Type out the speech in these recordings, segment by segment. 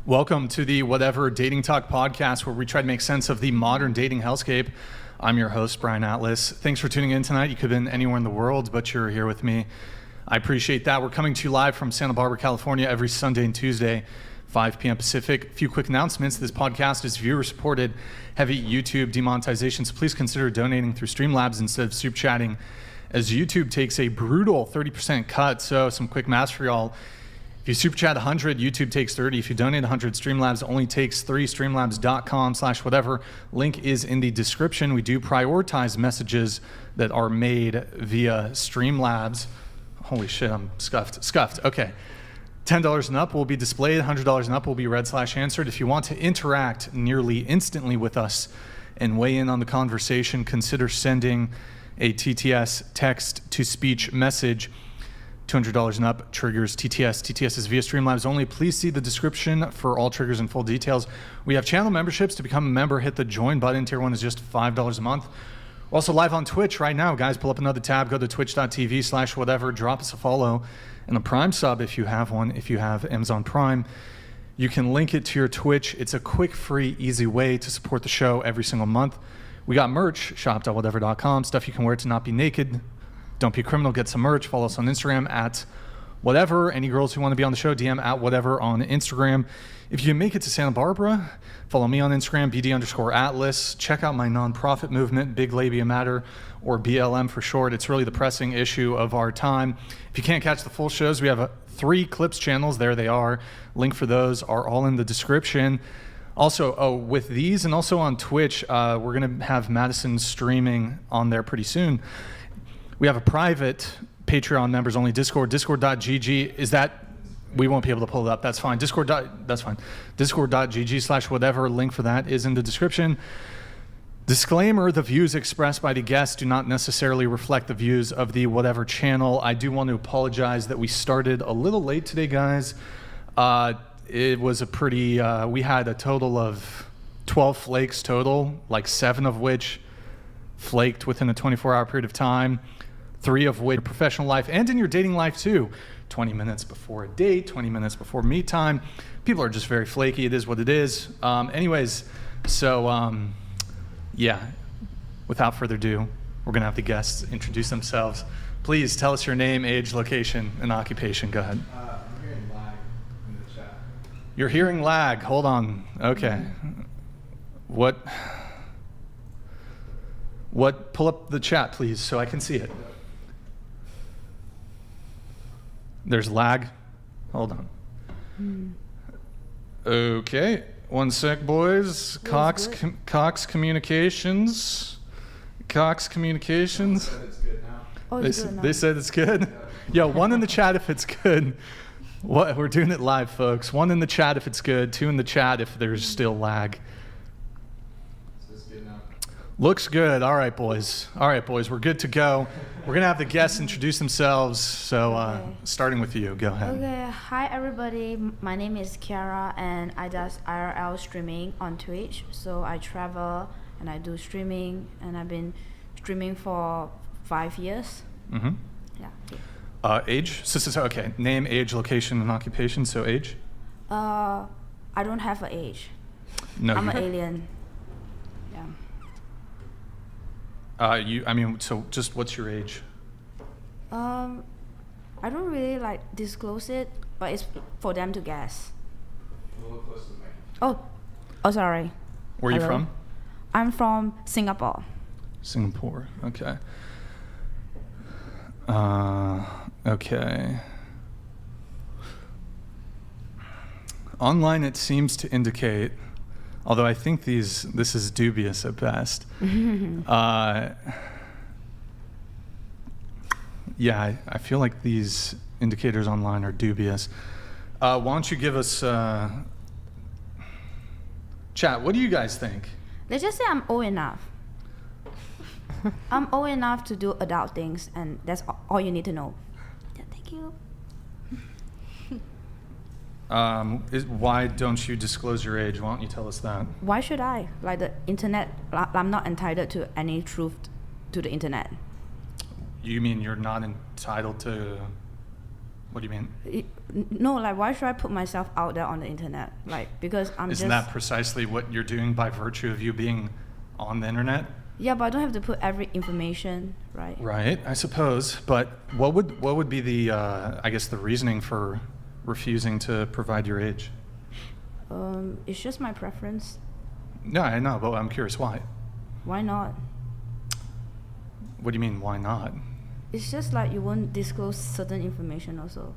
Welcome to the Whatever Dating Talk podcast, where we try to make sense of the modern dating hellscape. I'm your host, Brian Atlas. Thanks for tuning in tonight. You could have been anywhere in the world, but you're here with me. I appreciate that. We're coming to you live from Santa Barbara, California, every Sunday and Tuesday, 5 p.m. Pacific. A few quick announcements. This podcast is viewer-supported, heavy YouTube demonetization, so please consider donating through Streamlabs instead of super chatting, as YouTube takes a brutal 30% cut. So some quick math for y'all. If you super chat 100, YouTube takes 30. If you donate 100, Streamlabs only takes 3. Streamlabs.com/whatever. Link is in the description. We do prioritize messages that are made via Streamlabs. Holy shit, I'm scuffed. Okay. $10 and up will be displayed. $100 and up will be read/answered. If you want to interact nearly instantly with us and weigh in on the conversation, consider sending a TTS text-to-speech message. $200 and up triggers TTS. TTS is via Streamlabs only. Please see the description for all triggers and full details. We have channel memberships. To become a member, hit the join button. Tier 1 is just $5 a month. We're also live on Twitch right now, guys. Pull up another tab. Go to twitch.tv/whatever. Drop us a follow and a Prime sub if you have one. If you have Amazon Prime, you can link it to your Twitch. It's a quick, free, easy way to support the show every single month. We got merch, shop.whatever.com. Stuff you can wear to not be naked. Don't be a criminal, get some merch. Follow us on Instagram at whatever. Any girls who want to be on the show, DM at whatever on Instagram. If you make it to Santa Barbara, follow me on Instagram, BD_Atlas. Check out my nonprofit movement, Big Labia Matter, or BLM for short. It's really the pressing issue of our time. If you can't catch the full shows, we have 3 Clips channels. There they are. Link for those are all in the description. Also, with these and also on Twitch, we're going to have Madysen streaming on there pretty soon. We have a private Patreon members only Discord, discord.gg. Is that, we won't be able to pull it up. That's fine. That's fine. Discord.gg/whatever. Link for that is in the description. Disclaimer, the views expressed by the guests do not necessarily reflect the views of the Whatever channel. I do want to apologize that we started a little late today, guys. It was a pretty, we had a total of 12 flakes total, like 7 of which flaked within a 24-hour period of time. 3 of which professional life and in your dating life too. 20 minutes before a date, 20 minutes before meet time. People are just very flaky. It is what it is. Anyways, so yeah, without further ado, we're gonna have the guests introduce themselves. Please tell us your name, age, location, and occupation. Go ahead. I'm hearing lag in the chat. You're hearing lag. Hold on. Okay. What? Pull up the chat, please, so I can see it. There's lag. Hold on. Okay. One sec, boys. Cox Communications. Cox Communications. It's good now. Oh, it's good now. They said it's good? Yo, 1 in the chat if it's good. What? We're doing it live, folks. 1 in the chat if it's good. 2 in the chat if there's still lag. Looks good. All right, boys. We're good to go. We're going to have the guests introduce themselves. So Okay. Starting with you. Go ahead. Okay, hi everybody. My name is Kiara and I do IRL streaming on Twitch. So I travel and I do streaming and I've been streaming for 5 years. Mm-hmm. Yeah. Age? So, okay. Name, age, location, and occupation. So age? I don't have an age. No. I'm an alien. Yeah. So just what's your age? I don't really disclose it, but it's for them to guess. A little close to the mic. Oh, sorry. Where are you Hello? from? I'm from Singapore. Singapore. Okay. Okay. Online, it seems to indicate, although I think this is dubious at best. Yeah, I feel like these indicators online are dubious. Why don't you give us, chat, what do you guys think? Let's just say I'm old enough. I'm old enough to do adult things, and that's all you need to know. Yeah, thank you. Why don't you disclose your age? Why don't you tell us that? Why should I? Like the internet, I'm not entitled to any truth to the internet. You mean you're not entitled to What do you mean? No, like why should I put myself out there on the internet? Like because Isn't that precisely what you're doing by virtue of you being on the internet? Yeah, but I don't have to put every information, right? Right, I suppose. But what would be the I guess the reasoning for refusing to provide your age? It's just my preference. No, I know, but I'm curious why. Why not? What do you mean, why not? It's just like you won't disclose certain information also.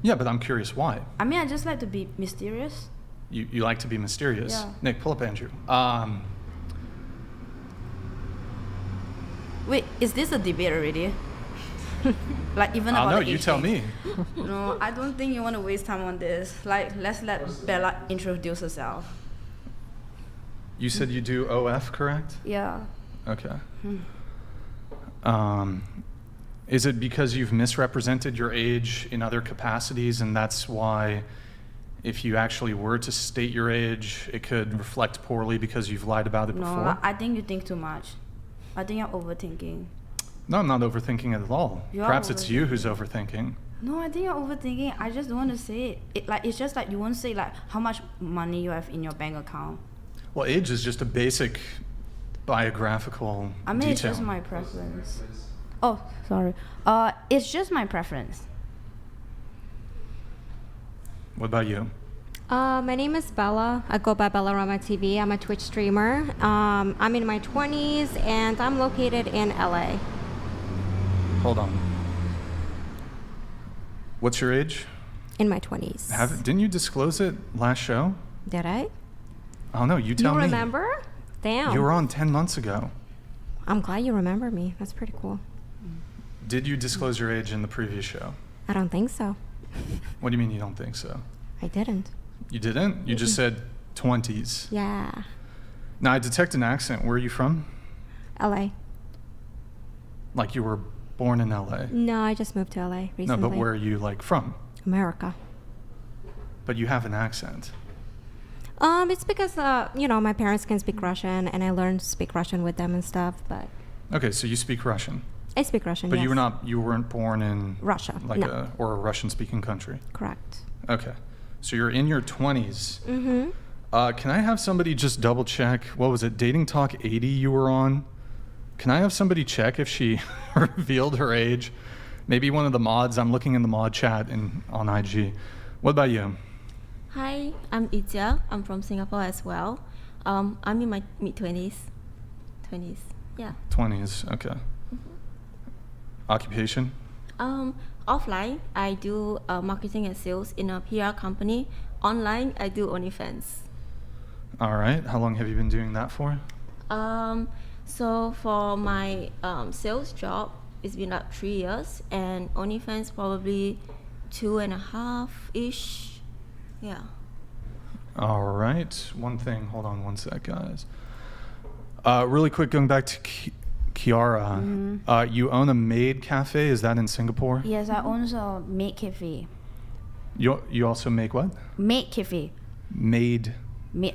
Yeah, but I'm curious why. I mean, I just like to be mysterious. You like to be mysterious. Yeah. Nick, pull up Andrew. Wait, is this a debate already? Like even I about don't know, the you age tell thing? me. No, I don't think you want to waste time on this. Like, let's let Bella introduce herself. You said you do OF, correct? Yeah. Okay. Is it because you've misrepresented your age in other capacities, and that's why if you actually were to state your age, it could reflect poorly because you've lied about it No, before? I think you think too much. I think you're overthinking. No, I'm not overthinking it at all. You are Perhaps it's you who's overthinking. No, I think you're overthinking. I just don't want to say it. Like, it's just like you won't say like how much money you have in your bank account. Well, age is just a basic biographical I mean, detail. it's just my preference. Oh, sorry. It's just my preference. What about you? My name is Bella. I go by Bellarama TV. I'm a Twitch streamer. I'm in my 20s and I'm located in LA. Hold on. What's your age? In my 20s. Didn't you disclose it last show? Did I? Oh no, you tell You me. remember? Damn. You were on 10 months ago. I'm glad you remember me. That's pretty cool. Did you disclose your age in the previous show? I don't think so. What do you mean you don't think so? I didn't. You didn't? You just said 20s. Yeah. Now I detect an accent. Where are you from? LA. Like you were born in LA. No, I just moved to LA recently. No, but where are you like from? America. But you have an accent. It's because, my parents can speak Russian and I learned to speak Russian with them and stuff, but Okay, so you speak Russian. I speak Russian, But yes. you weren't born in Russia, like no. a Russian speaking country. Correct. Okay. So you're in your 20s. Mm-hmm. Can I have somebody just double check? What was it? Dating Talk 80 you were on? Can I have somebody check if she revealed her age? Maybe one of the mods. I'm looking in the mod chat on IG. What about you? Hi, I'm Itja. I'm from Singapore as well. I'm in my mid-20s. 20s, yeah. 20s, okay. Occupation? Offline, I do marketing and sales in a PR company. Online, I do OnlyFans. All right. How long have you been doing that for? So for my sales job, it's been like 3 years, and OnlyFans probably 2.5-ish. Yeah. All right. One thing. Hold on one sec, guys. Really quick, going back to Kiara. You own a maid cafe. Is that in Singapore? Yes, I own a maid cafe. You also make what? Maid cafe. Maid.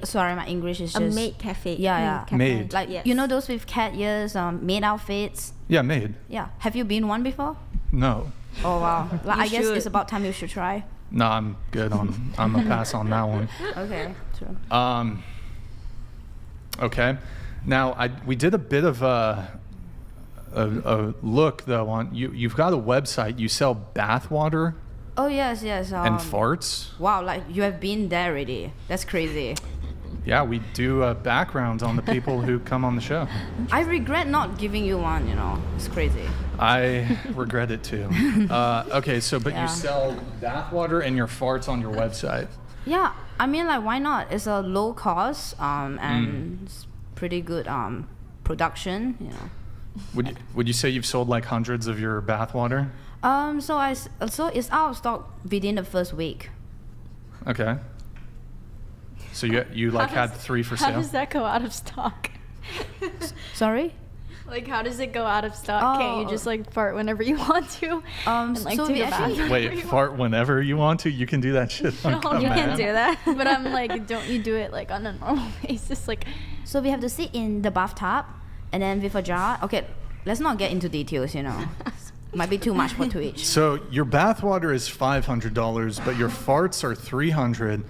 Sorry, my English is A just maid cafe. Yeah, yeah. Cafe. Maid. Like Yes. you know those with cat ears, maid outfits. Yeah, maid. Yeah. Have you been one before? No. Oh wow. Like, You I guess should. it's about time you should try. No, I'm good on. I'm a pass on that one. Okay. True. Okay. Now we did a bit of a look though on you. You've got a website. You sell bath water Oh yes, yes. and farts. Wow, like you have been there already. That's crazy. Yeah, we do a background on the people who come on the show. I regret not giving you one. It's crazy. I regret it too. Okay, so but Yeah. you sell bath water and your farts on your website. Yeah, I mean, like, why not? It's a low cost and it's pretty good production. Would you say you've sold like hundreds of your bath water? So it's out of stock within the first week. Okay. So you like had 3 for How sale? does that go out of stock? Sorry. Like, how does it go out of stock? Can't you just like fart whenever you want to? And like so take we a bath actually- whenever Wait, you fart whenever you want to? You can do that shit on No, you You command? can do that. want? But I'm like, don't you do it like on a normal basis? Like, So we have to sit in the bathtub and then with a jar. Okay, let's not get into details. Might be too much for Twitch. So your bathwater is $500, but your farts are $300.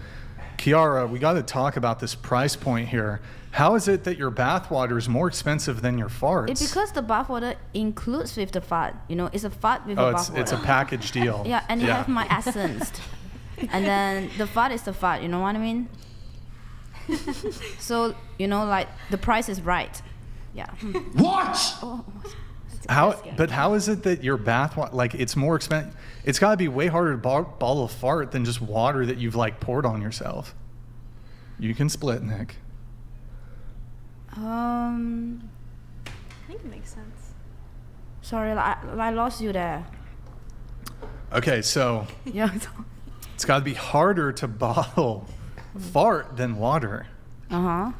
Kiara, we got to talk about this price point here. How is it that your bathwater is more expensive than your farts? It's because the bathwater includes with the fart. You know, it's a fart with a bathwater. It's a package deal. Yeah, and you have my essence. And then the fart is the fart, you know what I mean? So, you know, like, the price is right. Yeah. What? Oh, How is it that your bathwater, like, it's more expensive? It's got to be way harder to bottle a fart than just water that you've, like, poured on yourself. You can split, Nick. I think it makes sense. Sorry, I lost you there. Okay, so Yeah. it's got to be harder to bottle fart than water. Uh-huh.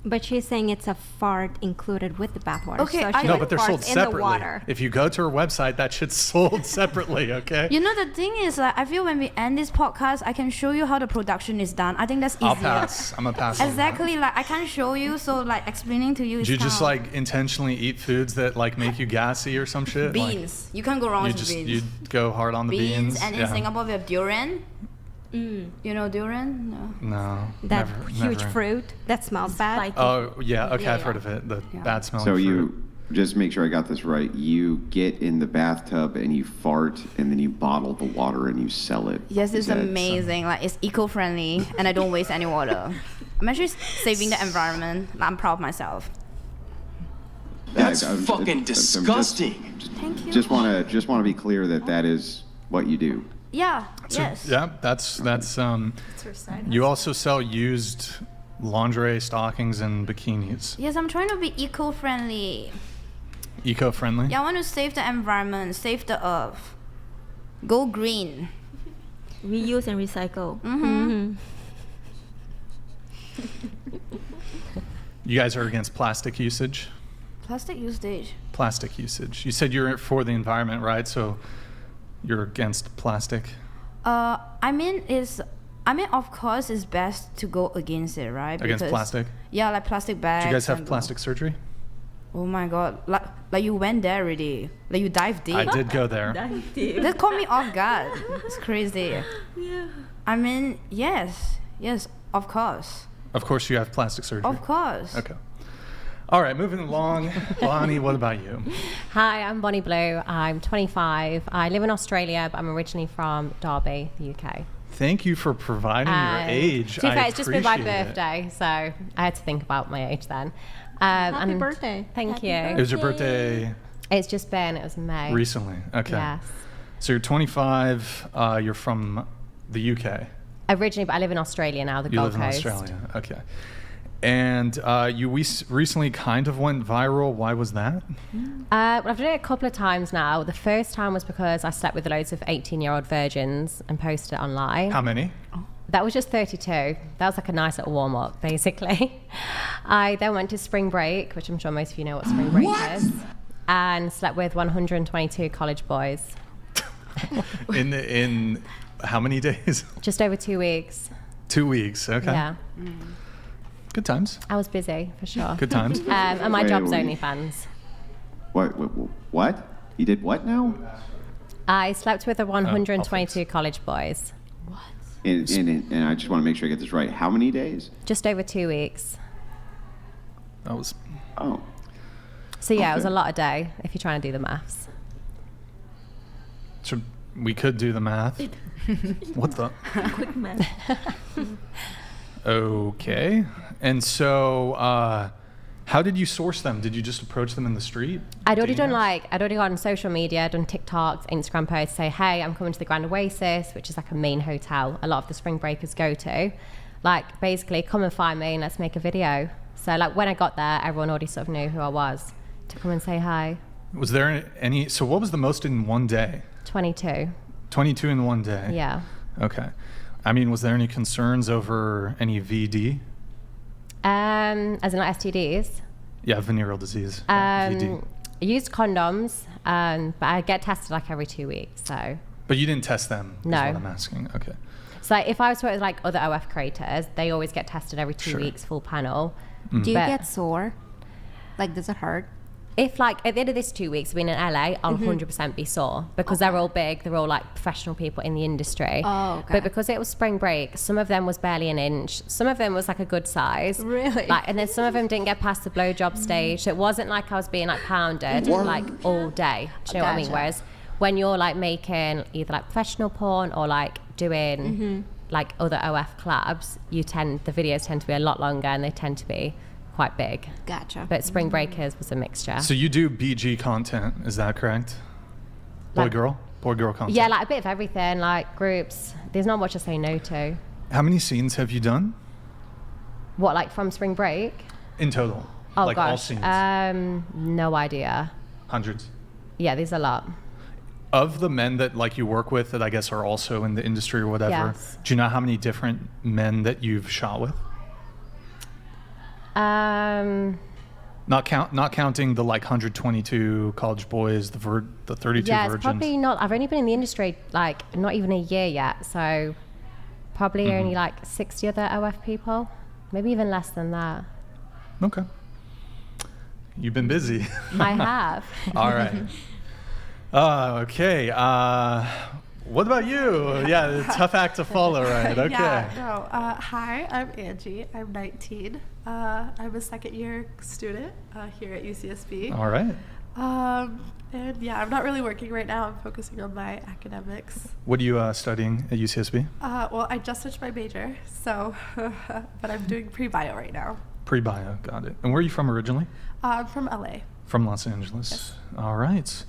But she's saying it's a fart included with the bathwater. Okay, so I- she No, but they're farts sold in separately. the water. If you go to her website, that shit's sold separately, okay? You know, the thing is, like, I feel when we end this podcast, I can show you how the production is done. I think that's easier. I'll pass. I'm a pass. on that. Exactly, like, I can't show you, so, like, explaining to you is Do you just tough. like intentionally eat foods that like make you gassy or some shit? Like, Beans. You can't go wrong with beans. you go hard on the beans. And in Yeah. Singapore, we have durian. You know durian? No. No. That never, huge never. fruit that smells bad. Spiky. Oh yeah, okay, Yeah, I've yeah. heard of it. The Yeah. bad smelling So fruit. you just make sure I got this right. You get in the bathtub and you fart, and then you bottle the water and you sell it. Yes, Is it's that- amazing. Like, it's eco-friendly, and I don't waste any water. I'm actually saving the environment. I'm proud of myself. That's I'm fucking just- disgusting. Thank you. Just want to be clear that that is what you do. Yeah. So, yes. Yeah, that's It's her side. You also sell used lingerie, stockings, and bikinis. Yes, I'm trying to be eco-friendly. Eco-friendly. Yeah, I want to save the environment, save the earth. Go green. Reuse and recycle. You guys are against plastic usage. Plastic usage. Plastic usage. You said you're for the environment, right? So you're against plastic. I mean, of course, it's best to go against it, right? Against Because- plastic? Yeah, like plastic bags. Do you guys have and- plastic surgery? Oh my god, like you went there already. Like you dived deep. I did go there. That caught me off guard. It's crazy. Yeah. I mean, yes, of course, Of course, you have plastic surgery. of course. Okay. All right, moving along. Bonnie, what about you? Hi, I'm Bonnie Blue. I'm 25. I live in Australia, but I'm originally from Derby, the UK. Thany you for providing your age. To be fair, I it's just been my appreciate it. birthday, so I had to think about my age then. Happy and birthday. Thank you. It was your birthday It's just been, it was May. recently. Okay. Yes. So you're 25. You're from the UK. Originally, but I live in Australia now, the You Gold live in Coast. Australia. Okay. And you recently kind of went viral. Why was that? Well, I've done it a couple of times now. The first time was because I slept with loads of 18-year-old virgins and posted it online. How many? That was just 32. That was like a nice little warm-up, basically. I then went to spring break, which I'm sure most of you know what spring break is, and slept with 122 college boys. In how many days? Just over 2 weeks. 2 weeks. Okay. Yeah. Good times. I was busy, for sure. Good times. And my Wait, job's wait. OnlyFans. What? You did what now? I slept with 122 college boys. And I just want to make sure I get this right. How many days? Just over 2 weeks. That was. Oh. So yeah, it was a Okay. lot a day if you're trying to do the maths. So we could do the math. What the? Quick math. Okay. And so, how did you source them? Did you just approach them in the street? I'd already Dating done apps? I'd already gone on social media, done TikToks, Instagram posts, say, hey, I'm coming to the Grand Oasis, which is like a main hotel a lot of the spring breakers go to. Like, basically, come and find me and let's make a video. So, like, when I got there, everyone already sort of knew who I was to come and say hi. Was there any? So what was the most in one day? 22. 22 in one day. Yeah. Okay. I mean, was there any concerns over any VD? As in like STDs. Yeah, venereal disease. VD. I used condoms, but I get tested like every 2 weeks. So But you didn't test them. Is No. what I'm asking. Okay. So if I was to work with like other OF creators, they always get tested every 2 Sure. weeks, full panel. Do you But- get sore? Like, does it hurt? if like at the end of this 2 weeks being in LA, I'll 100% be sore because they're all big, they're all like professional people in the industry. Oh, okay. But because it was spring break, some of them was barely an inch, some of them was like a good size. Really? Like, and then some of them didn't get past the blowjob stage. So it wasn't like I was being like pounded like all day. Do you know what I mean? Gotcha. Whereas when you're like making either like professional porn or like doing like other OF collabs, the videos tend to be a lot longer and they tend to be quite big. Gotcha. But Spring Breakers was a mixture. So you do BG content, is that correct? Boy, Like- girl? Boy, girl content? Yeah, like a bit of everything, like groups. There's not much to say no to. How many scenes have you done What, like from Spring Break? in total? Oh like all gosh, scenes? no idea. Hundreds. Yeah, there's a lot. Of the men that like you work with that I guess are also in the industry or whatever, Yes. do you know how many different men that you've shot with? Not counting the like 122 college boys, the 32 Yeah, it's virgins. probably not. I've only been in the industry like not even a year yet, so probably only like 60 other OF people, maybe even less than that. Okay. You've been busy. I have. All right. Okay. What about you? Yeah, tough act to follow, right? Okay. Yeah, no. Hi, I'm Angie. I'm 19. I'm a second year student here at UCSB. All right. And yeah, I'm not really working right now. I'm focusing on my academics. What are you studying at UCSB? Well, I just switched my major, so, but I'm doing pre-bio right now. Pre-bio, got it. And where are you from originally? I'm from LA. From Los Angeles. Yes. All right.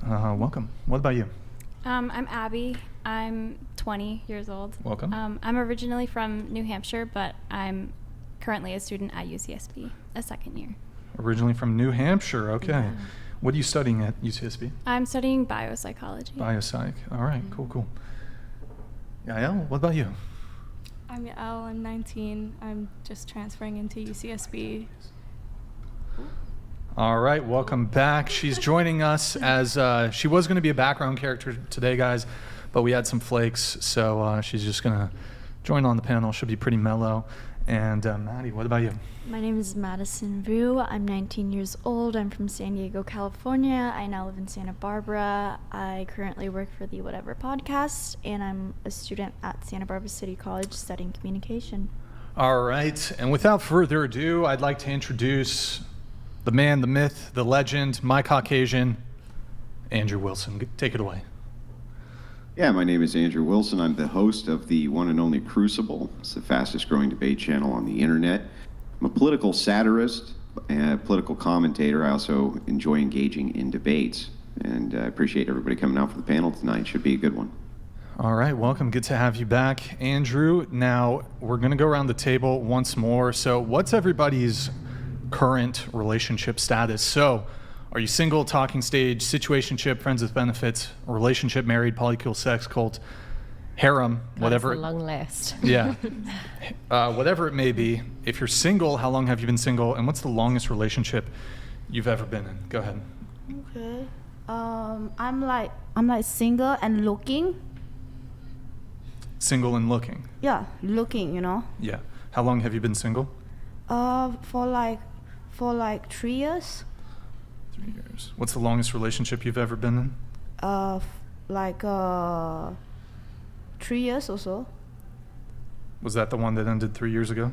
Welcome. What about you? I'm Abby. I'm 20 years old. Welcome. I'm originally from New Hampshire, but I'm currently a student at UCSB, a second year. Originally from New Hampshire. Okay. Yeah. What are you studying at UCSB? I'm studying biopsychology. Biopsych. All right. Cool. Yael, what about you? I'm Yael. I'm 19. I'm just transferring into UCSB. All right, welcome back. She's joining us as she was going to be a background character today, guys, but we had some flakes, so she's just going to join on the panel. She'll be pretty mellow. And Maddie, what about you? My name is Madysen. I'm 19 years old. I'm from San Diego, California. I now live in Santa Barbara. I currently work for the Whatever podcast, and I'm a student at Santa Barbara City College studying communication. All right, and without further ado, I'd like to introduce the man, the myth, the legend, my Caucasian, Andrew Wilson. Take it away. Yeah, my name is Andrew Wilson. I'm the host of the one and only Crucible. It's the fastest growing debate channel on the internet. I'm a political satirist and a political commentator. I also enjoy engaging in debates. And I appreciate everybody coming out for the panel tonight. Should be a good one. All right, welcome. Good to have you back, Andrew. Now, we're going to go around the table once more. So what's everybody's current relationship status? So, are you single, talking stage, situationship, friends with benefits, relationship, married, polycule, sex, cult, harem, whatever? That's a long list. Yeah. Whatever it may be. If you're single, how long have you been single? And what's the longest relationship you've ever been in? Go ahead. Okay. I'm like single and looking. Single and looking. Yeah, looking, Yeah. How long have you been single? For like 3 years. 3 years. What's the longest relationship you've ever been in? 3 years or so. Was that the one that ended 3 years ago?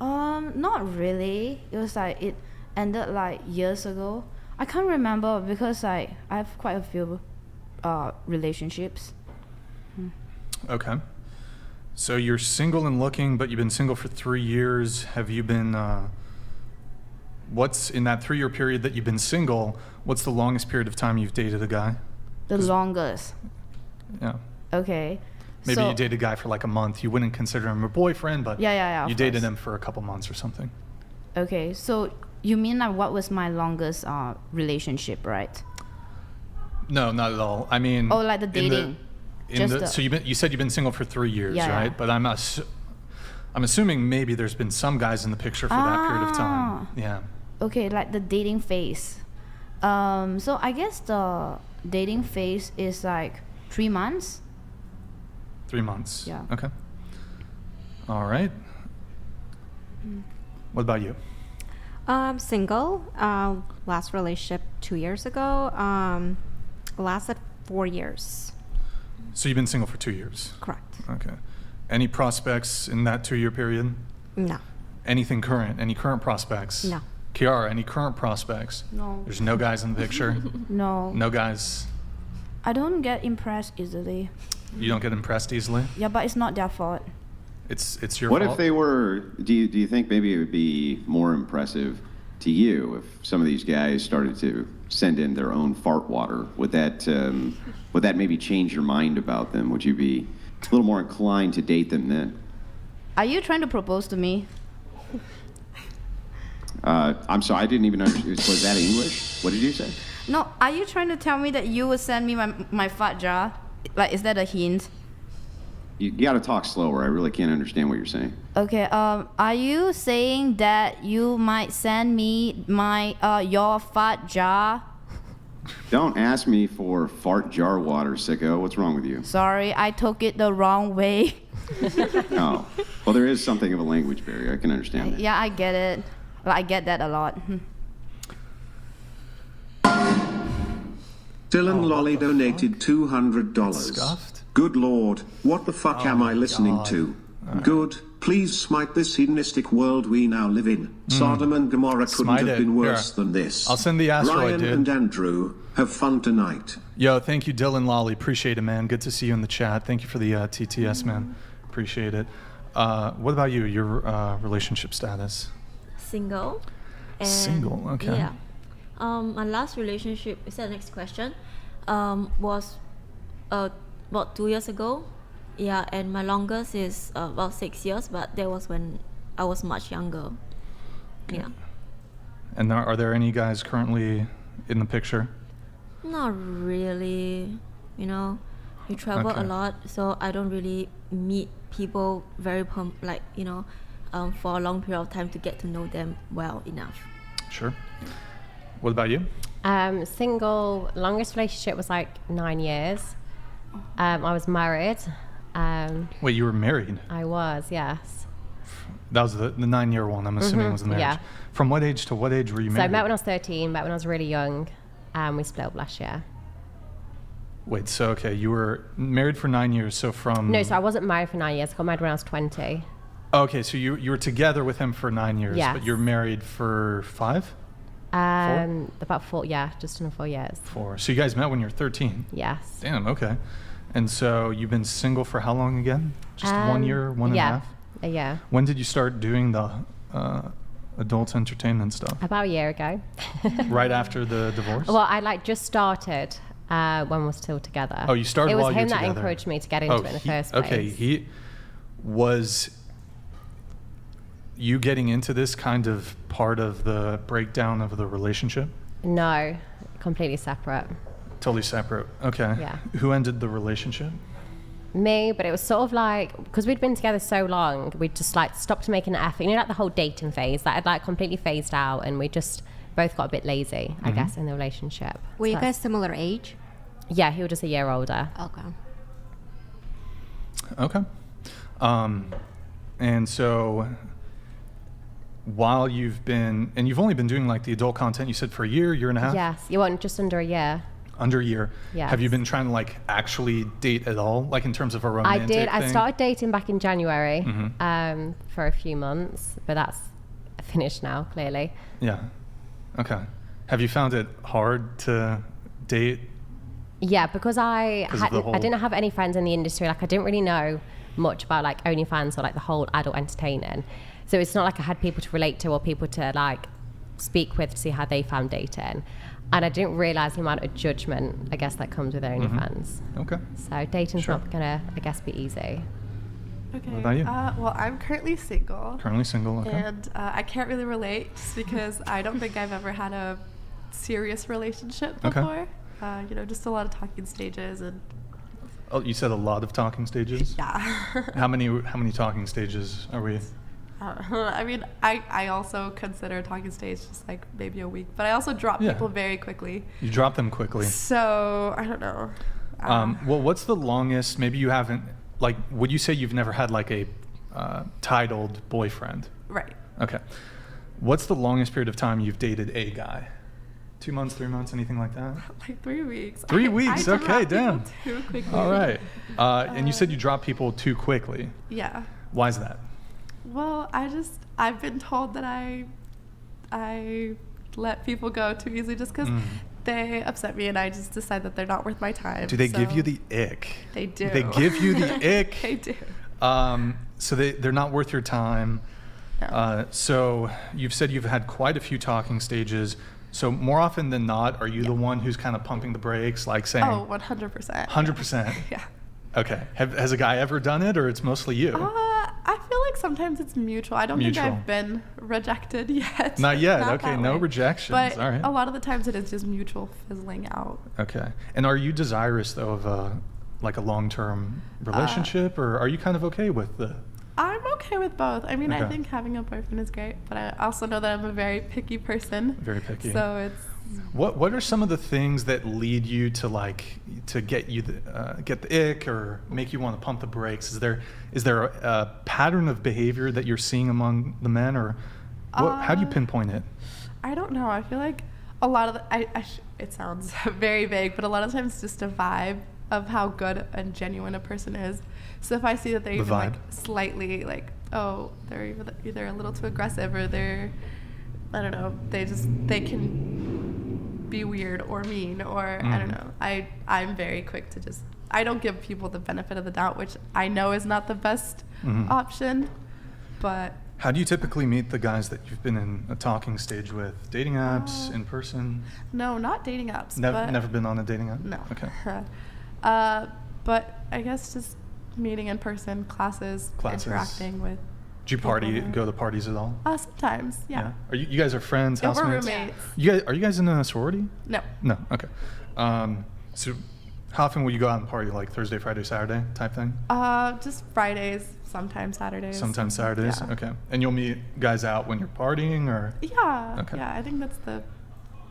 Not really. It was like it ended like years ago. I can't remember because I have quite a few relationships. Okay. So you're single and looking, but you've been single for 3 years. Have you been, what's in that 3 year period that you've been single, what's the longest period of time you've dated a guy? The longest. Yeah. Okay. Maybe so, you dated a guy for like a month. You wouldn't consider him a boyfriend, but yeah, you of dated course. him for a couple months or something. Okay, so you mean like what was my longest relationship, right? No, not at all. I mean, Oh, like the dating. So you said you've been single for 3 years, Yeah, right? yeah. But I'm assuming maybe there's been some guys in the picture for that period of time. Yeah. Okay, like the dating phase. So I guess the dating phase is like 3 months. 3 months. Yeah. Okay. All right. What about you? Single. Last relationship 2 years ago. Lasted 4 years. So you've been single for 2 years? Correct. Okay. Any prospects in that 2-year period? No. Anything current? Any current prospects? No. Kiara, any current prospects? No. There's no guys in the picture? No. No guys? I don't get impressed easily. You don't get impressed easily? Yeah, but it's not their fault. It's your What fault? if they were? Do you think maybe it would be more impressive to you if some of these guys started to send in their own fart water? Would that maybe change your mind about them? Would you be a little more inclined to date them then? Are you trying to propose to me? I'm sorry, I didn't even understand. Was that English? What did you say? No, are you trying to tell me that you would send me my fat jar? Like, is that a hint? You got to talk slower. I really can't understand what you're saying. Okay, are you saying that you might send me your fat jar? Don't ask me for fart jar water, sicko. What's wrong with you? Sorry, I took it the wrong way. Oh, well, there is something of a language barrier. I can understand that. Yeah, I get it. Well, I get that a lot. Dylan Lolly donated $200. Scuffed? Good lord, what the fuck am I listening to? Good, please smite this hedonistic world we now live in. Sodom and Gomorrah couldn't Smite have it. been worse Here. than this. I'll send the asteroid, Ryan dude. and Andrew, have fun tonight. Yo, thank you, Dylan Lolly. Appreciate it, man. Good to see you in the chat. Thank you for the TTS, man. Appreciate it. What about you, your relationship status? Single. And Single, okay. Yeah. My last relationship, is that the next question? Was about 2 years ago. Yeah, and my longest is about 6 years, but that was when I was much younger. Okay. Yeah. And are there any guys currently in the picture? Not really. You know, we travel Okay. a lot, so I don't really meet people very for a long period of time to get to know them well enough. Sure. What about you? Single, longest relationship was like 9 years. I was married. Wait, you were married? I was, yes. That was the 9-year one, I'm assuming, was the marriage. yeah. From what age to what age were you So I married? met when I was 13, met when I was really young, and we split up last year. Wait, so okay, you were married for 9 years, so from... No, so I wasn't married for 9 years. I got married when I was 20. Okay, so you were together with him for 9 years, Yes. but you're married for 5? About 4, yeah, just under 4 years. 4. So you guys met when you were 13? Yes. Damn, okay. And so you've been single for how long again? Just 1 year, one and a half? A year. When did you start doing the adult entertainment stuff? About a year ago. Right after the divorce? Well, I just started when we're still together. Oh, you started while you were It was him that together. encouraged me to get into it in the first place. Okay, was you getting into this kind of part of the breakdown of the relationship? No, completely separate. Totally separate. Okay. Yeah. Who ended the relationship? Me, but it was sort of like, because we'd been together so long, we just like stopped making an effort. You know, like the whole dating phase that had like completely phased out, and we just both got a bit lazy, I guess, in the relationship. Were you So- guys similar age? Yeah, he was just a year older. Okay. Okay. And so while you've only been doing like the adult content, you said for a year and a half? Yes, you want just under a year. Under a year. Yes. Have you been trying to like actually date at all? Like in terms of a romantic I did. I thing? started dating back in January Mhm. for a few months, but that's finished now, clearly. Yeah. Okay. Have you found it hard to date? Yeah, because I 'Cause of the whole- didn't have any friends in the industry. Like I didn't really know much about like OnlyFans or like the whole adult entertaining. So it's not like I had people to relate to or people to like speak with to see how they found dating. And I didn't realize the amount of judgment, I guess, that comes with OnlyFans. Okay. So dating's Sure. not gonna, I guess, be easy. Okay. What about you? Well, I'm currently single. Currently single, okay. And I can't really relate just because I don't think I've ever had a serious relationship Okay. before. Just a lot of talking stages and Oh, you said a lot of talking stages? yeah. How many talking stages are we? I mean, I also consider talking stage just like maybe a week, but I also drop Yeah. people very quickly. You drop them quickly. So I don't know. Well, what's the longest? Maybe you haven't. Like, would you say you've never had like a titled boyfriend? Right. Okay. What's the longest period of time you've dated a guy? 2 months, 3 months, anything like that? Like 3 weeks. 3 weeks, I okay, drop damn. people too quickly. All right. And you said you drop people too quickly. Yeah. Why is that? Well, I've been told that I let people go too easily just because they upset me and I just decide that they're not worth my time. Do they give you the ick? They do. They give you the ick? They do. So they're not worth your time. No. So you've said you've had quite a few talking stages. So more often than not, are you the one who's kind of pumping the brakes, like saying... Oh, 100%. 100%? Yeah. Okay. Has a guy ever done it, or it's mostly you? I feel like sometimes it's mutual. I don't think I've been rejected yet. Not yet. Not Okay, that no way. rejections. But all right. a lot of the times it is just mutual fizzling out. Okay. And are you desirous, though, of a long-term relationship, or are you kind of okay with the... I'm okay with both. I mean, I Okay. think having a boyfriend is great, but I also know that I'm a very picky person. Very picky. So it's... What are some of the things that lead you to get you get the ick or make you want to pump the brakes? Is there a pattern of behavior that you're seeing among the men, or how do you pinpoint it? I don't know. I feel like a lot of the... it sounds very vague, but a lot of times it's just a vibe of how good and genuine a person is. So if I see that they're even like slightly like, oh, they're either a little too aggressive or they're, I don't know, they can be weird or mean or I don't know. I'm very quick to just, I don't give people the benefit of the doubt, which I know is not the best option, but. How do you typically meet the guys that you've been in a talking stage with? Dating apps, in person? No, not dating apps. Never been on a dating app? No. Okay. But I guess just meeting in person, classes. Interacting with. Do you go to parties at all? Sometimes, yeah. Are you guys are friends, Yeah, we're housemates? roommates. Are you guys in a sorority? No. No. Okay. So how often will you go out and party? Like Thursday, Friday, Saturday type thing? Just Fridays, sometimes Saturdays. Sometimes Saturdays. Yeah. Okay. And you'll meet guys out when you're partying, or? Yeah. Okay. Yeah, I think that's the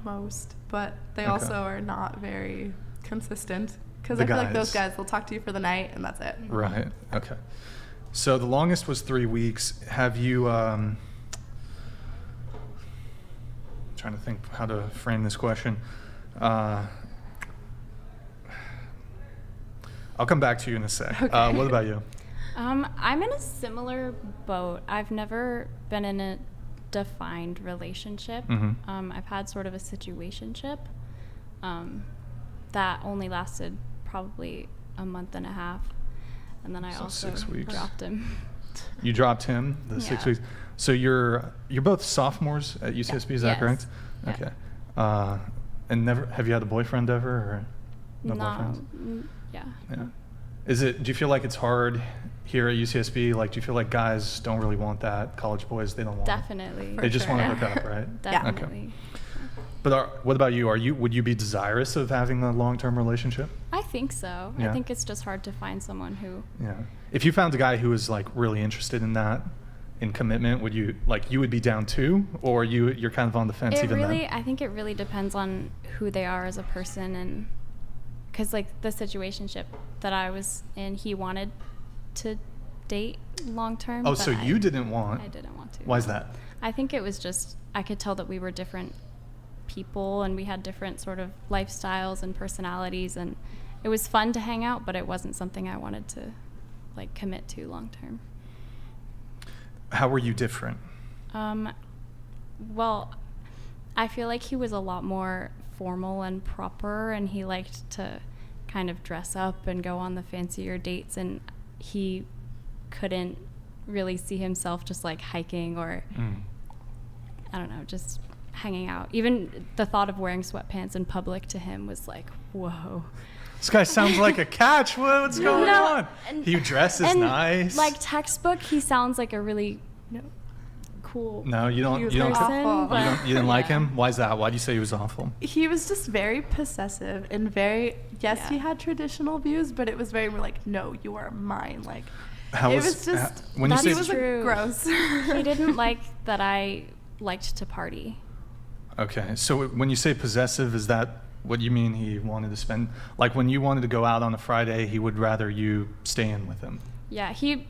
most, but they also are not very consistent. Because I feel like those guys will talk to you for the night and that's it. Right. Okay. So the longest was 3 weeks. Have you? Trying to think how to frame this question. I'll come back to you in a sec. Okay. What about you? I'm in a similar boat. I've never been in a defined relationship. I've had sort of a situationship that only lasted probably a month and a half, and then I also 6 weeks. dropped him. You dropped him 6 weeks. So you're both sophomores at UCSB, is that correct? Yeah. Okay. And have you had a boyfriend ever, or no boyfriends? Yeah. Do you feel like it's hard here at UCSB? Like, do you feel like guys don't really want that? College boys, they don't want Definitely. it. They just want to hook up, right? Definitely. Okay. But what about you? Would you be desirous of having a long-term relationship? I think so. Yeah. I think it's just hard to find someone who... Yeah. If you found a guy who was like really interested in that, in commitment, would you would be down too, or you're kind of on the fence even then? I think it really depends on who they are as a person, and because like the situationship that I was in, he wanted to date long term. Oh, so you didn't want? I didn't want to. Why is that? I think it was just I could tell that we were different people and we had different sort of lifestyles and personalities, and it was fun to hang out, but it wasn't something I wanted to like commit to long term. How were you different? Well, I feel like he was a lot more formal and proper, and he liked to kind of dress up and go on the fancier dates, and he couldn't really see himself just like hiking or I don't know, just hanging out. Even the thought of wearing sweatpants in public to him was like, whoa. This guy sounds like a catch. What's going on? He dresses nice. Like textbook, he sounds like a really cool. No, you don't. You didn't like him. Why is that? Why do you say he was awful? He was just very possessive and very. Yes, he had traditional views, but it was very more like, no, you are mine. Like, it was just. When you say he was gross. He didn't like that I liked to party. Okay, so when you say possessive, is that what you mean? He wanted to spend, like when you wanted to go out on a Friday, he would rather you stay in with him. Yeah, he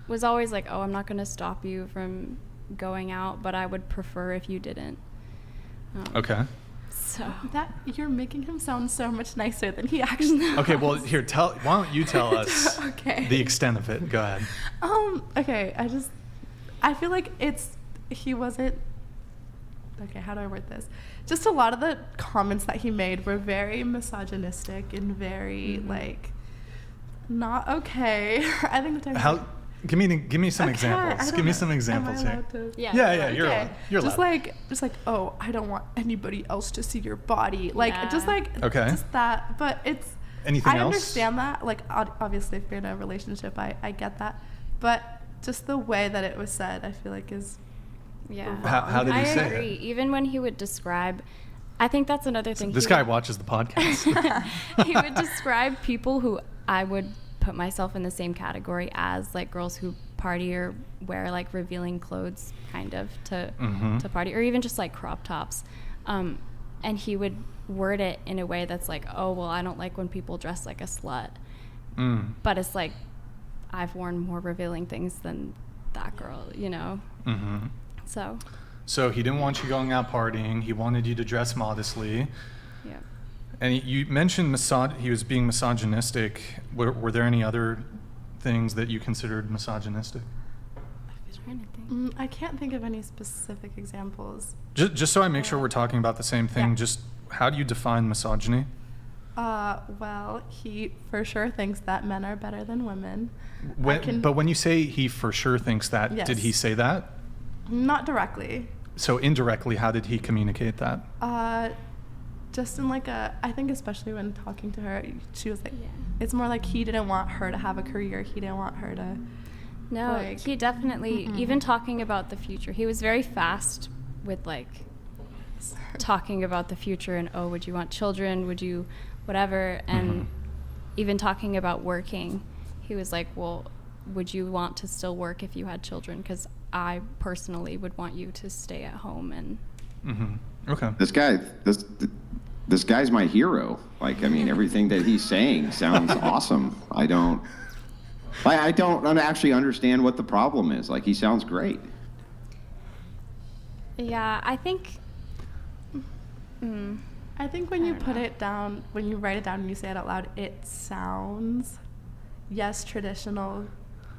was always like, oh, I'm not going to stop you from going out, but I would prefer if you didn't. Okay. So that you're making him sound so much nicer than he actually is. Okay, well, here, why don't you tell us Okay. the extent of it? Go ahead. Okay, I feel like he wasn't, okay, how do I word this? Just a lot of the comments that he made were very misogynistic and very, like, not okay. I think the time. Give me some examples. Give me some examples here. Yeah, you're allowed. You're allowed. Just like, oh, I don't want anybody else to see your body. Like, just that. But it's. Anything else? I understand that. Like, obviously, if you're in a relationship, I get that. But just the way that it was said, I feel like is. Yeah. How did he say it? I agree. Even when he would describe, I think that's another thing. This guy watches the podcast. He would describe people who I would put myself in the same category as, like girls who party or wear like revealing clothes kind of to party, or even just like crop tops. And he would word it in a way that's like, oh, well, I don't like when people dress like a slut. But it's like, I've worn more revealing things than that girl, you know? So he didn't want you going out partying. He wanted you to dress modestly. Yeah. And you mentioned he was being misogynistic. Were there any other things that you considered misogynistic? I can't think of any specific examples. Just so I make sure we're talking about the same thing, just how do you define misogyny? Well, he for sure thinks that men are better than women. But when you say he for sure thinks that, Yes. did he say that? Not directly. So indirectly, how did he communicate that? Just in like I think especially when talking to her, she was like, it's more like he didn't want her to have a career. He didn't want her to. No, like, he definitely, even talking about the future, he was very fast with like talking about the future and, oh, would you want children? Would you whatever? And even talking about working, he was like, well, would you want to still work if you had children? Because I personally would want you to stay at home and. Okay. This guy's my hero. Like, I mean, everything that he's saying sounds awesome. I don't actually understand what the problem is. Like, he sounds great. Yeah, I think. I think when you put it down, when you write it down and you say it out loud, it sounds, yes, traditional,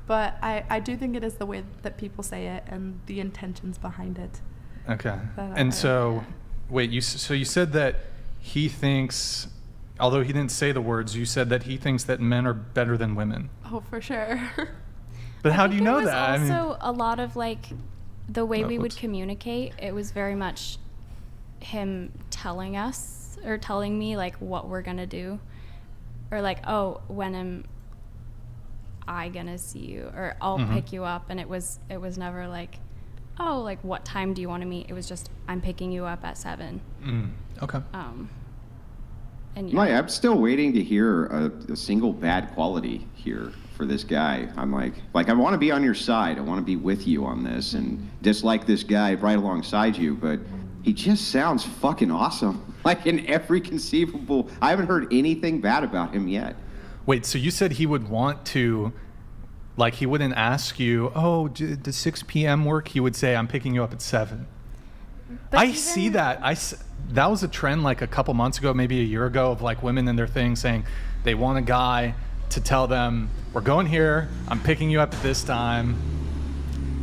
but I do think it is the way that people say it and the intentions behind it. Okay. And so, wait, you said that he thinks, although he didn't say the words, you said that he thinks that men are better than women. Oh, for sure. But how do you know that? It was also a lot of like the way we would communicate. It was very much him telling us or telling me like what we're gonna do, or like, oh, when am I gonna see you, or I'll pick you up. And it was never like, oh, like what time do you want to meet? It was just, I'm picking you up at 7. Okay. And I'm still waiting to hear a single bad quality here for this guy. I'm like I want to be on your side. I want to be with you on this and dislike this guy right alongside you, but he just sounds fucking awesome. Like in every conceivable, I haven't heard anything bad about him yet. Wait, so you said he would want to, like he wouldn't ask you, oh, does 6 p.m. work? He would say, I'm picking you up at 7. But I see that. That was a trend like a couple months ago, maybe a year ago, of like women in their thing saying they want a guy to tell them, we're going here, I'm picking you up at this time.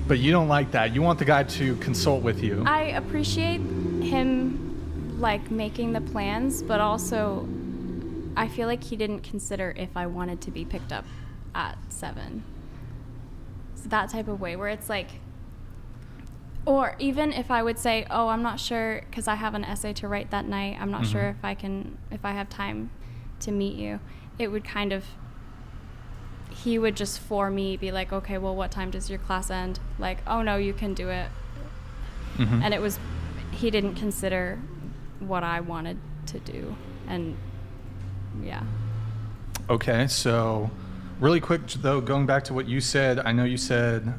But you don't like that. You want the guy to consult with you. I appreciate him like making the plans, but also I feel like he didn't consider if I wanted to be picked up at 7. So that type of way where it's like, or even if I would say, oh, I'm not sure because I have an essay to write that night. I'm not sure if I have time to meet you. It would kind of, he would just for me be like, okay, well, what time does your class end? Like, oh no, you can do it. And it was, he didn't consider what I wanted to do. And yeah. Okay, so really quick though, going back to what you said, I know you said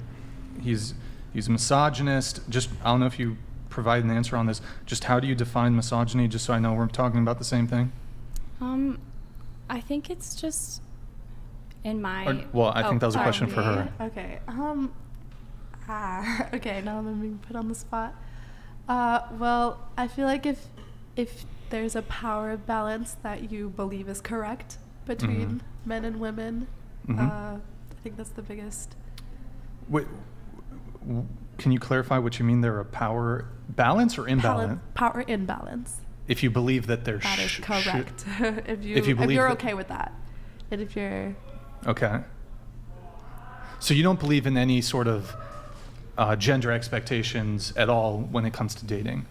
he's a misogynist. Just, I don't know if you provide an answer on this. Just how do you define misogyny, just so I know we're talking about the same thing? I think it's just in my... I think that was a question for her. Okay. Okay, now I'm being put on the spot. Well, I feel like if there's a power balance that you believe is correct between men and women, I think that's the biggest. Wait, can you clarify what you mean? There a power balance or imbalance? Power imbalance. If you believe that there that is correct. if believe you're that, okay with that, and if you're okay. So you don't believe in any sort of gender expectations at all when it comes to dating?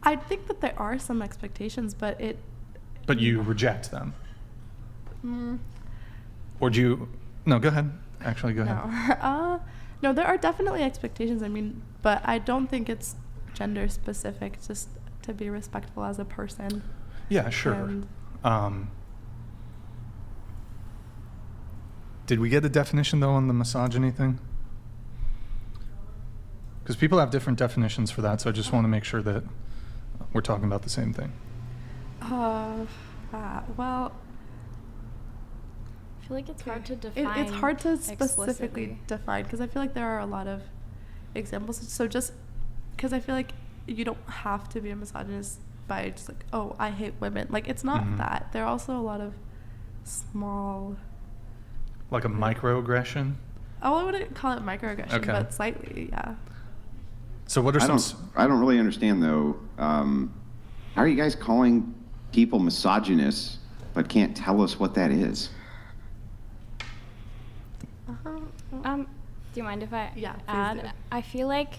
I think that there are some expectations, but But you reject them? Mm. Or do you... No, go ahead. Actually, go ahead. No, there are definitely expectations, I mean, but I don't think it's gender specific, just to be respectful as a person. Yeah, sure. Did we get a definition, though, on the misogyny thing? Because people have different definitions for that, so I just want to make sure that we're talking about the same thing. Well... I feel like it's hard to define. It's hard to specifically define, because I feel like there are a lot of examples. So just because I feel like you don't have to be a misogynist by just like, oh, I hate women. Like, it's not that. There are also a lot of small... Like a microaggression? Oh, I wouldn't call it microaggression, but slightly, yeah. So what are I don't really understand, though. How are you guys calling people misogynists but can't tell us what that is? Do you mind if I add? Do. I feel like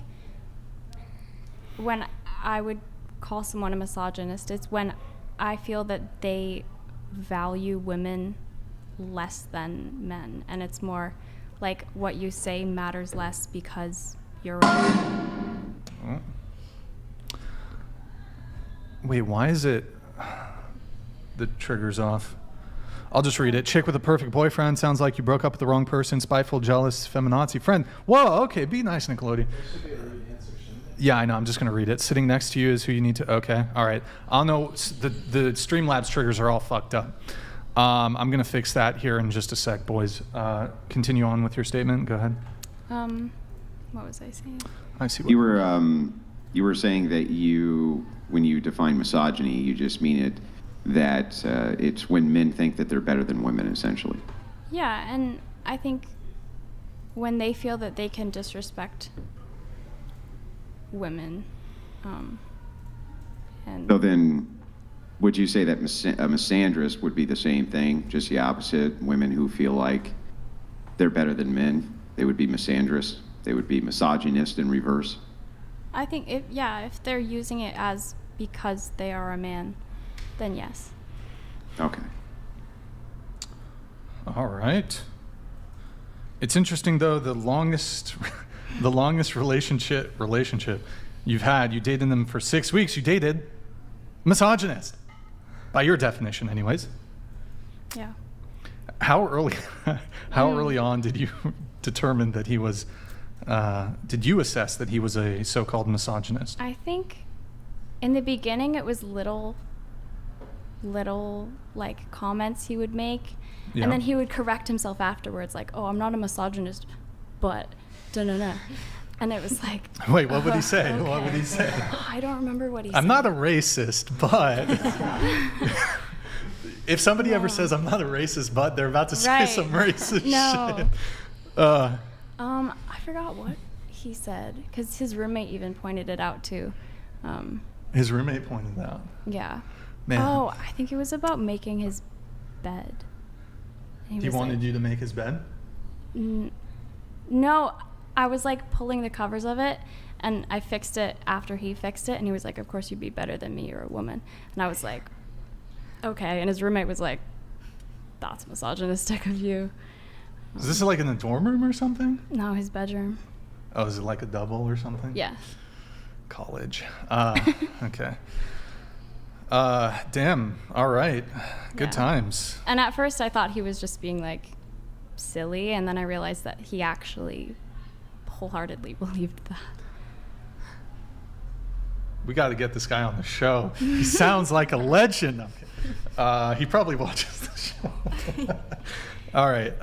when I would call someone a misogynist, it's when I feel that they value women less than men, and it's more like what you say matters less because you're a woman. Oh. Wait, why is it the trigger's off? I'll just read it. Chick with a perfect boyfriend. Sounds like you broke up with the wrong person. Spiteful, jealous, feminazi friend. Whoa, okay, be nice, Nickelodeon. Yeah, I know. I'm just going to read it. Sitting next to you is who you need to... Okay, all right. I'll know. The Streamlabs triggers are all fucked up. I'm going to fix that here in just a sec, boys. Continue on with your statement. Go ahead. What was I saying? I see what you were saying that when you define misogyny, you just mean it that it's when men think that they're better than women, essentially. Yeah, and I think when they feel that they can disrespect women, and so then, would you say that a misandrist would be the same thing, just the opposite? Women who feel like they're better than men, they would be misandrists. They would be misogynist in reverse. I think if they're using it as because they are a man, then yes. Okay. All right. It's interesting, though, the longest relationship you've had, you dated them for 6 weeks, you dated misogynist, by your definition anyways. Yeah. How early on did you determine that he was, did you assess that he was a so-called misogynist? I think in the beginning it was little like comments he would make, and then he would correct himself afterwards, like, oh, I'm not a misogynist, but da-na-na. And it was like... Wait, what would he say? Okay. What would he say? I don't remember what he said. I'm not a racist, but... If somebody ever says I'm not a racist, but they're about to say some racist shit. I forgot what he said, because his roommate even pointed it out too. His roommate pointed it out? Yeah. Man. Oh, I think it was about making his bed. He wanted you to make his bed? No, I was like pulling the covers of it, and I fixed it after he fixed it, and he was like, of course you'd be better than me, you're a woman. And I was like, okay. And his roommate was like, that's misogynistic of you. Is this like in a dorm room or something? No, his bedroom. Oh, is it like a double or something? Yeah. College. Okay. Damn. All right. Good times. And at first I thought he was just being like silly, and then I realized that he actually wholeheartedly believed that. We got to get this guy on the show. He sounds like a legend. He probably watches the show. All right.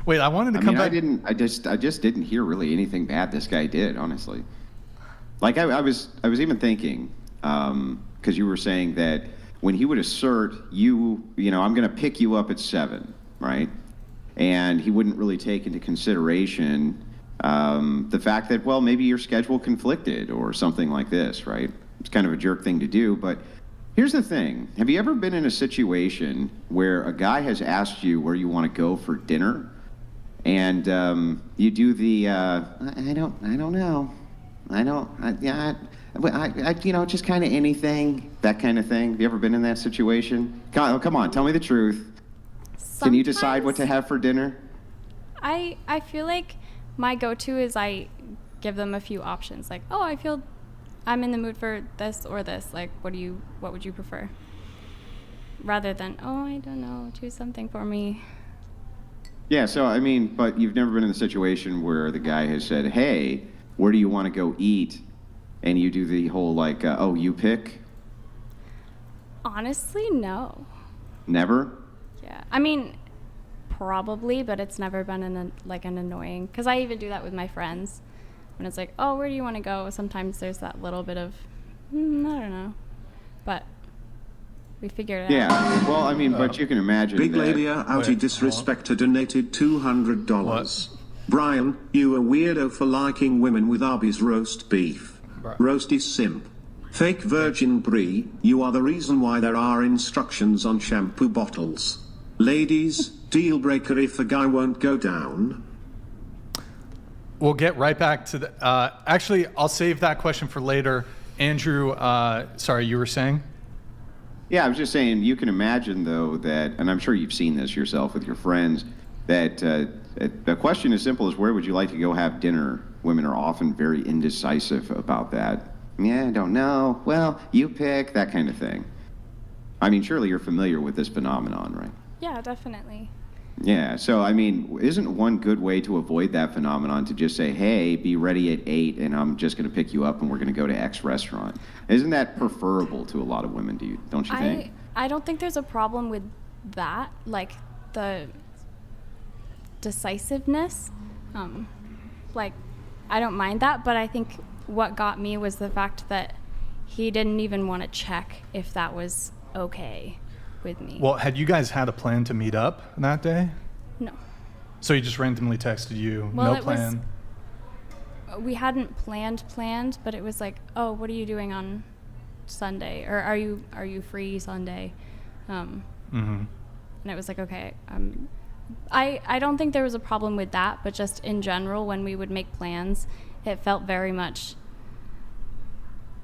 Wait, I wanted to come back. I just didn't hear really anything bad this guy did, honestly. Like I was even thinking, because you were saying that when he would assert you know, I'm going to pick you up at 7, right? And he wouldn't really take into consideration the fact that, well, maybe your schedule conflicted or something like this, right? It's kind of a jerk thing to do, but here's the thing. Have you ever been in a situation where a guy has asked you where you want to go for dinner, and you do the, I don't know. You know, just kind of anything, that kind of thing. Have you ever been in that situation? Come on, tell me the truth. Can you decide what to have for dinner? I feel like my go-to is I give them a few options. Like, oh, I feel I'm in the mood for this or this. Like, what would you prefer? Rather than, oh, I don't know, choose something for me. Yeah, so, I mean, but you've never been in the situation where the guy has said, hey, where do you want to go eat? And you do the whole, like, oh, you pick? Honestly, no. Never? Yeah, I mean, probably, but it's never been an annoying, because I even do that with my friends. When it's like, oh, where do you want to go? Sometimes there's that little bit of, I don't know. But we figured it out. Yeah, well, I mean, but you can imagine Big that. Labia Outie Disrespecter donated $200. Brian, you a weirdo for liking women with Arby's roast beef. Roasty simp. Fake Virgin Brie, you are the reason why there are instructions on shampoo bottles. Ladies, deal breaker if a guy won't go down. We'll get right back to the... actually, I'll save that question for later. Andrew, sorry, you were saying? Yeah, I was just saying, you can imagine, though, that, and I'm sure you've seen this yourself with your friends, that a question as simple as where would you like to go have dinner? Women are often very indecisive about that. Yeah, I don't know. Well, you pick, that kind of thing. I mean, surely you're familiar with this phenomenon, right? Yeah, definitely. Yeah, so I mean, isn't one good way to avoid that phenomenon to just say, hey, be ready at 8 and I'm just going to pick you up and we're going to go to X restaurant? Isn't that preferable to a lot of women, don't you think? I don't think there's a problem with that, like the decisiveness. Like, I don't mind that, but I think what got me was the fact that he didn't even want to check if that was okay with me. Well, had you guys had a plan to meet up that day? No. So he just randomly texted you, Well, no plan? We hadn't planned, but it was like, oh, what are you doing on Sunday? Or are you free Sunday? And it was like, okay, I don't think there was a problem with that, but just in general, when we would make plans, it felt very much,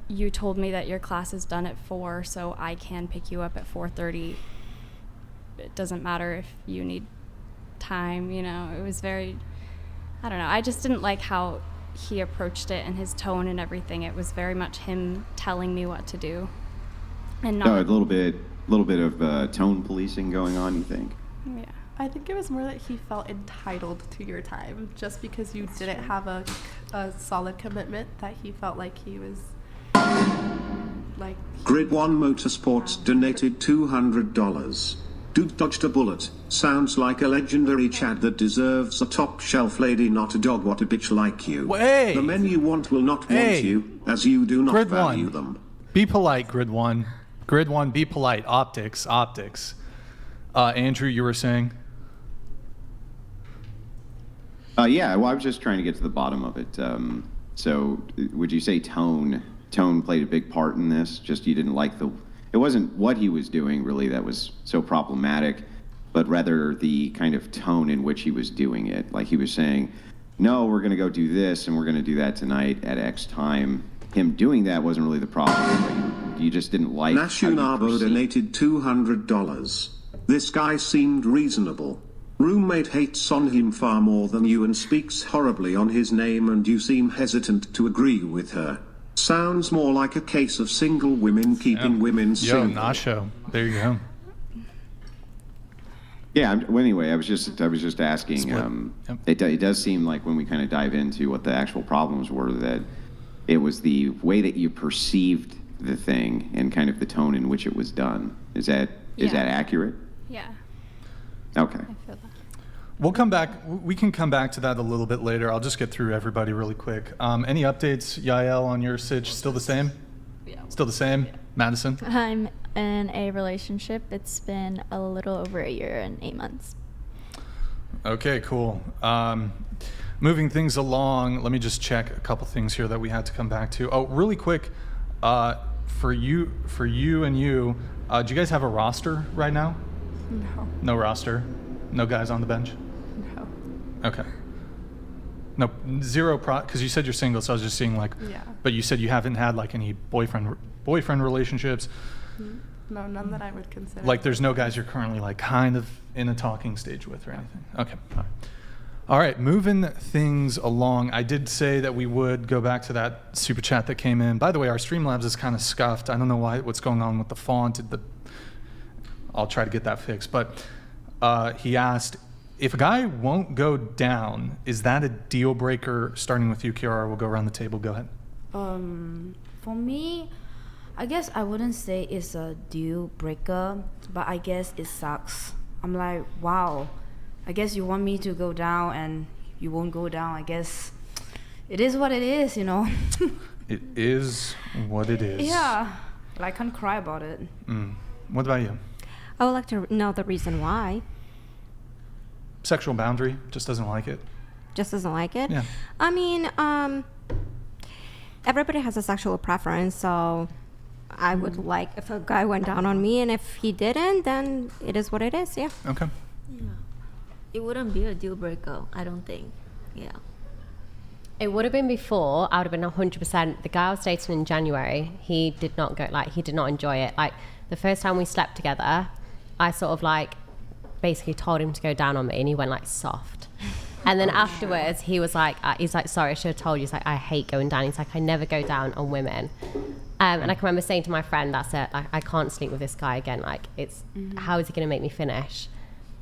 you told me that your class is done at 4, so I can pick you up at 4:30. It doesn't matter if you need time, you know. It was very, I don't know. I just didn't like how he approached it and his tone and everything. It was very much him telling me what to do, and not. No, a little bit of tone policing going on, you think? Yeah. I think it was more that he felt entitled to your time just because you didn't have a solid commitment, that he felt like he was like... Grid 1 Motorsports donated $200. Dude dodged a bullet. Sounds like a legendary Chad that deserves a top shelf lady, not a dog. What a bitch like you. Hey. The men you want will not want you, as you do not value them. Be polite, Grid 1. Grid 1, be polite. Optics. Andrew, you were saying? Yeah, well, I was just trying to get to the bottom of it. So would you say tone played a big part in this? Just you didn't like it wasn't what he was doing really that was so problematic, but rather the kind of tone in which he was doing it. Like he was saying, no, we're going to go do this and we're going to do that tonight at X time. Him doing that wasn't really the problem. Like, you just didn't like Nashunabo donated $200. This guy seemed reasonable. Roommate hates on him far more than you and speaks horribly on his name, and you seem hesitant to agree with her. Sounds more like a case of single women keeping women single. Yo, Nasho. There you go. Yeah. Well, anyway, I was just asking. It does seem like when we kind of dive into what the actual problems were, that it was the way that you perceived the thing and kind of the tone in which it was done. Is that accurate? Yeah. Okay. I feel that. We'll come back. We can come back to that a little bit later. I'll just get through everybody really quick. Any updates, Yael, on your sitch? Still the same? Yeah. Still the same? Yeah. Madysen? I'm in a relationship. It's been a little over a year and 8 months. Okay, cool. Moving things along, let me just check a couple things here that we had to come back to. Oh, really quick, for you and you, do you guys have a roster right now? No. No roster? No guys on the bench? No. Okay. No, zero because you said you're single, so I was just seeing like, Yeah. But you said you haven't had like any boyfriend relationships. No, none that I would consider. Like there's no guys you're currently like kind of in a talking stage with or anything. Okay. All right, moving things along. I did say that we would go back to that super chat that came in. By the way, our Streamlabs is kind of scuffed. I don't know what's going on with the font. I'll try to get that fixed. But he asked, if a guy won't go down, is that a deal breaker? Starting with you, Kiara, we'll go around the table. Go ahead. For me, I guess I wouldn't say it's a deal breaker, but I guess it sucks. I'm like, wow, I guess you want me to go down and you won't go down. I guess it is what it is, you know. It is what it is. Yeah, but I can't cry about it. What about you? I would like to know the reason why. Sexual boundary, just doesn't like it. Just doesn't like it? Yeah. I mean, everybody has a sexual preference, so I would like if a guy went down on me, and if he didn't, then it is what it is, yeah. Okay. Yeah. It wouldn't be a deal breaker, I don't think. Yeah. It would have been before. I would have been 100%. The guy I was dating in January, he did not enjoy it. Like, the first time we slept together, I sort of like basically told him to go down on me, and he went like soft. And then afterwards, he was like, sorry, I should have told you. He's like, I hate going down. He's like, I never go down on women. And I can remember saying to my friend, that's it. I can't sleep with this guy again. Like, how is he going to make me finish?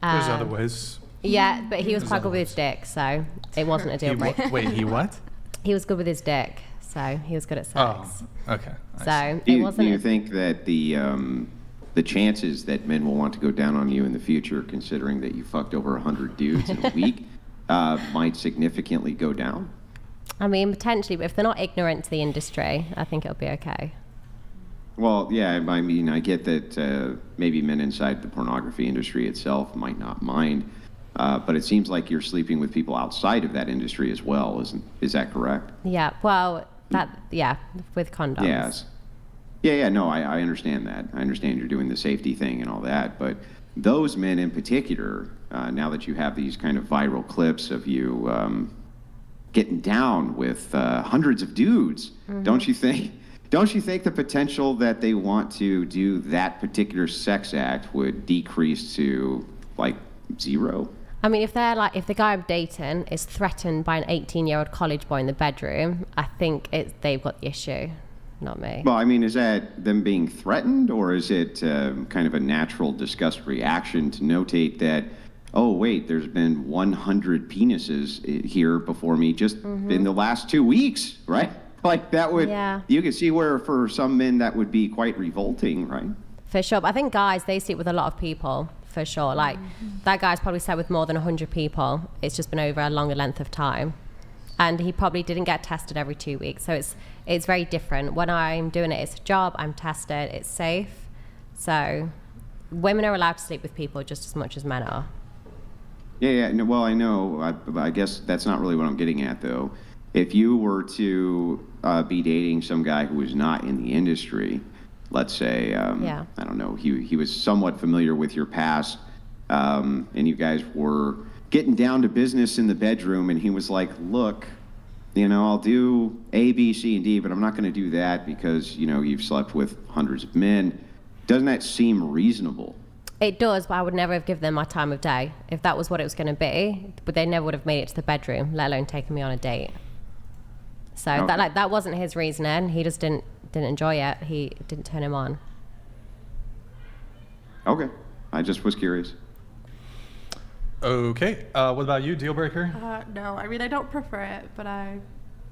There's other ways. Yeah, but he was quite good with his dick, so it wasn't a deal breaker. Wait, he what? He was good with his dick, so he was good at sex. Oh, okay. So Do it you, wasn't. do you think that the chances that men will want to go down on you in the future, considering that you fucked over 100 dudes in a week, might significantly go down? I mean, potentially, but if they're not ignorant to the industry, I think it'll be okay. Well, yeah, I mean, I get that maybe men inside the pornography industry itself might not mind, but it seems like you're sleeping with people outside of that industry as well, is that correct? Yeah, well, with condoms. Yes. Yeah, no, I understand that. I understand you're doing the safety thing and all that, but those men in particular, now that you have these kind of viral clips of you getting down with hundreds of dudes, don't you think the potential that they want to do that particular sex act would decrease to like zero? I mean, if the guy I'm dating is threatened by an 18-year-old college boy in the bedroom, I think they've got the issue, not me. Well, I mean, is that them being threatened, or is it kind of a natural disgust reaction to notate that, oh, wait, there's been 100 penises here before me just in the last 2 weeks, right? Like that would, you can see where for some men that would be quite revolting, right? For sure. But I think guys, they sleep with a lot of people, for sure. Like that guy's probably slept with more than 100 people. It's just been over a longer length of time. And he probably didn't get tested every 2 weeks. So it's very different. When I'm doing it, it's a job, I'm tested, it's safe. So women are allowed to sleep with people just as much as men are. Yeah. No, well, I know. I guess that's not really what I'm getting at, though. If you were to be dating some guy who was not in the industry, let's say, I don't know, he was somewhat familiar with your past, and you guys were getting down to business in the bedroom, and he was like, look, I'll do A, B, C, and D, but I'm not going to do that because, you've slept with hundreds of men. Doesn't that seem reasonable? It does, but I would never have given them my time of day. If that was what it was going to be, but they never would have made it to the bedroom, let alone taken me on a date. So that wasn't his reasoning. He just didn't enjoy it. He didn't turn him on. Okay. I just was curious. Okay. What about you? Deal breaker? No, I mean, I don't prefer it, but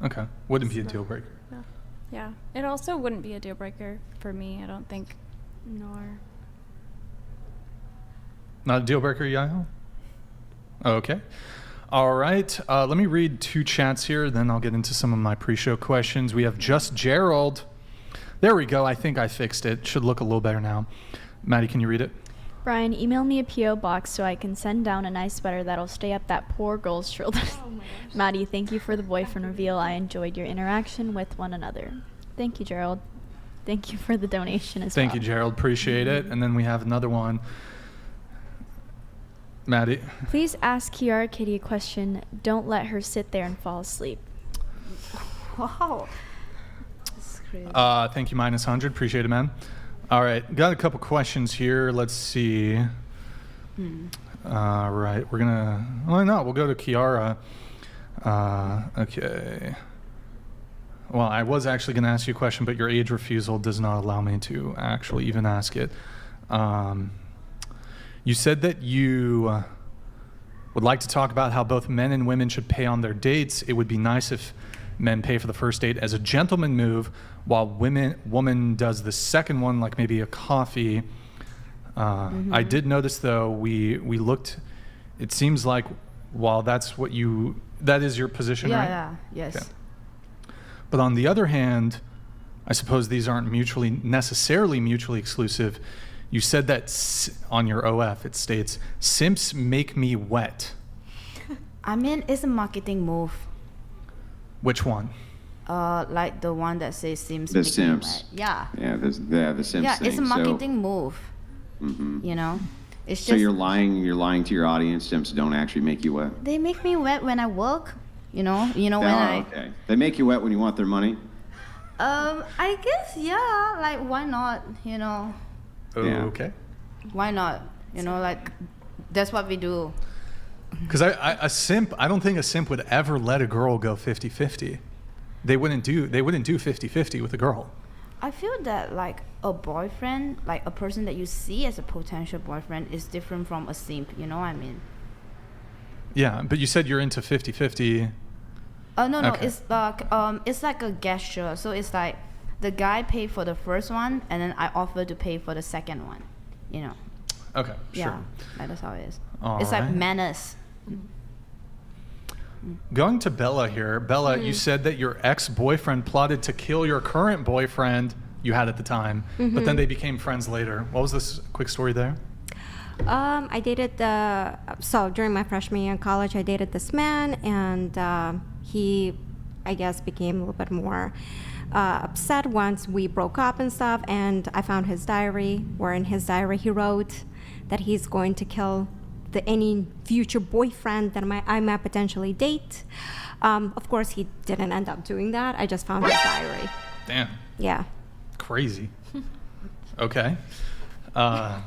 Okay. Wouldn't be a deal breaker. No. Yeah. It also wouldn't be a deal breaker for me, I don't think. Nor. Not a deal breaker, Yael? Okay. All right. Let me read 2 chats here, then I'll get into some of my pre-show questions. We have Just Gerald. There we go. I think I fixed it. Should look a little better now. Maddie, can you read it? Brian, email me a P.O. box so I can send down a nice sweater that'll stay up that poor girl's shoulders. Maddie, thank you for the boyfriend reveal. I enjoyed your interaction with one another. Thank you, Gerald. Thank you for the donation as well. Thank you, Gerald. Appreciate it. And then we have another one. Maddie. Please ask Kiara Kitty a question. Don't let her sit there and fall asleep. Wow. That's crazy. Thank you, -100. Appreciate it, man. All right. Got a couple questions here. Let's see. Right. We're going to... Why not? We'll go to Kiara. Okay. Well, I was actually going to ask you a question, but your age refusal does not allow me to actually even ask it. You said that you would like to talk about how both men and women should pay on their dates. It would be nice if men pay for the first date as a gentleman move, while woman does the second one, like maybe a coffee. I did notice, though, we looked. It seems like while that is your position, right? Yeah. Yes. Okay. But on the other hand, I suppose these aren't necessarily mutually exclusive. You said that on your OF, it states, "Simps make me wet." I mean, it's a marketing move. Which one? Like the one that says Sims. The make me Sims. wet. Yeah. Yeah, the Sims Yeah, thing. it's a marketing move. You know, it's just. So you're lying to your audience. Sims don't actually make you wet. They make me wet when I work. You know when I. Okay. They make you wet when you want their money. I guess yeah. Like why not? You know. Yeah. Okay. Why not? You know, like that's what we do. Because a simp, I don't think a simp would ever let a girl go 50-50. They wouldn't do 50-50 with a girl. I feel that like a boyfriend, like a person that you see as a potential boyfriend, is different from a simp. You know what I mean? Yeah, but you said you're into 50-50. No, Okay. it's like a gesture. So it's like the guy paid for the first one, and then I offer to pay for the second one. You know? Okay, sure. Yeah, that's how it is. All it's right. like manners. Going to Bella here. Bella, you said that your ex-boyfriend plotted to kill your current boyfriend you had at the time, but then they became friends later. What was this quick story there? I dated so during my freshman year in college, I dated this man, and he, I guess, became a little bit more upset once we broke up and stuff, and I found his diary, where in his diary he wrote that he's going to kill any future boyfriend that I might potentially date. Of course, he didn't end up doing that. I just found his diary. Damn. Yeah. Crazy. Okay. And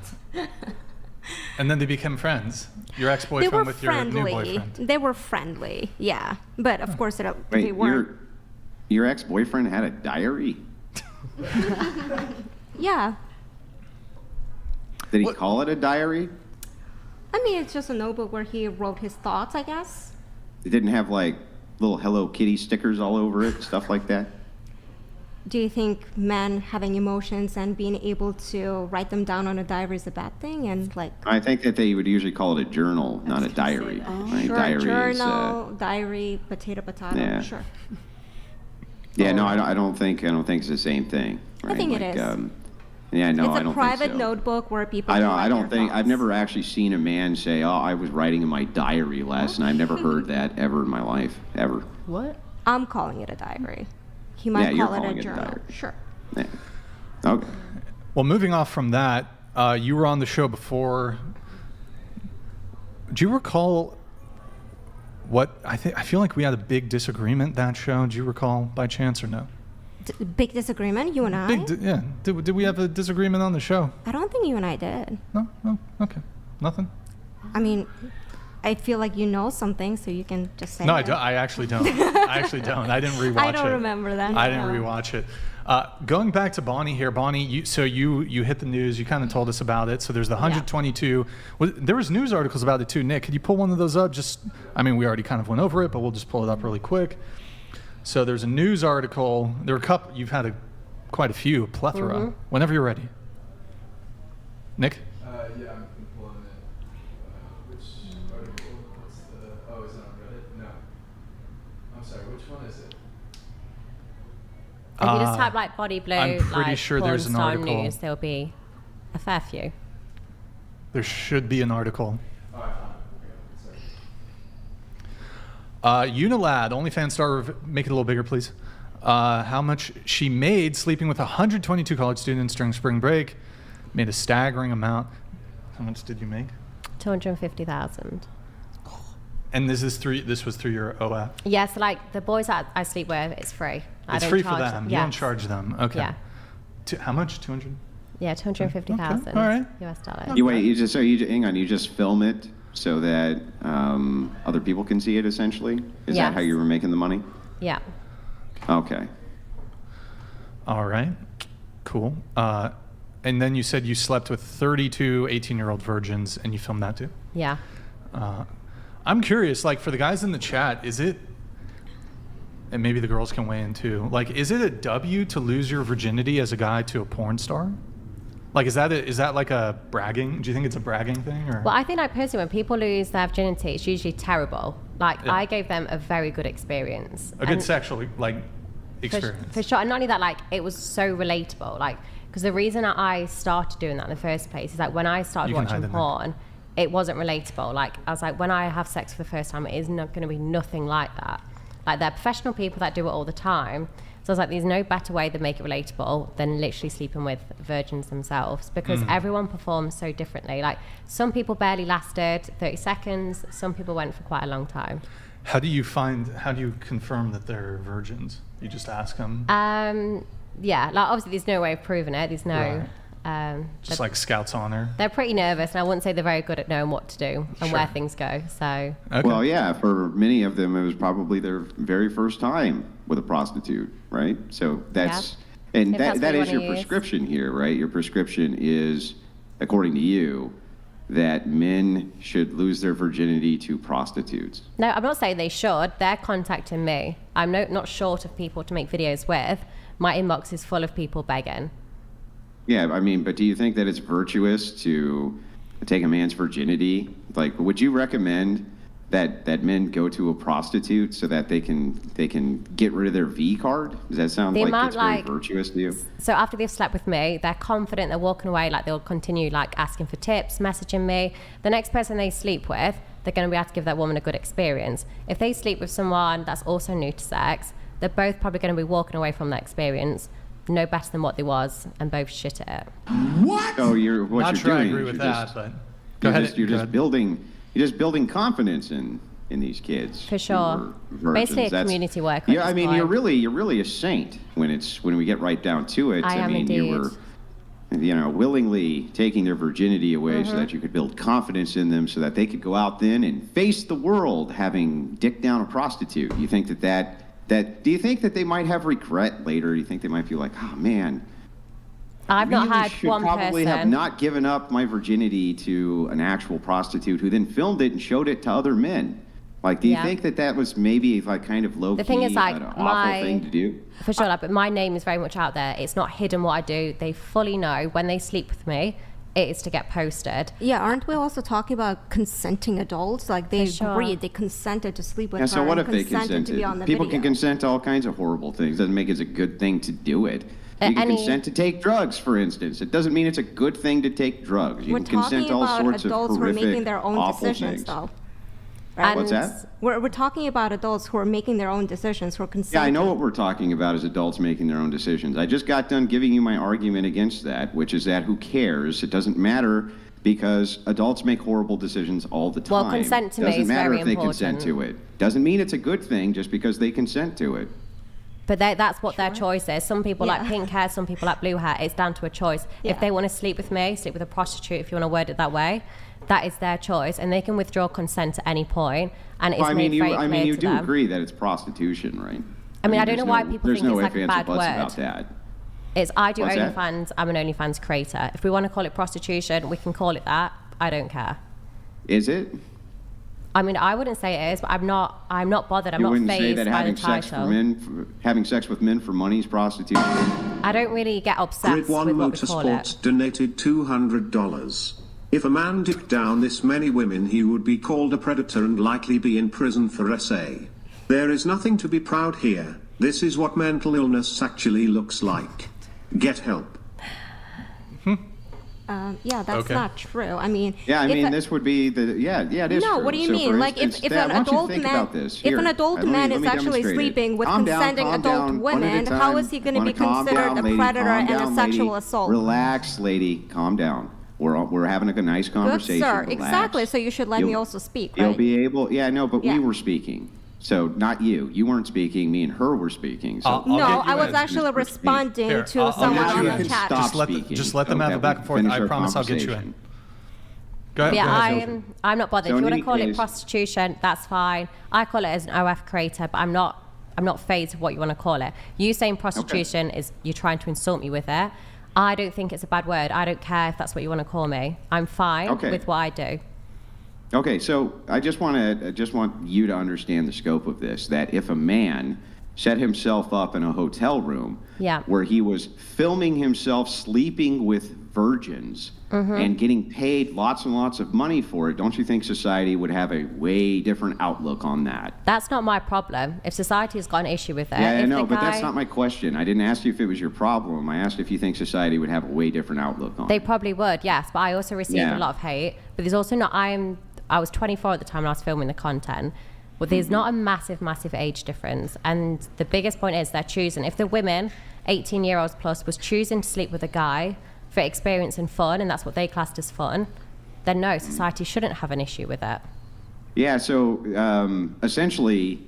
then they became friends. Your ex-boyfriend with your new boyfriend. They were friendly, yeah. But of course, they Wait, weren't. your ex-boyfriend had a diary? Yeah. Did he call it a diary? I mean, it's just a notebook where he wrote his thoughts, I guess. It didn't have like little Hello Kitty stickers all over it, stuff like that? Do you think men having emotions and being able to write them down on a diary is a bad thing? And like, I think that they would usually call it a journal, not a diary. Right? sure, Diary journal, diary, potato, yeah. sure. Yeah, no, I don't think it's the same thing. Right? I think it is. Yeah, no, It's I don't a private think so. notebook where people. I don't think I've never actually seen a man say, "Oh, I was writing in my diary last night." I've never heard that ever in my life, ever. What? I'm calling it a diary. He might you're call it calling a it a journal. diary. Sure. Yeah. Okay. Well, moving off from that, you were on the show before. Do you recall what I feel like we had a big disagreement that show. Do you recall by chance or no? Big disagreement, you and I? Yeah. Did we have a disagreement on the show? I don't think you and I did. No? Okay. Nothing? I mean, I feel like you know something, so you can just say No, it. I actually don't. I didn't rewatch it. I don't remember that. I didn't rewatch it. Going back to Bonnie here. Bonnie, you hit the news. You kind of told us about it. So there's the 122. There was news articles about it too. Nick, could you pull one of those up? We already kind of went over it, but we'll just pull it up really quick. So there's a news article. There were a couple. You've had quite a few, plethora. Mm-hmm. Whenever you're ready. Nick? Yeah, I'm pulling it. Which article? one is it? If you just type like body blue, I'm pretty like sure porn there's an star article. news, there'll be a fair few. There should be an article. Oh, I found it. Okay, sorry. Unilad, OnlyFans star, make it a little bigger, please. How much she made sleeping with 122 college students during spring break. Made a staggering amount. How much did you make? 250,000. And this was through your OF? Yeah, so like the boys that I sleep with, it's free. I It's don't free for charge them. You Yes. don't charge them. Okay. Yeah. How much? 200? Yeah, 250,000 Okay, all right. US dollars. Hang on, you just film it so that other people can see it, essentially? Is that Yes. how you were making the money? Yeah. Okay. All right. Cool. And then you said you slept with 32 18-year-old virgins, and you filmed that too? Yeah. I'm curious, like, for the guys in the chat, is it, and maybe the girls can weigh in too, like, is it a W to lose your virginity as a guy to a porn star? Like, is that like a bragging? Do you think it's a bragging thing? Or? Well, I think, like, personally, when people lose their virginity, it's usually terrible. Like, Yeah. I gave them a very good experience. A good And sexual, like, experience. For sure. And not only that, like, it was so relatable. Like, because the reason I started doing that in the first place is like when I started You can watching hide them there. porn, it wasn't relatable. Like, I was like, when I have sex for the first time, it is not going to be nothing like that. Like, they're professional people that do it all the time. So I was like, there's no better way to make it relatable than literally sleeping with virgins themselves, because everyone performs so differently. Like, some people barely lasted 30 seconds. Some people went for quite a long time. How do you confirm that they're virgins? You just ask them? Yeah, like, obviously there's no way of proving it. There's no... Just like Scouts honor? They're pretty nervous, and I wouldn't say they're very good at knowing what to do and where things go. So, Okay. Well, yeah, for many of them, it was probably their very first time with a prostitute, right? So that's, and If that's that what you is your wanna use. prescription here, right? Your prescription is, according to you, that men should lose their virginity to prostitutes. no, I'm not saying they should. They're contacting me. I'm not short of people to make videos with. My inbox is full of people begging. Yeah, I mean, but do you think that it's virtuous to take a man's virginity? Like, would you recommend that men go to a prostitute so that they can get rid of their V card? Does that sound The like amount, it's very like- virtuous to you? So after they've slept with me, they're confident, they're walking away, like they'll continue like asking for tips, messaging me. The next person they sleep with, they're going to be able to give that woman a good experience. If they sleep with someone that's also new to sex, they're both probably going to be walking away from that experience no better than what they was, and both shit at it. What? So you're what Not you're sure I doing. agree is with you're that, just- but You're go ahead. just building confidence in these kids. For who sure. are virgins. Basically a That's- community worker at Yeah, I this mean, point. you're really a saint when we get right down to it. I am mean, you indeed. were, willingly taking their virginity away Mm-hmm. so that you could build confidence in them, so that they could go out then and face the world having dick down a prostitute. You think do you think that they might have regret later? Do you think they might feel like, oh man, I've not really had should one probably have person. not given up my virginity to an actual prostitute who then filmed it and showed it to other men. Like, do you Yeah. think that was maybe like kind of low The key, thing is, like, an awful my- thing to do? For sure, like, but my name is very much out there. It's not hidden what I do. They fully know when they sleep with me, it is to get posted. Yeah, aren't we also talking about consenting adults? Like, they For sure. agreed, they consented to sleep with Yeah, her. so what and if they consented to be on the People video. can consent to all kinds of horrible things. Doesn't make it a good thing to do it. You can Any- consent to take drugs, for instance. It doesn't mean it's a good thing to take drugs. You We're can consent talking to all about sorts adults of who are horrific, making their own awful decisions, things. though. And What's that? We're talking about adults who are making their own decisions, who are Yeah, consenting. I know what we're talking about as adults making their own decisions. I just got done giving you my argument against that, which is that who cares? It doesn't matter because adults make horrible decisions all the time. Well, consent to me doesn't is matter very if they consent important. to it. Doesn't mean it's a good thing just because they consent to it. But that's what their choice is. Some people like Yeah. pink hair, some people like blue hair. It's down to a choice. Yeah. If they want to sleep with me, sleep with a prostitute, if you want to word it that way, that is their choice, and they can withdraw consent at any point, and it's Well, made very I clear mean, you to do them. agree that it's prostitution, right? I mean, I don't there's know why no- people there's think no it's like ifs, a ands, or bad buts word. about that. It's I do What's that? OnlyFans. I'm an OnlyFans creator. If we want to call it prostitution, we can call it that. I don't care. Is it? I mean, I wouldn't say it is, but I'm not bothered. I'm You not wouldn't say fazed that by having the sex title. for men, having sex with men for money is prostitution. I don't really get obsessed Grid One with what we call Motorsports it. donated $200. If a man dipped down this many women, he would be called a predator and likely be in prison for SA. There is nothing to be proud here. This is what mental illness actually looks like. Get help. Yeah, that's not true. I mean, yeah, I mean, this would be the it is no. true. What do you So mean? for Like, instance, if Dad, an why don't you adult think man, about this? if Here, an adult let me man is actually demonstrate it. sleeping with Calm down, consenting calm adult down, one at a women, time. how is he going to be Calm considered down, a lady. predator Calm and a down, sexual lady. assault? Relax, lady. Calm down. We're having a nice Good conversation. sir, Relax. exactly. So you should let me also speak, right? You'll be able. Yeah, no, but Yeah. we were speaking. So not you. You weren't speaking. Me and her were speaking. So I'll No, get you I was in. actually responding Here, to I'll someone get on you the in. chat. Just let them have a back and forth. I promise I'll get you in. Go ahead. Yeah, go ahead. I'm not bothered. So If you in want any to call it case- prostitution, that's fine. I call it as an OF creator, but I'm not phased of what you want to call it. You saying prostitution is you're trying to insult me with it. I don't think it's a bad word. I don't care if that's what you want to call me. I'm fine with what I do. Okay, so I just want you to understand the scope of this. That if a man set himself up in a hotel room where he was filming himself sleeping with virgins and getting paid lots and lots of money for it, don't you think society would have a way different outlook on that? That's not my problem. If society has got an issue with it, Yeah, I if know, the but that's guy- not my question. I didn't ask you if it was your problem. I asked if you think society would have a way different outlook on They it. probably would, yes. But I also received Yeah. a lot of hate. But there's also not. I was 24 at the time when I was filming the content. But there's not a massive age difference. And the biggest point is they're choosing. If the women, 18-year-olds plus, was choosing to sleep with a guy for experience and fun, and that's what they classed as fun, then no, society shouldn't have an issue with it. Yeah, so essentially,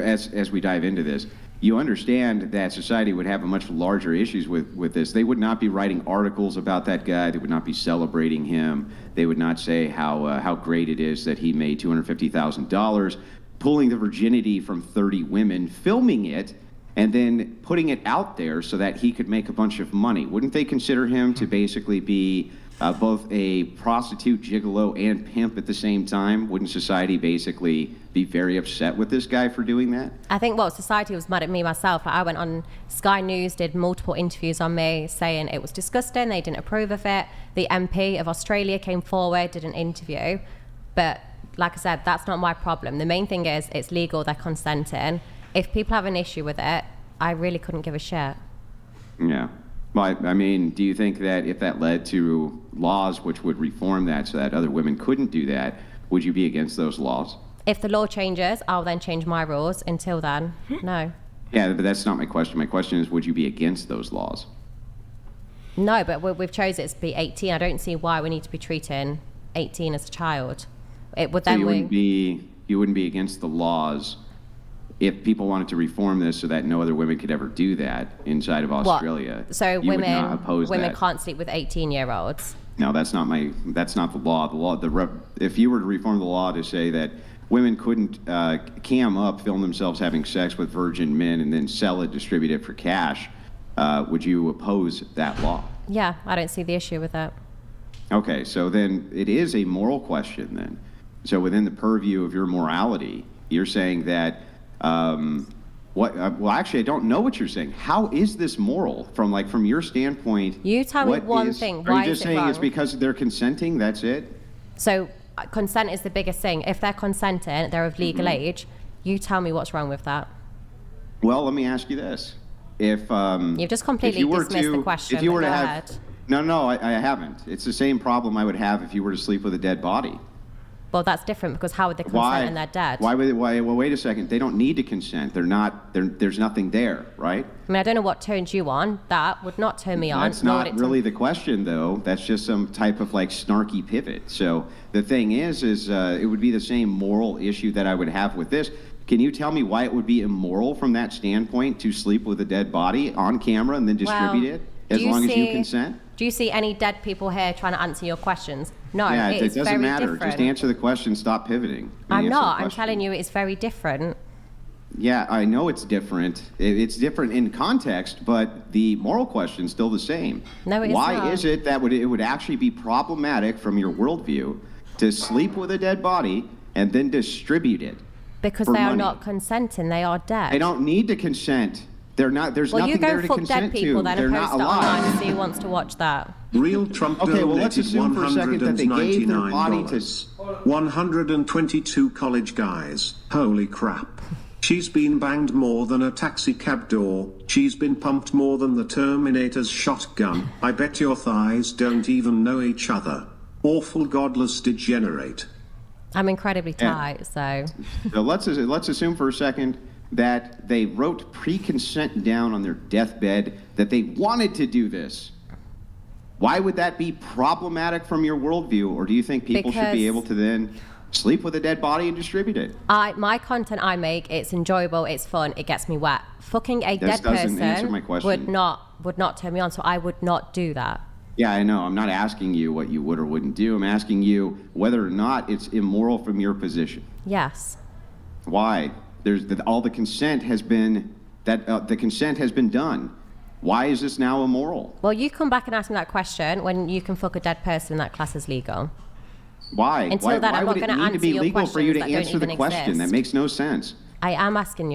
as we dive into this, you understand that society would have a much larger issues with this. They would not be writing articles about that guy. They would not be celebrating him. They would not say how great it is that he made $250,000, pulling the virginity from 30 women, filming it, and then putting it out there so that he could make a bunch of money. Wouldn't they consider him to basically be both a prostitute, gigolo, and pimp at the same time? Wouldn't society basically be very upset with this guy for doing that? I think, well, society was mad at me myself. Like, I went on Sky News, did multiple interviews on me saying it was disgusting, they didn't approve of it. The MP of Australia came forward, did an interview. But like I said, that's not my problem. The main thing is it's legal, they're consenting. If people have an issue with it, I really couldn't give a shit. Yeah. Well, I mean, do you think that if that led to laws which would reform that so that other women couldn't do that, would you be against those laws? If the law changes, I'll then change my rules. Until then, no. Yeah, but that's not my question. My question is, would you be against those laws? No, but we've chosen it to be 18. I don't see why we need to be treating 18 as a child. It would then So you wouldn't be against the laws if people wanted to reform this so that no other women could ever do that inside of Australia. So you would not oppose women that. can't sleep with 18-year-olds. No, that's not the law. If you were to reform the law to say that women couldn't cam up, film themselves having sex with virgin men, and then sell it, distribute it for cash, would you oppose that law? Yeah, I don't see the issue with that. Okay, so then it is a moral question then. So within the purview of your morality, you're saying that well, actually, I don't know what you're saying. How is this moral from your standpoint? You tell me one thing. Are Why you just is it saying wrong? it's because they're consenting? That's it? So consent is the biggest thing. If they're consenting, they're of legal age. You tell me what's wrong with that. Well, let me ask you this: If You've just completely dismissed the question. if you were but to go have, ahead. no, I haven't. It's the same problem I would have if you were to sleep with a dead body. Well, that's different because how would they consent Why? and they're dead? Why? Well, wait a second. They don't need to consent. They're not. There's nothing there, right? I mean, I don't know what turns you on. That would not turn me on. That's nor not would it really the question, though. That's just some type of snarky pivot. So the thing is it would be the same moral issue that I would have with this. Can you tell me why it would be immoral from that standpoint to sleep with a dead body on camera and then distribute it as long as you consent? Do you see any dead people here trying to answer your questions? No, Yeah, it it is doesn't very matter. different. Just answer the question. Stop pivoting. I'm Answer the not. I'm question. telling you, it's very different. Yeah, I know it's different. It's different in context, but the moral question's still the same. No, it is Why not. is it that it would actually be problematic from your worldview to sleep with a dead body and then distribute it? Because for they are money? not consenting. They are dead. They don't need to consent. They're not. There's well, you nothing go there to fuck consent dead people to. then They're and not post it online alive. and see who wants to watch that. Real Trump Okay, well, let's donated assume for a second that they gave their body to. $122 college guys. Holy crap. She's been banged more than a taxi cab door. She's been pumped more than the Terminator's shotgun. I bet your thighs don't even know each other. Awful godless degenerate. I'm incredibly tight, so. So let's assume for a second that they wrote pre-consent down on their deathbed that they wanted to do this. Why would that be problematic from your worldview, or do you think people should be able to then sleep with a dead body and distribute it? My content I make, it's enjoyable, it's fun, it gets me wet. Fucking a dead person answer my question. would not turn me on, so I would not do that. Yeah, I know. I'm not asking you what you would or wouldn't do. I'm asking you whether or not it's immoral from your position. Yes. Why? All the consent has been the consent has been done. Why is this now immoral? Well, you come back and ask me that question when you can fuck a dead person. That class is legal. Why? Until then, I'm not going to answer your questions for you to that don't answer the even question? exist. That makes no sense. I am answering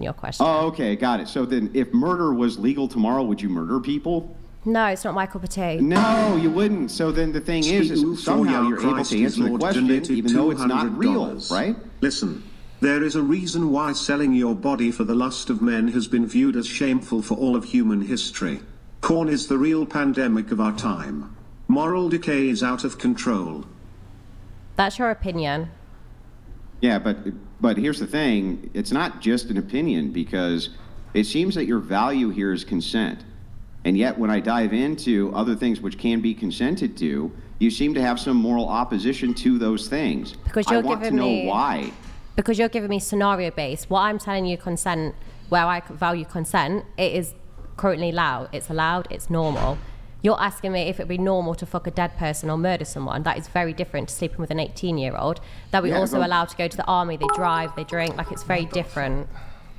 your question. Oh, okay, got it. So then, if murder was legal tomorrow, would you murder people? No, it's not my cup of tea. No, you wouldn't. So then the thing is somehow you're able to answer the question, even though it's not real, right? Listen, there is a reason why selling your body for the lust of men has been viewed as shameful for all of human history. Porn is the real pandemic of our time. Moral decay is out of control. That's your opinion. Yeah, but here's the thing. It's not just an opinion, because it seems that your value here is consent. And yet when I dive into other things which can be consented to, you seem to have some moral opposition to those things. Because I want to know why. Because you're giving me scenario based. What I'm telling you, consent, where I value consent, it is currently allowed. It's allowed, it's normal. You're asking me if it'd be normal to fuck a dead person or murder someone. That is very different to sleeping with an 18-year-old. That we also allowed to go to the army, they drive, they drink, like it's very different.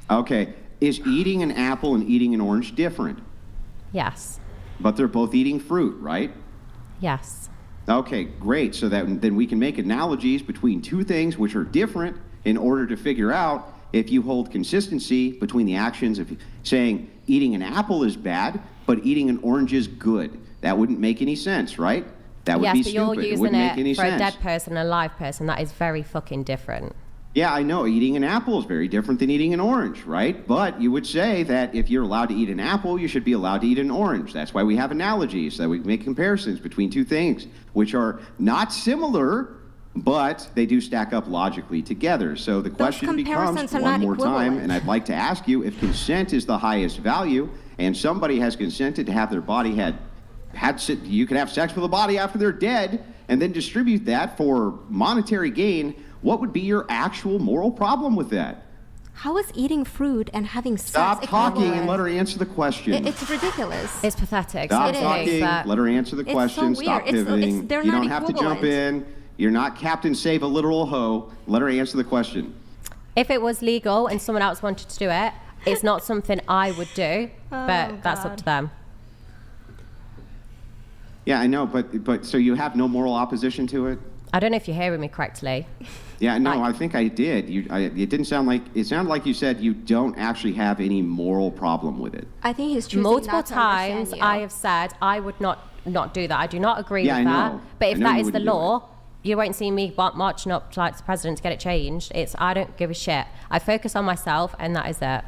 Okay, is eating an apple and eating an orange different? Yes. But they're both eating fruit, right? Yes. Okay, great. So that then we can make analogies between two things which are different in order to figure out if you hold consistency between the actions of saying eating an apple is bad, but eating an orange is good. That wouldn't make any sense, right? That would be stupid. Yes, but you're It wouldn't make using any it for sense. a dead person and a live person. That is very fucking different. Yeah, I know. Eating an apple is very different than eating an orange, right? But you would say that if you're allowed to eat an apple, you should be allowed to eat an orange. That's why we have analogies, so that we can make comparisons between two things, which are not similar, but they do stack up logically together. So the question becomes, one more time, and I'd like to ask you, if consent is the highest value, and somebody has consented to have their body you can have sex with a body after they're dead, and then distribute that for monetary gain, what would be your actual moral problem with that? How is eating fruit and having sex Stop talking equivalent? and let her answer the question. It's ridiculous. It's pathetic. Stop talking, let her answer the question, so stop weird. pivoting. They're You not don't have to jump in. You're not Captain Save a Literal Hoe. Let her answer the question. If it was legal and someone else wanted to do it, it's not something I would do, but that's up to them. Yeah, I know, but so you have no moral opposition to it? I don't know if you're hearing me correctly. Yeah, no, I think I did. It didn't sound like, it sounded like you said you don't actually have any moral problem with it. I think he's choosing Multiple not to times understand you. I have said I would not do that. I do not agree with I that. know. But I if know that you is the wouldn't do law, you won't see me marching up to the president to get it changed. I don't give a shit. I focus on myself, and that is it.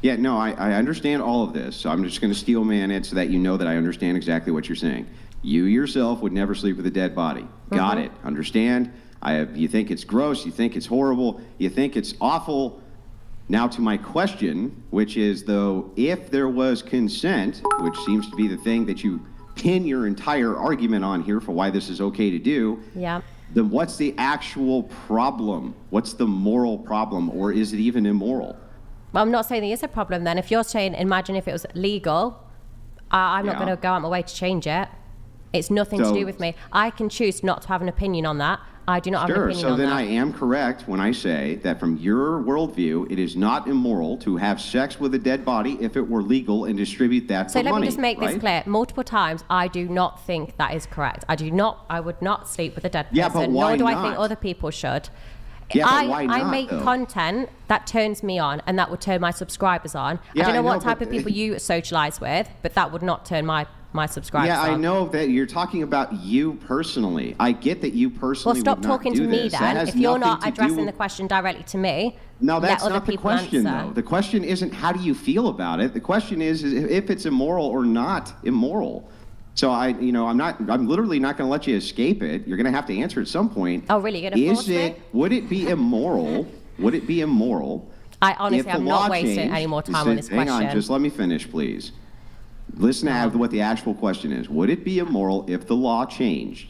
Yeah, no, I understand all of this, so I'm just going to steel man it so that you know that I understand exactly what you're saying. You yourself would never sleep with a dead body. Got it. Understand? You think it's gross, you think it's horrible, you think it's awful. Now to my question, which is, though, if there was consent, which seems to be the thing that you pin your entire argument on here for why this is okay to do, then what's the actual problem? What's the moral problem, or is it even immoral? Well, I'm not saying there is a problem then. If you're saying, imagine if it was legal, I'm not going to go out my way to change it. It's nothing to do with me. I can choose not to have an opinion on that. I do not have an opinion on that. So then I am correct when I say that from your worldview, it is not immoral to have sex with a dead body if it were legal and distribute that for money. So let me just make this clear. Multiple times, I do not think that is correct. I would not sleep with a dead person. Yeah, but why nor do not? I think other people should. Yeah, but why not, I make though? content that turns me on, and that would turn my subscribers on. Yeah, I don't know I what know, type but of people you socialize with, but that would not turn my my subscribers Yeah, I on. know that you're talking about you personally. I get that you personally Well, stop would not talking do to me this. That then. has If you're nothing not to addressing do- the question directly to me, No, that's let other not the people question, answer. though. The question isn't how do you feel about it. The question is if it's immoral or not immoral. So I'm literally not going to let you escape it. You're going to have to answer at some point. Oh, really? You're going to force me? Would it be immoral? Would it be immoral? I honestly, if the I'm law not wasting changed- any more time on this Hang question. on, just let me finish, please. Listen to what the actual question is. Would it be immoral if the law changed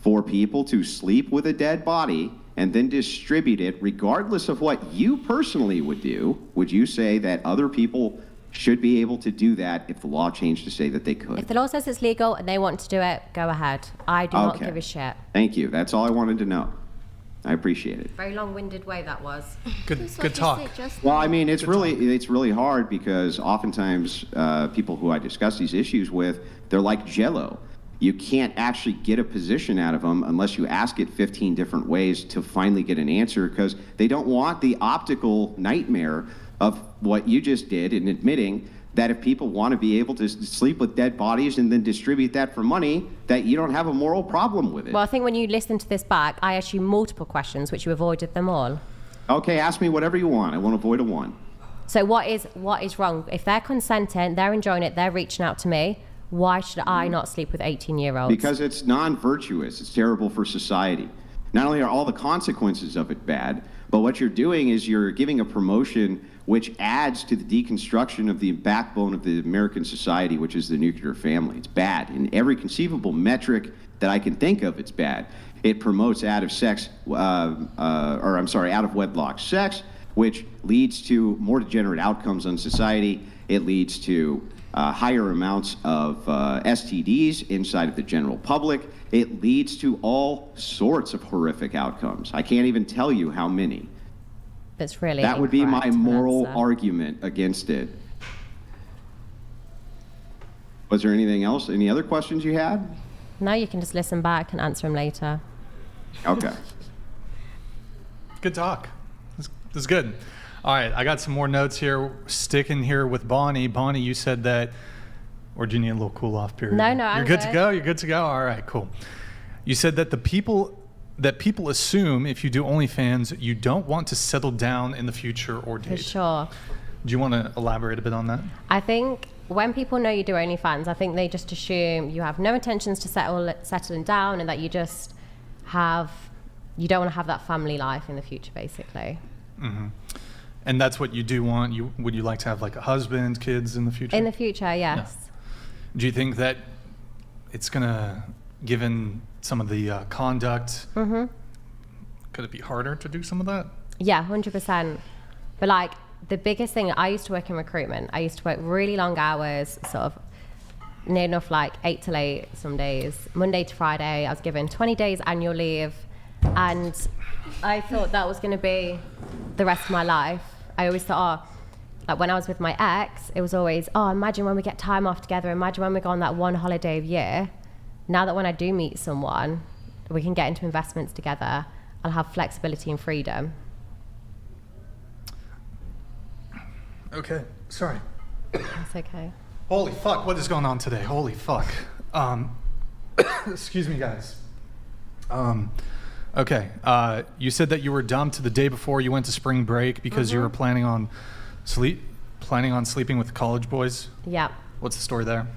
for people to sleep with a dead body and then distribute it, regardless of what you personally would do? Would you say that other people should be able to do that if the law changed to say that they could? If the law says it's legal and they want to do it, go ahead. I do not Okay. give a shit. Thank you. That's all I wanted to know. I appreciate it. Very long-winded way that was. Good talk. Well, I mean, it's really hard because oftentimes people who I discuss these issues with, they're like Jell-O. You can't actually get a position out of them unless you ask it 15 different ways to finally get an answer, because they don't want the optical nightmare of what you just did in admitting that if people want to be able to sleep with dead bodies and then distribute that for money, that you don't have a moral problem with it. Well, I think when you listen to this back, I asked you multiple questions, which you avoided them all. Okay, ask me whatever you want. I won't avoid a one. So what is wrong? If they're consenting, they're enjoying it, they're reaching out to me, why should I not sleep with 18-year-olds? Because it's non-virtuous. It's terrible for society. Not only are all the consequences of it bad, but what you're doing is you're giving a promotion which adds to the deconstruction of the backbone of the American society, which is the nuclear family. It's bad. In every conceivable metric that I can think of, it's bad. It promotes out of wedlock sex, which leads to more degenerate outcomes in society. It leads to higher amounts of STDs inside of the general public. It leads to all sorts of horrific outcomes. I can't even tell you how many. That's really That would be my incorrect moral answer. argument against it. Was there anything else? Any other questions you had? No, you can just listen back and answer them later. Okay. Good talk. This is good. All right, I got some more notes here. Sticking here with Bonnie. Bonnie, you said that, or do you need a little cool off period? No, You're I'm good to good. go. You're good to go. All right, cool. You said that people assume if you do OnlyFans, you don't want to settle down in the future or date. For sure. Do you want to elaborate a bit on that? I think when people know you do OnlyFans, I think they just assume you have no intentions to settling down and that you don't want to have that family life in the future, basically. Mm-hmm. And that's what you do want? Would you like to have like a husband, kids in the future? In the future, yes. Yeah. Do you think that it's gonna, given some of the conduct, Mm-hmm. could it be harder to do some of that? Yeah, 100%. But like the biggest thing, I used to work in recruitment. I used to work really long hours, sort of near enough like 8 till 8 some days. Monday to Friday, I was given 20 days annual leave. And I thought that was going to be the rest of my life. I always thought, like when I was with my ex, it was always, imagine when we get time off together. Imagine when we go on that one holiday a year. Now that when I do meet someone, we can get into investments together. I'll have flexibility and freedom. Okay, sorry. That's okay. Holy fuck, what is going on today? Holy fuck. Excuse me, guys. Okay, you said that you were dumped the day before you went to spring break because you were planning on sleeping with college boys. Yeah. What's the story there?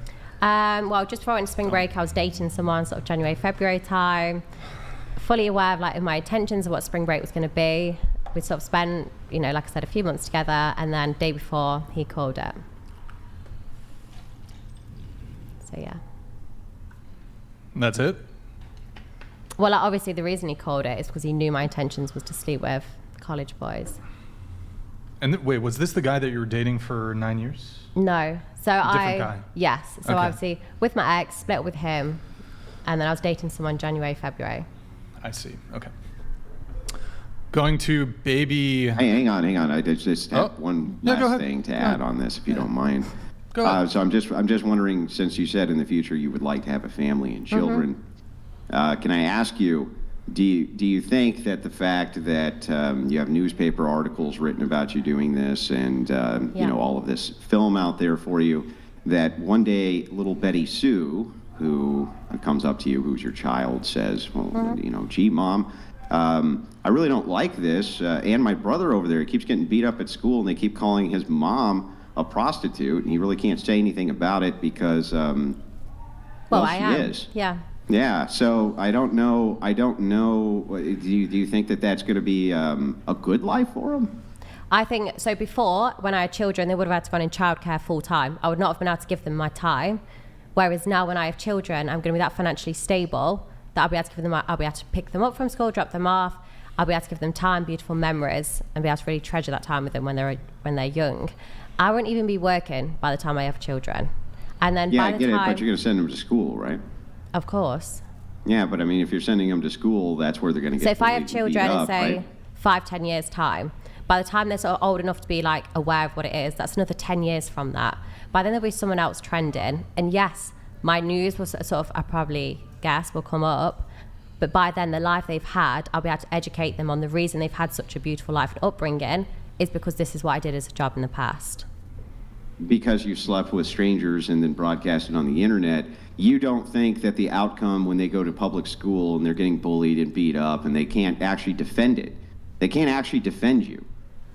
Well, just before I went to spring break, I was dating someone sort of January, February time, fully aware of like my intentions of what spring break was going to be. We sort of spent, like I said, a few months together, and then day before he called it. So yeah. That's it? Well, obviously the reason he called it is because he knew my intentions was to sleep with college boys. And wait, was this the guy that you were dating for 9 years? No. So Different guy? Yes. So Okay. obviously with my ex, split with him, and then I was dating someone January, February. I see. Okay. Going to baby. Hey, hang on. I just have one Yeah, go last ahead. thing to Go add ahead. on this, if you don't mind. Go ahead. So I'm just wondering, since you said in the future you would like to have a family and children, can I ask you, do you think that the fact that you have newspaper articles written about you doing this and all of this film out there for you, that one day little Betty Sue, who comes up to you, who's your child, says, well, you know, gee, Mom, I really don't like this. And my brother over there, he keeps getting beat up at school, and they keep calling his mom a prostitute, and he really can't say anything about it because, well, she is. Yeah. Yeah, so I don't know. Do you think that that's going to be a good life for him? I think, so before, when I had children, they would have had to go in childcare full time. I would not have been able to give them my time. Whereas now when I have children, I'm going to be that financially stable that I'll be able to give them, I'll be able to pick them up from school, drop them off. I'll be able to give them time, beautiful memories, and be able to really treasure that time with them when they're young. I won't even be working by the time I have children. And then yeah, by I the get time, it, but you're going to send them to school, right? Of course. Yeah, but I mean, if you're sending them to school, that's where they're going to get. So if I have bullied and children beat in, up, say, right? 5-10 years time, by the time they're sort of old enough to be like aware of what it is, that's another 10 years from that. By then there'll be someone else trending, and yes, my news will sort of, I probably guess, will come up, but by then the life they've had, I'll be able to educate them on the reason they've had such a beautiful life and upbringing is because this is what I did as a job in the past. Because you slept with strangers and then broadcasted on the internet, you don't think that the outcome when they go to public school and they're getting bullied and beat up and they can't actually defend it, they can't actually defend you,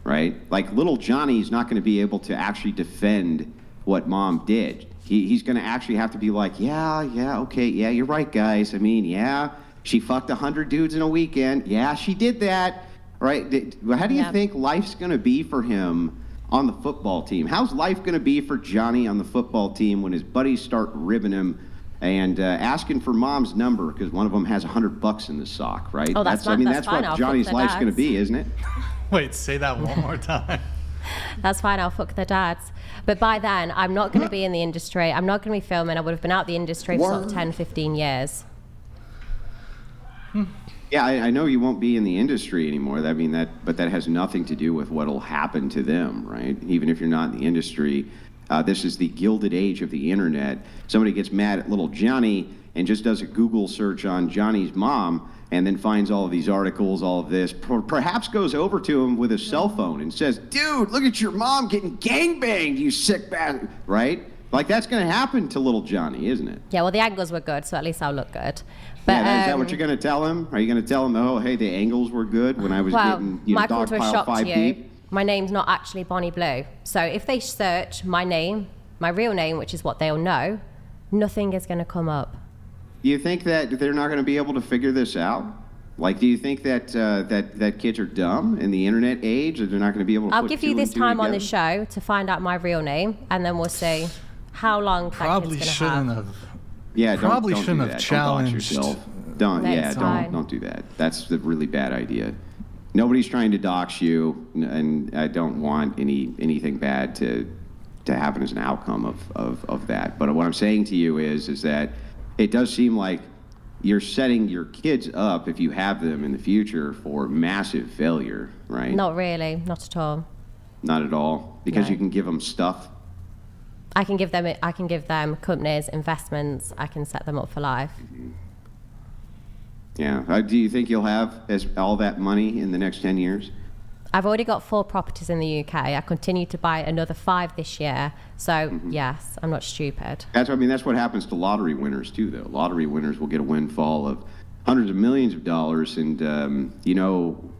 right? Like little Johnny's not going to be able to actually defend what Mom did. He's going to actually have to be like, yeah, okay, yeah, you're right, guys. I mean, yeah, she fucked 100 dudes in a weekend. Yeah, she did that, right? How do you think life's going to be for him on the football team? How's life going to be for Johnny on the football team when his buddies start ribbing him and asking for Mom's number because one of them has $100 in the sock, right? Oh, that's fine. That's what Johnny's life's going to be, isn't it? Wait, say that one more time. That's fine, I'll fuck their dads. But by then, I'm not going to be in the industry. I'm not going to be filming. I would have been out the industry for sort of 10, 15 years. Yeah, I know you won't be in the industry anymore. But that has nothing to do with what'll happen to them, right? Even if you're not in the industry, this is the gilded age of the internet. Somebody gets mad at little Johnny and just does a Google search on Johnny's mom and then finds all of these articles, all of this, perhaps goes over to him with a cell phone and says, dude, look at your mom getting gangbanged, you sick bastard, right? Like, that's going to happen to little Johnny, isn't it? Yeah, well, the angles were good, so at least I'll look good. But, yeah, is that what you're going to tell him? Are you going to tell him, oh, hey, the angles were good when I was getting, Michael, dog to a pile shock 5 to you, deep? my name's not actually Bonnie Blue. So if they search my name, my real name, which is what they'll know, nothing is going to come up. Do you think that they're not going to be able to figure this out? Like, do you think that that kids are dumb in the internet age, or they're not going to be able to I'll put give two you this and two time on together? the show to find out my real name, and then we'll see how long Probably that kid's shouldn't going to have. have. Yeah, Probably don't shouldn't do have that. challenged. Don't dox yourself. Don't do that. That's a really bad idea. Nobody's trying to dox you, and I don't want anything bad to happen as an outcome of that. But what I'm saying to you is that it does seem like you're setting your kids up, if you have them in the future, for massive failure, right? Not really, not at all. Not at all, because No. you can give them stuff. I can give them companies, investments. I can set them up for life. Yeah. Do you think you'll have all that money in the next 10 years? I've already got 4 properties in the UK. I continue to buy another 5 this year. So yes, I'm not stupid. That's what happens to lottery winners too, though. Lottery winners will get a windfall of hundreds of millions of dollars, and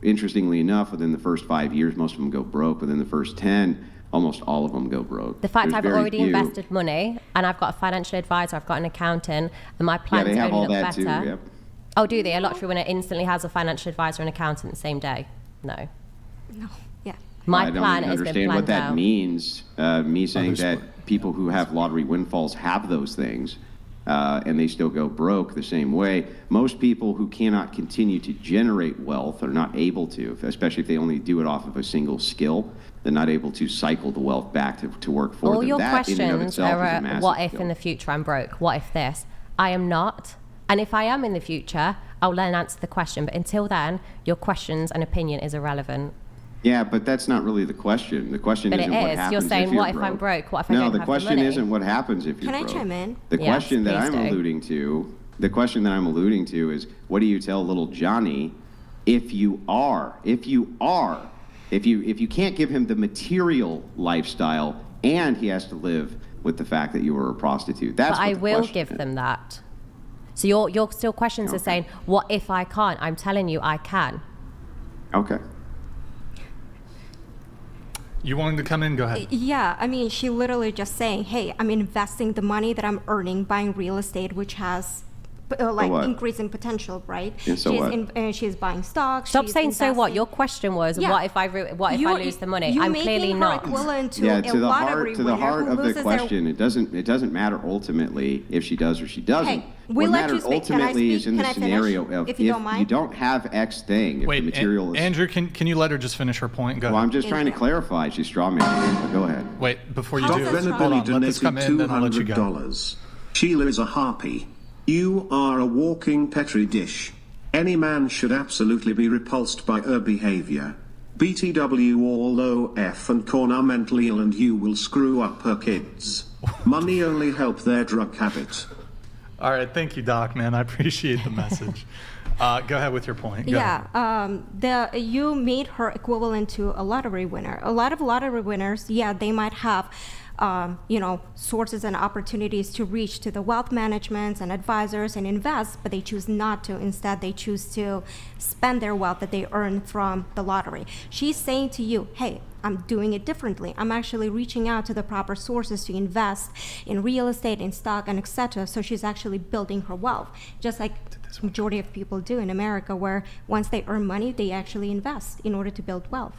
interestingly enough, within the first 5 years, most of them go broke. Within the first 10, almost all of them go broke. The fact There's I've very already few. invested money, and I've got a financial advisor, I've got an accountant, and my plans they have only all look that better. too. Yep. Oh, do they? A lottery winner instantly has a financial advisor and accountant the same day? No. No. Yeah. My I don't plan even has been understand planned what that out. means. Me saying that people who have lottery windfalls have those things, and they still go broke the same way. Most people who cannot continue to generate wealth are not able to, especially if they only do it off of a single skill. They're not able to cycle the wealth back to work for All them. your That in and of questions itself is a are massive what if skill. in the future I'm broke? What if this? I am not. And if I am in the future, I'll then answer the question. But until then, your questions and opinion is irrelevant. Yeah, but that's not really the question. The question But isn't it what is. happens You're saying, if you're what if I'm broke? What if I No, don't the have question the money? isn't what happens if you're Can I broke. chime in? The Yes, question that please I'm do. alluding to, is, what do you tell little Johnny if you can't give him the material lifestyle and he has to live with the fact that you were a prostitute. That's but what I the will question give is. them that. So your still questions are saying, what if I can't? I'm telling you I can. Okay. You wanting to come in? Go ahead. Yeah, I mean, she literally just saying, hey, I'm investing the money that I'm earning buying real estate, which has what? increasing potential, right? Yeah, so what? She's buying stocks. Stop she's saying so what. investing- Your question was, Yeah. what if I lose the money? You're I'm making clearly her not. equivalent to Yeah, a to the lottery heart winner who of the loses their- question, it doesn't matter ultimately if she does or she doesn't. Hey, we what let matters you speak. Can I ultimately is speak? in the Can I finish? scenario of If you don't mind? don't have X thing, if Wait, the material is. Andrew, can you let her just finish her point? Go Well, ahead. I'm just trying to clarify. She's straw manning. Go ahead. Wait, before you Doc do, hold Venabelli on. Let this come donated in, then I'll let you go. $200. Sheila is a harpy. You are a walking petri dish. Any man should absolutely be repulsed by her behavior. BTW all OF and Corn are mentally ill and you will screw up her kids. Money only help their drug habit. All right, thank you, Doc, man. I appreciate the message. Go ahead with your point. Go ahead. You made her equivalent to a lottery winner. A lot of lottery winners, yeah, they might have sources and opportunities to reach to the wealth managements and advisors and invest, but they choose not to. Instead, they choose to spend their wealth that they earn from the lottery. She's saying to you, hey, I'm doing it differently. I'm actually reaching out to the proper sources to invest in real estate, in stock, and etc. So she's actually building her wealth, just like majority of people do in America, where once they earn money, they actually invest in order to build wealth.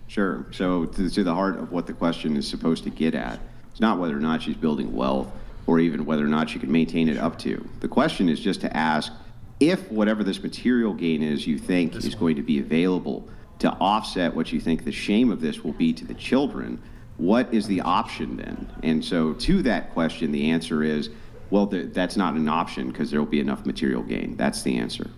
Sure. So to the heart of what the question is supposed to get at, it's not whether or not she's building wealth or even whether or not she can maintain it up to. The question is just to ask if whatever this material gain is you think is going to be available to offset what you think the shame of this will be to the children, what is the option then? And so to that question, the answer is, well, that's not an option because there will be enough material gain. That's the answer.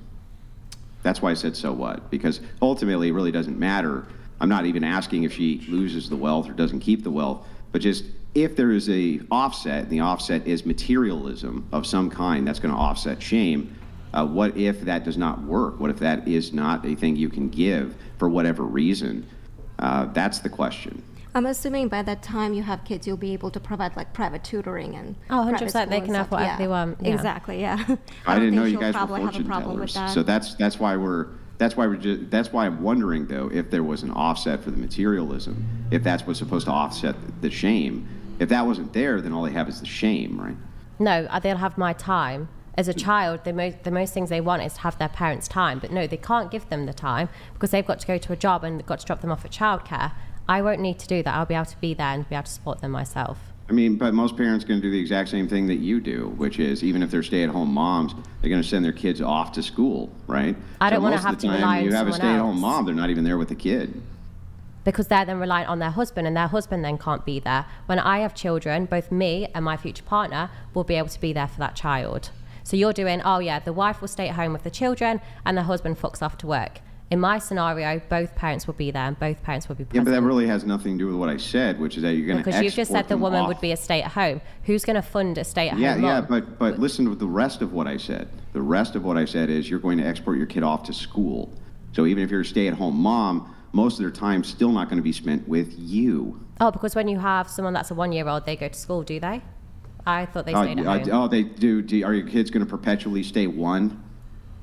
That's why I said so what, because ultimately it really doesn't matter. I'm not even asking if she loses the wealth or doesn't keep the wealth, but just if there is a offset, and the offset is materialism of some kind that's going to offset shame, what if that does not work? What if that is not a thing you can give for whatever reason? That's the question. I'm assuming by that time you have kids, you'll be able to provide like private tutoring and 100%. They can have whatever they want. Yeah. Exactly. Yeah. I didn't know think you guys she'll were probably have a fortune problem with tellers. that. So that's why I'm wondering though if there was an offset for the materialism, if that's what's supposed to offset the shame. If that wasn't there, then all they have is the shame, right? No, they'll have my time. As a child, the most things they want is to have their parents' time. But no, they can't give them the time because they've got to go to a job and they've got to drop them off at childcare. I won't need to do that. I'll be able to be there and be able to support them myself. I mean, but most parents are going to do the exact same thing that you do, which is even if they're stay-at-home moms, they're going to send their kids off to school, right? I don't want to have to rely on someone else. You have a stay-at-home mom, they're not even there with the kid. Because they're then reliant on their husband, and their husband then can't be there. When I have children, both me and my future partner will be able to be there for that child. So you're doing, oh yeah, the wife will stay at home with the children, and the husband fucks off to work. In my scenario, both parents will be there, and both parents will be present. Yeah, but that really has nothing to do with what I said, which is that you're going to because you've just said the woman would be a stay-at-home. Who's going to fund a stay-at-home mom? Yeah, but listen to the rest of what I said. The rest of what I said is you're going to export your kid off to school. So even if you're a stay-at-home mom, most of their time's still not going to be spent with you. Oh, because when you have someone that's a 1-year-old, they go to school, do they? I thought they stayed at home. Oh, they do. Are your kids going to perpetually stay one?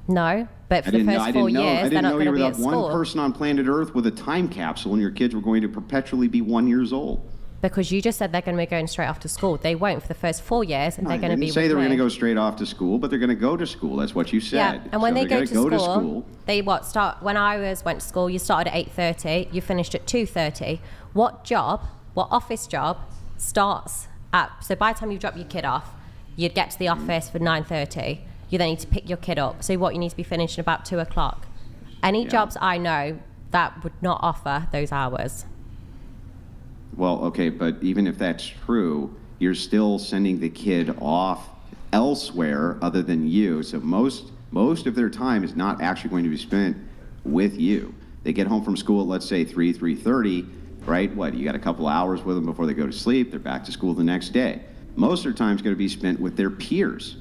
No, but for the first 4 years, they're not going to be at school. I didn't know you were the one person on planet Earth with a time capsule and your kids were going to perpetually be 1 year old. Because you just said they're going to be going straight off to school. They won't for the first 4 years, and they're going to be with me. I didn't say they were going to go straight off to school, but they're going to go to school. That's what you said. Yeah, and when so they go to school, they start. When I went to school, you started at 8:30, you finished at 2:30. What office job starts at? So by the time you drop your kid off, you'd get to the office for 9:30. You then need to pick your kid up. So you need to be finished at about 2 o'clock. Any jobs I know that would not offer those hours. Well, okay, but even if that's true, you're still sending the kid off elsewhere other than you. So most of their time is not actually going to be spent with you. They get home from school at, let's say, 3:30, right? What, you got a couple hours with them before they go to sleep. They're back to school the next day. Most of their time is going to be spent with their peers,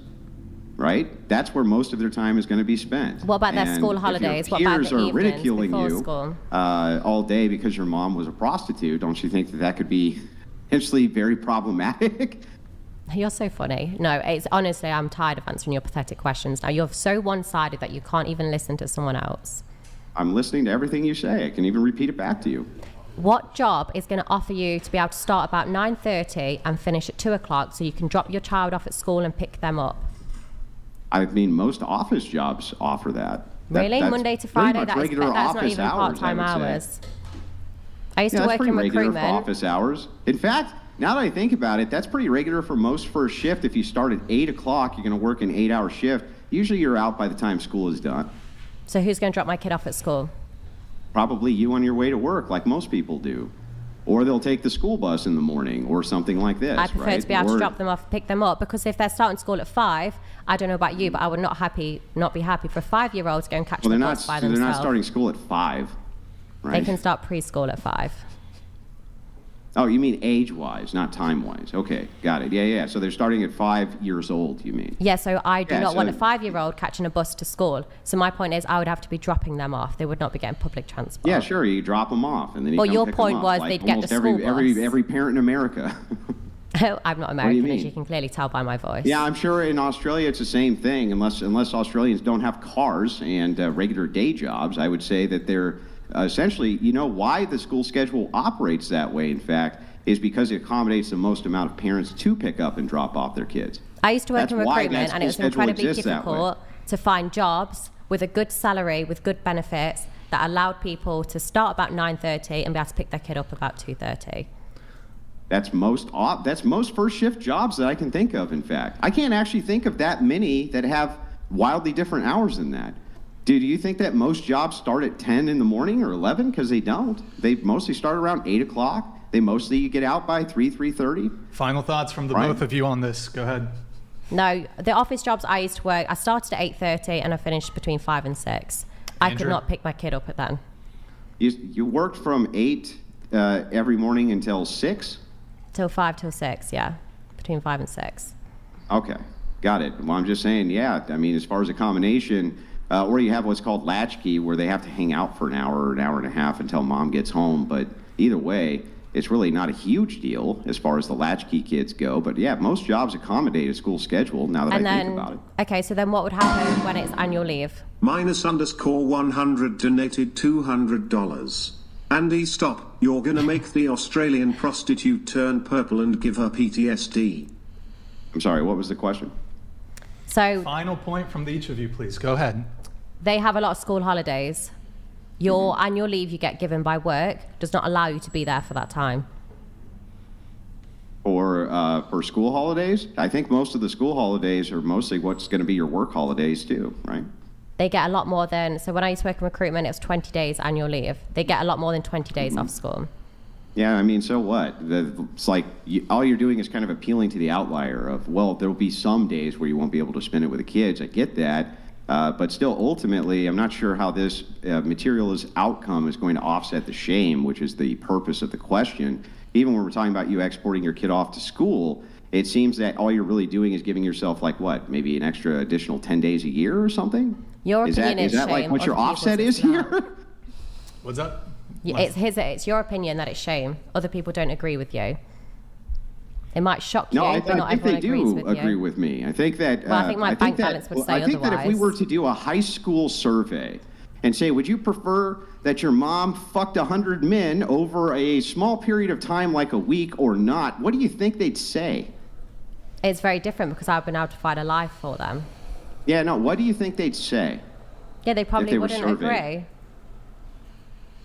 right? That's where most of their time is going to be spent. What about their school holidays? What about the evenings evenings ridiculing before you school? all day because your mom was a prostitute, don't you think that could be potentially very problematic. You're so funny. No, it's honestly, I'm tired of answering your pathetic questions. Now, you're so one-sided that you can't even listen to someone else. I'm listening to everything you say. I can even repeat it back to you. What job is going to offer you to be able to start about 9:30 and finish at 2 o'clock so you can drop your child off at school and pick them up? I mean, most office jobs offer that. Really? That's Monday to pretty Friday? much That's regular not office even hours, part-time I would say. hours. I used Yeah, to that's work in pretty regular for recruitment. office hours. In fact, now that I think about it, that's pretty regular for most first shift. If you start at 8 o'clock, you're going to work an 8-hour shift. Usually you're out by the time school is done. So who's going to drop my kid off at school? Probably you on your way to work, like most people do. Or they'll take the school bus in the morning or something like this. I prefer right? to be able Or- to drop them off, pick them up, because if they're starting school at 5, I don't know about you, but I would not be happy for a 5-year-old to go and catch Well, the they're bus by not themselves. starting school at 5, right? They can start preschool at 5. Oh, you mean age-wise, not time-wise. Okay, got it. Yeah. So they're starting at 5 years old, you mean? Yeah, so I do Yeah, not want a so- 5-year-old catching a bus to school. So my point is I would have to be dropping them off. They would not be getting public transport. Yeah, sure. You drop them off, and then you Well, come your pick point them up, was like they'd get almost the school bus. every parent in America. I'm not do you American, as mean? you can clearly tell by my voice. Yeah, I'm sure in Australia it's the same thing. Unless Australians don't have cars and regular day jobs, I would say that they're essentially, why the school schedule operates that way, in fact, is because it accommodates the most amount of parents to pick up and drop off their kids. I used to work That's in why recruitment, that and it was school schedule incredibly exists that way. difficult to find jobs with a good salary, with good benefits, that allowed people to start about 9:30 and be able to pick their kid up about 2:30. That's most first shift jobs that I can think of, in fact. I can't actually think of that many that have wildly different hours than that. Do you think that most jobs start at 10 in the morning or 11? Because they don't. They mostly start around 8 o'clock. They mostly get out by 3:30. Final thoughts from the Right. both of you on this. Go ahead. No, the office jobs I used to work, I started at 8:30 and I finished between 5 and 6. I could Andrew? not pick my kid up at then. You worked from 8 every morning until 6? Till 5 till 6, yeah. Between 5 and 6. Okay, got it. Well, I'm just saying, yeah, I mean, as far as a combination, or you have what's called latchkey, where they have to hang out for an hour or an hour and a half until mom gets home. But either way, it's really not a huge deal as far as the latchkey kids go. But yeah, most jobs accommodate a school schedule, now that I think about it. Okay, so then what would happen when it's annual leave? _100 donated $200. Andy, stop. You're gonna make the Australian prostitute turn purple and give her PTSD. I'm sorry, what was the question? So Final point from each of you, please. Go ahead. they have a lot of school holidays. Your annual leave you get given by work does not allow you to be there for that time. For school holidays? I think most of the school holidays are mostly what's going to be your work holidays too, right? They get a lot more than, so when I used to work in recruitment, it was 20 days annual leave. They get a lot more than 20 days off school. Yeah, I mean, so what? It's like all you're doing is kind of appealing to the outlier of, well, there'll be some days where you won't be able to spend it with the kids. I get that. But still, ultimately, I'm not sure how this materialist outcome is going to offset the shame, which is the purpose of the question. Even when we're talking about you exporting your kid off to school, it seems that all you're really doing is giving yourself, like, what, maybe an extra additional 10 days a year or something? Your opinion is that like shame, what your other offset people's is is not. here? What's up? It's your opinion that it's shame. Other people don't agree with you. It might shock you, No, I but not think they everyone agrees do with agree you. with me. I think that. Well, I think my bank balance would say I think that if we otherwise. were to do a high school survey and say, would you prefer that your mom fucked 100 men over a small period of time, like a week, or not? What do you think they'd say? It's very different because I've been able to find a life for them. Yeah, no. What do you think they'd say? Yeah, they probably they were wouldn't surveyed? agree.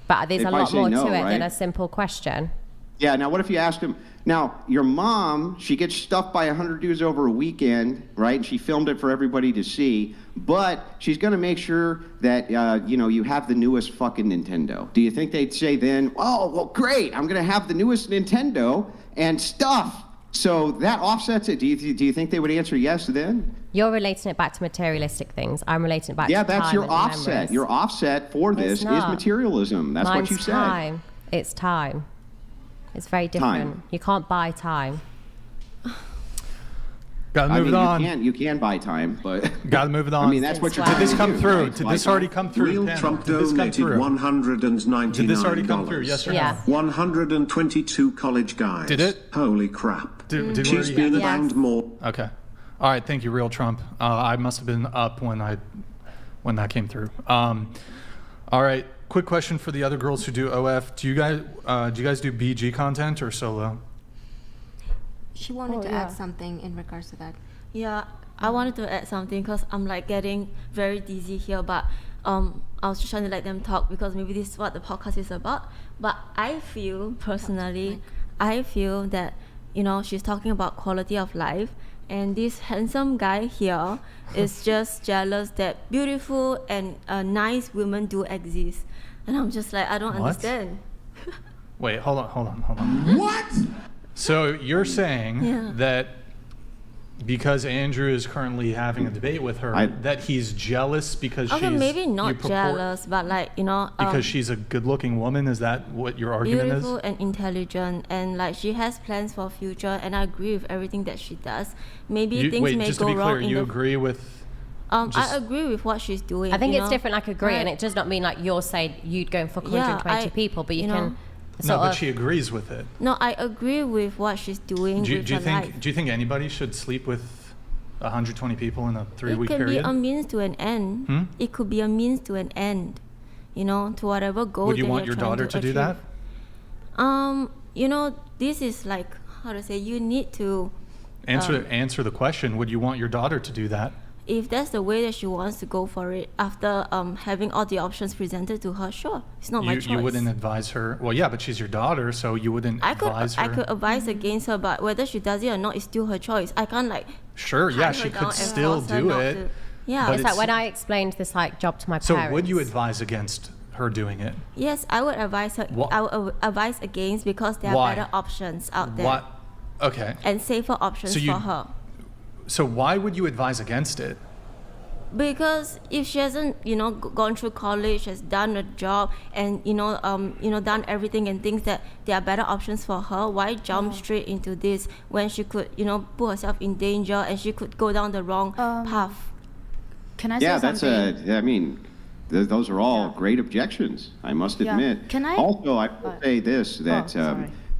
But there's They'd a probably lot say more no, to it than right? a simple question. Yeah, now what if you asked him, now, your mom, she gets stuffed by 100 dudes over a weekend, right? And she filmed it for everybody to see, but she's going to make sure that, you have the newest fucking Nintendo. Do you think they'd say then, oh, well, great, I'm going to have the newest Nintendo and stuff. So that offsets it. Do you think they would answer yes then? You're relating it back to materialistic things. I'm relating it back to Yeah, time that's your and offset. memories. Your offset for this is not. materialism. That's Mine's what you said. time. It's time. It's very different. Time. You can't buy time. Gotta move it on. You can buy time, but gotta move it on. I mean, that's what you're. Did this trying to come do, through? right? Did this already come through? Real panel? Trump Did this come donated through? $199. Did this already come through? Yes or no? 122 college guys. Did it? Holy crap. Did we She's already been have that? banged more. Okay. All right. Thank you, Real Trump. I must have been up when that came through. All right. Quick question for the other girls who do OF. Do you guys do BG content or solo? She wanted to add something in regards to that. Yeah, I wanted to add something because I'm like getting very dizzy here, but I was just trying to let them talk because maybe this is what the podcast is about. But I feel personally, that she's talking about quality of life, and this handsome guy here is just jealous that beautiful and nice women do exist, and I'm just like, I don't understand. Wait, hold on. What? So you're saying that because Andrew is currently having a debate with her, that he's jealous because she's maybe not jealous, but like because she's a good-looking woman. Is that what your argument beautiful is? and intelligent, and like she has plans for future, and I agree with everything that she does. Maybe things may just go to be clear, wrong. You agree with? I agree with what she's doing. I think it's different. Like agree, and it does not mean like you're saying you'd go for 120 people, but you can. No, but she agrees with it. No, I agree with what she's doing. Do you think anybody should sleep with 120 people in a 3-week period? It can be a means to an end. It could be a means to an end, to whatever goal. Would you want your daughter to do that? This is like, how to say, you need to answer the question. Would you want your daughter to do that? If that's the way that she wants to go for it, after having all the options presented to her, sure, it's not my choice. You wouldn't advise her. Well, yeah, but she's your daughter, so you wouldn't advise her. I could advise against her, but whether she does it or not is still her choice. I can't like. Sure, yeah, she could still do it. Yeah, it's like when I explained this like job to my parents. So would you advise against her doing it? Yes, I would advise her. I would advise against because there are better options out there. What? Okay. And safer options for her. So why would you advise against it? Because if she hasn't, gone through college, has done a job, and done everything and thinks that there are better options for her, why jump straight into this when she could, put herself in danger and she could go down the wrong path? Can I say something? Those are all great objections, I must admit. Can I? Also, I will say this, that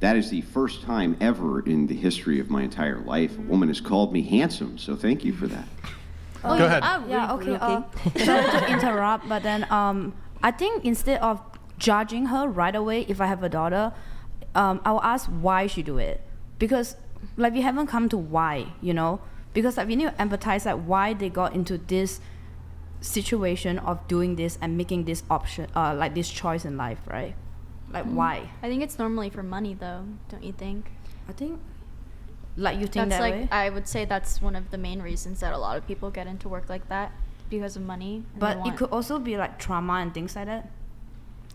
that is the first time ever in the history of my entire life a woman has called me handsome, so thank you for that. Go ahead. Sorry to interrupt, but then I think instead of judging her right away, if I have a daughter, I will ask why she do it, because like we haven't come to why, because like we need to empathize like why they got into this situation of doing this and making this option, like this choice in life, right? Like why? I think it's normally for money, though. Don't you think? I think. Like you think that's that like way? I would say that's one of the main reasons that a lot of people get into work like that, because of money. But it could also be like trauma and things like that.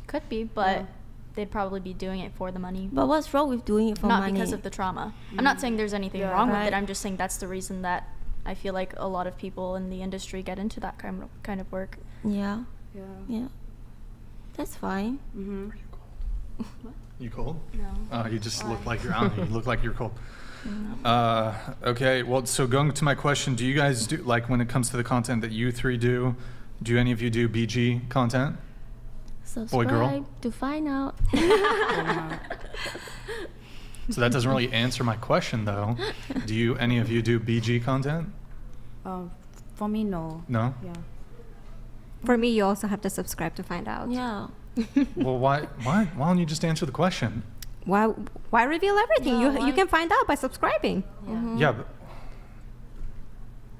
Could be, but they'd probably be doing it for the money. But what's wrong with doing it for money? Not because of the trauma. I'm not saying there's anything wrong with it. I'm just saying that's the reason that I feel like a lot of people in the industry get into that kind of work. Yeah. That's fine. Are you cold? What? You cold? No. You just look like you're on. You look like you're cold. Okay, well, so going to my question, do you guys do, like when it comes to the content that you three do any of you do BG content? Subscribe boy, girl? To find out. So that doesn't really answer my question, though. Do any of you do BG content? For me, no. No? Yeah. For me, you also have to subscribe to find out. Yeah. Well, why don't you just answer the question? Why reveal everything? You can find out by subscribing. Yeah. Mm-hmm. Yeah, but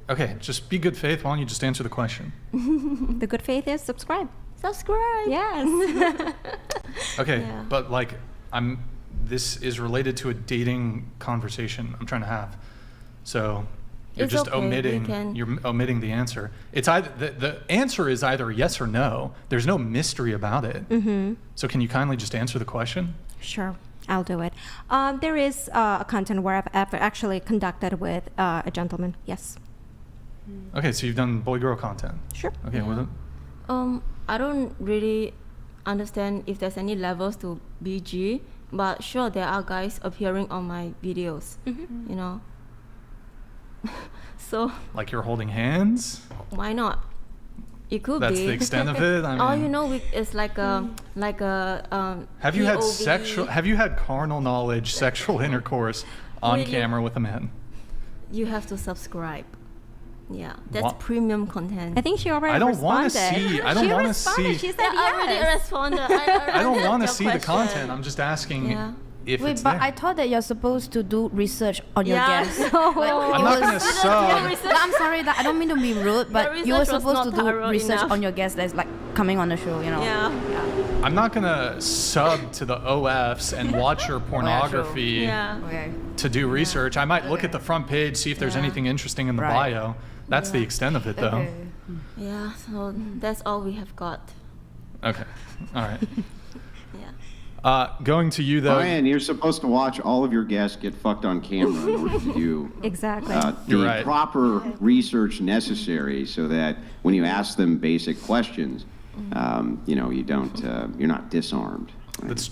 okay, just be good faith. Why don't you just answer the question? The good faith is subscribe. Subscribe. Yes. Okay, but like this is related to a dating conversation I'm trying to have. So you're It's just okay, omitting the answer. It's either the answer is either yes or no. There's no mystery about it. Mm-hmm. So can you kindly just answer the question? Sure, I'll do it. There is a content where I've actually conducted with a gentleman. Yes. Okay, so you've done boy-girl content. Sure. Okay, with it. I don't really understand if there's any levels to BG, but sure, there are guys appearing on my videos. Mm-hmm. So. Like you're holding hands? Why not? It could That's be. the extent of it. I mean, oh, you know, it's like a Have you had POV. Have you had carnal knowledge, sexual intercourse on camera with a man? You have to subscribe. Yeah, that's premium content. I think she already I don't responded. want to see. I don't want to see. She said I already yes. responded. I don't want to your see the question. content. I'm just asking if Wait, it's but there. I thought that you're supposed to do research on your guests. Like, I'm not going to sub. No, I'm sorry, that I don't mean to be rude, but you were supposed to do research on your guests that's like coming on the show, you know. Yeah. I'm not going to sub to the OFs and watch your pornography to do research. I might look at the front page, see if there's anything interesting in the bio. That's the extent of it, though. Yeah, so that's all we have got. Okay. All right. Going to you, though. Brian, you're supposed to watch all of your guests get fucked on camera in order to do exactly the proper research necessary so that when you ask them basic questions, you know, you don't, you're not disarmed. Right? That's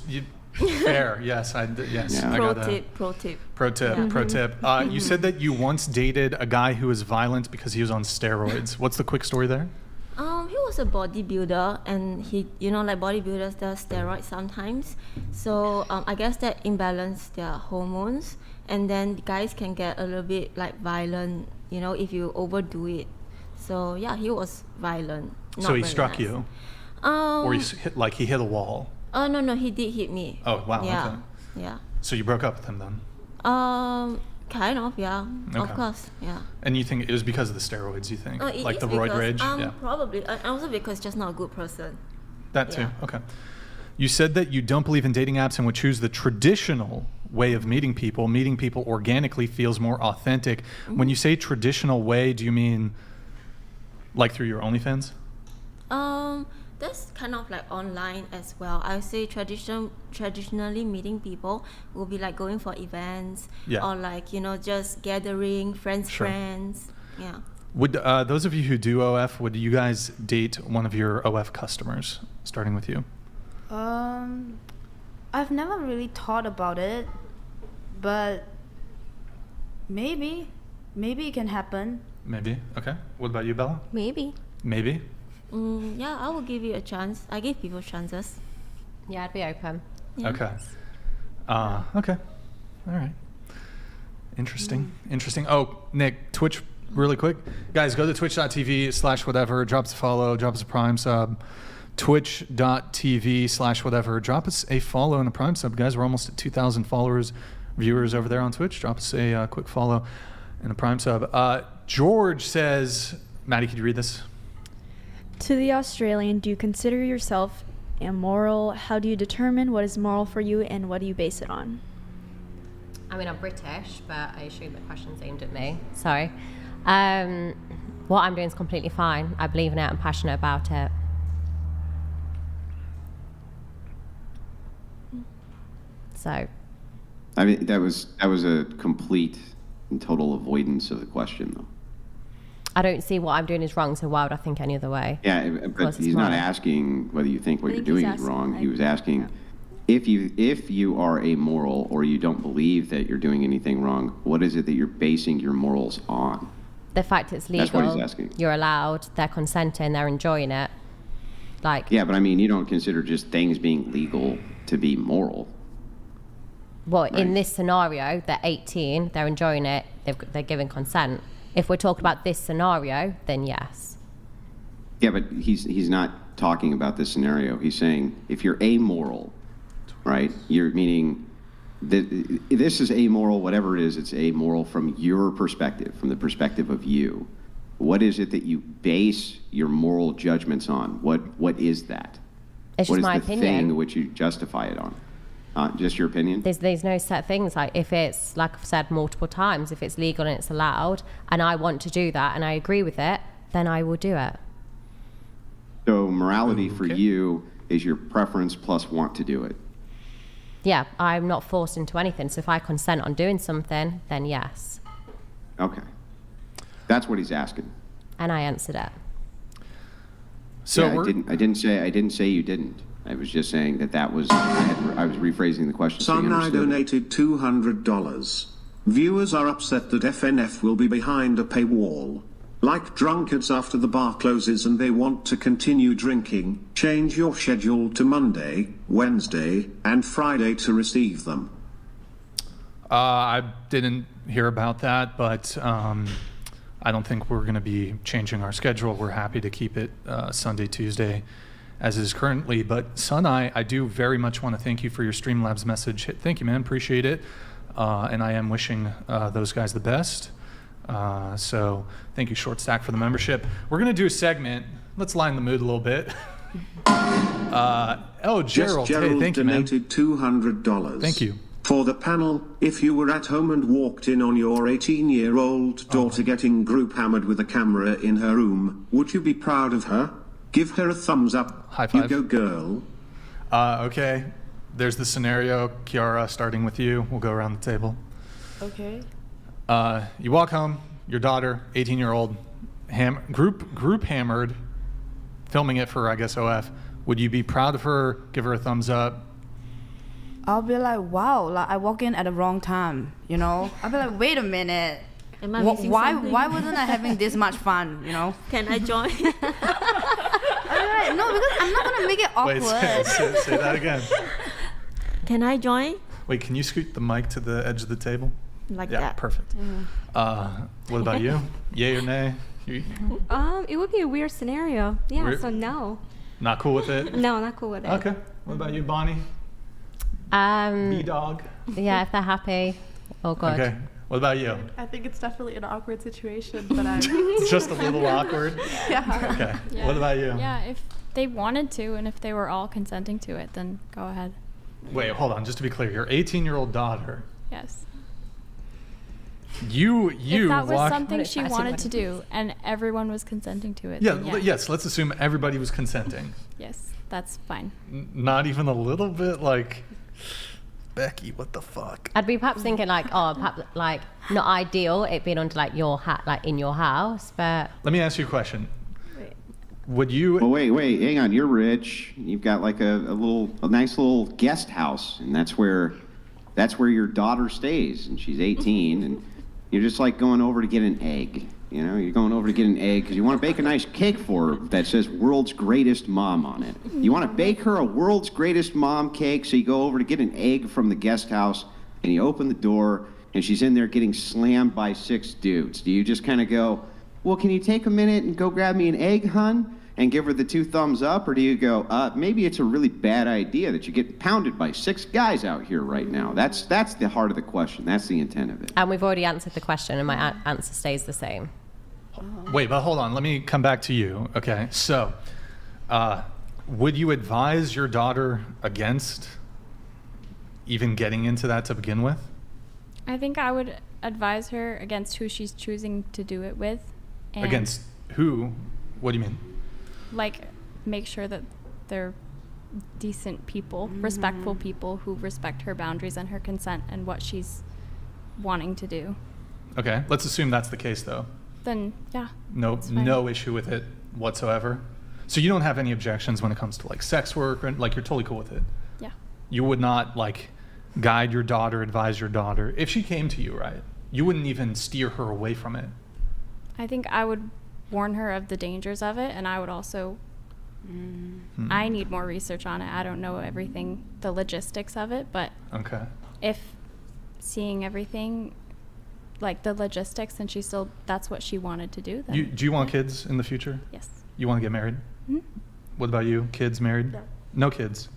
fair. Yes, yes. Yeah. I got that. Pro tip. Pro tip. You said that you once dated a guy who was violent because he was on steroids. What's the quick story there? He was a bodybuilder, and he, you know, like bodybuilders does steroids sometimes. So I guess that imbalance their hormones, and then guys can get a little bit like violent, you know, if you overdo it. So yeah, he was violent. So he struck you, or he hit a wall. Oh no, he did hit me. Oh wow. Yeah. Okay. Yeah. So you broke up with him then? Kind of, yeah. Okay. Of course, yeah. And you think it was because of the steroids, you think? Like the roid rage? Yeah. Probably. And also because just not a good person. That too, okay. You said that you don't believe in dating apps and would choose the traditional way of meeting people. Meeting people organically feels more authentic. When you say traditional way, do you mean like through your OnlyFans? That's kind of like online as well. I would say traditionally meeting people will be like going for events or like, you know, just gathering friends. Yeah. Would those of you who do OF, would you guys date one of your OF customers, starting with you? I've never really thought about it, but maybe it can happen. Maybe. Okay. What about you, Bella? Maybe. Yeah, I will give you a chance. I give people chances. Yeah, I'd be open. Yeah. Okay. Okay. All right. Interesting. Oh, Nick, Twitch, really quick. Guys, go to twitch.tv/whatever. Drop us a follow. Drop us a Prime sub. Twitch.tv/whatever. Drop us a follow and a Prime sub. Guys, we're almost at 2,000 followers, viewers over there on Twitch. Drop us a quick follow and a Prime sub. George says, Maddie, could you read this? To the Australian, do you consider yourself immoral? How do you determine what is moral for you, and what do you base it on? I mean, I'm British, but I assume the question's aimed at me. Sorry. What I'm doing is completely fine. I believe in it. I'm passionate about it. So. I mean, that was a complete and total avoidance of the question, though. I don't see what I'm doing is wrong, so why would I think any other way? Yeah, but he's not asking whether you think what you're doing is wrong. He was asking if you are amoral or you don't believe that you're doing anything wrong, what is it that you're basing your morals on? The fact it's legal. That's what he's asking. You're allowed, they're consenting, they're enjoying it. Yeah, but I mean, you don't consider just things being legal to be moral. Well, Right. in this scenario, they're 18, they're enjoying it, they're giving consent. If we're talking about this scenario, then yes. Yeah, but he's not talking about this scenario. He's saying if you're amoral, right? You're meaning that this is amoral, whatever it is, it's amoral from your perspective, from the perspective of you. What is it that you base your moral judgments on? What is that? It's just my What is the opinion. thing which you justify it on? Just your opinion? There's no set things. Like if it's, like I've said multiple times, if it's legal and it's allowed and I want to do that and I agree with it, then I will do it. So morality for you is your preference plus want to do it. Yeah, I'm not forced into anything. So if I consent on doing something, then yes. Okay. That's what he's asking. And I answered it. So yeah, I didn't say you didn't. I was just saying that was I was rephrasing the question. Some I donated $200. Viewers are upset that FNF will be behind a paywall. Like drunkards after the bar closes and they want to continue drinking, change your schedule to Monday, Wednesday, and Friday to receive them. I didn't hear about that, but I don't think we're going to be changing our schedule. We're happy to keep it Sunday, Tuesday, as is currently. But Son, I do very much want to thank you for your Streamlabs message. Thank you, man. Appreciate it. And I am wishing those guys the best. So thank you, Short Stack, for the membership. We're going to do a segment. Let's line the mood a little bit. Gerald. Hey, thank you, man. Donated $200. Thank you. For the panel, if you were at home and walked in on your 18-year-old daughter getting group hammered with a camera in her room, would you be proud of her? Give her a thumbs up. High five. You go, girl. Okay. There's the scenario. Kiara, starting with you. We'll go around the table. Okay. You walk home, your daughter, 18-year-old, group hammered, filming it for, I guess, OF. Would you be proud of her? Give her a thumbs up? I'll be like, wow, like I walk in at the wrong time, you know? I'll be like, wait a minute. Am I missing something? Why wasn't I having this much fun, you know? Can I join? I'll be like, no, because I'm not gonna make it awkward. Wait, say that again. Can I join? Wait, can you scoot the mic to the edge of the table? Like Yeah, that. perfect. What about you? Yay or nay? It would be a weird scenario. Yeah, Weird? so no. Not cool with it? No, not cool with it. Okay. What about you, Bonnie? B-dog? Yeah, if they're happy, all good. Okay. What about you? I think it's definitely an awkward situation, but I'm Just a little awkward? yeah. Okay. Yeah. What about you? Yeah, if they wanted to and if they were all consenting to it, then go ahead. Wait, hold on. Just to be clear, your 18-year-old daughter, Yes. you If that was walk... something What she if I wanted said to do and everyone was consenting to it, Yeah, then yes, let's assume everybody was consenting. Yes, that's fine. Not even a little bit like, Becky, what the fuck? I'd be perhaps thinking like, oh, perhaps like not ideal it being under like your hat, like in your house, but Let me ask you a question. Would you... Well, wait, hang on. You're rich. You've got like a nice little guest house, and that's where your daughter stays, and she's 18, and you're just like going over to get an egg. You know, you're going over to get an egg because you want to bake a nice cake for her that says "World's Greatest Mom" on it. You want to bake her a "World's Greatest Mom" cake, so you go over to get an egg from the guest house, and you open the door, and she's in there getting slammed by 6 dudes. Do you just kind of go, well, can you take a minute and go grab me an egg, hun? And give her the 2 thumbs up? Or do you go, maybe it's a really bad idea that you get pounded by 6 guys out here right now? That's the heart of the question. That's the intent of it. and we've already answered the question and my answer stays the same. Wait, but hold on. Let me come back to you. Okay, so would you advise your daughter against even getting into that to begin with? I think I would advise her against who she's choosing to do it with. And Against who? What do you mean? like make sure that they're decent people, respectful people who respect her boundaries and her consent and what she's wanting to do. Okay, let's assume that's the case, though. Then yeah. No, it's fine. no issue with it whatsoever. So you don't have any objections when it comes to like sex work, or like you're totally cool with it. Yeah. You would not like guide your daughter, advise your daughter if she came to you, right? You wouldn't even steer her away from it. I think I would warn her of the dangers of it, and I would also I need more research on it. I don't know everything, the logistics of it, but Okay. if seeing everything, like the logistics, and that's what she wanted to do, then Do you want kids in the future? yes. You want to get married? Mhm. What about you? Kids, married? No. No kids.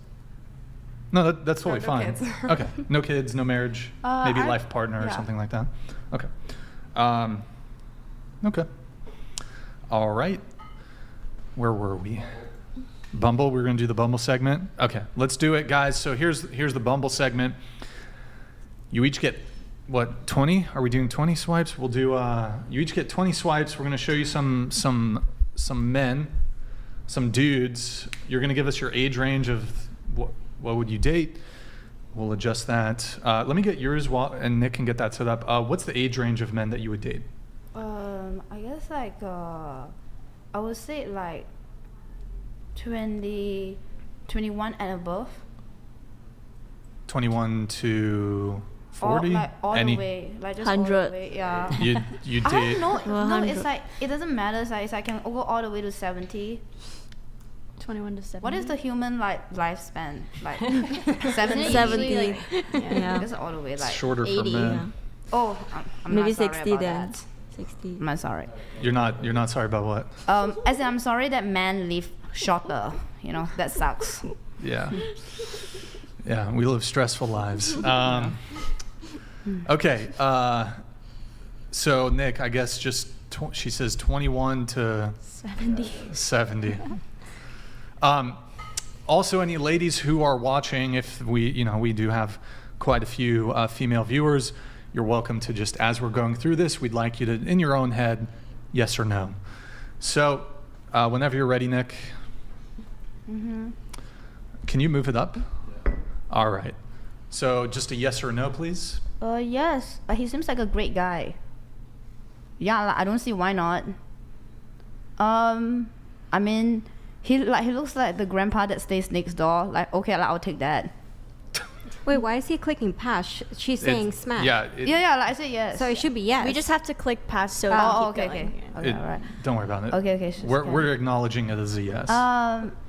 No, that's totally no fine. kids. Okay, no kids, no marriage, maybe I- life partner or yeah. something like that. Okay. Okay. All right. Where were we? Bumble. We're going to do the Bumble segment. Okay, let's do it, guys. So here's the Bumble segment. You each get what, 20? Are we doing 20 swipes? We'll do. You each get 20 swipes. We're going to show you some men, some dudes. You're going to give us your age range of what would you date. We'll adjust that. Let me get yours and Nick can get that set up. What's the age range of men that you would date? I guess like I would say like 21 and above. 21 to 40? All Any? the way, like just all the 100. way. Yeah. You I date. don't know. No, 100. it's like it doesn't matter. It's like I can go all the way to 70. 21 to 70. What is the human lifespan? Like 70. 70. Like, Yeah. It's all the way It's like. shorter for 80, men. Oh, I'm Maybe not sorry 60 about then. that. 60. I'm sorry. You're not sorry about what? As in, I'm sorry that men live shorter. You know, that sucks. Yeah. Yeah, we live stressful lives. Okay. So Nick, I guess just she says 21 to 70. Also, any ladies who are watching, if we do have quite a few female viewers, you're welcome to just, as we're going through this, we'd like you to, in your own head, yes or no. So, whenever you're ready, Nick. Can you move it up? All right. So, just a yes or no, please. Yes. He seems like a great guy. Yeah, like, I don't see why not. I mean, he looks like the grandpa that stays next door. Like, okay, like, I'll take that. Wait, why is he clicking pass? She's saying smash. Yeah. Yeah, like I said yes. So it should be yes. We just have to click pass so okay, keep going. okay, all right. Don't worry about it. Okay. We're acknowledging it as a yes.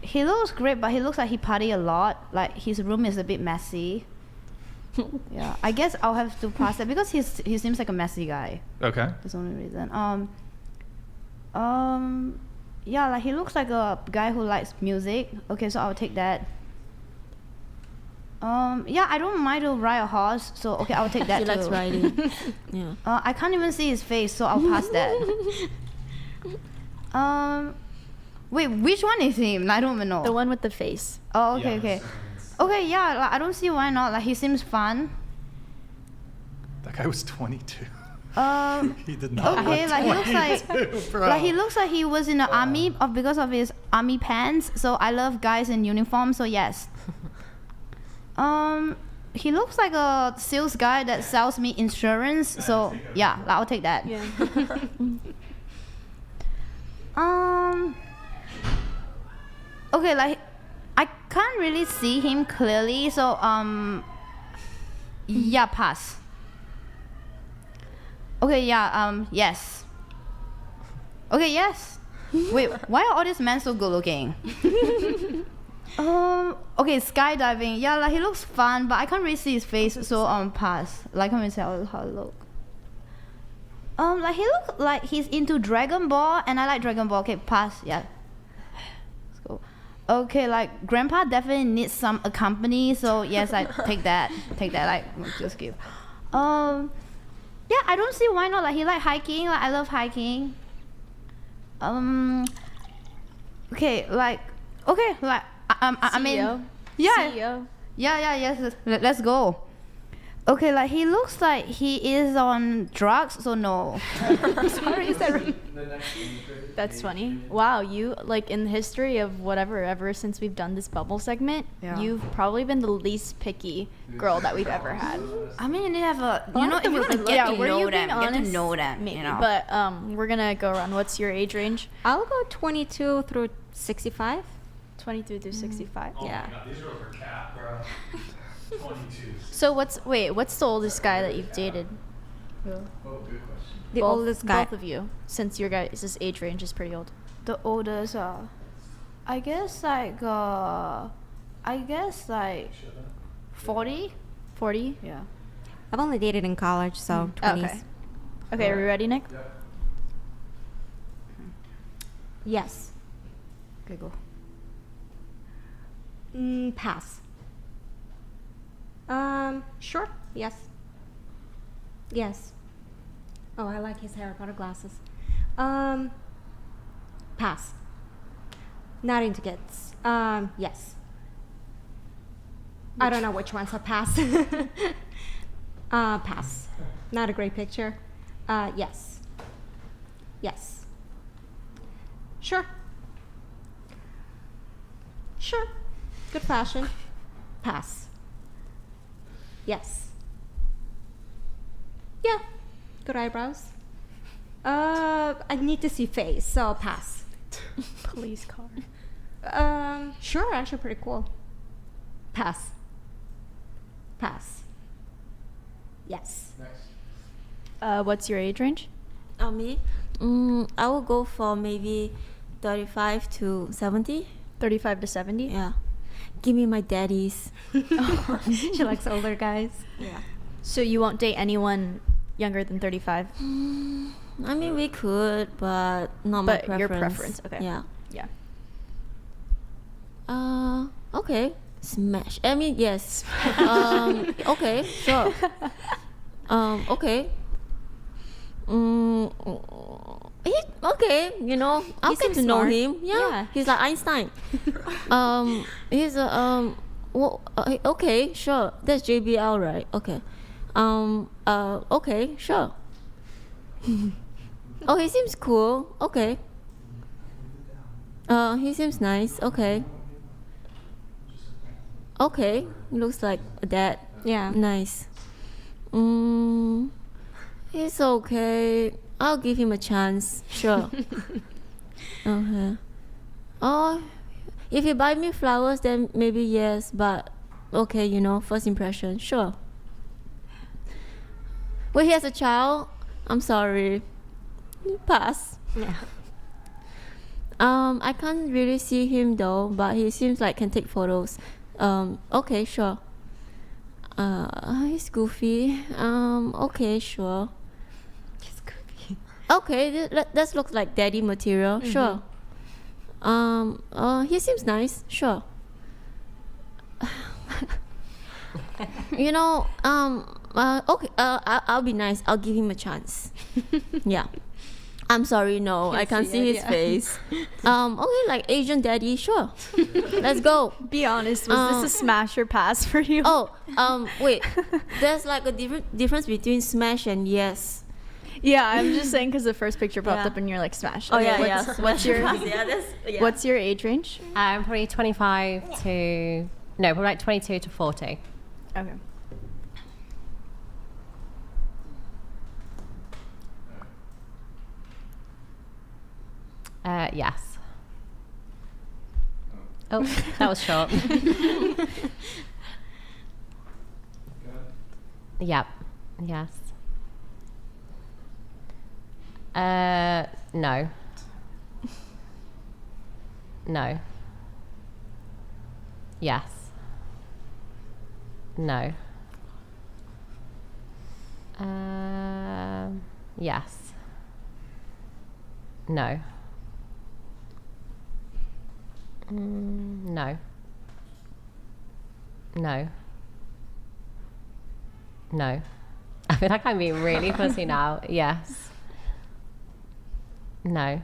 He looks great, but he looks like he party a lot. Like his room is a bit messy. Yeah, I guess I'll have to pass it because he seems like a messy guy. Okay. That's the only reason. Yeah, like he looks like a guy who likes music. Okay, so I'll take that. Yeah, I don't mind to ride a horse, so okay, I'll take that She too. likes riding. Yeah. I can't even see his face, so I'll pass that. Wait, which one is him? I don't even know. The one with the face. Oh, okay. Okay, yeah, like, I don't see why not. Like he seems fun. That guy was 22. He did not. Okay, like he looks like, bro. like he looks like he was in the army because of his army pants. So I love guys in uniform. So yes. He looks like a sales guy that sells me insurance. So yeah, like, I'll take that. Yeah. Okay, like I can't really see him clearly. So yeah, pass. Okay, yeah, yes. Okay, yes. Wait, why are all these men so good looking? Okay, skydiving. Yeah, like he looks fun, but I can't really see his face, so pass. Like, I can't really tell how it look. Like he looks like he's into Dragon Ball, and I like Dragon Ball. Okay, pass. Yeah. Let's go. Okay, like Grandpa definitely needs some company, so yes, I take that. Take that. Like, just give. Yeah, I don't see why not. Like he like hiking. Like I love hiking. Okay, like I mean, yeah, CEO. yeah, yes. Let's go. Okay, like he looks like he is on drugs, so no. Sorry, is that right? That's funny. Wow, you like in the history of whatever ever since we've done this Bumble segment, Yeah. you've probably been the least picky girl that we've ever had. I mean, they have a, you know, if you're gonna get to were know you them, being get to honest? know them, Maybe, you know. but we're gonna go around. What's your age range? I'll go 22 through 65. 22 through 65. Yeah. These girls are cat, bro. 22. So what's the oldest guy that you've dated? Oh, good question. The oldest guy. Both of you, since your guys' age range is pretty old. The oldest, I guess like 40. 40? Yeah. I've only dated in college, so 20s. Okay. Okay, are we ready, Nick? Yep. Yes. Okay, go. Pass. Sure. Yes. Yes. Oh, I like his Harry Potter glasses. Pass. Not into kids. Yes. I don't know which ones are pass. Pass. Not a great picture. Yes. Yes. Sure. Sure. Good fashion. Pass. Yes. Yeah. Good eyebrows. I need to see face, so pass. Police car. Sure, actually pretty cool. Pass. Pass. Yes. Next. What's your age range? Me? I will go for maybe 35 to 70. 35 to 70? Yeah. Give me my daddies. She likes older guys. Yeah. So you won't date anyone younger than 35? I mean, we could, but not my But preference. your preference, okay. Yeah. Yeah. Okay. Smash. I mean, yes. Okay, sure. Okay. Okay, you know, I'll get seems to know smart. him. Yeah. He's like Einstein. He's a okay, sure. That's JBL, right? Okay. Okay, sure. Oh, he seems cool. Okay. He seems nice. Okay. Okay, looks like a dad. Yeah. Nice. It's okay. I'll give him a chance. Sure. Okay. Oh, if you buy me flowers, then maybe yes. But okay, you know, first impression. Sure. Well, he has a child. I'm sorry. Pass. Yeah. I can't really see him though, but he seems like can take photos. Okay, sure. He's goofy. Okay, sure. He's goofy. Okay, that looks like daddy material. Sure. He seems nice. Sure. You know, okay. I'll be nice. I'll give him a chance. Yeah. I'm sorry, no, I can't see his face. Okay, like Asian daddy, sure. Let's go. Be honest, was this a smash or pass for you? Wait. There's like a difference between smash and yes. Yeah, I'm just saying because the first picture popped Yeah. up and you're like smash. Oh Okay, yeah, what's your yeah. what's your age range? Probably 25 to probably like 22 to 40. Okay. Yes. Oh, that was short. Yep. Yes. No. No. Yes. No. Yes. No. No. No. No. I feel like I'm being really pussy now. Yes. No.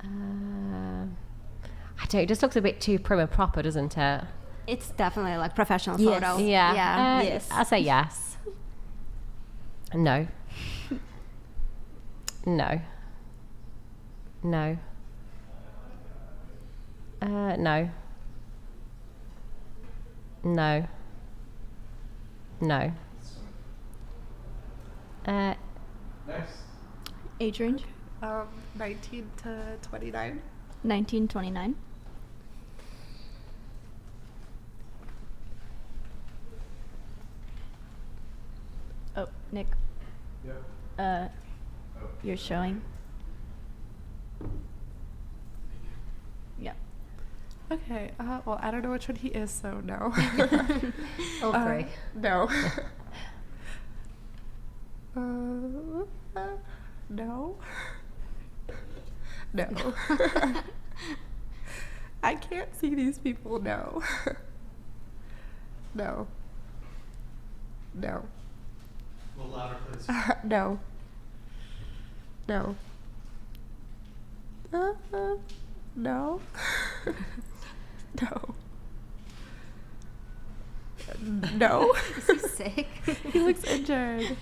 I don't. It just looks a bit too prim and proper, doesn't it? It's definitely like professional Yes. photo. Yeah. Yeah. Yes. I'll say yes. No. No. No. No. No. No. Next. Age range? 19 to 29. 1929. Oh, Nick. Yep. You're showing. Yeah. Okay, well, I don't know which one he is, so no. All three. No. No. No. I can't see these people, no. No. No. A little louder, please. No. No. No. No. No. Is he sick? He looks injured.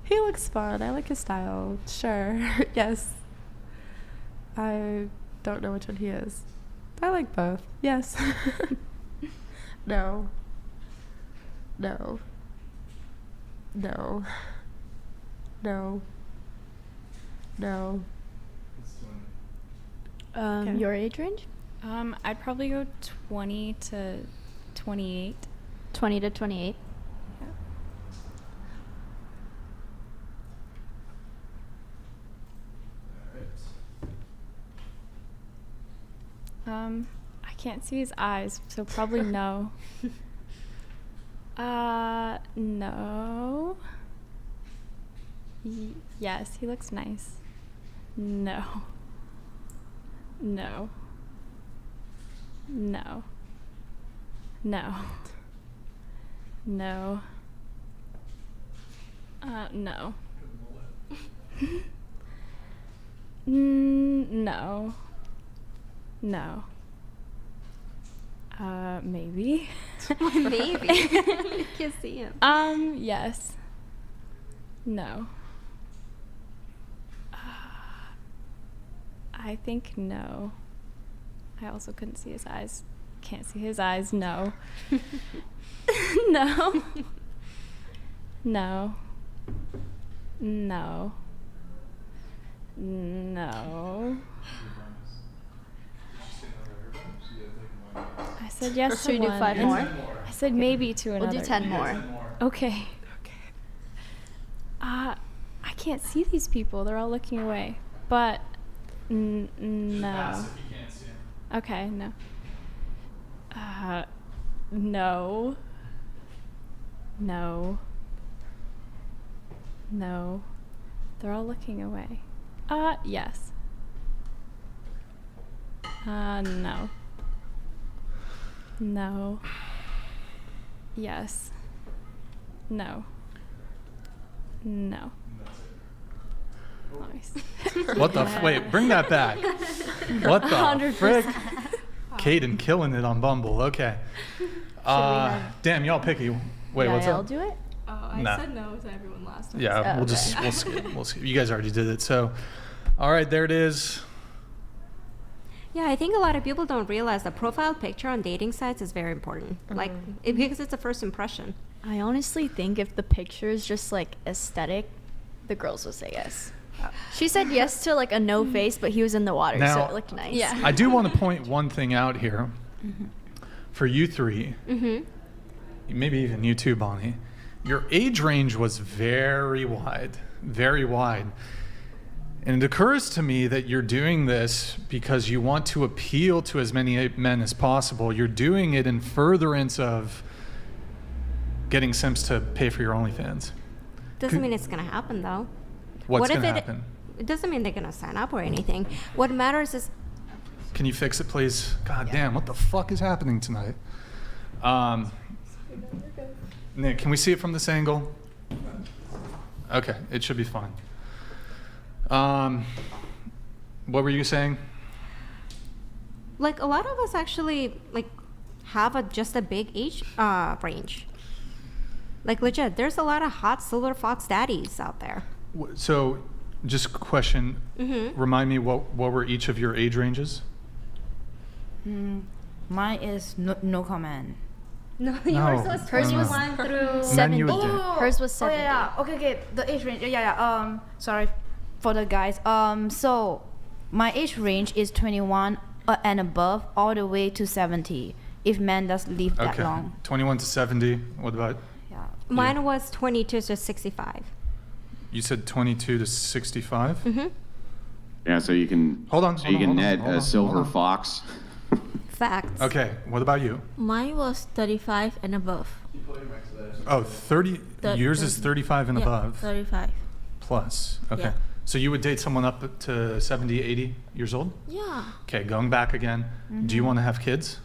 He looks fun. I like his style. Sure. Yes. I don't know which one he is. I like both. Yes. No. No. No. No. No. Your age range? I'd probably go 20 to 28. 20 to 28. I can't see his eyes, so probably no. No. Yes, he looks nice. No. No. No. No. No. No. No. No. Maybe. Maybe. You can't see him. Yes. No. I think no. I also couldn't see his eyes. Can't see his eyes. No. No. No. No. No. I said yes Should to we do one. 5 more? I said maybe to another. We'll do 10 more. Okay. I can't see these people. They're all looking away. But no. Okay, no. No. No. No. They're all looking away. Yes. No. No. Yes. No. No. Nice. What the wait, bring that back. What the 100%. frick? Caden killing it on Bumble. Okay. Damn, y'all picky. Wait, what's I'll up? do it. Oh, I Nah. said no to everyone last time. Yeah, we'll skip. We'll skip. You guys already did it. So, all right, there it is. Yeah, I think a lot of people don't realize the profile picture on dating sites is very important. Like, because it's a first impression. I honestly think if the picture is just like aesthetic, the girls will say yes. She said yes to like a no face, but he was in the water, so Now- it looked nice. Yeah. I do want to point one thing out here. For you three, maybe even you too, Bonnie, your age range was very wide, very wide. And it occurs to me that you're doing this because you want to appeal to as many men as possible. You're doing it in furtherance of getting simps to pay for your OnlyFans. Doesn't mean it's going to happen, though. What's What if going to happen? It doesn't mean they're going to sign up or anything. What matters is... Can you fix it, please? God damn, what the fuck is happening tonight? Nick, can we see it from this angle? Okay, it should be fine. What were you saying? Like, a lot of us actually, like, have just a big age range. Like, legit, there's a lot of hot silver fox daddies out there. So, just a question. Remind me, what were each of your age ranges? Mine is no comment. No, No. yours was Hers was 21 through... 70. you would do. Hers was 70. Oh yeah. Okay. The age range. Yeah. Sorry for the guys. So my age range is 21 and above, all the way to 70. If man does live that Okay, long. 21 to 70. What about? Yeah. Mine was 22 to 65. You said 22 to 65. Yeah, so you can Hold on, so hold you on, can hold on, net hold a on, silver hold on. fox. Facts. Okay. What about you? Mine was 35 and above. Oh, 30. Yours is 35 and Yeah, above 35. plus. Okay. Yeah. So you would date someone up to 70, 80 years old? Yeah. Okay, going back again. Do you want to have kids?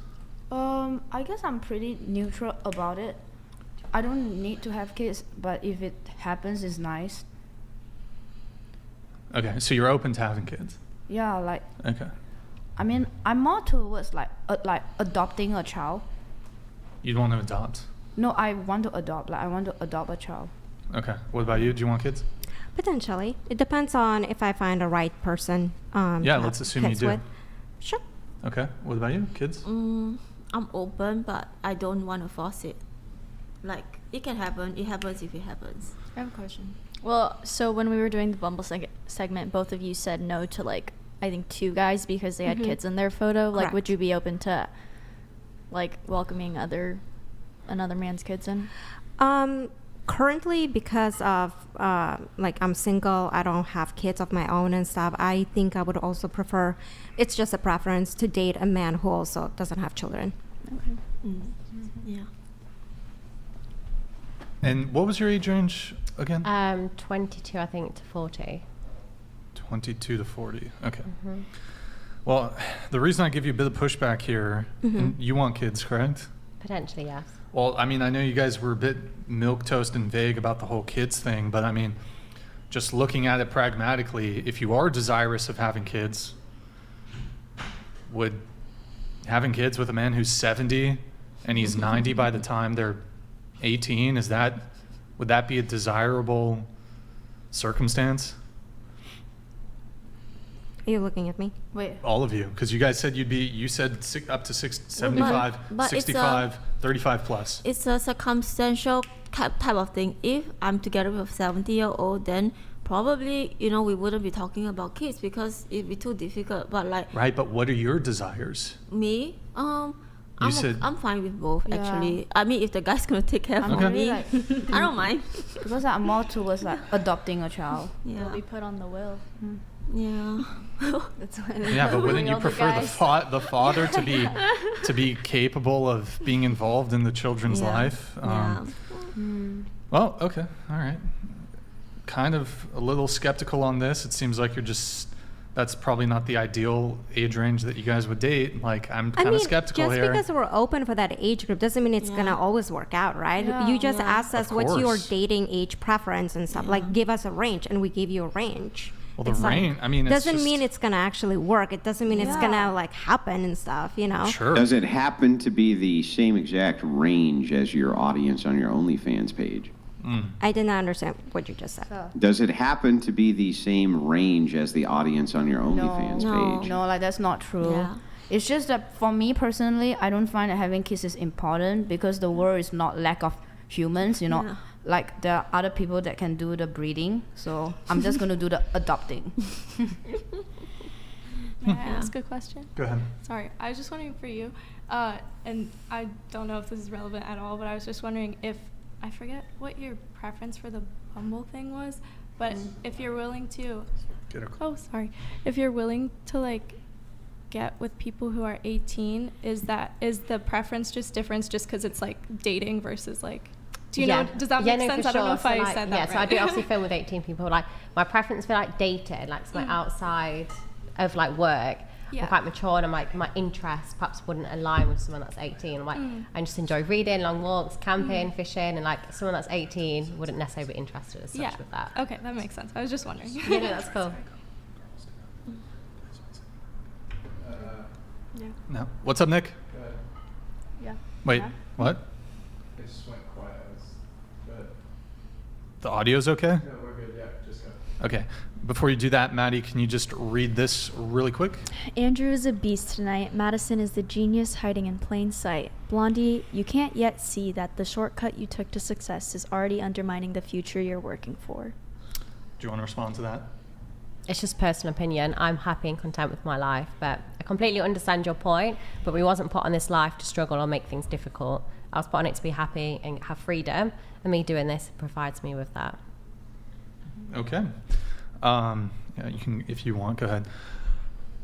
I guess I'm pretty neutral about it. I don't need to have kids, but if it happens, it's nice. Okay, so you're open to having kids. Yeah, like Okay. I mean, I'm more towards like adopting a child. You'd want to adopt. No, I want to adopt. Like I want to adopt a child. Okay. What about you? Do you want kids? Potentially. It depends on if I find a right person. Yeah, to let's have assume you kids do. with. Sure. Okay. What about you? Kids? I'm open, but I don't want to force it. Like, it can happen. It happens if it happens. I have a question. Well, so when we were doing the Bumble segment, both of you said no to like, I think 2 guys because they had kids in their photo. Like, would Correct. you be open to like welcoming other another man's kids in? Currently, because of like I'm single, I don't have kids of my own and stuff, I think I would also prefer, it's just a preference, to date a man who also doesn't have children. Okay. Yeah. And what was your age range again? 22, I think, to 40. 22 to 40. Okay. Well, the reason I give you a bit of pushback here, and you want kids, correct? Potentially, yes. Well, I mean, I know you guys were a bit milquetoast and vague about the whole kids thing, but I mean, just looking at it pragmatically, if you are desirous of having kids, would having kids with a man who's 70 and he's 90 by the time they're 18, would that be a desirable circumstance? Are you looking at me? Wait. All of you, because you guys said you said up to 75, but 65, 35 plus. It's a circumstantial type of thing. If I'm together with a 70-year-old, then probably, we wouldn't be talking about kids because it'd be too difficult. But like Right, but what are your desires? me, said- I'm fine with both, Yeah. actually. I mean, if the guy's gonna take care of Okay. me, Like, I don't mind. because I'm more towards like adopting a child. Yeah. Will be put on the will. Yeah. That's why Yeah, but wouldn't you older prefer guys. the father to be capable of being involved in the children's Yeah. life? Yeah. Well, okay, all right. Kind of a little skeptical on this. It seems like that's probably not the ideal age range that you guys would date. Like, I'm kind of skeptical just here. because we're open for that age group doesn't mean it's gonna always work out, right? Yeah. You just Yeah. asked us Of what's your course. dating age preference and stuff. Like, give us a range, and we gave you a range. Well, the It's like- range, I mean, it's doesn't just- mean it's gonna actually work. It doesn't mean it's gonna like happen and stuff, Sure. Does it happen to be the same exact range as your audience on your OnlyFans page? I did not understand what you just said. Does it happen to be the same range as the audience on your OnlyFans No. page? No, like that's not true. Yeah. It's just that for me personally, I don't find that having kids is important because the world is not lack of humans, Yeah. Like there are other people that can do the breeding, so I'm just gonna do the adopting. May I ask a question? Go ahead. Sorry, I was just wondering for you, and I don't know if this is relevant at all, but I was just wondering if, I forget what your preference for the Bumble thing was, but if you're willing to, if you're willing to like get with people who are 18, is the preference just difference just because it's like dating versus like, do you know, does that make sense? For I don't know sure. if I So, said that right. So I do obviously film with 18 people. Like, my preference for like dating, like something outside of like work, I'm quite mature, and I'm like, my interests perhaps wouldn't align with someone that's 18. I'm like, I just enjoy reading, long walks, camping, fishing, and like someone that's 18 wouldn't necessarily be interested as such with that. Okay, that makes sense. I was just wondering. Yeah, no, that's cool. No. What's up, Nick? Yeah. Wait, Yeah. what? It just went quiet. Good. The audio's okay? No, we're good. Yeah, just go. Okay. Before you do that, Maddie, can you just read this really quick? Andrew is a beast tonight. Madysen is the genius hiding in plain sight. Blondie, you can't yet see that the shortcut you took to success is already undermining the future you're working for. Do you want to respond to that? It's just personal opinion. I'm happy and content with my life, but I completely understand your point, but we wasn't put on this life to struggle or make things difficult. I was put on it to be happy and have freedom, and me doing this provides me with that. Okay. Yeah, you can, if you want, go ahead.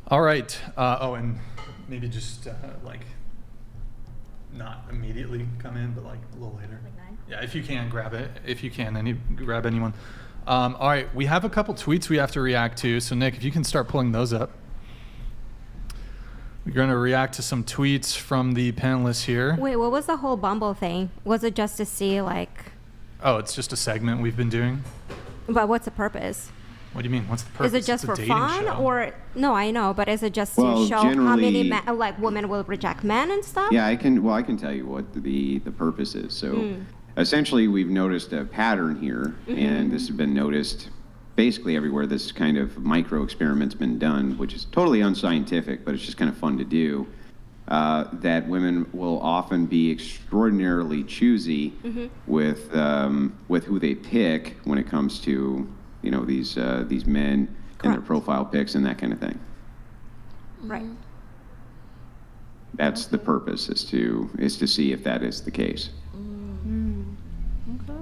All right. And maybe just like not immediately come in, but like a little later. Like 9? Yeah, if you can, grab it. If you can, grab anyone. All right, we have a couple tweets we have to react to. So Nick, if you can start pulling those up. We're going to react to some tweets from the panelists here. Wait, what was the whole Bumble thing? Was it just to see like? Oh, it's just a segment we've been doing. But what's the purpose? What do you mean? What's the purpose? Is it just It's a for dating fun, show. or no? I know, but is it just Well, to show how many generally- like women will reject men and stuff? Yeah, I can tell you what the purpose is. So essentially, we've noticed a pattern here, and this has been noticed basically everywhere this kind of micro experiment's been done, which is totally unscientific, but it's just kind of fun to do. That women will often be extraordinarily choosy with who they pick when it comes to these men and their profile pics and that kind of thing. Right. That's the purpose, is to see if that is the case. Okay.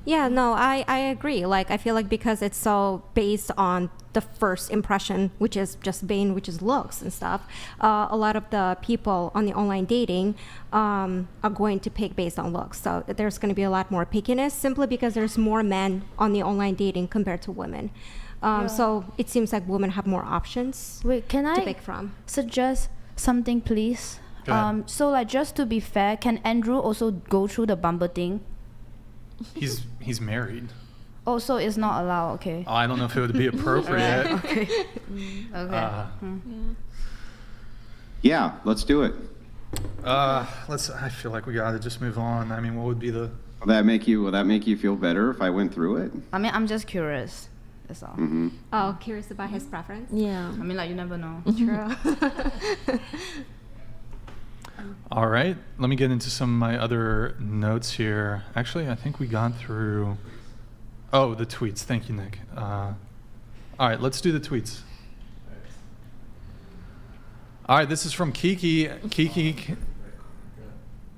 Yeah, no, I agree. Like, I feel like because it's so based on the first impression, which is just vain, which is looks and stuff, a lot of the people on the online dating are going to pick based on looks. So there's going to be a lot more pickiness simply because there's more men on the online dating compared to women. So it seems like women have more options. Wait, can to I pick from. suggest something, please? Go ahead. So like, just to be fair, can Andrew also go through the Bumble thing? He's married. Oh, so it's not allowed. Okay. I don't know if it would be appropriate. Okay. Okay. Yeah, let's do it. I feel like we gotta just move on. I mean, what would be the? Will that make you feel better if I went through it? I mean, I'm just curious. That's all. Mm-hmm. Oh, curious about his preference? Yeah. I mean, like, you never know. True. All right, let me get into some of my other notes here. Actually, I think we got through. Oh, the tweets. Thank you, Nick. All right, let's do the tweets. All right, this is from Kiki. Kiki,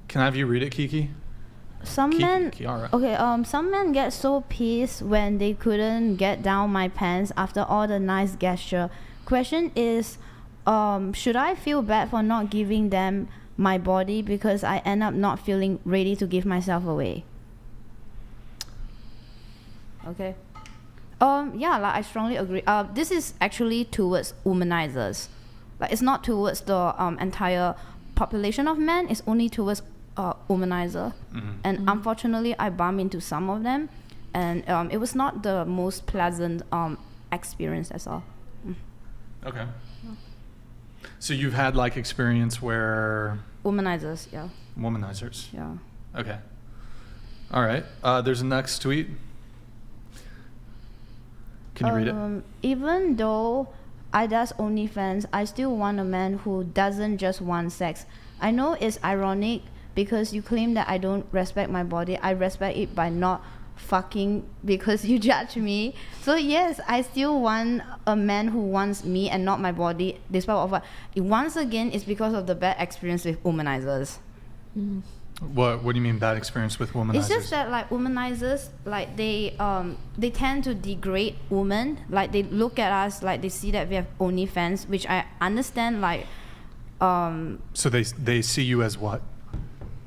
can I have you read it, Kiki? Some men get so pissed when they couldn't get down my pants after all the nice gesture. Question is, should I feel bad for not giving them my body because I end up not feeling ready to give myself away? Okay. Yeah, like, I strongly agree. This is actually towards womanizers. Like, it's not towards the entire population of men. It's only towards womanizer. Mm-hmm. And unfortunately, I bumped into some of them, and it was not the most pleasant experience. That's all. Okay. So you've had like experience where Womanizers, yeah. womanizers. Yeah. Okay. All right. There's a next tweet. Can you read it? Even though I does OnlyFans, I still want a man who doesn't just want sex. I know it's ironic because you claim that I don't respect my body. I respect it by not fucking because you judge me. So yes, I still want a man who wants me and not my body, despite of what. Once again, it's because of the bad experience with womanizers. What do you mean bad experience with womanizers? It's just that, like, womanizers, like, they tend to degrade women. Like, they look at us, like, they see that we have OnlyFans, which I understand, like, So they see you as what?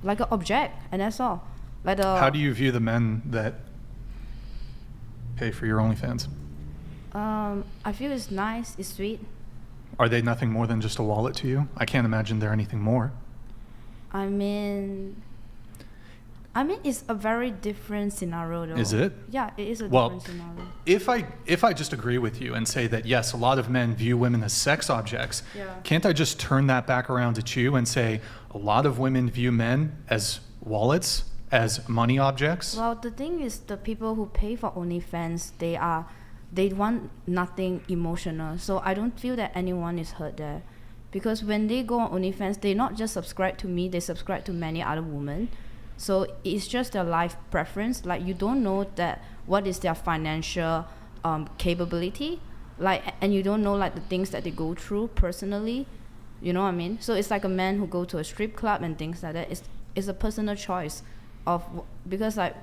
like an object, and that's all. Like How do you view the men that pay for your OnlyFans? I feel it's nice, it's sweet. Are they nothing more than just a wallet to you? I can't imagine they're anything more. I mean, it's a very different scenario, though. Is it? Yeah, it is a Well, different scenario. if I just agree with you and say that yes, a lot of men view women as sex objects, Yeah. can't I just turn that back around at you and say a lot of women view men as wallets, as money objects? Well, the thing is, the people who pay for OnlyFans, they want nothing emotional. So I don't feel that anyone is hurt there. Because when they go on OnlyFans, they not just subscribe to me, they subscribe to many other women. So it's just their life preference. Like, you don't know that what is their financial capability. Like, and you don't know, like, the things that they go through personally. You know what I mean? So it's like a man who go to a strip club and things like that. It's a personal choice because, like,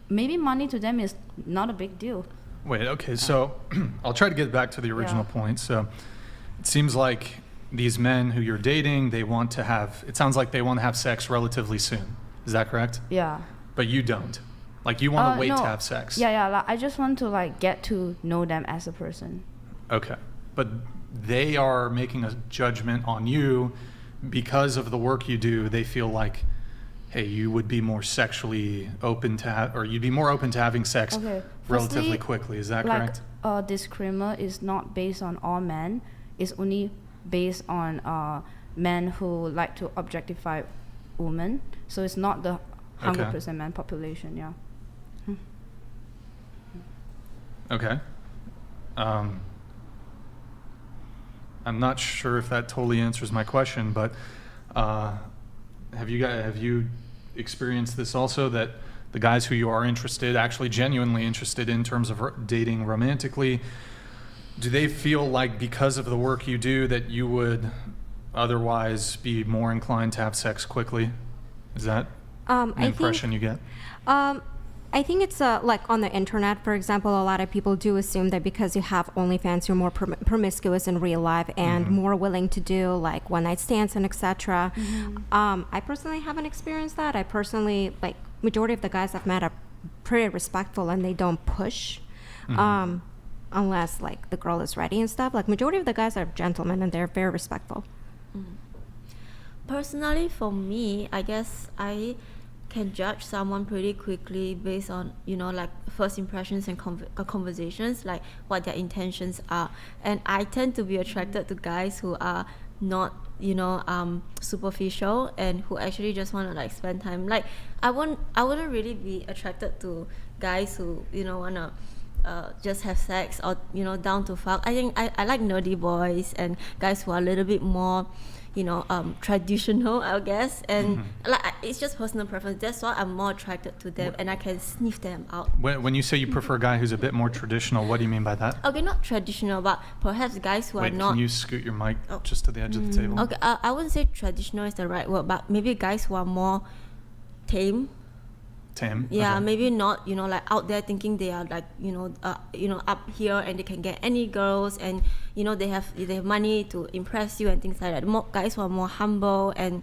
maybe money to them is not a big deal. Wait, okay, so I'll try to get back to the original point. So it seems like these men who you're dating, it sounds like they want to have sex relatively soon. Is that correct? Yeah. But you don't. Like, you want to wait no. to have sex. Yeah, like, I just want to, like, get to know them as a person. Okay. But they are making a judgment on you because of the work you do. They feel like, hey, you would be more sexually open to or you'd be more open to having sex relatively Firstly, quickly. Is that like, correct? Disclaimer is not based on all men. It's only based on men who like to objectify women. So it's not the 100% man population, yeah. Okay. I'm not sure if that totally answers my question, but have you experienced this also, that the guys who you are actually genuinely interested in terms of dating romantically, do they feel like because of the work you do that you would otherwise be more inclined to have sex quickly? Is that the impression you get? I think it's like on the internet, for example, a lot of people do assume that because you have OnlyFans, you're more promiscuous in real life and more willing to do like one night stands and etc. I personally haven't experienced that. I personally, like, majority of the guys I've met are pretty respectful and they don't push unless like the girl is ready and stuff. Like majority of the guys are gentlemen and they're very respectful. Personally, for me, I guess I can judge someone pretty quickly based on, like first impressions and conversations, like what their intentions are. And I tend to be attracted to guys who are not, superficial and who actually just want to like spend time. Like I wouldn't really be attracted to guys who, want to just have sex or, down to fuck. I think I like nerdy boys and guys who are a little bit more traditional, I guess, and like it's just personal preference. That's why I'm more attracted to them, and I can sniff them out. When you say you prefer a guy who's a bit more traditional, what do you mean by that? Okay, not traditional, but perhaps guys who are not. Can you scoot your mic just to the edge of the table? Okay, I wouldn't say traditional is the right word, but maybe guys who are more tame. Yeah, okay. Maybe not, like out there thinking they are like, up here and they can get any girls and, they have money to impress you and things like that. More guys who are more humble and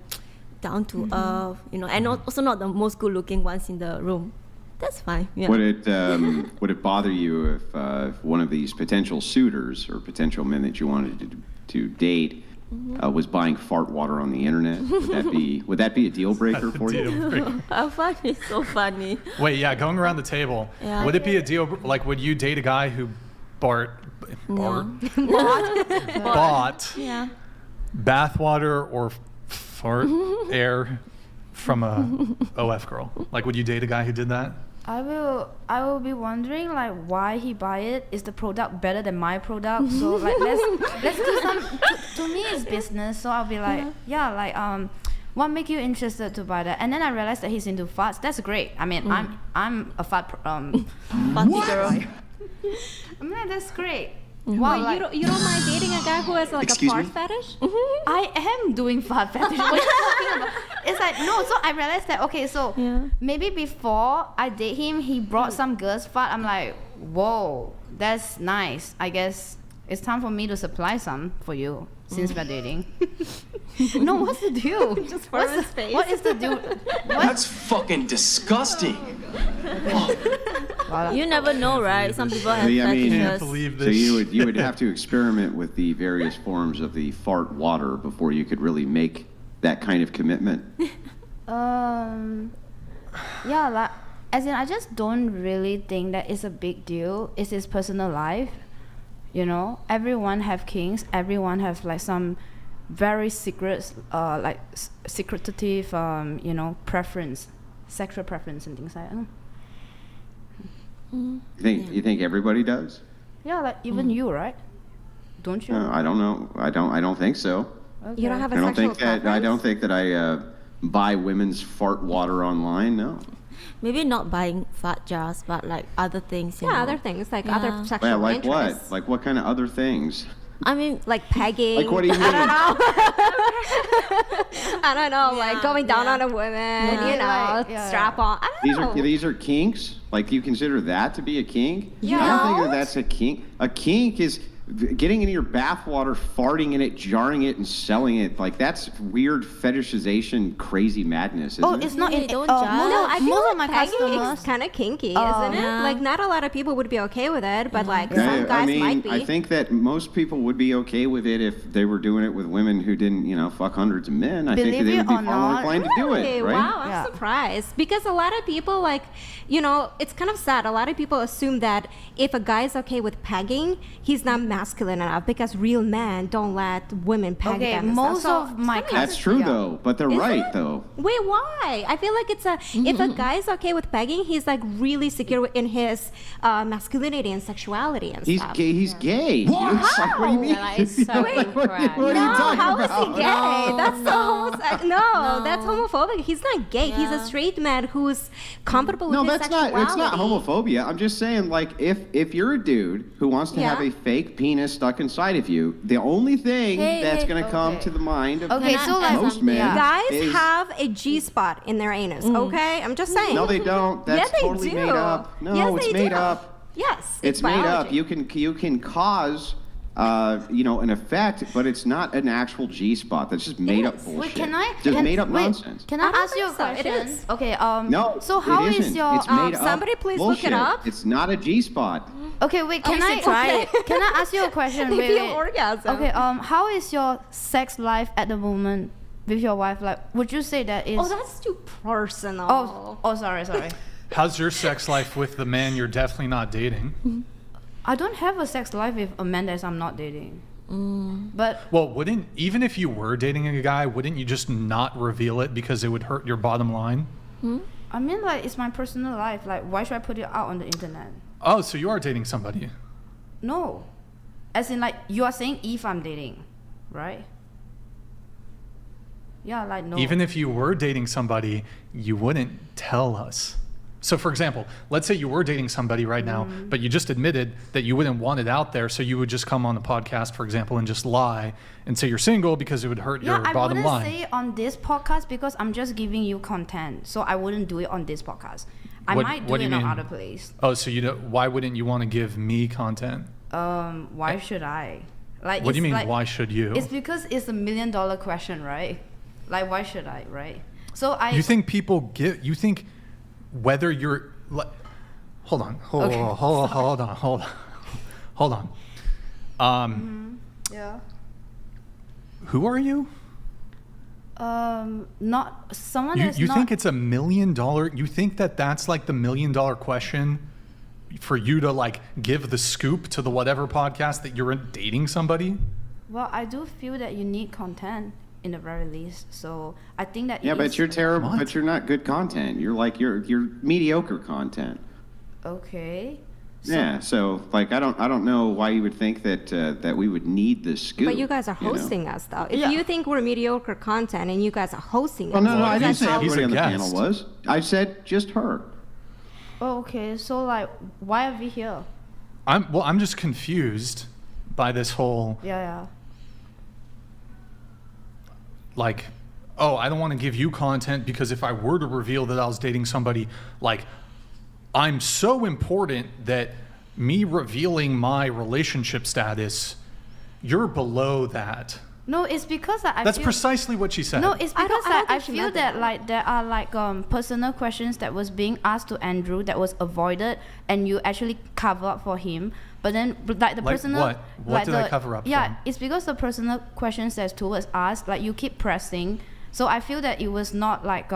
down to earth, and also not the most good looking ones in the room. That's fine. Yeah. Would it bother you if one of these potential suitors or potential men that you wanted to date was buying fart water on the internet? Would that be a deal breaker for you? I find it so funny. Wait, yeah, going around the table. Yeah. Would it be a deal? Like, would you date a guy who bought bath water or fart air from a OF girl? Like, would you date a guy who did that? I will be wondering like why he buy it. Is the product better than my product? So like let's do some. To me, it's business. So I'll be like, what make you interested to buy that? And then I realized that he's into farts. That's great. I mean, I'm a fart farty girl. I mean, that's great. Wow, like, you don't mind dating a guy who has like a fart fetish? I am doing fart fetish. What are you talking about? It's like, no, so I realized that, okay, so maybe before I date him, he brought some girl's fart. I'm like, whoa, that's nice. I guess it's time for me to supply some for you since we're dating. No, what's the deal? Just for his face. What is the deal? That's fucking disgusting. You never know, right? Some people have fetishes. I can't believe this. So you would have to experiment with the various forms of the fart water before you could really make that kind of commitment. Yeah, like, as in, I just don't really think that it's a big deal. It's his personal life, Everyone have kinks. Everyone have like some very secret, like secretive, preference, sexual preference and things like that. You think everybody does? Yeah, like even you, right? Don't you? I don't know. I don't think so. Okay. You don't have a sexual preference? I don't think that I buy women's fart water online. No. Maybe not buying fart jars, but like other things. Other things like other sexual Yeah, like interests. what? Like what kind of other things? I mean, like pegging. Like what do you mean? I don't know, like going down on a woman, strap on. I don't know. These are kinks? Like, do you consider that to be a kink? Yeah. I don't think that's a kink. A kink is getting into your bath water, farting in it, jarring it, and selling it. Like, that's weird fetishization, crazy madness, isn't it? It's not. Don't No, I feel most like of my pegging customers. is kind of kinky, isn't it? Like, not a lot of people would be okay with it, but like some guys might be. I think that most people would be okay with it if they were doing it with women who didn't, fuck hundreds of men. I think that they would be far more inclined to do it, right? Wow, I'm surprised. Because a lot of people, like, it's kind of sad. A lot of people assume that if a guy's okay with pegging, he's not masculine enough because real men don't let women peg them. Most of my customers. That's true, though, but they're right, though. Wait, why? I feel like it's if a guy's okay with pegging, he's like really secure in his masculinity and sexuality and stuff. He's gay. What? Like, what do you mean? That is so incorrect. What are you talking how about? is he gay? That's so that's homophobic. He's not gay. He's a straight man who's comfortable with his sexuality. It's not homophobia. I'm just saying, like, if you're a dude who wants to have a fake penis stuck inside of you. The only thing that's going to come to the mind of most men guys have a G-spot in their anus, okay? I'm just saying. No, they don't. That's totally made up. No, it's made up. Yes, it's made up. You can cause an effect, but it's not an actual G-spot. That's just made up bullshit. Wait, made up nonsense. Can I ask you a question? It is. Okay. No. So how it is isn't. your It's made up somebody please bullshit. look it up? It's not a G-spot. Okay, wait. Can I ask you a question? They wait, feel wait. orgasm. Okay. How is your sex life at the moment with your wife? Like, would you say that is? Oh, that's too personal. Oh, sorry. How's your sex life with the man you're definitely not dating? I don't have a sex life with a man that I'm not dating. But even if you were dating a guy, wouldn't you just not reveal it because it would hurt your bottom line? I mean, like, it's my personal life. Like, why should I put it out on the internet? Oh, so you are dating somebody? No, as in, like, you are saying if I'm dating, right? Yeah, like, no. Even if you were dating somebody, you wouldn't tell us. So, for example, let's say you were dating somebody right now, but you just admitted that you wouldn't want it out there, so you would just come on the podcast, for example, and just lie and say you're single because it would hurt your bottom line. I wouldn't say it on this podcast because I'm just giving you content, so I wouldn't do it on this podcast. I might do it on other place. Oh, so why wouldn't you want to give me content? Why should I? Like, what do you mean, why should you? It's because it's $1 million question, right? Like, why should I, right? So You think people you think whether you're hold on. Yeah. Who are you? Not someone you think it's $1 million? You think that's like the $1 million question for you to like give the scoop to the whatever podcast that you're dating somebody? Well, I do feel that you need content in the very least, so I think that but you're terrible. What? But you're not good content. You're like you're mediocre content. Okay. So like I don't know why you would think that we would need this scoop. But you guys are hosting us though. If you think we're mediocre content and you guys are hosting us, no, I didn't say everybody on the panel was. I said just her. Oh, okay. So like, why are we here? I'm just confused by this whole. Yeah. Like, oh, I don't want to give you content because if I were to reveal that I was dating somebody, like, I'm so important that me revealing my relationship status, you're below that. No, it's because that's precisely what she said. No, it's because I feel that like there are like personal questions that was being asked to Andrew that was avoided, and you actually cover up for him. But then, like the personal, what did I cover up? Yeah, it's because the personal questions that's towards us, like you keep pressing. So I feel that it was not like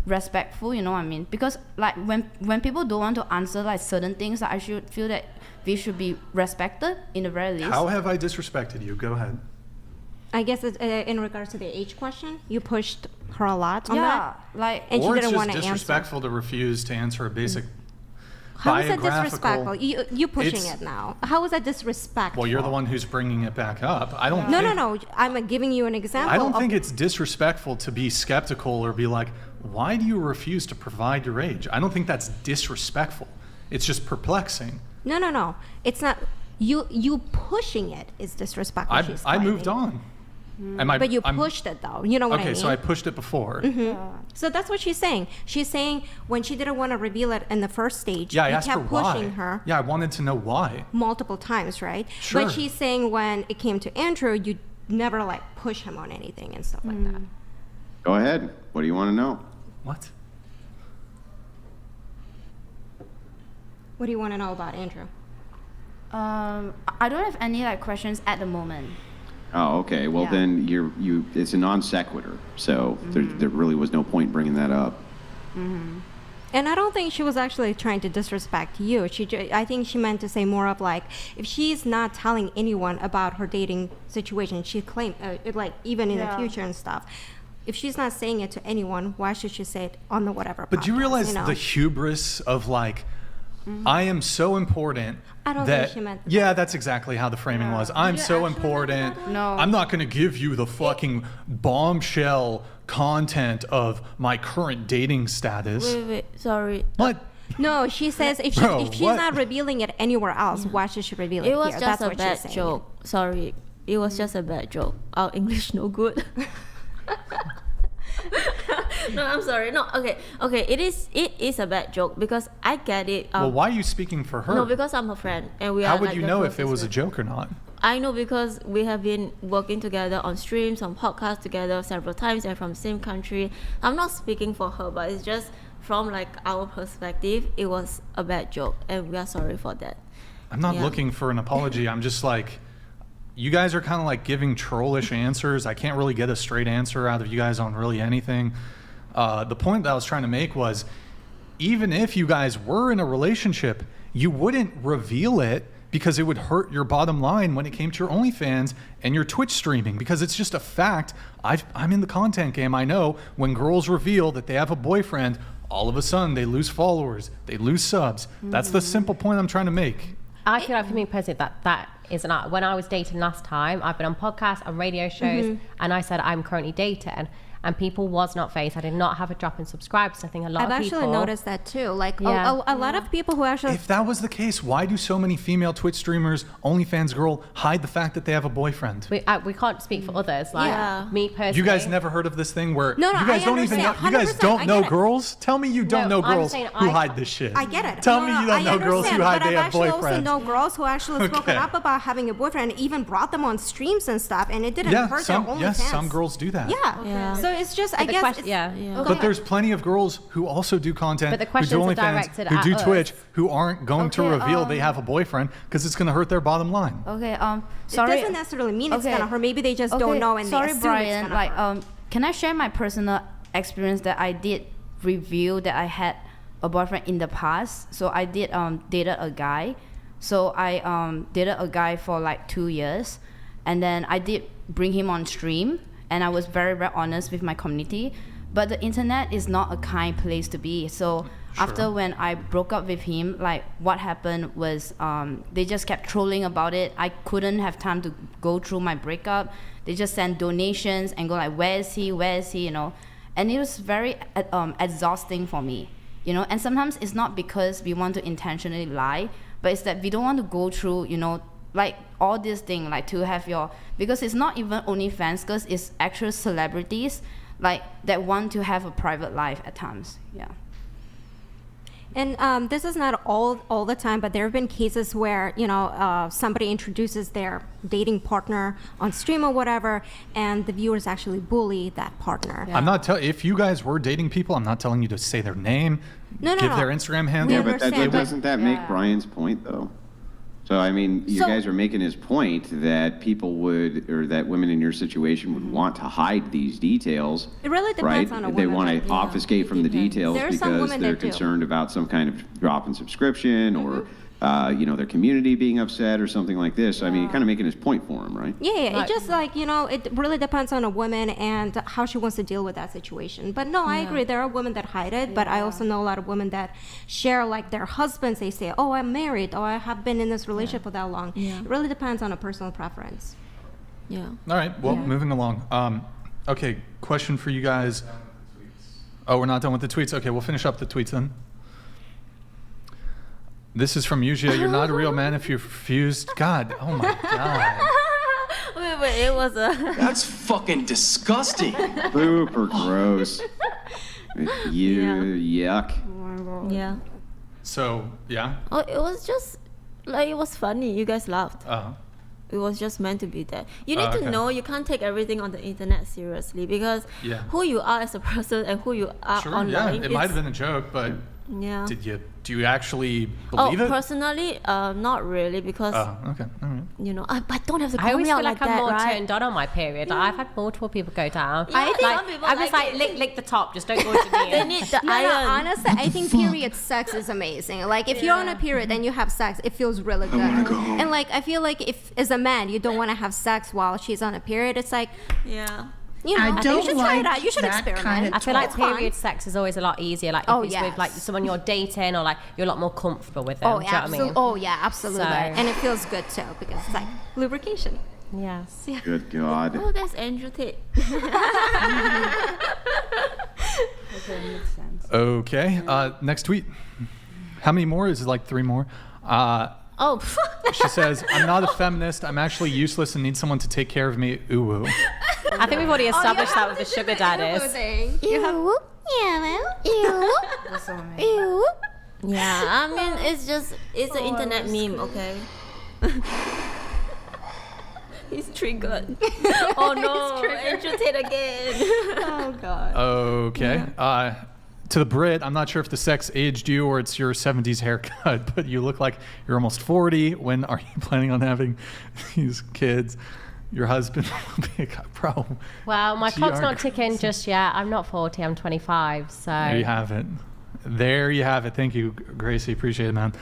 respectful. You know what I mean? Because like when people don't want to answer like certain things, I should feel that we should be respected in the very least. How have I disrespected you? Go ahead. I guess it's, in regards to the age question, you pushed her a lot on that. Like, and or she didn't it's want just to disrespectful to refuse to answer a basic How is that disrespectful? You pushing it now. How is that disrespectful? Well, you're the one who's bringing it back up. I don't. No. I'm giving you an example. I don't think it's disrespectful to be skeptical or be like, why do you refuse to provide your age? I don't think that's disrespectful. It's just perplexing. No. It's not. You pushing it is disrespectful. I moved on. But you pushed it though. You know what I mean? Okay, so I pushed it before. So that's what she's saying. She's saying when she didn't want to reveal it in the first stage, I you asked kept her why. pushing her. Yeah, I wanted to know why. Multiple times, right? Sure. But she's saying when it came to Andrew, you never like push him on anything and stuff like that. Go ahead. What do you want to know? What? What do you want to know about Andrew? I don't have any like questions at the moment. Oh, okay. Well, then it's a non sequitur, so there really was no point bringing that up. And I don't think she was actually trying to disrespect you. I think she meant to say more of like, if she's not telling anyone about her dating situation, she claimed like even in the future and stuff. If she's not saying it to anyone, why should she say it on the whatever? But podcast, do you realize the hubris of like, I am so important. I don't think she meant that. Yeah, that's exactly how the framing was. I'm so important. No. I'm not going to give you the fucking bombshell content of my current dating status. Wait, sorry. What? No, she says if she's not revealing it anywhere else, why should she reveal it here? It was just That's a what bad she's saying. joke. Sorry, it was just a bad joke. Our English no good. No, I'm sorry. No, okay. It is a bad joke because I get it. Well, why are you speaking for her? No, because I'm a friend and we are. How would like you the know if it closest was a friend. joke or not? I know because we have been working together on streams, on podcasts together several times, and from the same country. I'm not speaking for her, but it's just from like our perspective, it was a bad joke, and we are sorry for that. I'm not looking for an apology. I'm just like, you guys are kind of like giving trollish answers. I can't really get a straight answer out of you guys on really anything. The point that I was trying to make was, even if you guys were in a relationship, you wouldn't reveal it because it would hurt your bottom line when it came to your OnlyFans and your Twitch streaming, because it's just a fact. I'm in the content game. I know when girls reveal that they have a boyfriend, all of a sudden they lose followers, they lose subs. That's the simple point I'm trying to make. I feel like for me personally that is not. When I was dating last time, I've been on podcasts, on radio shows, and I said I'm currently dating. And people was not phased. I did not have a drop in subscribers. I think a lot I've of people... actually noticed that too. Like Yeah. a lot of people who actually... If that was the case, why do so many female Twitch streamers, OnlyFans girl, hide the fact that they have a boyfriend? We can't speak for others. Like me personally... You guys never heard of this thing where No, you guys I don't even know, understand. you guys 100%, don't I know get it. girls? Tell me you don't No, know I'm girls saying who hide this shit. I get it. Tell me you don't I know girls who understand, hide but they I've have actually also boyfriends. know girls who actually spoken Okay. up about having a boyfriend and even brought them on streams and stuff, and it didn't hurt their OnlyFans. Yes, some girls do that. Yeah. So it's just, I the guess... question- it's- But there's plenty of girls who also do content, But the who do questions are OnlyFans, directed who at do us. Twitch, who aren't going to Okay, reveal they have a boyfriend because it's going to hurt their bottom line. Okay, It sorry. doesn't necessarily mean it's Okay. gonna hurt. Maybe they just don't know and sorry, they assume Brian. it's gonna hurt. Can I share my personal experience that I did reveal that I had a boyfriend in the past? So I did dated a guy. So I dated a guy for like 2 years, and then I did bring him on stream, and I was very, very honest with my community. But the internet is not a kind place to be. So after when I broke up with him, like what happened was they just kept trolling about it. I couldn't have time to go through my breakup. They just sent donations and go like, where is he, you know? And it was very exhausting for me, you know? And sometimes it's not because we want to intentionally lie, but it's that we don't want to go through, you know, like all this thing, like to have your, because it's not even OnlyFans, because it's actual celebrities like that want to have a private life at times. Yeah. And this is not all the time, but there have been cases where, you know, somebody introduces their dating partner on stream or whatever, and the viewers actually bully that partner. I'm not telling, if you guys were dating people, I'm not telling you to say their name, No, give their Instagram handle. Yeah, but doesn't that make Yeah. Brian's point though? So I mean, you guys are making his point that people would, or that women in your situation would want to hide these details. It really depends right? on a They woman. want to obfuscate from the details There are some because women they're that do. concerned about some kind of drop in subscription or, you know, their community being upset or something like this. I mean, you're kind of making his point for him, right? Yeah, it just like, you know, it really depends on a woman and how she wants to deal with that situation. But no, I agree. There are women that hide it, but I also know a lot of women that share like their husbands. They say, oh, I'm married, or I have been in this relationship for that long. Yeah. It really depends on a personal preference. Yeah. All right, well, moving along. Okay, question for you guys. Oh, we're not done with the tweets? Okay, we'll finish up the tweets then. This is from Yujia. You're not a real man if you're refused. God, oh my God. Wait, it was a... That's fucking disgusting. Super gross. Yuck. Yeah. So, yeah? Oh, it was just, like, it was funny. You guys laughed. Uh-huh. It was just meant to be there. You need to okay. know you can't take everything on the internet seriously because Yeah. who you are as a person and who you are Sure, online. yeah, it might have been a joke, but Yeah. do you actually believe it? Personally, not really because Oh, okay, all right. you know, I don't have to I call always me out feel like I'm that, more right? turned on my period. Like, I've had multiple people go down. Yeah, like, some people I'm just like like, it. lick the top, just don't go to the They end. need the No, iron. honestly, I think period sex is amazing. Like if you're on a period and you have sex, it feels really good. And like I feel like if as a man you don't want to have sex while she's on a period, it's like Yeah. you know, I don't you should try it like out. You should that experiment. kind of I feel like It's fun. period sex is always a lot easier. Like if it's with like someone you're dating or like you're a lot more comfortable with them. Oh do yeah, you know what I mean? absolutely. Oh yeah, absolutely. So- And it feels good too because it's like lubrication. Yes. Good God. Oh, that's Andrew Tate. Okay, next tweet. How many more? Is it like 3 more? Oh. She says, I'm not a feminist. I'm actually useless and need someone to take care of me. Ooh. I think we've already established that with the sugar daddies. Yeah, I mean, it's an internet meme, okay? He's triggered. Oh no, entertain again. Oh god. Okay. To the Brit, I'm not sure if the sex aged you or it's your 70s haircut, but you look like you're almost 40. When are you planning on having these kids? Your husband will be a problem. Well, my clock's not crazy. ticking just yet. I'm not 40, I'm 25, so... There you have it. There you have it. Thank you, Gracie. Appreciate it, man.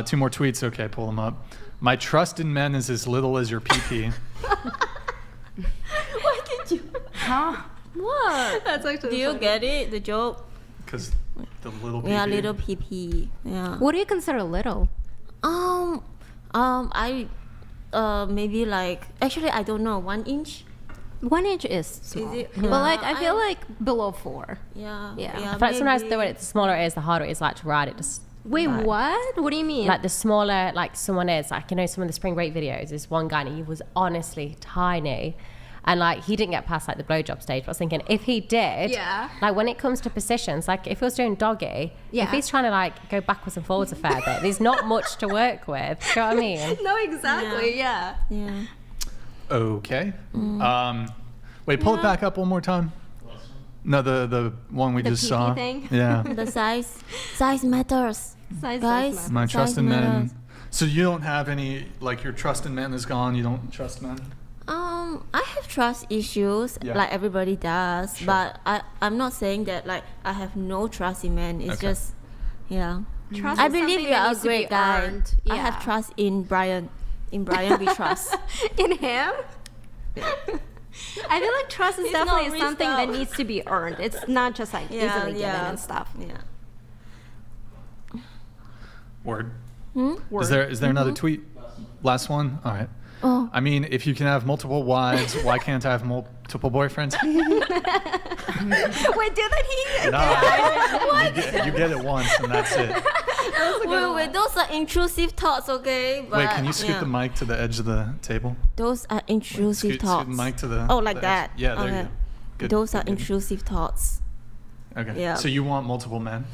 2 more tweets. Okay, pull them up. My trust in men is as little as your PP. Why did you? Huh? What? That's actually Do you funny. get it? The joke? Because the little PP. Yeah, little PP. Yeah. What do you consider little? I maybe like, actually I don't know, 1 inch. 1 inch is small. it? But like I feel like below 4. Yeah. Yeah. I feel like sometimes maybe. the smaller it is, the harder it is like to ride it. Just Wait, like, what? What do you mean? Like the smaller like someone is, like, you know, some of the spring break videos, this one guy and he was honestly tiny. And like he didn't get past like the blowjob stage. But I was thinking if he did, like when it comes to positions, like if he was doing doggy, if he's trying to like go backwards and forwards a fair bit, there's not much to work with. Do you know what I mean? No, exactly. Yeah. Okay. Wait, pull it back up one more time. No, the one we just saw. Thing? Yeah. The size matters. Size Guys, does My size trust in men. matters. So you don't have any, like your trust in men is gone. You don't trust men. I have trust issues, like everybody does, but I'm not saying that like I have no trust in men. It's just, Trust I is believe something you that are a needs to be great guy. earned. I have trust in Brian. In Brian, we trust. In him? I feel like trust is He's definitely not something reached that out. needs to be earned. It's not just like easily given and stuff. Yeah. Word. Word. Is there another tweet? Last one. All right. Oh. I mean, if you can have multiple wives, why can't I have multiple boyfriends? Wait, do that he? No, you get it once and that's it. Wait, those are intrusive thoughts, okay? But, Wait, can you scoot the mic to the edge of the table? Those are intrusive Scoot thoughts. the mic to the. Oh, like the that. edge. Yeah, there okay. you go. Good. Those are good. intrusive thoughts. Okay. Yeah. So you want multiple men?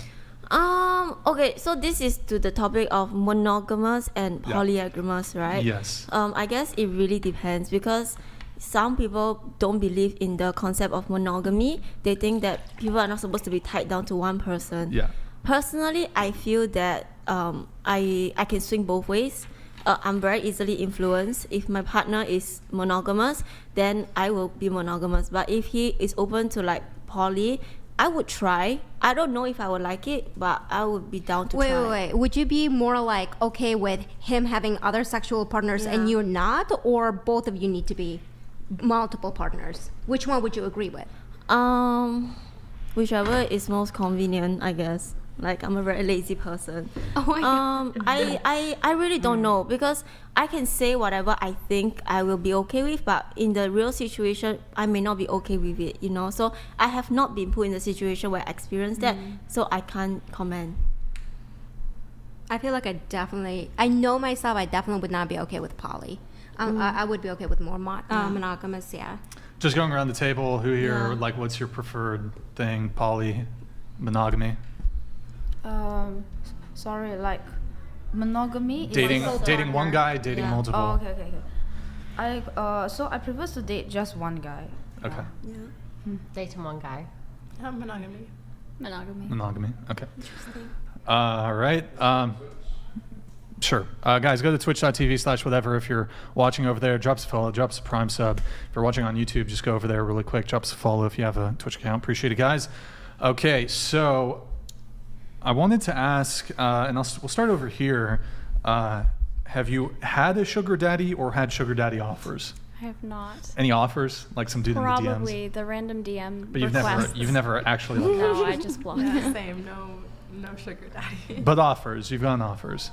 Okay, so this is to the topic of monogamous and polyamorous, right? Yes. I guess it really depends because some people don't believe in the concept of monogamy. They think that people are not supposed to be tied down to one person. Yeah. Personally, I feel that I can swing both ways. I'm very easily influenced. If my partner is monogamous, then I will be monogamous. But if he is open to like poly, I would try. I don't know if I would like it, but I would be down to try. Wait. Would you be more like okay with him having other sexual partners and you're not, or both of you need to be multiple partners? Which one would you agree with? Whichever is most convenient, I guess. Like I'm a very lazy person. Oh my God. I really don't know because I can say whatever I think I will be okay with, but in the real situation I may not be okay with it, you know. So I have not been put in the situation where I experienced that, so I can't comment. I feel like I know myself, I definitely would not be okay with poly. I would be okay with more monogamous, Just going around the table, who here, like, what's your preferred thing? Poly, monogamy? Sorry, like monogamy. Dating one guy, dating multiple. Oh, okay. So I prefer to date just one guy. Okay. Dating one guy. Monogamy. Monogamy. Okay. Interesting. All right. Sure. Guys, go to twitch.tv/whatever. If you're watching over there, drop us a follow, drop us a Prime sub. If you're watching on YouTube, just go over there really quick, drop us a follow if you have a Twitch account. Appreciate it, guys. Okay, so I wanted to ask, and we'll start over here. Have you had a sugar daddy or had sugar daddy offers? I have not. Any offers? Like some dude in the DMs? Probably the random DM But requests. you've never actually like No, I just blocked them. Same. No sugar daddy. But offers, you've gotten offers.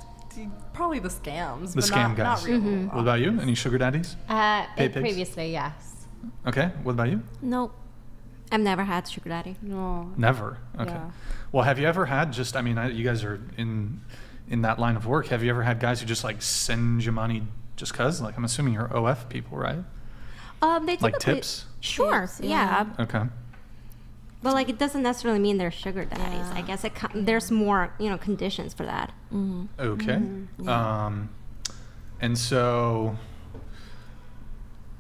Probably the scams. The but scam not guys. real. What about you? Any sugar daddies? Pay pigs? Previously, yes. Okay. What about you? Nope. I've never had sugar daddy. No. Never. Okay. Yeah. Well, have you ever had just? I mean, you guys are in that line of work. Have you ever had guys who just like send you money just cause? Like, I'm assuming you're OF people, right? They Like typically- tips? Sure. Tips, Yeah. Okay. But like, it doesn't necessarily mean they're sugar daddies. I guess there's more, conditions for that. Okay. And so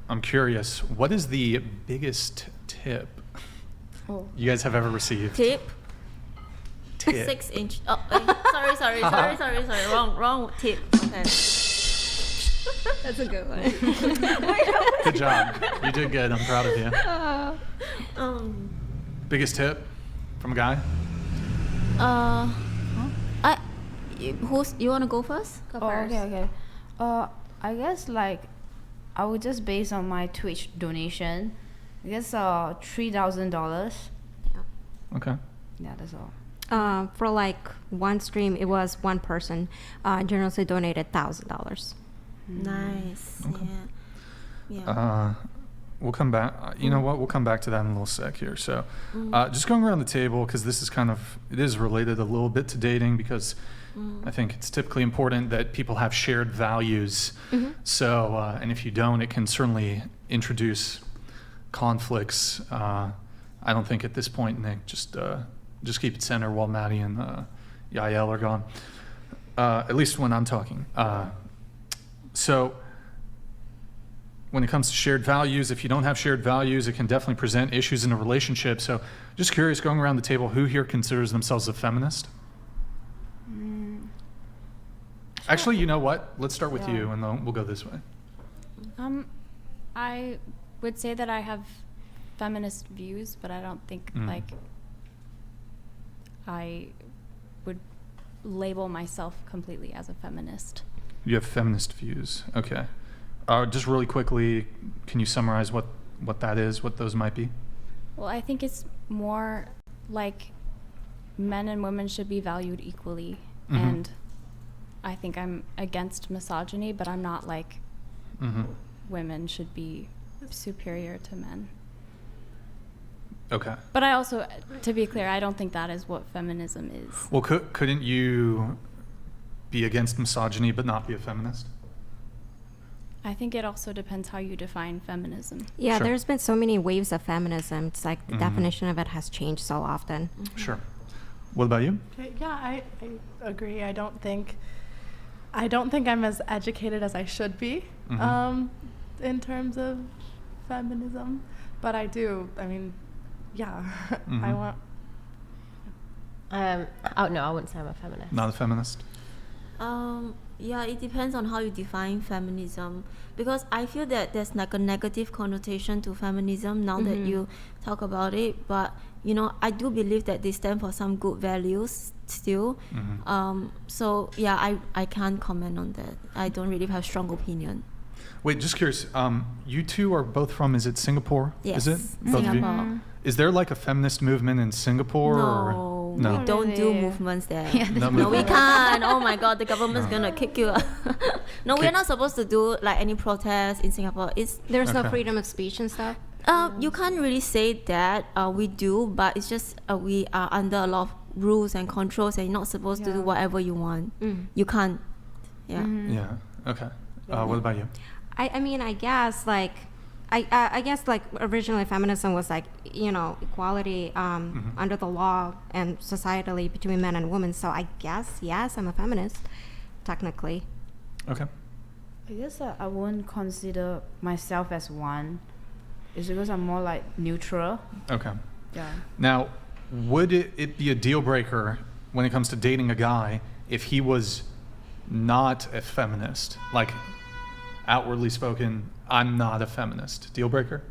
I'm curious, what is the biggest tip you guys have ever received? Tip. Tip. 6 inch. Oh, sorry. Wrong tip. Okay. That's a good one. Good job. You did good. I'm proud of you. Biggest tip from a guy? You wanna go first? Go first. Okay. I guess like I would just base on my Twitch donation. I guess $3,000. Okay. Yeah, that's all. For like one stream, it was one person generously donated $1,000. Nice. Okay. Yeah. We'll come back. You know what? We'll come back to that in a little sec here. So, just going around the table, because this is it is related a little bit to dating, because I think it's typically important that people have shared values. So, and if you don't, it can certainly introduce conflicts. I don't think at this point, Nick, just keep it center while Maddie and Yael are gone. At least when I'm talking. So when it comes to shared values, if you don't have shared values, it can definitely present issues in a relationship. So just curious, going around the table, who here considers themselves a feminist? Actually, you know what? Let's start with you, and then we'll go this way. I would say that I have feminist views, but I don't think like I would label myself completely as a feminist. You have feminist views. Okay. Just really quickly, can you summarize what that is, what those might be? Well, I think it's more like men and women should be valued equally. And I think I'm against misogyny, but I'm not like women should be superior to men. Okay. But I also, to be clear, I don't think that is what feminism is. Well, couldn't you be against misogyny but not be a feminist? I think it also depends how you define feminism. Yeah, Sure. there's been so many waves of feminism. It's like the definition of it has changed so often. Sure. What about you? Okay, yeah, I agree. I don't think I'm as educated as I should be in terms of feminism, but I do. I mean, yeah, I want. Oh no, I wouldn't say I'm a feminist. Not a feminist? Yeah, it depends on how you define feminism, because I feel that there's like a negative connotation to feminism now that you talk about it, but I do believe that they stand for some good values still. So yeah, I can't comment on that. I don't really have a strong opinion. Wait, just curious. You two are both from, is it Singapore? Yes, Is it? Both of you? Singapore. Is there like a feminist movement in Singapore? No, No. we don't do Really? movements there. No No, we movement. can't. Oh my God, the government's gonna kick you out. No, we're Kick- not supposed to do like any protests in Singapore. There's no Okay. freedom of speech and stuff. You can't really say that. We do, but it's just we are under a lot of rules and controls, and you're not supposed to do whatever you want. You can't. Yeah. Yeah. Okay. What about you? I mean, I guess like I guess like originally feminism was like equality under the law and societally between men and women. So I guess yes, I'm a feminist technically. Okay. I guess I wouldn't consider myself as one. It's because I'm more like neutral. Okay. Yeah. Now, would it be a deal breaker when it comes to dating a guy if he was not a feminist? Like, outwardly spoken, I'm not a feminist. Deal breaker?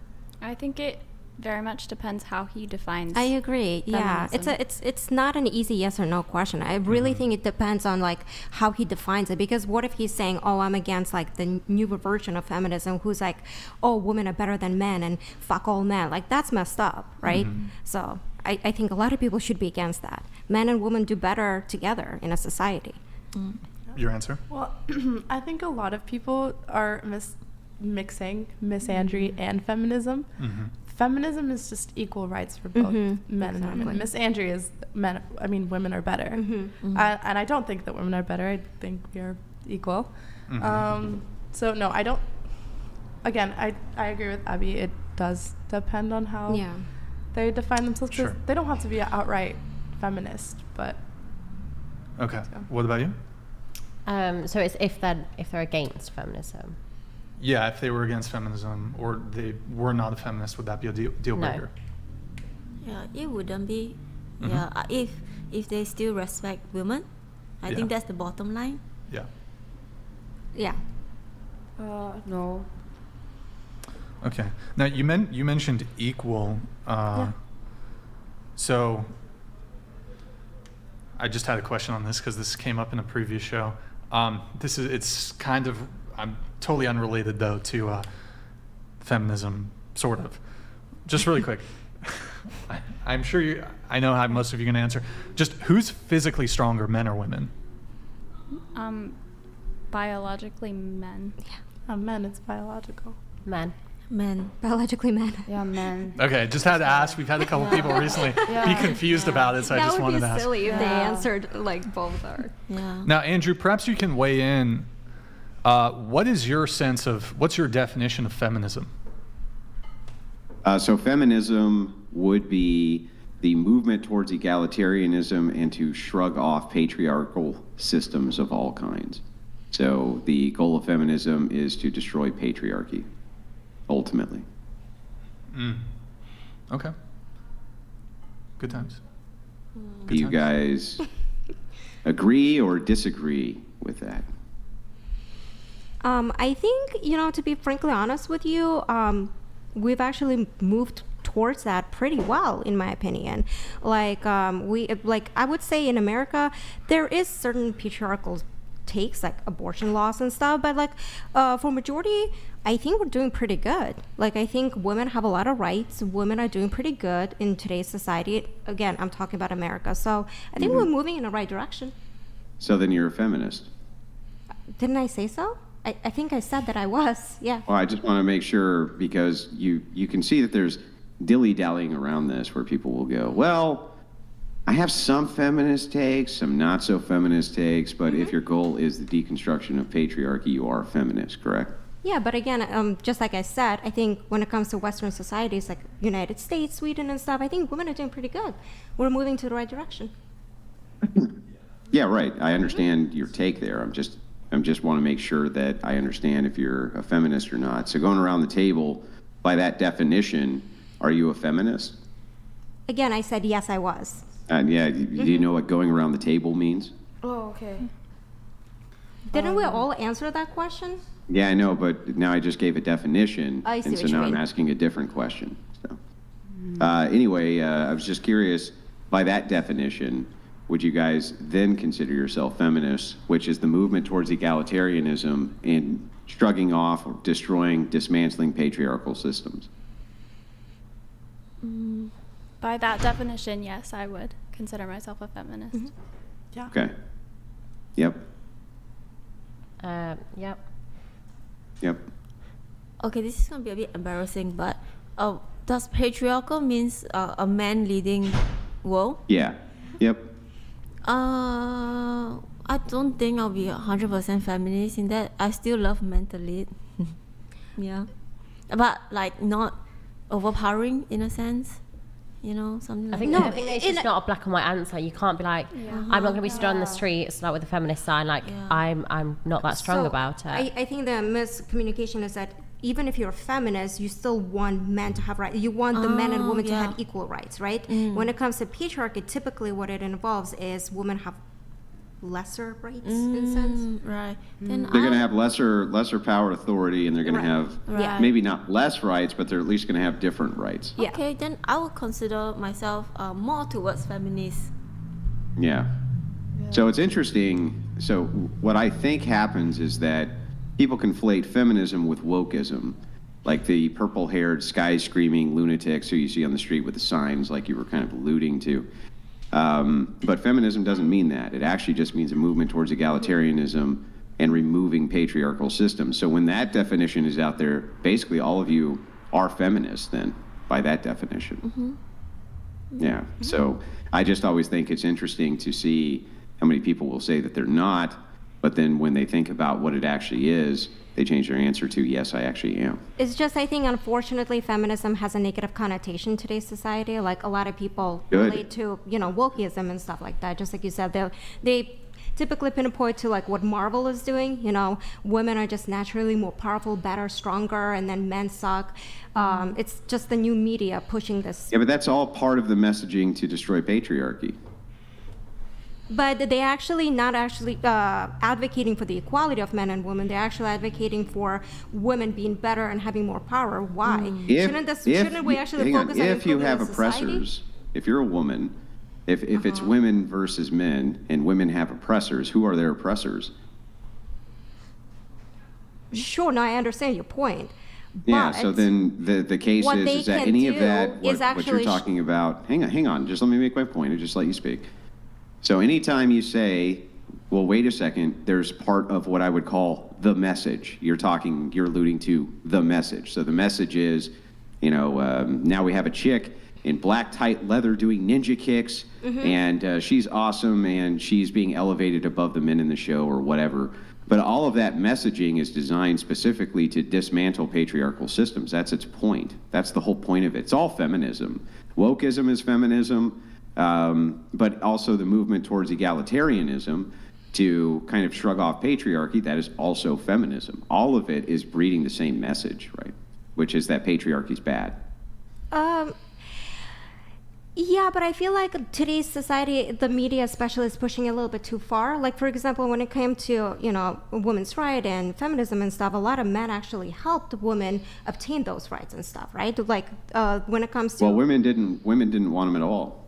I think it very much depends how he defines. I agree. Yeah, it's not an easy yes or no question. I really think it depends on like how he defines it. Because what if he's saying, "Oh, I'm against like the newer version of feminism," who's like, "Oh, women are better than men and fuck all men." Like that's messed up, right? So I think a lot of people should be against that. Men and women do better together in a society. Your answer? Well, I think a lot of people are mixing misandry and feminism. feminism is just equal rights for both men and women. Miss Andrea is women are better. And I don't think that women are better. I think we are equal. So no, I don't. Again, I agree with Abby. It does depend on how they define themselves. Sure. They don't have to be an outright feminist, but. Okay. So. What about you? So it's if they're against feminism. Yeah, if they were against feminism or they were not a feminist, would that be a deal breaker? Yeah, it wouldn't be. Yeah, if they still respect women, I think that's the bottom line. Yeah. Yeah. No. Okay. Now you mentioned equal. So I just had a question on this because this came up in a previous show. It's kind of, I'm totally unrelated though to feminism, sort of. Just really quick. I'm sure I know how most of you are going to answer. Just who's physically stronger, men or women? Biologically men. Yeah. Men, it's biological. Men. Biologically men. Yeah, men. Okay, just had to ask. We've had a couple people recently be confused about it, so I just wanted to ask. That would be silly if they answered like both are. Yeah. Now, Andrew, perhaps you can weigh in. What's your definition of feminism? So feminism would be the movement towards egalitarianism and to shrug off patriarchal systems of all kinds. So the goal of feminism is to destroy patriarchy, ultimately. Okay. Good times. Do you guys agree or disagree with that? I think, to be frankly honest with you, we've actually moved towards that pretty well, in my opinion. I would say in America, there is certain patriarchal takes, like abortion laws and stuff, but for majority, I think we're doing pretty good. I think women have a lot of rights. Women are doing pretty good in today's society. Again, I'm talking about America. So I think we're moving in the right direction. So then you're a feminist. Didn't I say so? I think I said that I was, yeah. Well, I just want to make sure, because you can see that there's dilly-dallying around this where people will go, well, I have some feminist takes, some not so feminist takes, but if your goal is the deconstruction of patriarchy, you are a feminist, correct? Yeah, but again, just like I said, I think when it comes to Western societies like United States, Sweden and stuff, I think women are doing pretty good. We're moving to the right direction. Yeah, right. I understand your take there. I'm just want to make sure that I understand if you're a feminist or not. So going around the table, by that definition, are you a feminist? Again, I said yes, I was. Do you know what going around the table means? Oh, okay. Didn't we all answer that question? Yeah, I know, but now I just gave a definition, I see and so what you now mean. I'm asking a different question. So, anyway, I was just curious, by that definition, would you guys then consider yourself feminists, which is the movement towards egalitarianism and shrugging off, or destroying, dismantling patriarchal systems? By that definition, yes, I would consider myself a feminist. Yeah. Okay. Yep. Yep. Yep. Okay, this is gonna be a bit embarrassing, but does patriarchal means a man leading world? Yeah. Yep. I don't think I'll be 100% feminist in that. I still love men to lead. Yeah, but not overpowering in a sense. Something. I think it's just not a black and white answer. You can't be like, I'm not going to be stood on the streets with a feminist sign. I'm not that strong about it. I think the miscommunication is that even if you're a feminist, you still want men to have rights. You want the men and women to have equal rights, right? When it comes to patriarchy, typically what it involves is women have lesser rights in a sense. Right. Then they're going to have lesser power, authority, and they're going to have maybe not less rights, but they're at least going to have different rights. Yeah. Okay, then I would consider myself more towards feminist. Yeah. So it's interesting. So what I think happens is that people conflate feminism with wokeism, like the purple-haired, sky-screaming lunatics who you see on the street with the signs, like you were kind of alluding to. But feminism doesn't mean that. It actually just means a movement towards egalitarianism and removing patriarchal systems. So when that definition is out there, basically all of you are feminists then, by that definition. Mm-hmm. Yeah. Mm-hmm. So I just always think it's interesting to see how many people will say that they're not, but then when they think about what it actually is, they change their answer to, yes, I actually am. It's just, I think, unfortunately, feminism has a negative connotation in today's society. Like, a lot of people relate to, wokeism and stuff like that. Just like you said, they typically pinpoint to, like, what Marvel is doing. Women are just naturally more powerful, better, stronger, and then men suck. It's just the new media pushing this. Yeah, but that's all part of the messaging to destroy patriarchy. But they actually not actually advocating for the equality of men and women. They're actually advocating for women being better and having more power. Why? Shouldn't we actually focus on if you have improving society? oppressors, if you're a woman, if it's women versus men and women have oppressors, who are their oppressors? Sure, no, I understand your point. Yeah, But so then the case is that any of that, what you're talking about, hang on, just let me make my point and just let you speak. So anytime you say, well, wait a second, there's part of what I would call the message. You're alluding to the message. So the message is, now we have a chick in black tight leather doing ninja kicks, and she's awesome, and she's being elevated above the men in the show or whatever. But all of that messaging is designed specifically to dismantle patriarchal systems. That's its point. That's the whole point of it. It's all feminism. Wokeism is feminism. But also the movement towards egalitarianism to kind of shrug off patriarchy, that is also feminism. All of it is breeding the same message, right? Which is that patriarchy's bad. Yeah, but I feel like today's society, the media especially, is pushing it a little bit too far. Like, for example, when it came to, women's rights and feminism and stuff, a lot of men actually helped women obtain those rights and stuff, right? Like, when it comes to... Well, women didn't want them at all.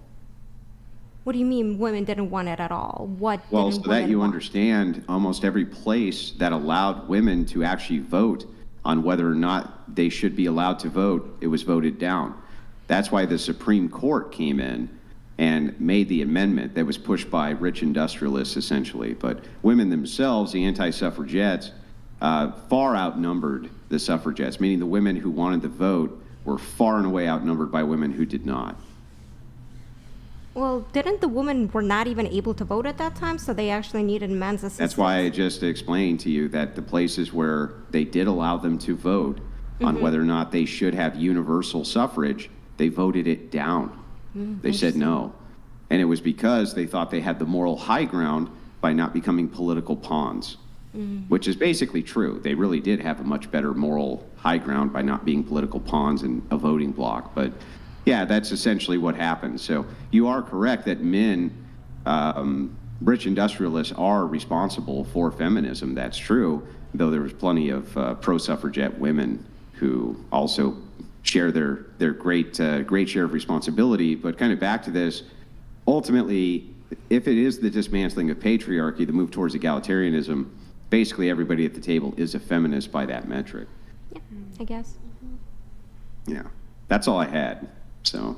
What do you mean women didn't want it at all? Well, so that you understand, almost every place that allowed women to actually vote on whether or not they should be allowed to vote, it was voted down. That's why the Supreme Court came in and made the amendment that was pushed by rich industrialists, essentially. But women themselves, the anti-suffragettes, far outnumbered the suffragettes, meaning the women who wanted to vote were far and away outnumbered by women who did not. Well, didn't the women were not even able to vote at that time, so they actually needed men's assistance? That's why I just explained to you that the places where they did allow them to vote on whether or not they should have universal suffrage, they voted it down. They said no. And it was because they thought they had the moral high ground by not becoming political pawns, which is basically true. They really did have a much better moral high ground by not being political pawns in a voting bloc. But yeah, that's essentially what happened. So you are correct that men, rich industrialists are responsible for feminism. That's true, though there was plenty of pro-suffragette women who also share their great share of responsibility. But kind of back to this, ultimately, if it is the dismantling of patriarchy, the move towards egalitarianism, basically everybody at the table is a feminist by that metric. Yeah, I guess. Yeah, that's all I had. So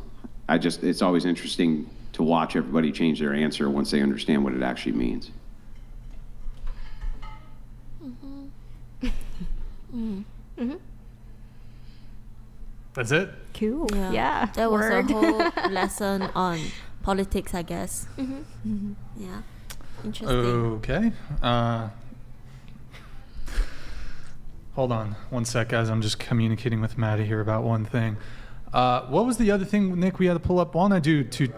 it's always interesting to watch everybody change their answer once they understand what it actually means. That's it? Cool. Yeah. That was a whole lesson on politics, I guess. Yeah. Interesting. Okay. Hold on one sec, guys. I'm just communicating with Maddie here about one thing. What was the other thing, Nick, we had to pull up? Why don't I do two?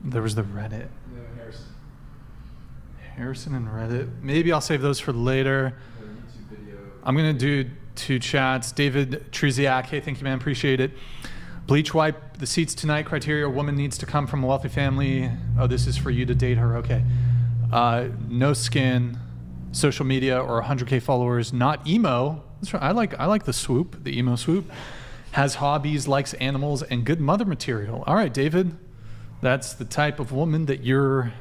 There was the Reddit. Harrison and Reddit. Maybe I'll save those for later. I'm going to do two chats. David Truziak, hey, thank you, man. Appreciate it. Bleach wipe the seats tonight. Criteria, a woman needs to come from a wealthy family. Oh, this is for you to date her. Okay. No skin, social media, or 100K followers. Not emo. That's right. I like the swoop, the emo swoop. Has hobbies, likes animals, and good mother material. All right, David. That's the type of woman that you're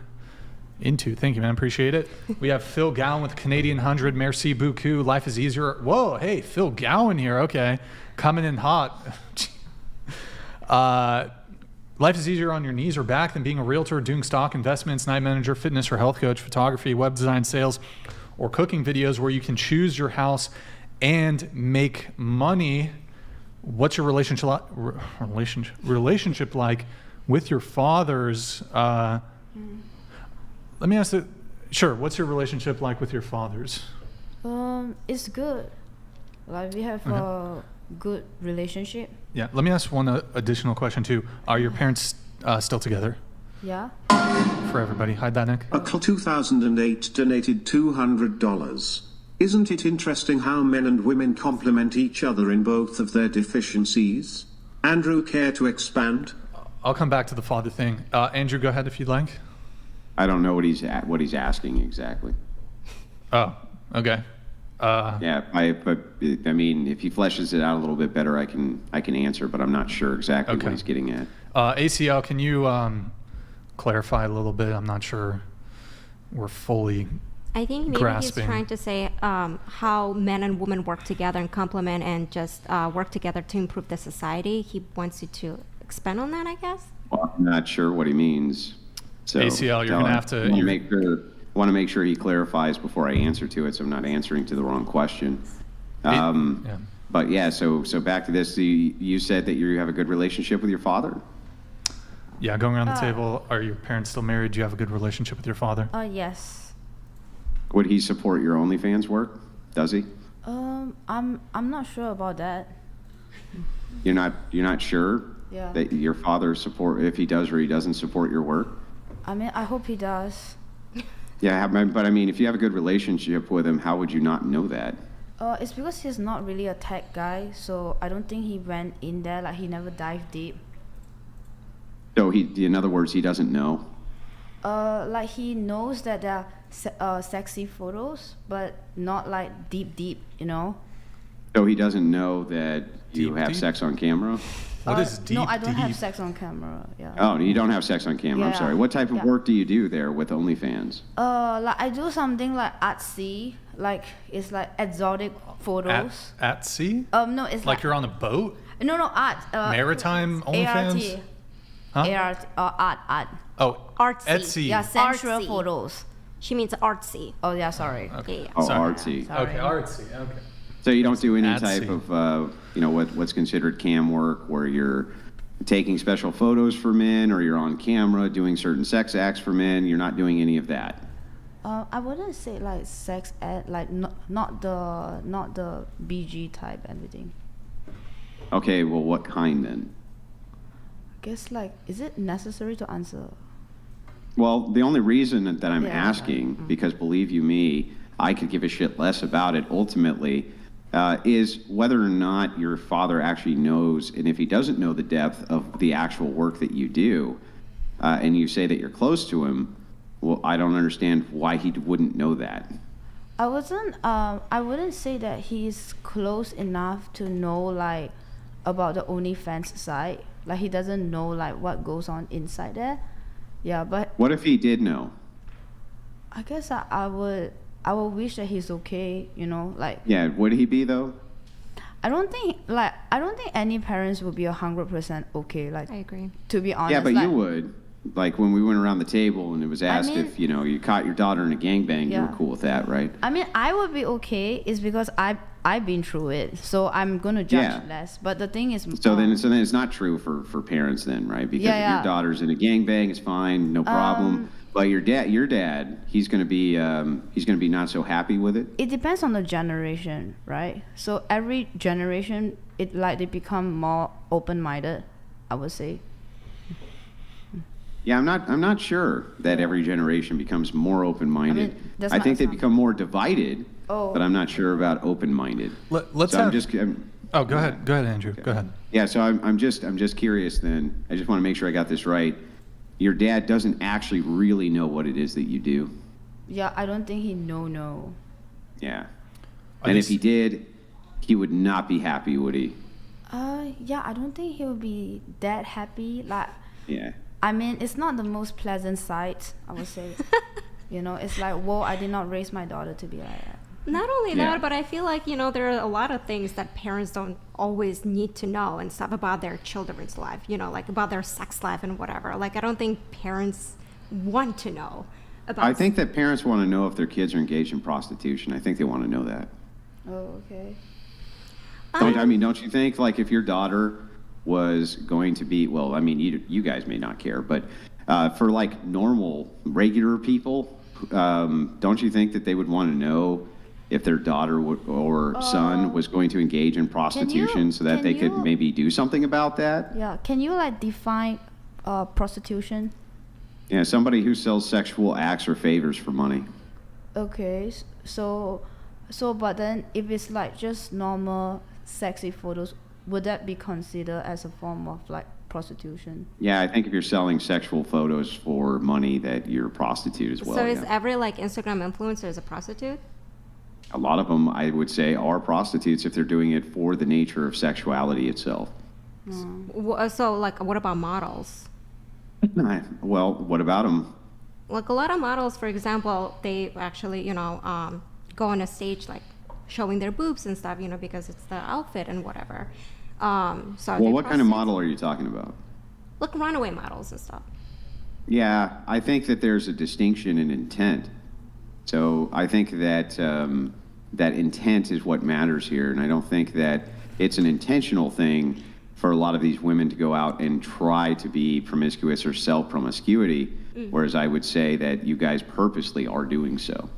into. Thank you, man. Appreciate it. We have Phil Gowan with Canadian 100. Merci beaucoup. Life is easier. Whoa, hey, Phil Gowan here. Okay. Coming in hot. Life is easier on your knees or back than being a realtor, doing stock investments, night manager, fitness or health coach, photography, web design, sales, or cooking videos where you can choose your house and make money. what's your relationship like with your fathers? Let me ask it. Sure. What's your relationship like with your fathers? It's good. Like we have a good relationship. Yeah. Let me ask one additional question too. Are your parents still together? Yeah. For everybody. Hide that, Nick. 2008 donated $200. Isn't it interesting how men and women complement each other in both of their deficiencies? Andrew, care to expand? I'll come back to the father thing. Andrew, go ahead if you'd like. I don't know what he's asking exactly. Oh, okay. Yeah, but I mean, if he fleshes it out a little bit better, I can answer, but I'm not sure exactly what he's getting at. ACL, can you clarify a little bit? I'm not sure we're fully I think maybe grasping. he's trying to say how men and women work together and complement and just work together to improve the society. He wants you to expand on that, I guess. Well, I'm not sure what he means. So ACL, you're gonna have to. Want to make sure he clarifies before I answer to it, so I'm not answering to the wrong question. But yeah, so back to this. You said that you have a good relationship with your father. Yeah, going around the table. Are your parents still married? Do you have a good relationship with your father? Yes. Would he support your OnlyFans work? Does he? I'm not sure about that. You're not sure Yeah. that your father if he does or he doesn't support your work? I mean, I hope he does. Yeah, but I mean, if you have a good relationship with him, how would you not know that? It's because he's not really a tech guy, so I don't think he went in there, like he never dived deep. So in other words, he doesn't know? Like he knows that there are sexy photos, but not like deep, you know? So he doesn't know that you have sex on camera? What is deep? No, I don't have sex on camera. Yeah. Oh, you don't have sex on camera. Yeah. I'm sorry. What type of work do you do there with OnlyFans? Like I do something like artsy, like it's like exotic photos. At sea? No, it's like you're on a boat? No, art. Maritime OnlyFans? ART. Art. Oh, artsy. Etsy. Yeah, sensual Artsy. photos. She means artsy. Oh yeah, sorry. Okay. Yeah. Oh, Sorry. artsy. Sorry. Okay, artsy. Okay. So you don't do any At type sea. of, what's considered cam work, where you're taking special photos for men, or you're on camera doing certain sex acts for men. You're not doing any of that. I wouldn't say like sex ed, like not the BG type everything. Okay, well, what kind then? I guess like, is it necessary to answer? Well, the only reason that I'm Yeah, asking, because believe you me, I could give a shit less about it ultimately, is whether or not your father actually knows, and if he doesn't know the depth of the actual work that you do, and you say that you're close to him, well, I don't understand why he wouldn't know that. I wouldn't say that he's close enough to know like about the OnlyFans side. Like he doesn't know like what goes on inside there. Yeah, but What if he did know? I guess I would wish that he's okay, you know, like Yeah, would he be though? I don't think any parents would be 100% okay, like I agree. to be honest. Yeah, but like, you would. Like when we went around the table and it was asked mean- if, you caught your daughter in a gangbang, you Yeah. were cool with that, right? I mean, I would be okay is because I've been through it, so I'm gonna judge Yeah. less. But the thing is, So then it's not true for parents then, right? Because if Yeah. your daughter's in a gangbang, it's fine, no problem. But your dad, he's gonna be not so happy with it. it depends on the generation, right? So every generation, they become more open-minded, I would say. Yeah, I'm not sure that every generation becomes more open-minded. I mean, that's I not think they sound- become more divided, Oh. but I'm not sure about open-minded. Let's So have. I'm Go ahead, Andrew. Go ahead. Yeah, so I'm just curious then. I just want to make sure I got this right. Your dad doesn't actually really know what it is that you do. Yeah, I don't think he no. Yeah. And if he did, he would not be happy, would he? Yeah, I don't think he would be that happy. Like, Yeah. I mean, it's not the most pleasant sight, I would say. It's like, whoa, I did not raise my daughter to be like that. Not only Yeah. that, but I feel like, there are a lot of things that parents don't always need to know and stuff about their children's life, like about their sex life and whatever. Like, I don't think parents want to know about... I think that parents want to know if their kids are engaged in prostitution. I think they want to know that. Oh, okay. Don't you think, like, if your daughter was going to be, well, I mean, you guys may not care, but for like normal, regular people, don't you think that they would want to know if their daughter or son was going to engage in prostitution so that they could maybe do something about that? Yeah, can you like define prostitution? Yeah, somebody who sells sexual acts or favors for money. Okay, so but then if it's like just normal sexy photos, would that be considered as a form of like prostitution? Yeah, I think if you're selling sexual photos for money, that you're a prostitute as well. So is every like Instagram influencer a prostitute? A lot of them, I would say, are prostitutes if they're doing it for the nature of sexuality itself. So like, what about models? Well, what about them? Like a lot of models, for example, they actually, go on a stage like showing their boobs and stuff, because it's the outfit and whatever. Well, what kind of model are you talking about? Like runaway models and stuff. Yeah, I think that there's a distinction in intent. So I think that that intent is what matters here, and I don't think that it's an intentional thing for a lot of these women to go out and try to be promiscuous or sell promiscuity, whereas I would say that you guys purposely are doing so.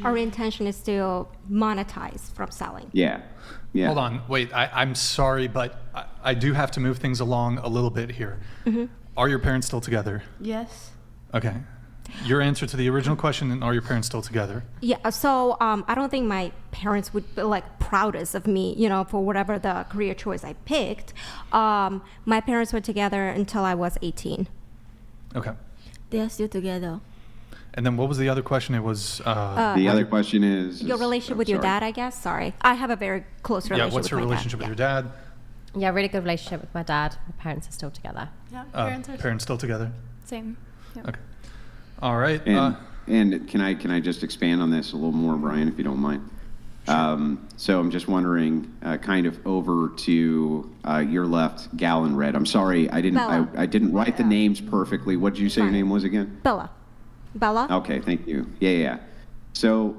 Our intention is to monetize from selling. Yeah. Hold on, wait, I'm sorry, but I do have to move things along a little bit here. Are your parents still together? Yes. Okay. Your answer to the original question, and are your parents still together? Yeah, so I don't think my parents would be like proudest of me, for whatever the career choice I picked. My parents were together until I was 18. Okay. They are still together. And then what was the other question? It was... the other question is... Your relationship with your dad, I guess? Sorry. I have a very close relationship with my dad. Yeah, what's your relationship with your dad? Yeah, really good relationship with my dad. My parents are still together. Yeah, parents still together? Same. Yep. Okay. All right. And can I just expand on this a little more, Brian, if you don't mind? Sure. So I'm just wondering, kind of over to your left, gal in red. I'm sorry, I didn't write the names perfectly. What did you say your name was again? Bella. Okay, thank you. Yeah. So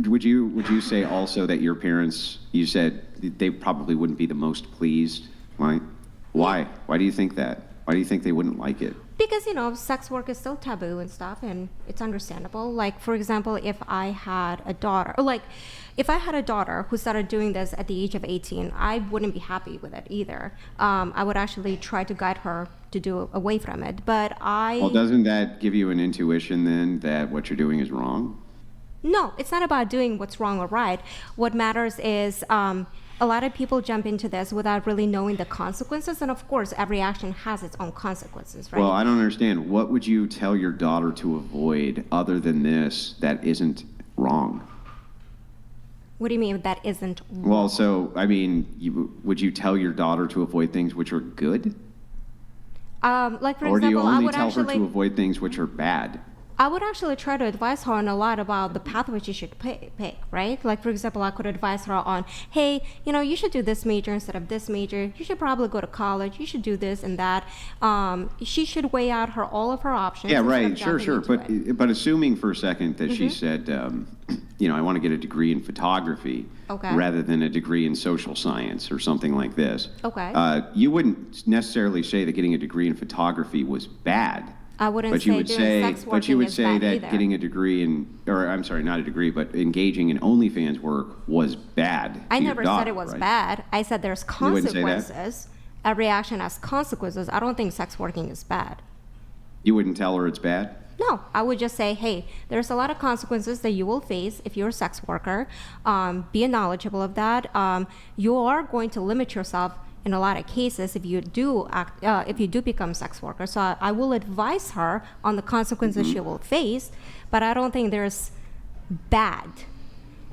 would you say also that your parents, you said they probably wouldn't be the most pleased, right? Why? Why do you think that? Why do you think they wouldn't like it? Because, sex work is still taboo and stuff, and it's understandable. Like, for example, if I had a daughter, who started doing this at the age of 18, I wouldn't be happy with it either. I would actually try to guide her to do away from it, but Well, doesn't that give you an intuition then that what you're doing is wrong? No, it's not about doing what's wrong or right. What matters is a lot of people jump into this without really knowing the consequences, and of course, every action has its own consequences, right? Well, I don't understand. What would you tell your daughter to avoid other than this that isn't wrong? What do you mean that isn't wrong? Well, so, I mean, would you tell your daughter to avoid things which are good? Like, for or do you example, only tell her to avoid things which are bad? I would actually try to advise her on a lot about the pathway she should pick, right? Like, for example, I could advise her on, hey, you should do this major instead of this major. You should probably go to college. You should do this and that. She should weigh out all of her options. Yeah, right. Sure. But assuming for a second that she said, I want to get a degree in photography rather than a degree in social science or something like this. Okay. You wouldn't necessarily say that getting a degree in photography was bad. I wouldn't say doing sex working But you would say that either. getting a degree not a degree, but engaging in OnlyFans work was bad. I never said it was bad. I said there's consequences. You wouldn't say that? Every action has consequences. I don't think sex working is bad. You wouldn't tell her it's bad? No, I would just say, hey, there's a lot of consequences that you will face if you're a sex worker. Be knowledgeable of that. You are going to limit yourself in a lot of cases if you do become a sex worker. So I will advise her on the consequences she will face, but I don't think there's bad.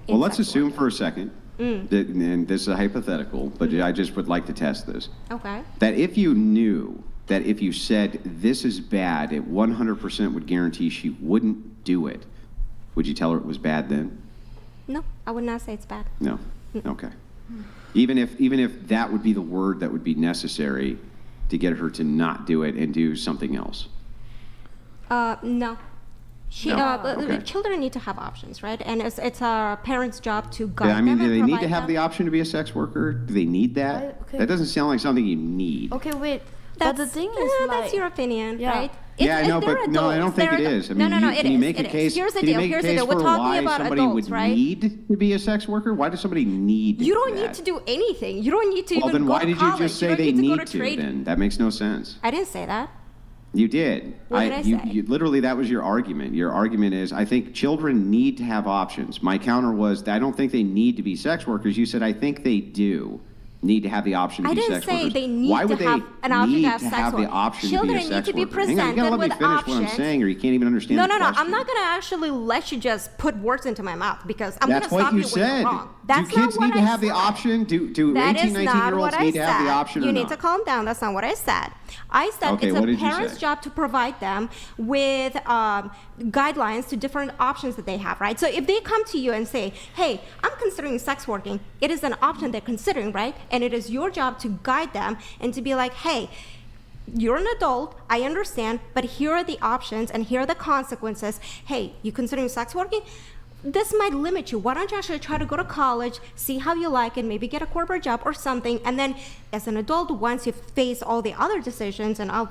Well, let's assume for a second, and this is a hypothetical, but I just would like to test this. Okay. That if you knew that if you said this is bad, it 100% would guarantee she wouldn't do it, would you tell her it was bad then? No, I would not say it's bad. No. Okay. Even if that would be the word that would be necessary to get her to not do it and do something else. No. Children need to have options, right? And it's our parents' job to guide I mean, them. do they and need to provide have them. the option to be a sex worker? Do they need that? Okay. That doesn't sound like something you need. Okay, wait. But the thing is, that's your opinion, Yeah. right? Yeah, I know, but no, I don't think it is. I mean, can you make a case? Here's the can you deal. make a Here's the case deal. We're for talking why about somebody adults, would right? need to be a sex worker? Why does somebody need? You don't that? need to do anything. You don't need to Well, even then go why to did college. you just say don't they need to need go to to? trade. Then that makes no sense. I didn't say that. You did. What did I say? You literally, that was your argument. Your argument is, I think children need to have options. My counter was, I don't think they need to be sex workers. You said, I think they do need to have the option to I be didn't sex say workers. they need Why to would they have an option need to have to sex have the work? option Children to be a need sex to be worker? Hang on, you gotta let me presented finish with what I'm options. saying, or you can't even understand No, the no, no. question. I'm not going to actually let you just put words into my mouth because I'm going to That's what stop you you when said. you're wrong. That's Do kids not what need to I have the said. option? Do That 18, is 19 not year olds what I need to have the said. option You or need not? to calm down. That's not what I said. I said Okay, it's what a did you parent's say? job to provide them with guidelines to different options that they have, right? So if they come to you and say, hey, I'm considering sex working, it is an option they're considering, right? And it is your job to guide them and to be like, hey, you're an adult, I understand, but here are the options and here are the consequences. Hey, you considering sex working? This might limit you. Why don't you actually try to go to college, see how you like it, maybe get a corporate job or something, and then as an adult, once you face all the other decisions and all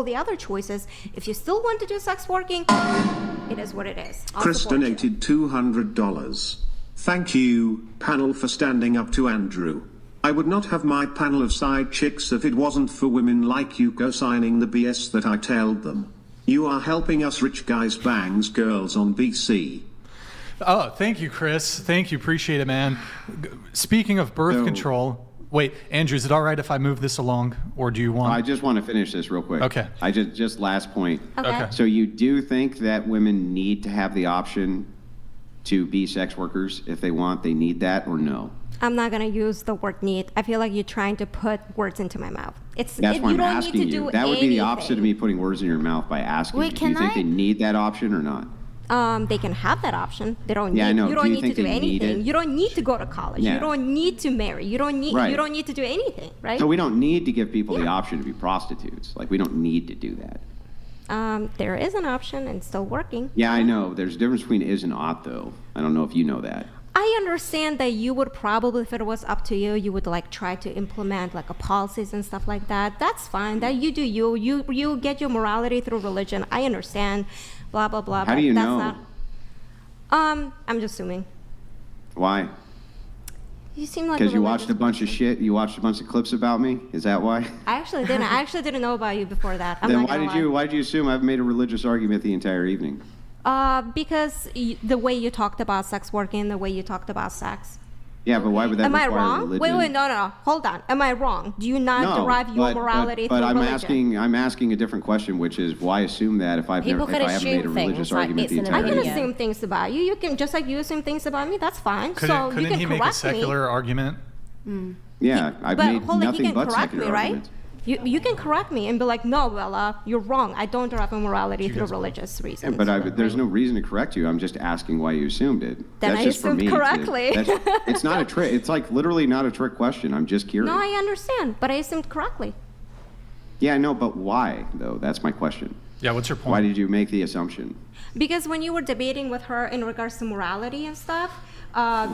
the other choices, if you still want to do sex working, it is what it is. I'll Chris support you. donated $200. Thank you, panel, for standing up to Andrew. I would not have my panel of side chicks if it wasn't for women like you co-signing the BS that I told them. You are helping us rich guys bangs girls on BC. Oh, thank you, Chris. Thank you. Appreciate it, man. Speaking of birth control, wait, Andrew, is it all right if I move this along, or do you want? I just want to finish this real quick. Okay. I just last point. Okay. So you do think that women need to have the option to be sex workers if they want? They need that, or no? I'm not going to use the word need. I feel like you're trying to put words into my mouth. That's why you I'm don't asking need to you. do That would be the opposite of anything. me putting words in your mouth by asking Wait, you. Do you can think I- they need that option or not? They can have that option. They don't Yeah, I need. know. You Do don't you need think to do they need anything. it? You don't need to go to college. Yeah. You don't need to marry. You don't need. Right. You don't need to do anything, right? So we don't need to give people the option to be prostitutes. Like, we don't need to do that. There is an option and still working. Yeah, I know. There's a difference between is and ought, though. I don't know if you know that. I understand that you would probably, if it was up to you, you would like try to implement like a policies and stuff like that. That's fine. That you do you. You get your morality through religion. I understand. Blah blah blah. How but do you that's know? Not, I'm just assuming. Why? You seem like Because a you watched a religious bunch of shit? You watched a bunch of clips about me? Is that why? I actually didn't. I actually didn't know about you before that. I'm Then not why gonna did lie. you assume I've made a religious argument the entire evening? Because the way you talked about sex working, the way you talked about sex. Yeah, but why would that Am I require wrong? religion? Wait, no. Hold on. Am I wrong? Do you not No, derive your but- morality but through I'm religion? I'm asking a different question, which is why assume that if I've People never, if could I haven't made a assume religious things, like argument it's the an entire I can opinion. evening? assume things about you. You can just like you assume things about me. That's fine. Couldn't, so you couldn't can he make correct a secular argument? me. Yeah, I've But made hold on, he nothing can but correct secular me, right? arguments. You can correct me and be like, no, Bella, you're wrong. I don't derive my morality You through guys- religious Yeah, reasons. but there's no reason to correct you. I'm just asking why you assumed it. Then that's I just for assumed me. correctly. It's not a trick. It's like literally not a trick question. I'm just curious. No, I understand, but I assumed correctly. Yeah, I know, but why though? That's my question. Yeah, what's your point? Why did you make the assumption? Because when you were debating with her in regards to morality and stuff,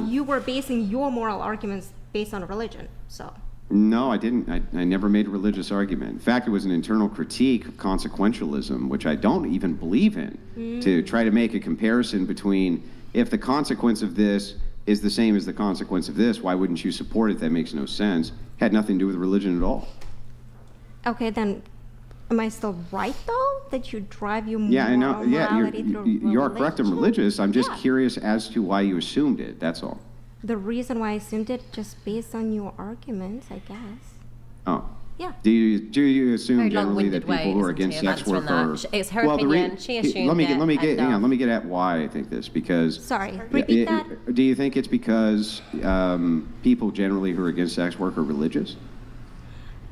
you were basing your moral arguments based on religion. So. No, I didn't. I never made a religious argument. In fact, it was an internal critique of consequentialism, which I don't even believe in, to try to make a comparison between if the consequence of this is the same as the consequence of this, why wouldn't you support it? That makes no sense. Had nothing to do with religion at all. Okay, then am I still right though that you drive your Yeah, I know. Yeah, morality through you're correct. I'm religion? religious. I'm just Yeah. curious as to why you assumed it. That's all. The reason why I assumed it just based on your arguments, I guess. Oh. Yeah. Do you assume Very generally that long-winded way, people who are isn't against he, of sex work answering are? that? It's her opinion. She assumed Let me it, get. Hang on. and, Let me get at why I think this because. Sorry, repeat that. Do you think it's because people generally who are against sex work are religious?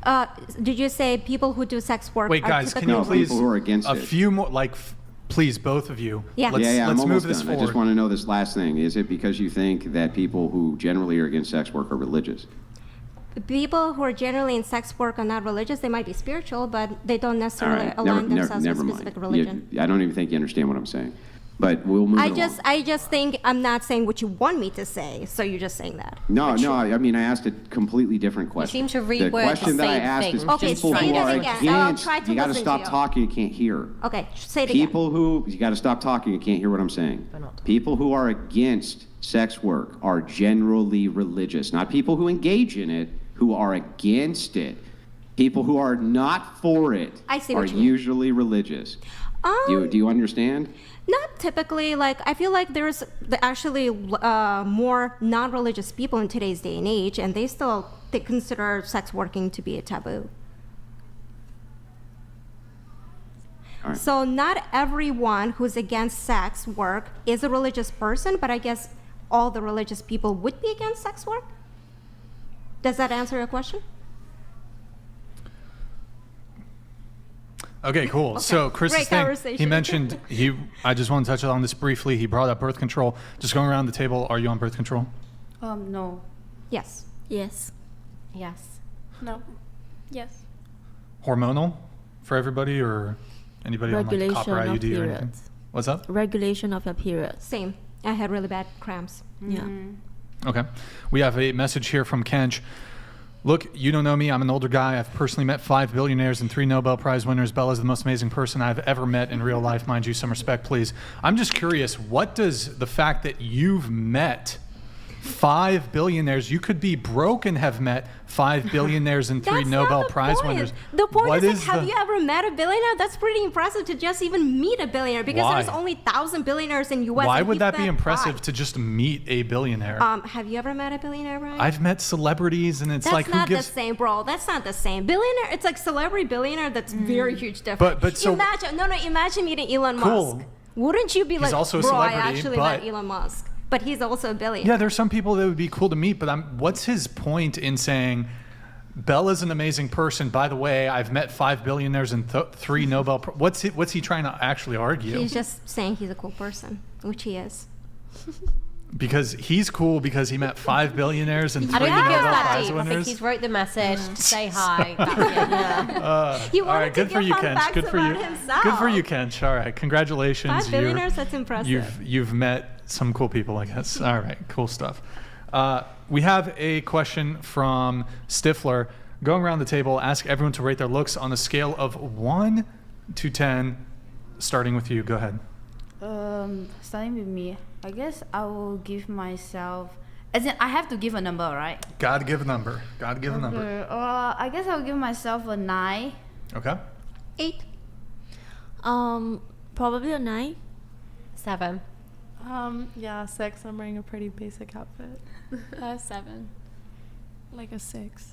Did you say people who do sex work Wait, are guys, can typically you please people who are against a it. few more, like, please, both of you. Yeah. Let's, I'm let's almost move this done. forward. I just want to know this last thing. Is it because you think that people who generally are against sex work are religious? People who are generally in sex work are not religious. They might be spiritual, but they don't All necessarily right. align Never themselves with mind. specific religion. I don't even think you understand what I'm saying. But we'll move I it just, along. I just think I'm not saying what you want me to say, so you're just saying that. No, I mean, I asked a completely different question. seem to The reword question the that I same asked thing. is Okay, people say who it are again. I'll against. try to You got to listen stop to you. talking. You can't hear. Okay, say it again. People who you got to stop talking. You can't hear what I'm saying. People who are against sex work are generally religious, not people who engage in it, who are against it. People who are not for it I see are what you mean. usually religious. Do you understand? Not typically. Like, I feel like there's actually more non-religious people in today's day and age, and they consider sex working to be a taboo. All right. So not everyone who's against sex work is a religious person, but I guess all the religious people would be against sex work. Does that answer your question? Okay, cool. So Chris's Great thing, he conversation. mentioned, I just want to touch on this briefly. He brought up birth control. Just going around the table, are you on birth control? No. Yes. Yes. Yes. No. Yes. Hormonal for everybody, or anybody on like Regulation copper of IUD or anything? periods. What's up? Regulation of your periods. Same. I had really bad cramps. Yeah. Okay. We have a message here from Kench. Look, you don't know me. I'm an older guy. I've personally met 5 billionaires and 3 Nobel Prize winners. Bella's the most amazing person I've ever met in real life. Mind you, some respect, please. I'm just curious, what does the fact that you've met 5 billionaires, you could be broke and have met 5 billionaires and 3 That's Nobel not the Prize point. winners. The point What is, like, have the- you ever met a billionaire? That's pretty impressive to just even meet a billionaire, because Why? there's only 1,000 billionaires in U.S. Why and would he's that be met impressive 5. to just meet a billionaire? Have you ever met a billionaire, Brian? I've met celebrities, and it's That's like, who not gives... the same, bro. That's not the same. Billionaire, it's like celebrity billionaire. That's very huge difference. But so- imagine meeting Elon Cool. Musk. Wouldn't you be He's like, also a bro, I celebrity, actually but- met Elon Musk, but he's also a billionaire. Yeah, there's some people that would be cool to meet, but what's his point in saying, Bella's an amazing person. By the way, I've met 5 billionaires and 3 Nobel. What's he trying to actually argue? He's just saying he's a cool person, which he is. Because he's cool because he met 5 billionaires and 3 I don't think it was Nobel that Prize deep. I think winners. he's wrote the message to say hi. That's it, yeah. He All wanted right, to good for give you, fun Kench. facts Good for about you. himself. Good for you, Kench. All right, congratulations. 5 billionaires, that's impressive. You've met some cool people, I guess. All right, cool stuff. We have a question from Stifler. Going around the table, ask everyone to rate their looks on a scale of 1 to 10, starting with you. Go ahead. Starting with me, I guess I will give myself, as in I have to give a number, right? Gotta give a number. Gotta give a number. I guess I'll give myself a 9. Okay. 8. Probably a 9. 7. Yeah, 6. I'm wearing a pretty basic outfit. 7. Like a 6.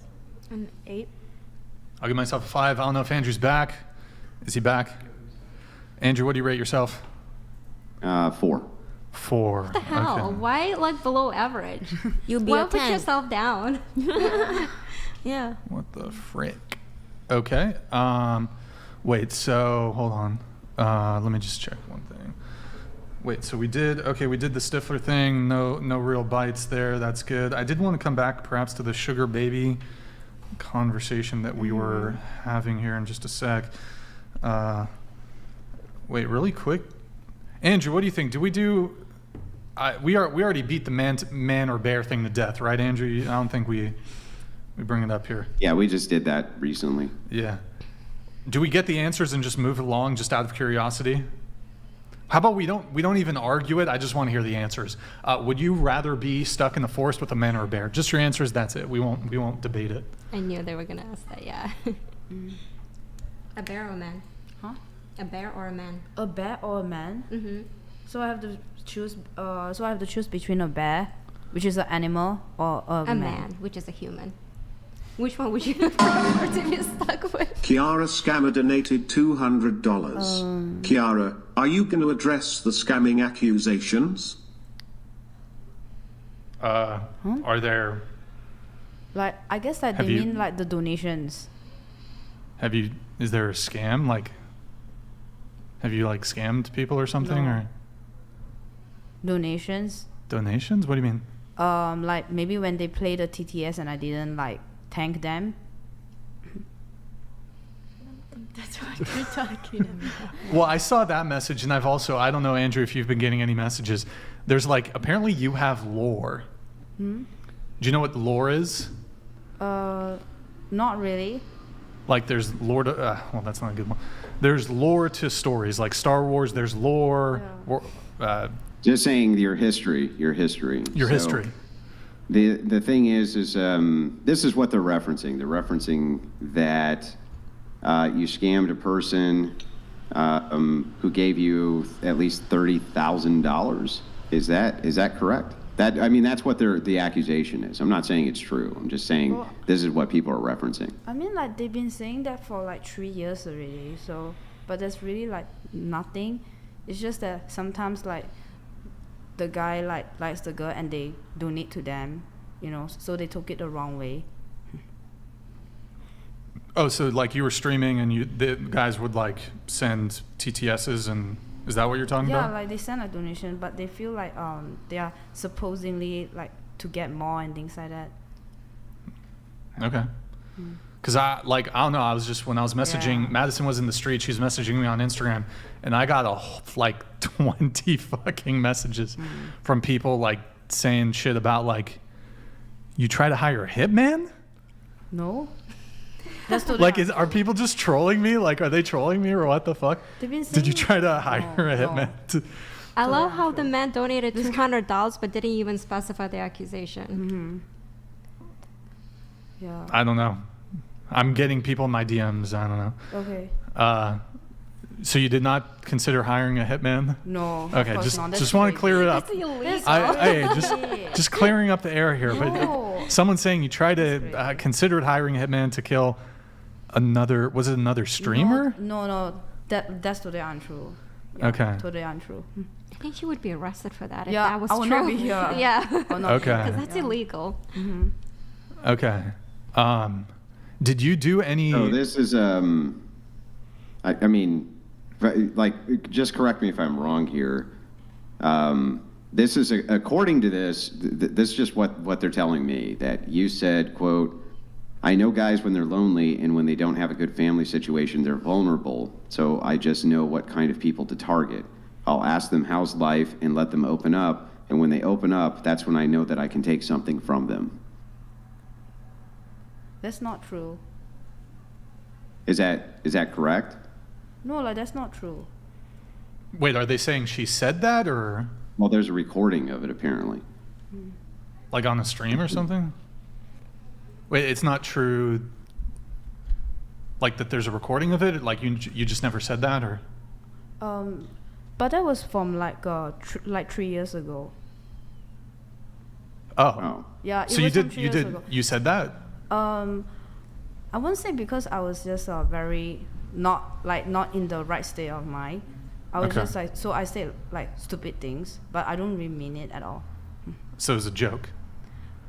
An 8. I'll give myself a 5. I don't know if Andrew's back. Is he back? Andrew, what do you rate yourself? 4. 4. What the hell? Okay. Why like below average? You'll be Why a put 10. yourself down? Yeah. What the frick? Okay. Wait, so hold on. Let me just check one thing. Wait, so we did the Stifler thing. No real bites there. That's good. I did want to come back perhaps to the sugar baby conversation that we were having here in just a sec. Wait, really quick. Andrew, what do you think? Do we do? We already beat the man or bear thing to death, right, Andrew? I don't think we bring it up here. Yeah, we just did that recently. Yeah. Do we get the answers and just move along just out of curiosity? How about we don't even argue it? I just want to hear the answers. Would you rather be stuck in the forest with a man or a bear? Just your answers. That's it. We won't debate it. I knew they were gonna ask that. Yeah. A bear or a man? Huh? A bear or a man? A bear or a man? Mm-hmm. So I have to choose. So I have to choose between a bear, which is an animal, or a man, which is a human. Which one would you prefer to be stuck with? Kiara Scammer donated $200. Kiara, are you going to address the scamming accusations? Are there? Like, I guess that Have they you- mean like the donations. Is there a scam? Like, have you like scammed people or something, No. or Donations. donations? What do you mean? Like maybe when they play the TTS and I didn't like thank them. That's what you're talking about. Well, I saw that message, and I don't know, Andrew, if you've been getting any messages. There's like, apparently you have lore. Hmm? Do you know what lore is? Not really. Like there's lore to, well, that's not a good one. There's lore to stories, like Star Wars, there's lore. Just saying your history. Your history. The thing is this is what they're referencing. They're referencing that you scammed a person who gave you at least $30,000. Is that correct? That's what the accusation is. I'm not saying it's true. I'm just saying this is what people are referencing. I mean, like they've been saying that for like 3 years already. So, but there's really like nothing. It's just that sometimes like the guy likes the girl and they donate to them, so they took it the wrong way. Oh, so like you were streaming and the guys would like send TTSs, and is that what you're talking about? Yeah, like they send a donation, but they feel like they are supposedly like to get more and things like that. Okay. Because I don't know, when I was messaging, Madysen was in the street, she was messaging me on Instagram, and I got 20 fucking messages from people like saying shit about like, you try to hire a hitman? No. That's like, are people just trolling me? Like, are they trolling me or what the fuck? Did you try to hire a hitman? I love how the man donated $200 but didn't even specify the accusation. Yeah. I don't know. I'm getting people in my DMs. I don't know. Okay. So you did not consider hiring a hitman? No. Okay, of course not. just want to clear it up. That's illegal. Just clearing up the air here. No. But someone's saying you tried to considered hiring a hitman to kill another streamer? No. That's totally untrue. Yeah, okay. Totally untrue. I think she would be arrested for that if Yeah, that was I would true. not be here. Yeah. Okay. Because that's illegal. Okay. Did you do any? So this is just correct me if I'm wrong here. This is according to this. This is just what they're telling me, that you said, quote, "I know guys when they're lonely and when they don't have a good family situation, they're vulnerable. So I just know what kind of people to target. I'll ask them how's life and let them open up. And when they open up, that's when I know that I can take something from them." That's not true. Is that correct? No, like that's not true. Wait, are they saying she said that, or? Well, there's a recording of it apparently. Like on a stream or something? Wait, it's not true. Like that, there's a recording of it. Like you just never said that, or? But that was from like 3 years ago. Oh. Yeah. So you said that? I won't say, because I was just very not in the right state of mind. I was just like, so I said like stupid things, but I don't really mean it at all. So it was a joke.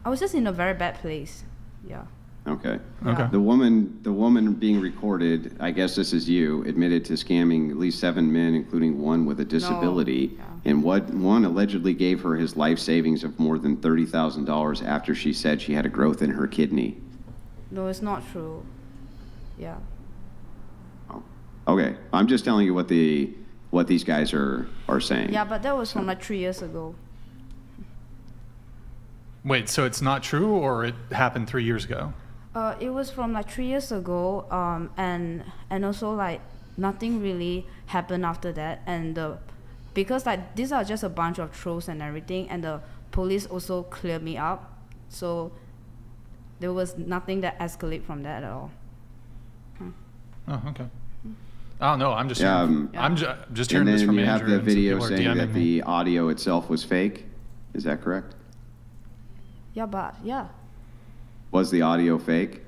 I was just in a very bad place. Yeah. Okay. Okay. The woman being recorded, I guess this is you, admitted to scamming at least 7 men, including one with a disability. No. And one allegedly gave her his life savings of more than $30,000 after she said she had a growth in her kidney. No, it's not true. Yeah. Oh. Okay. I'm just telling you what these guys are saying. Yeah, but that was from like 3 years ago. Wait, so it's not true, or it happened 3 years ago? It was from like 3 years ago, and also like nothing really happened after that, and because like these are just a bunch of trolls and everything, and the police also cleared me up, so there was nothing that escalated from that at all. Oh, okay. I don't know. I'm just just hearing and this then from you Andrew. have the and some video people are saying that DMing me. the audio itself was fake. Is that correct? Yeah, but yeah. Was the audio fake?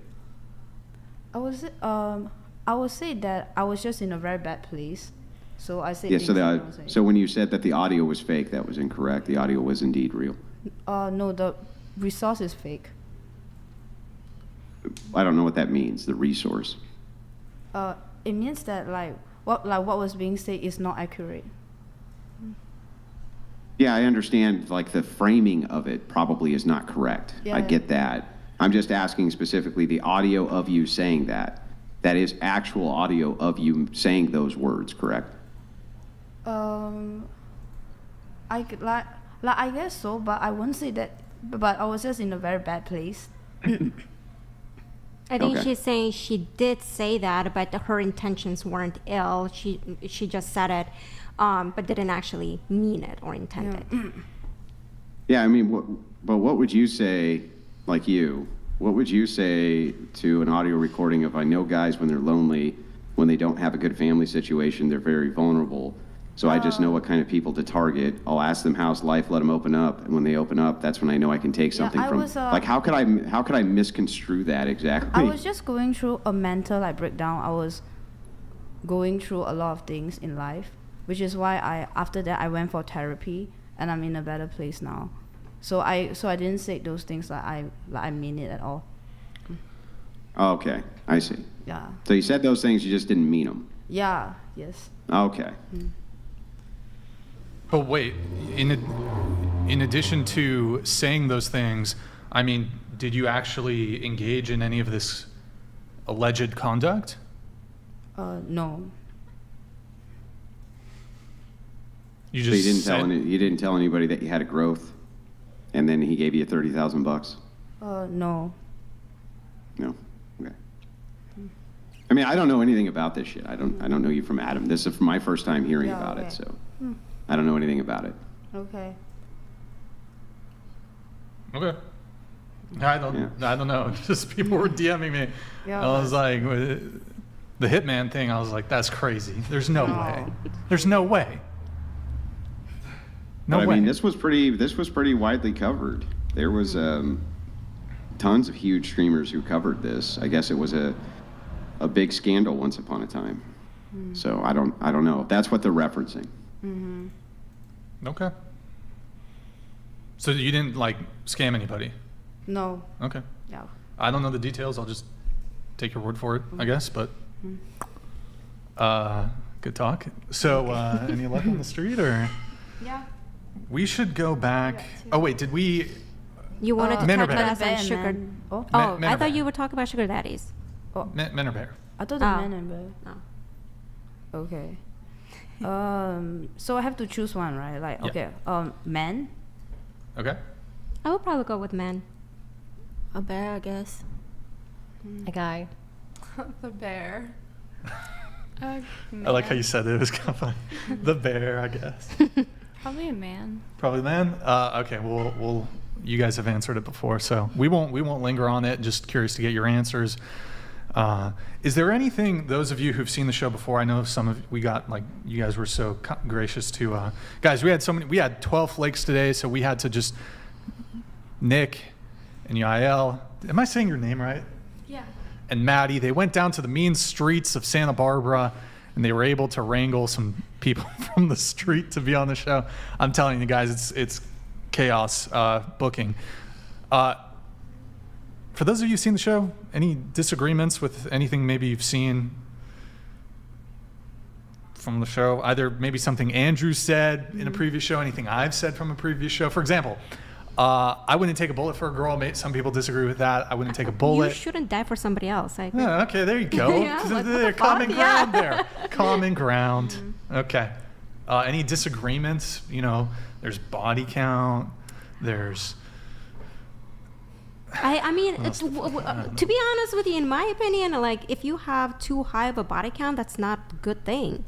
I would say that I was just in a very bad place, so I said. Yeah. things I don't say. So when you said that the audio was fake, that was incorrect. The audio was indeed real. No, the resource is fake. I don't know what that means. The resource. It means that what was being said is not accurate. Yeah, I understand. Like the framing of it probably is not correct. Yeah. I get that. I'm just asking specifically the audio of you saying that. That is actual audio of you saying those words, correct? I guess so, but I wouldn't say that. But I was just in a very bad place. I think she's saying she did say that, but her intentions weren't ill. She just said it, but didn't actually mean it or intend it. Yeah, I mean, what would you say, like you, what would you say to an audio recording of, I know guys when they're lonely, when they don't have a good family situation, they're very vulnerable. So I just know what kind of people to target. I'll ask them how's life, let them open up, and when they open up, that's when I know I can take something from. Like, how could I misconstrue that exactly? I was just going through a mental breakdown. I was going through a lot of things in life, which is why after that I went for therapy, and I'm in a better place now. So I didn't say those things I mean it at all. Oh, okay, I see. Yeah. So you said those things, you just didn't mean them. Yeah. Yes. Okay. But wait, in addition to saying those things, I mean, did you actually engage in any of this alleged conduct? No. You So just you didn't tell anybody that you had a growth, and then he gave you $30,000? No. No. Okay. I mean, I don't know anything about this shit. I don't know you from Adam. This is my first time hearing about it, so I don't know anything about it. Okay. Okay. I don't know. Just people were DMing me. Yeah. I was like, the hitman thing. I was like, that's crazy. There's no way. There's no way. No way. I mean, this was pretty widely covered. There was tons of huge streamers who covered this. I guess it was a big scandal once upon a time. So I don't know. That's what they're referencing. Okay. So you didn't scam anybody? No. Okay. Yeah. I don't know the details. I'll just take your word for it, I guess. But good talk. So any luck on the street or? Yeah. We should go back. Oh wait, did we? You wanted to men or talk bear? about some sugar. Men. Oh. Men I or thought bear? you were talking about sugar daddies. Men or bear? I thought the men and bear. No. Okay. So I have to choose one, right? Okay. Men. Okay. I would probably go with men. A bear, I guess. A guy. The bear. I like how you said it. It was kind of funny. The bear, I guess. Probably a man. Probably man. Okay. We'll. You guys have answered it before, so we won't linger on it. Just curious to get your answers. Is there anything, those of you who've seen the show before, I know some of you guys were so gracious to, guys, we had 12 flakes today, so we had to just, Nick and Yael, am I saying your name right? Yeah. And Maddie, they went down to the mean streets of Santa Barbara, and they were able to wrangle some people from the street to be on the show. I'm telling you guys, it's chaos booking. For those of you who've seen the show, any disagreements with anything maybe you've seen from the show? Either maybe something Andrew said in a previous show, anything I've said from a previous show. For example, I wouldn't take a bullet for a girl. Some people disagree with that. I wouldn't take a bullet. You shouldn't die for somebody else. I think. Yeah, okay, there you go. Yeah, common ground there. Common ground. Okay. Any disagreements? There's body count. There's... I mean, to be honest with you, in my opinion, if you have too high of a body count, that's not a good thing.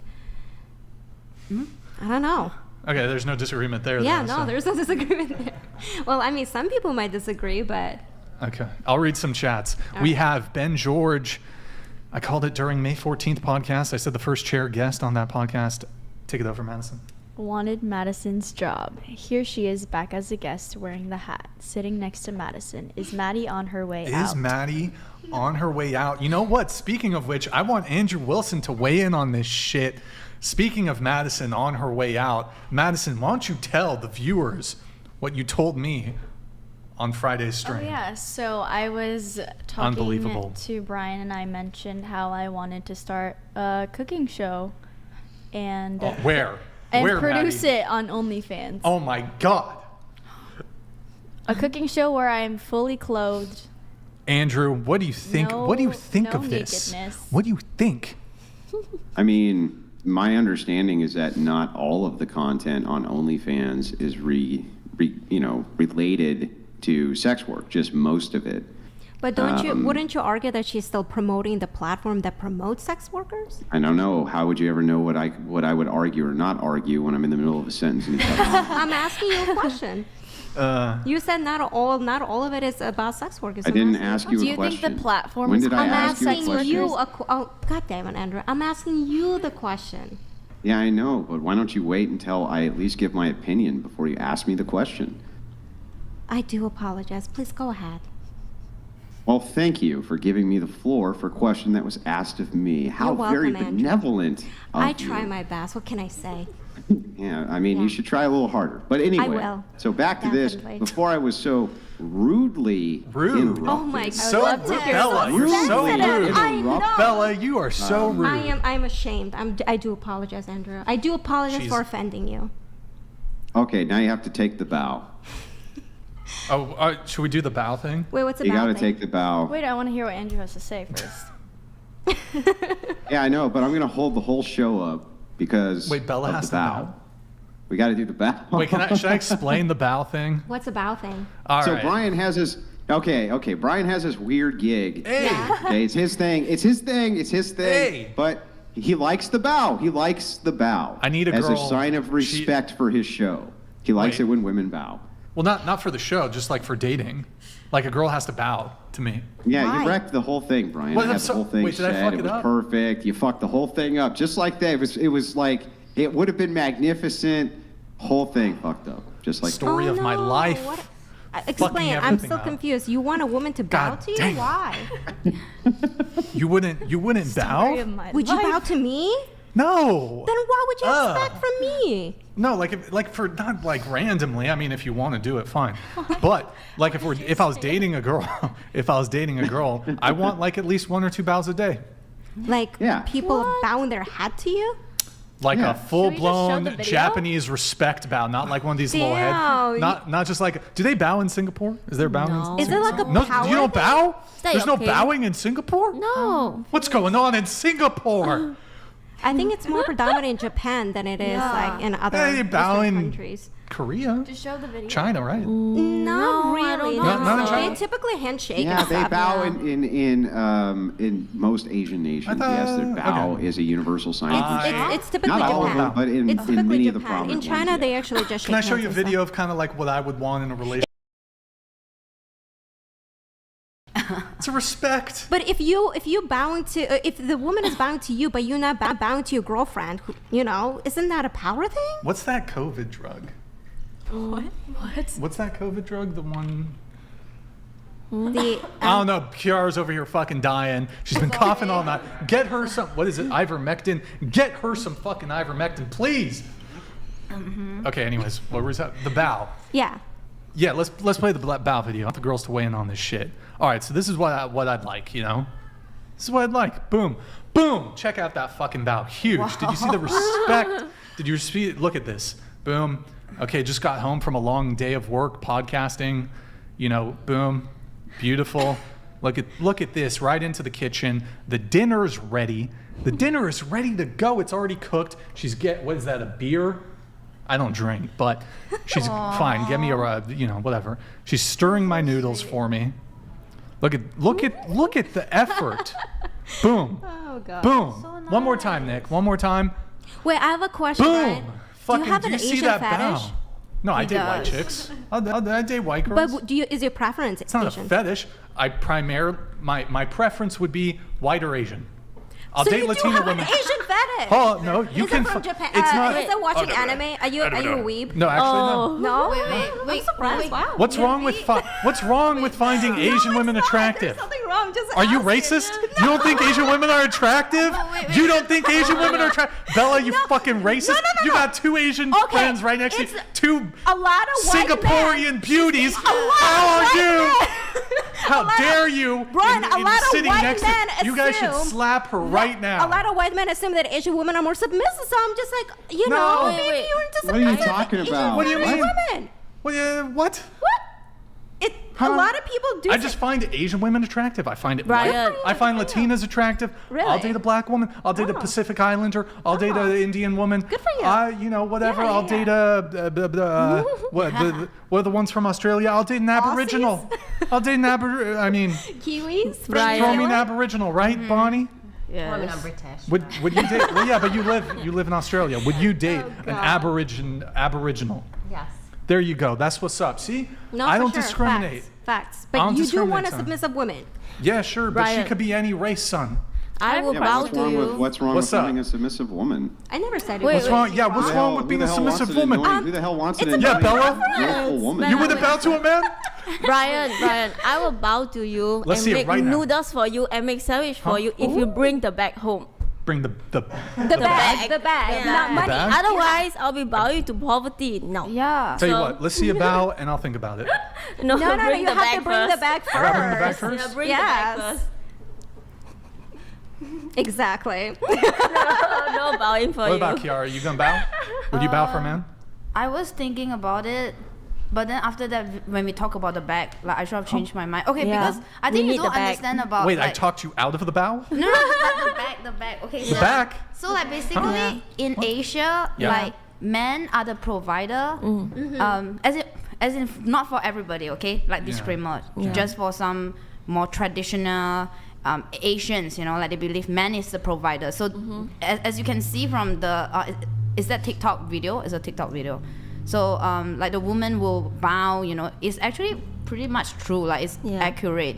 I don't know. Okay, there's no disagreement there. Yeah, though, there's no disagreement there. Well, I mean, some people might disagree, but... Okay, I'll read some chats. We have Ben George. I called it during May 14th podcast. I said the first chair guest on that podcast. Take it over, Madysen. Wanted Madysen's job. Here she is back as a guest wearing the hat, sitting next to Madysen. Is Maddie on her way out? Is Maddie on her way out? You know what? Speaking of which, I want Andrew Wilson to weigh in on this shit. Speaking of Madysen on her way out, Madysen, why don't you tell the viewers what you told me on Friday's stream? Oh, yeah. So I was talking to Brian, and I mentioned how I wanted to start a cooking show. And where? And Where, produce Maddie? it on OnlyFans. Oh my God. A cooking show where I'm fully clothed Andrew, what do you think? What do you think of this? nakedness. What do you think? I mean, my understanding is that not all of the content on OnlyFans is related to sex work, just most of it. But wouldn't you argue that she's still promoting the platform that promotes sex workers? I don't know. How would you ever know what I would argue or not argue when I'm in the middle of a sentence? And I'm asking you a question. You said not all of it is about sex workers. I didn't ask you a question. Do you think the platform When is did I about ask you a sex question? workers? Oh, God damn it, Andrew. I'm asking you the question. Yeah, I know, but why don't you wait until I at least give my opinion before you ask me the question? I do apologize. Please go ahead. Well, thank you for giving me the floor for a question that was asked of me. How You're welcome, very Andrew. benevolent of I try you. my best. What can I say? Yeah, I mean, you should try a little harder. But anyway, will. so back to Definitely. this. Before I was so rudely interrupted. Oh my God. So rude, Bella. You're so rude. I know. Bella, you are so rude. I'm ashamed. I do apologize, Andrew. I do apologize She's- for offending you. Okay, now you have to take the bow. Oh, should we do the bow thing? Wait, what's the You bow got to thing? take the bow. Wait, I want to hear what Andrew has to say first. Yeah, I know, but I'm going to hold the whole show up because Wait, Bella of has the to bow. bow? We got to do the bow. Wait, should I explain the bow thing? What's a bow thing? All So right. Brian has his Brian has his weird gig. Hey. Okay, it's his thing. Hey. But he likes the bow. He likes the bow. I need a as girl. a sign of respect for his show. He likes Wait. it when women bow. Well, not for the show, just like for dating. Like a girl has to bow to me. Yeah, Why? you wrecked the whole thing, Brian. What, I I'm had so- the whole thing wait, did I set. fuck It it was up? perfect. You fucked the whole thing up, just like that. It was like it would have been magnificent. Whole thing fucked up, just like Story of my no. life. What? Fucking Explain. I'm everything still up. confused. You want a woman to bow God to you? dang it. Why? You wouldn't Story bow? of my Would you life. bow to me? No. Then what would you expect from me? No, for not like randomly. I mean, if you want to do it, fine. But like if I was dating a girl, I want like at least 1 or 2 bows a day. Like Yeah. people bowing their head to you? Like Yeah. a full-blown the video? Japanese respect bow, not like one of these little head. Damn. Not just like. Do they bow in Singapore? Is there bowing? No. In Is it like a No, power you don't thing? bow. that There's no okay? bowing in Singapore. No. What's going on in Singapore? I think it's more predominant in Japan than it is like in other Yeah, you bow Western in countries. Korea, Just show the video. China, right? Not No, I really. don't Not- not in They China? typically handshake. Yeah, and they stuff, bow yeah. in most Asian nations. I thought- Yes, their bow okay. is a universal sign of respect. It's typically Not all of Japan. them, but in It's typically many of the Japan. In prominent China, ones, they yeah. actually just shake Can I show hands you a and stuff. video of kind of like what I would want in a relationship? It's a respect. But if the woman is bowing to you, but you're not bowing to your girlfriend, isn't that a power thing? What's that COVID drug? What? What's that COVID drug? The one. The I don't know. Kiara's over here fucking dying. She's been coughing all night. Get her some. What is it? Ivermectin. Get her some fucking ivermectin, please. Okay. Anyways, what was that? The bow. yeah. Yeah. Let's play the bow video. I want the girls to weigh in on this shit. All right. So this is what I'd like. This is what I'd like. Boom. Boom. Check out that fucking bow. Huge. Wow. Did you see the respect? Did you see? Look at this. Boom. Okay. Just got home from a long day of work podcasting. Boom. Beautiful. Look at this. Right into the kitchen. The dinner's ready. The dinner is ready to go. It's already cooked. What is that? A beer? I don't drink, but she's fine. Get me a whatever. She's stirring my noodles for me. Look at the effort. Boom. Oh god. Boom. One more time, Nick. One more time. Wait, I have a question. Boom. Ryan. Do you have an see Asian that fetish? bow? No, I date white does. chicks. I date white girls. But is your preference It's not Asian? a fetish. My preference would be white or Asian. I'll So date you Latino do have women. an Asian fetish. Oh no, you is can. it from Japan? It's not. Is it watching anime? Are you a weeb? No, actually no. No. Wait, I'm surprised. Wow. What's wrong with finding Asian women attractive? There's something wrong. Just Are you asking. racist? You don't think Asian women are attractive? You don't think Asian women are attractive? Bella, you fucking racist. No. You got 2 Asian Okay, friends right next to you. it's 2 a lot of white Singaporean men. beauties. A lot How of are white you? men. How dare you? Brian, a lot of sitting white next men to you guys should assume slap her right now. A lot of white men assume that Asian women are more submissive, so I'm just like, No. maybe you're into What are you submissive talking Asian about? What do you men mean? or women. What? What? A lot of people do. I just find Asian women attractive. I find it. Brian. I find Latinas attractive. Really? I'll date a black woman. I'll date a Pacific Islander. I'll date an Indian woman. Good for you. Whatever. Yeah, I'll date what are the ones from Australia? I'll date an Aboriginal. I'll date an Kiwis. throw me an Aboriginal, right, Bonnie? I mean, I'm British. Would you date? Well, yeah, but you live in Australia. Would you date an Aboriginal? Yes. There you go. That's what's up. See, No, I for don't sure. discriminate. Facts. I don't But you do discriminate, want a son. submissive woman. Yeah, sure, but she Brian. could be any race, son. I will Yeah, bow what's to wrong you. what's wrong What's with up? finding a submissive woman? I never said it Wait, was. What's wrong? Yeah, what's Who the wrong hell- with being who a the hell wants submissive an woman? annoying- who the hell wants an Yeah, annoying, Bella? willful woman? You would bow to a man? Brian, I will bow to you Let's and see it make right now. noodles for you and make sandwich for you if you bring the bag home. Bring the The bag, Yeah. not money. bag? Otherwise, I'll be bowing to poverty. No. Yeah. Tell you So- what, let's see a bow and I'll think about it. No, No, bring you the have bag to bring first. the bag first. I gotta bring the bag first? Yeah, bring the bag Yes. first. Exactly. No bowing for What you. about Kiara? You gonna bow? Would you bow for a man? I was thinking about it, but then after that, when we talk about the bag, like I should have changed my mind. Okay, Yeah. because I We think you need don't the bag. understand about. Wait, I like, talked you out of the bow? No, but the bag. Okay, The back? So like basically in Asia, Yeah. like men are the provider. As in not for everybody. Okay, like disclaimer, just for some more traditional. Asians, like they believe man is the provider. So as you can see from the, is that TikTok video? It's a TikTok video. So like the woman will bow, it's actually pretty much true. Like it's accurate.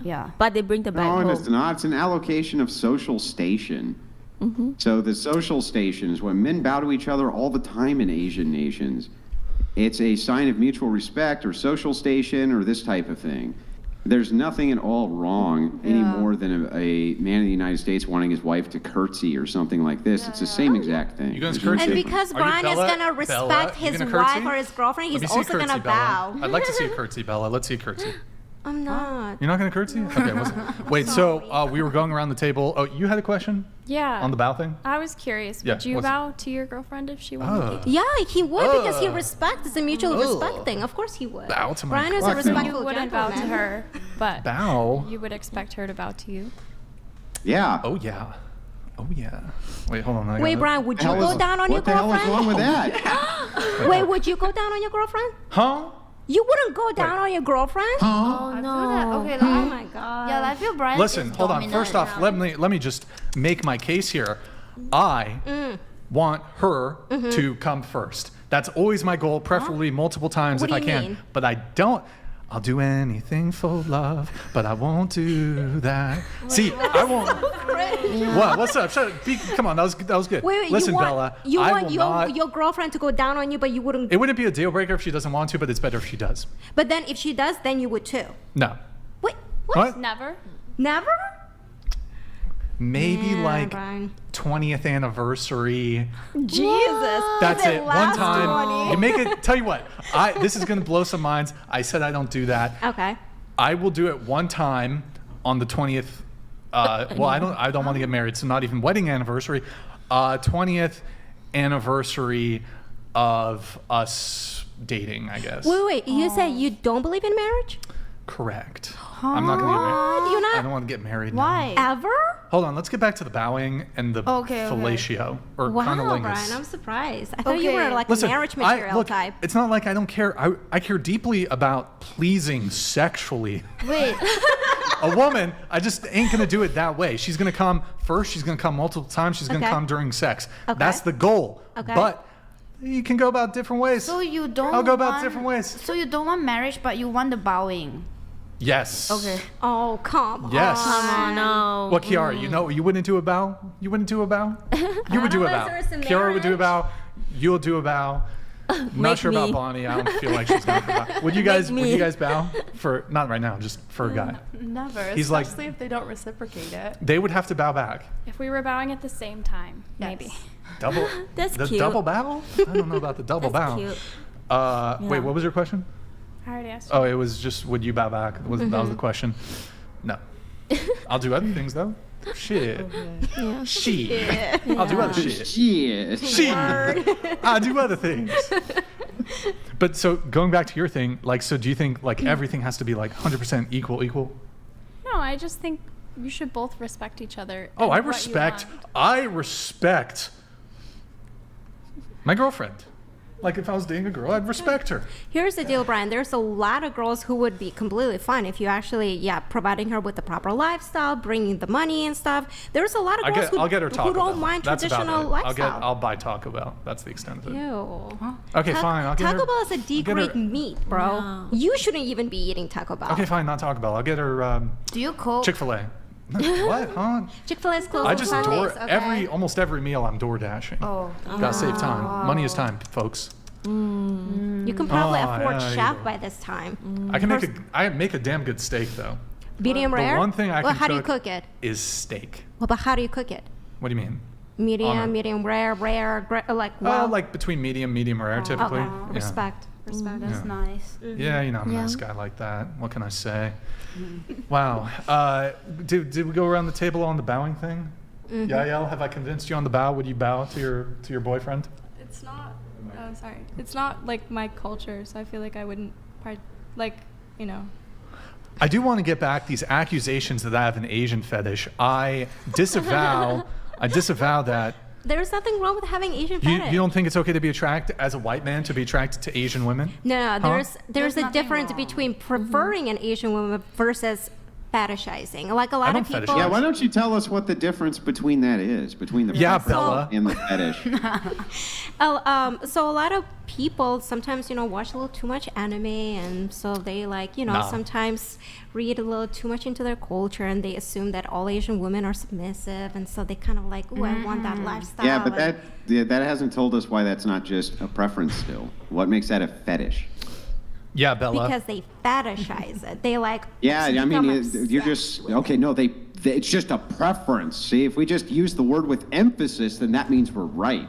Yeah. But they bring the bag No, home. it's not. It's an allocation of social station. So the social station is when men bow to each other all the time in Asian nations. It's a sign of mutual respect or social station or this type of thing. There's nothing at all wrong any more than a man in the United States wanting his wife to curtsy or something like this. It's the same exact thing. You guys There's no curtsy? And difference. because Are you Brian is Bella? gonna Bella, respect you his gonna wife curtsy? or his girlfriend, Let me he's see a also curtsy, gonna Bella. bow. I'd like to see a curtsy, Bella. Let's see a curtsy. I'm not. You're not going to curtsy? Okay. Wait, so we were going around the table. Oh, you had a question Yeah. on the bow thing? I was curious. Yeah, Would you what's- bow to your girlfriend if she wanted to? Yeah, he would because he respects. It's a mutual respect thing. Of course he would. Bow to my Brian is a girlfriend. respectful You wouldn't bow to gentleman. her, but Bow? you would expect her to bow to you. Yeah. Oh, yeah. Oh, yeah. Wait, hold on. I Wait, gotta- Brian, would you Hell go is- down on your What the hell girlfriend? is wrong with that? Wait, would you go down on your girlfriend? Huh? You wouldn't go down on your girlfriend? Oh I feel no. that, okay, like, Oh my god. yeah, like, I feel Brian Listen, is hold on. dominant. First off, let me just make my case here. I want her to come first. That's always my goal, preferably multiple times What if do I you can. mean? But I don't. I'll do anything for love, but I won't do that. See, I won't. What? What's up? Come on, that was good. Wait, Listen, you want, Bella, you I want will your, not. your girlfriend to go down on you, but you wouldn't. It wouldn't be a deal breaker if she doesn't want to, but it's better if she does. But then if she does, then you would too. No. Wait, what? What? Never. Never? Maybe Yeah, like Brian. 20th anniversary. Jesus. That's The it. One last time. 20. You make it. Tell you what. This is gonna blow some minds. I said I don't do that. Okay. I will do it one time on the 20th. Well, I don't want to get married, so not even wedding anniversary. 20th anniversary of us dating, I guess. Wait. You say you don't believe in marriage? Correct. I'm not gonna get married. You're not. I don't want to get married. Why? Ever? Hold on. Let's get back to the bowing and the Okay. fellatio or Wow, cunnilingus. Brian, I'm surprised. I thought you were Okay. like Listen, a marriage material look, type. it's not like I don't care. I care deeply about pleasing sexually. Wait, A woman, I just ain't gonna do it that way. She's gonna come first. She's gonna come multiple times. She's gonna Okay. come during sex. Okay. That's the goal. Okay. But you can go about different ways. so you don't I'll go about want, different ways. So you don't want marriage, but you want the bowing. Yes. Okay. Oh, come Yes. on. Come on, no. What, Kiara? You wouldn't do a bow? You wouldn't do a bow? You would do a bow. Unless there's a Kiara would do a marriage. bow. You'll do a bow. Not Make sure about me. Bonnie. I don't feel like she's going to bow. Would you guys? Would me. you guys bow for? Not right now. Just for a guy. Never, He's like- especially if they don't reciprocate it. They would have to bow back. If we were bowing at the same time, maybe. Double. That's the cute. double bow? I don't know about the double That's bow. cute. Wait, what was your question? I already asked. Oh, it was just would you bow back? That was the question. No. I'll do other things though. Shit. Yeah. Shit. I'll do other shit. Shit. Shit. I'll do other things. But so going back to your thing, like, so do you think like everything has to be like 100% equal? No, I just think you should both respect each other. Oh, and I what you respect my girlfriend. Like if I was dating a girl, I'd respect her. Here's the deal, Brian. There's a lot of girls who would be completely fine if you actually, providing her with the proper lifestyle, bringing the money and stuff. There's a lot of girls I'll get her Taco who don't Bell. mind That's traditional about it. lifestyle. I'll buy Taco Bell. That's the extent of it. Ew. Okay, fine. I'll get her. Taco Bell is a D-grade her- meat, bro. No. You shouldn't even be eating Taco Bell. Okay, fine. Not Taco Bell. I'll get her Do you cook? Chick-fil-A. What? Huh? Chick-fil-A is closed I on just Sundays, okay? almost every meal I'm door dashing. Oh. Gotta save time. Money is time, folks. You can probably afford yeah, chef you by this time. I make a damn good steak though. Medium rare? The one thing I Well, can how do you cook it? is steak. Well, but how do you cook it? What do you mean? Medium rare, like well. Like between medium rare typically. Okay. Yeah. Respect. That's nice. Yeah, I'm a nice guy like that. What can I say? Wow. Did we go around the table on the bowing thing? Yael, have I convinced you on the bow? Would you bow to your boyfriend? It's not. Oh, sorry. It's not like my culture, so I feel like I wouldn't. I do want to get back these accusations that I have an Asian fetish. I disavow that. There's nothing wrong with having Asian fetish. You don't think it's okay to be attracted as a white man to be attracted to Asian women? No, Huh? there's a nothing difference wrong. between preferring an Asian woman versus fetishizing. Like a I lot don't of people. fetishize. Yeah, why don't you tell us what the difference between that is, between the Yeah, preference Bella. and the fetish? So a lot of people sometimes, watch a little too much anime, and so they Nah. sometimes read a little too much into their culture, and they assume that all Asian women are submissive, and so they kind of like, ooh, I want that lifestyle. Yeah, but and- that hasn't told us why that's not just a preference still. What makes that a fetish? Yeah, Bella. because they fetishize it. They like. Yeah, I become mean, you're obsessed just, with okay, it. no, it's just a preference. See, if we just use the word with emphasis, then that means we're right.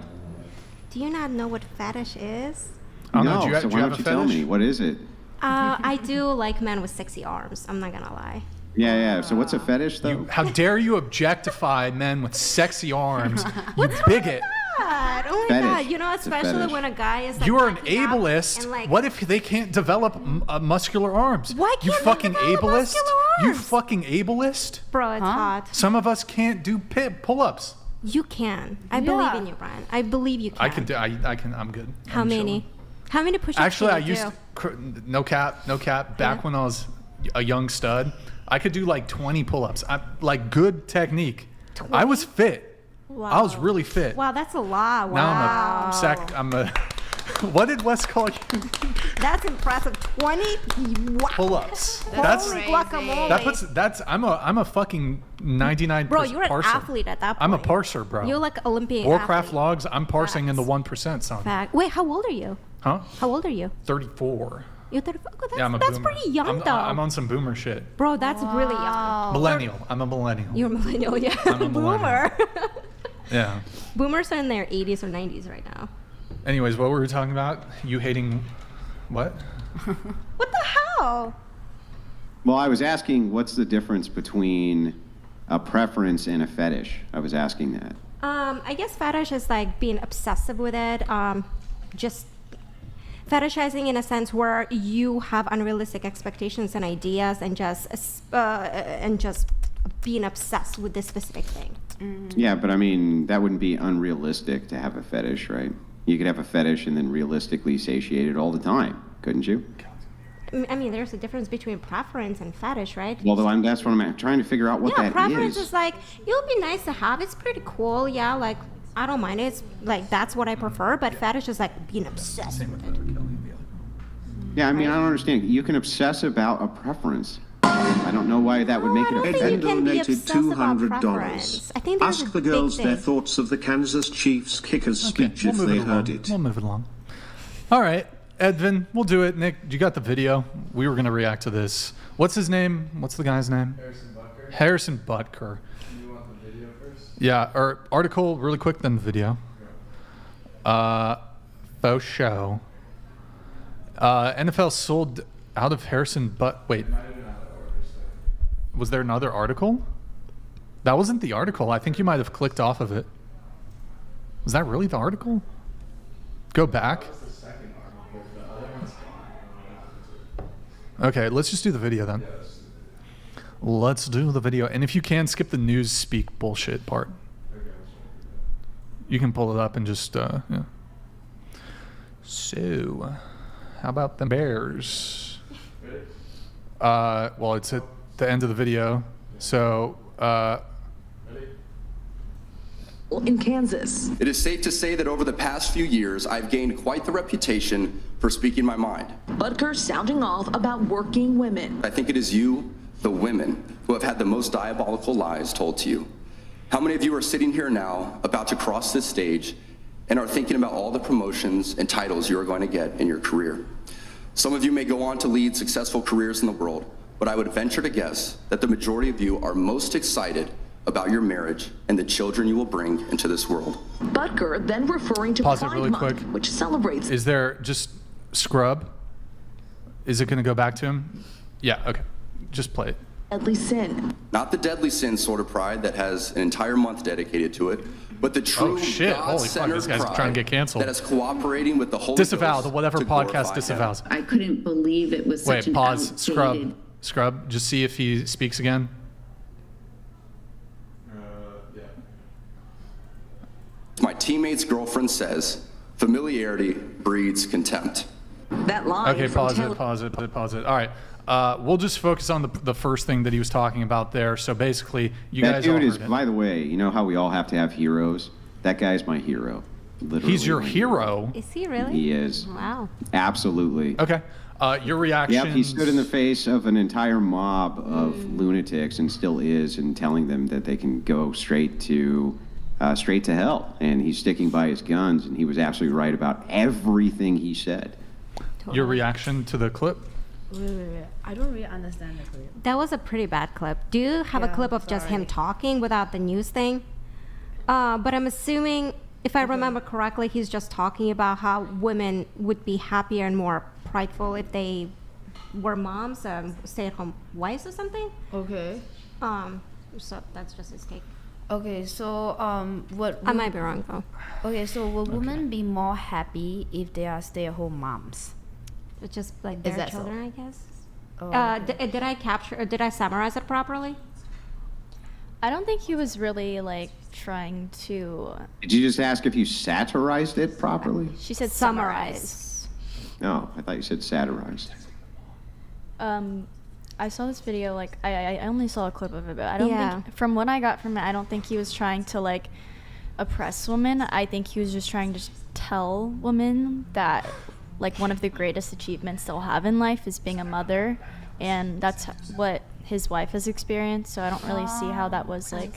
Do you not know what fetish is? I don't No, know. Do you, so do why you don't have you a tell fetish? me? What is it? I do like men with sexy arms. I'm not gonna lie. Yeah. So what's a fetish, though? How dare you objectify men with sexy arms, you bigot. God, oh my Fetish. God! It's a Especially fetish. when a guy is. Like, You are an backing up ableist. and, like, What if they can't develop muscular arms? Why You can't they fucking develop ableist? muscular You arms? fucking ableist? Bro, it's hot. Some of us can't do pull-ups. You can. I believe in you, Brian. I believe you can. I can do. I can. I'm good. How I'm many? chilling. How many push-ups? Actually, I can you used do? no cap. Back when I was a young stud, I could do like 20 pull-ups. Like good technique. I was fit. Wow. I was really fit. Wow, that's a lot. Wow. Now I'm a what did Wes call you? That's impressive. 20 wow. Pull-ups. Holy guacamole. I'm a fucking 99% Bro, you're an parser. athlete at that point. I'm a parser, bro. You're like Olympian Warcraft athlete. logs, I'm parsing in the 1%, son. Fact. Wait, how old are you? Huh? How old are you? 34. You're 34. Oh, that's, Yeah, I'm a that's boomer. pretty young, I'm, though. I'm on some boomer shit. Bro, that's really young. Millennial. I'm a millennial. You're a millennial, yeah. I'm a millennial. Boomer. Yeah. Boomers are in their 80s or 90s right now. Anyways, what were we talking about? You hating what? What the hell? Well, I was asking, what's the difference between a preference and a fetish? I was asking that. I guess fetish is like being obsessive with it. Just fetishizing in a sense where you have unrealistic expectations and ideas, and just being obsessed with this specific thing. Yeah, but I mean, that wouldn't be unrealistic to have a fetish, right? You could have a fetish and then realistically satiate it all the time, couldn't you? I mean, there's a difference between preference and fetish, right? Well, that's what I'm trying to figure out what Yeah, that preference is. is like, it would be nice to have. It's pretty cool. Yeah, like, I don't mind it. It's like, that's what I prefer. But fetish is like being obsessed with it. Yeah, I mean, I don't understand. You can obsess about a preference. I don't know why that would make it a think fetish. you can be donated obsessed about preference. $200. I think there's Ask a the big girls their thing. thoughts of the Kansas Chiefs kicker's speech if they heard it. We'll move it along. All right, Edvin, we'll do it. Nick, you got the video. We were going to react to this. What's his name? What's the guy's name? Harrison Butker. You want the video first? Yeah, or article really quick, then the video. Faux show. NFL sold out of Harrison wait. Was there another article? That wasn't the article. I think you might have clicked off of it. Was that really the article? Go back. Okay, let's just do the video then. Let's do the video. And if you can, skip the news speak bullshit part. You can pull it up and just, yeah. So, how about the Bears? Well, it's at the end of the video. So, in Kansas. It is safe to say that over the past few years, I've gained quite the reputation for speaking my mind. Butker sounding off about working women. I think it is you, the women, who have had the most diabolical lies told to you. How many of you are sitting here now, about to cross this stage, and are thinking about all the promotions and titles you are going to get in your career? Some of you may go on to lead successful careers in the world, but I would venture to guess that the majority of you are most excited about your marriage and the children you will bring into this world. Butker then referring to Pause it Pride really Month, quick. which celebrates. Is there just scrub? Is it going to go back to him? Yeah, okay. Just play it. Deadly sin. Not the deadly sin sort of pride that has an entire month dedicated to it, but the true Oh shit! Holy fuck! God-centered This guy's pride trying to get canceled. that is cooperating with the Holy Disavowed. Ghost Whatever to podcast glorify disavows. Him. I couldn't believe it was such Wait. an Pause. outdated... Scrub. Just see if he speaks again. My teammate's girlfriend says, familiarity breeds contempt. That line. Okay, from pause it. All right. We'll just focus on the first thing that he was talking about there. So basically, you That guys all dude is, heard it. by the way, you know how we all have to have heroes? That guy's my hero. Literally. He's your hero? Is he really? He is. Wow. Absolutely. Okay. Your reaction? Yep, he stood in the face of an entire mob of lunatics and still is, and telling them that they can go straight to hell. And he's sticking by his guns, and he was absolutely right about everything he said. Your reaction to the clip? Wait. I don't really understand the clip. That was a pretty bad clip. Do you have a clip of just him talking without the news thing? But I'm assuming, if I remember correctly, he's just talking about how women would be happier and more prideful if they were moms, stay-at-home wives or something. Okay. So that's just his take. Okay, so what? I might be wrong though. Okay, so will women be more happy if they are stay-at-home moms? It's just like Is their that children, so? I guess. Oh, Did I summarize it properly? I don't think he was really like trying to. Did you just ask if you satirized it properly? She said Summarize. No, I thought you said satirized. I saw this video, like, I only saw a clip of it, but I don't think, from what I got from it, I don't think he was trying to, like, oppress women. I think he was just trying to tell women that, like, one of the greatest achievements they'll have in life is being a mother, and that's what his wife has experienced, so I don't really see how that was, like,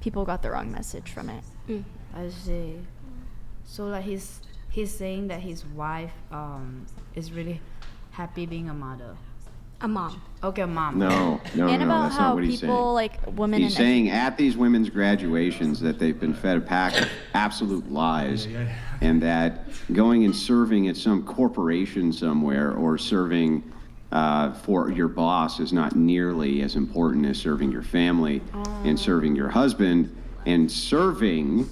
people got the wrong message from it. I see. So, like, he's saying that his wife is really happy being a mother. A mom. Okay, a mom. No, And about that's how not what he's people, saying. like, women He's in saying at these women's graduations that they've been fed a pack of absolute lies, and that going and serving at some corporation somewhere or serving for your boss is not nearly as important as serving your family and serving your husband and serving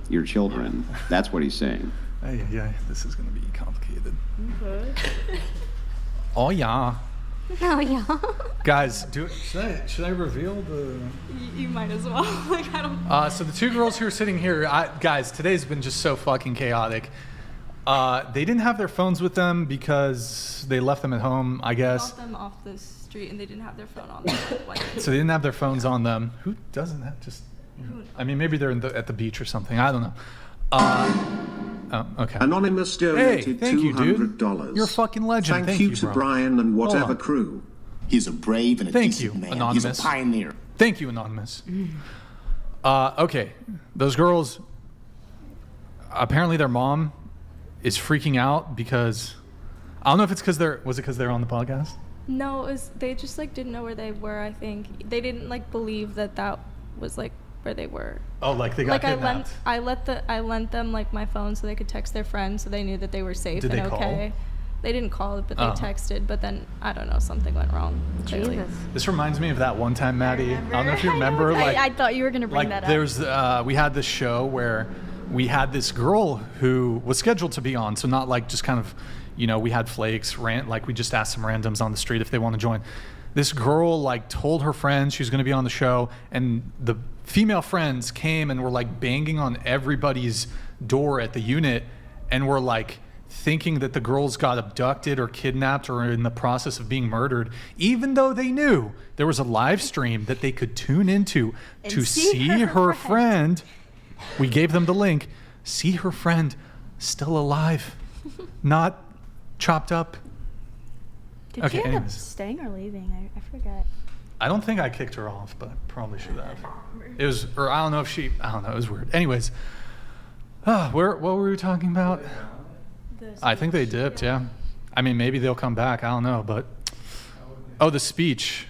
your children. That's what he's saying. Yeah, this is going to be complicated. Okay. Oh yeah. Oh yeah. Guys, should I reveal the? You might as well. Like, I don't. So the two girls who are sitting here, guys, today's been just so fucking chaotic. They didn't have their phones with them because they left them at home, I guess. Brought them off the street and they didn't have their phone on them. So they didn't have their phones on them. Who doesn't have just? I mean, maybe they're at the beach or something. I don't know. Oh, okay. Anonymous donated thank you, dude. $200. You're a fucking legend. Thank you to bro. Brian and Hold whatever on. crew. He's a brave and a Thank decent you, man. Anonymous. He's a pioneer. Thank you, Anonymous. Okay, those girls, apparently their mom is freaking out because, I don't know if it's because they're on the podcast? No, they just like didn't know where they were. I think they didn't like believe that was like where they were. Oh, like they got kidnapped. I lent them like my phone so they could text their friends so they knew that they were safe Did and they okay. call? They didn't call, but they texted. But then I don't know, something went wrong. Clearly. Jesus. This reminds me of that one time, Maddie. I don't know if you remember. I thought you were gonna bring that up. There's we had this show where we had this girl who was scheduled to be on, so not like just kind of, we had flakes, like we just asked some randoms on the street if they want to join. This girl like told her friends she was going to be on the show, and the female friends came and were like banging on everybody's door at the unit, and were like thinking that the girls got abducted or kidnapped or in the process of being murdered, even though they knew there was a live stream that they could tune into to see her friend. We gave them the link. See her friend still alive, not chopped up. Did she end up staying or leaving? I forget. I don't think I kicked her off, but I probably should have. It was, or I don't know, it was weird. Anyways, what were we talking about? I think they dipped, yeah. I mean, maybe they'll come back, I don't know, but. Oh, the speech.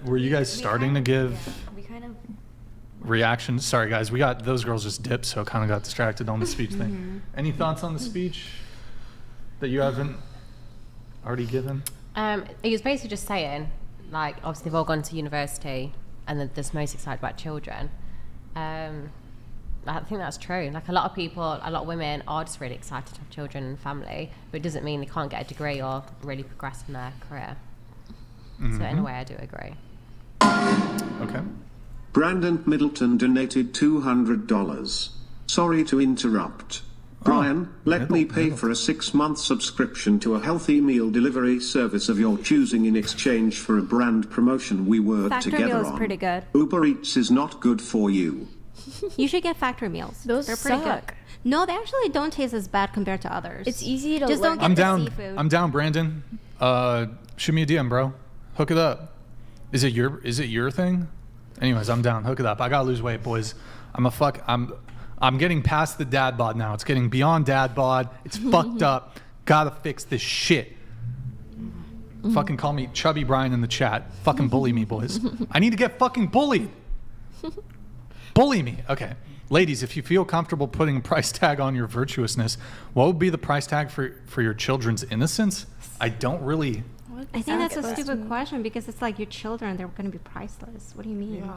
Were you guys starting to give reactions? Sorry, guys, those girls just dipped, so kind of got distracted on the speech thing. Any thoughts on the speech that you haven't already given? He was basically just saying, like, obviously they've all gone to university and they're most excited about children. I think that's true. Like a lot of women are just really excited to have children and family, but it doesn't mean they can't get a degree or really progress in their career. So in a way, I do agree. Okay. Brandon Middleton donated $200. Sorry to interrupt. Brian, let me pay for a 6-month subscription to a healthy meal delivery service of your choosing in exchange for a brand promotion we work Factory together meal is on. pretty good. Uber Eats is not good for you. You should get factory meals. They're pretty good. No, they actually don't taste as bad compared to others. It's easy to just learn. don't get the seafood. I'm down, Brandon. Shoot me a DM, bro. Hook it up. Is it your thing? Anyways, I'm down. Hook it up. I gotta lose weight, boys. I'm getting past the dad bod now. It's getting beyond dad bod. It's fucked up. Gotta fix this shit. Fucking call me Chubby Brian in the chat. Fucking bully me, boys. I need to get fucking bullied. Bully me. Okay. Ladies, if you feel comfortable putting a price tag on your virtuousness, what would be the price tag for your children's innocence? I don't really... I think that's a stupid question because it's like your children, they're going to be priceless. What do you mean?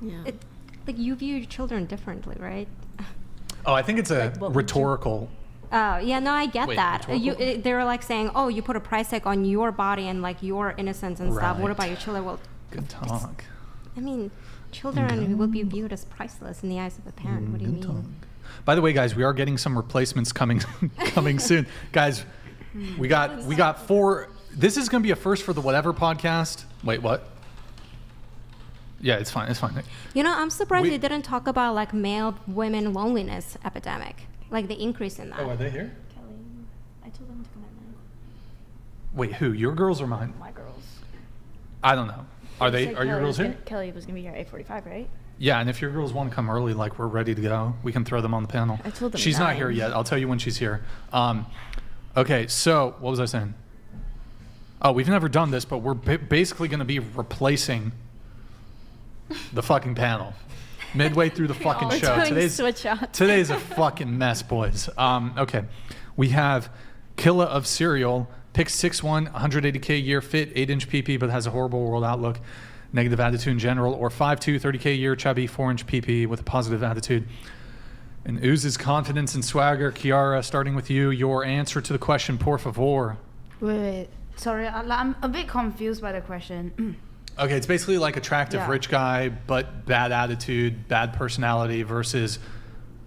Yeah. Like you view your children differently, right? Oh, I think it's a rhetorical... Oh, yeah, no, I get Wait, that. They were like saying, oh, you put a price tag on your body and like your innocence and stuff. What about your children? Well, good talk. I mean, children will be viewed as priceless in the eyes of the parent. What do you mean? Talk. By the way, guys, we are getting some replacements coming soon. Guys, we got 4... This is going to be a first for the Whatever podcast. Wait, what? Yeah, it's fine. It's fine. You know, I'm surprised they didn't talk about like male women loneliness epidemic, like the increase in that. Oh, are they here? Kelly, I told them to come at 9. Wait, who? Your girls or mine? My girls. I don't know. Are your girls here? Kelly was gonna be here at 8:45, right? Yeah, and if your girls want to come early, like we're ready to go, we can throw them on the panel. I told them she's 9. not here yet. I'll tell you when she's here. Okay, so what was I saying? Oh, we've never done this, but we're basically going to be replacing the fucking panel midway through the fucking show. Today's a fucking mess, boys. Okay, we have Killa of Serial, picks 6'1", 180K a year, fit, 8-inch PP, but has a horrible world outlook, negative attitude in general, or 5'2", 30K a year, chubby, 4-inch PP with a positive attitude. And oozes confidence and swagger. Kiara, starting with you, your answer to the question, por favor. Wait. Sorry, I'm a bit confused by the question. Okay, it's basically like attractive rich guy, but bad attitude, bad personality versus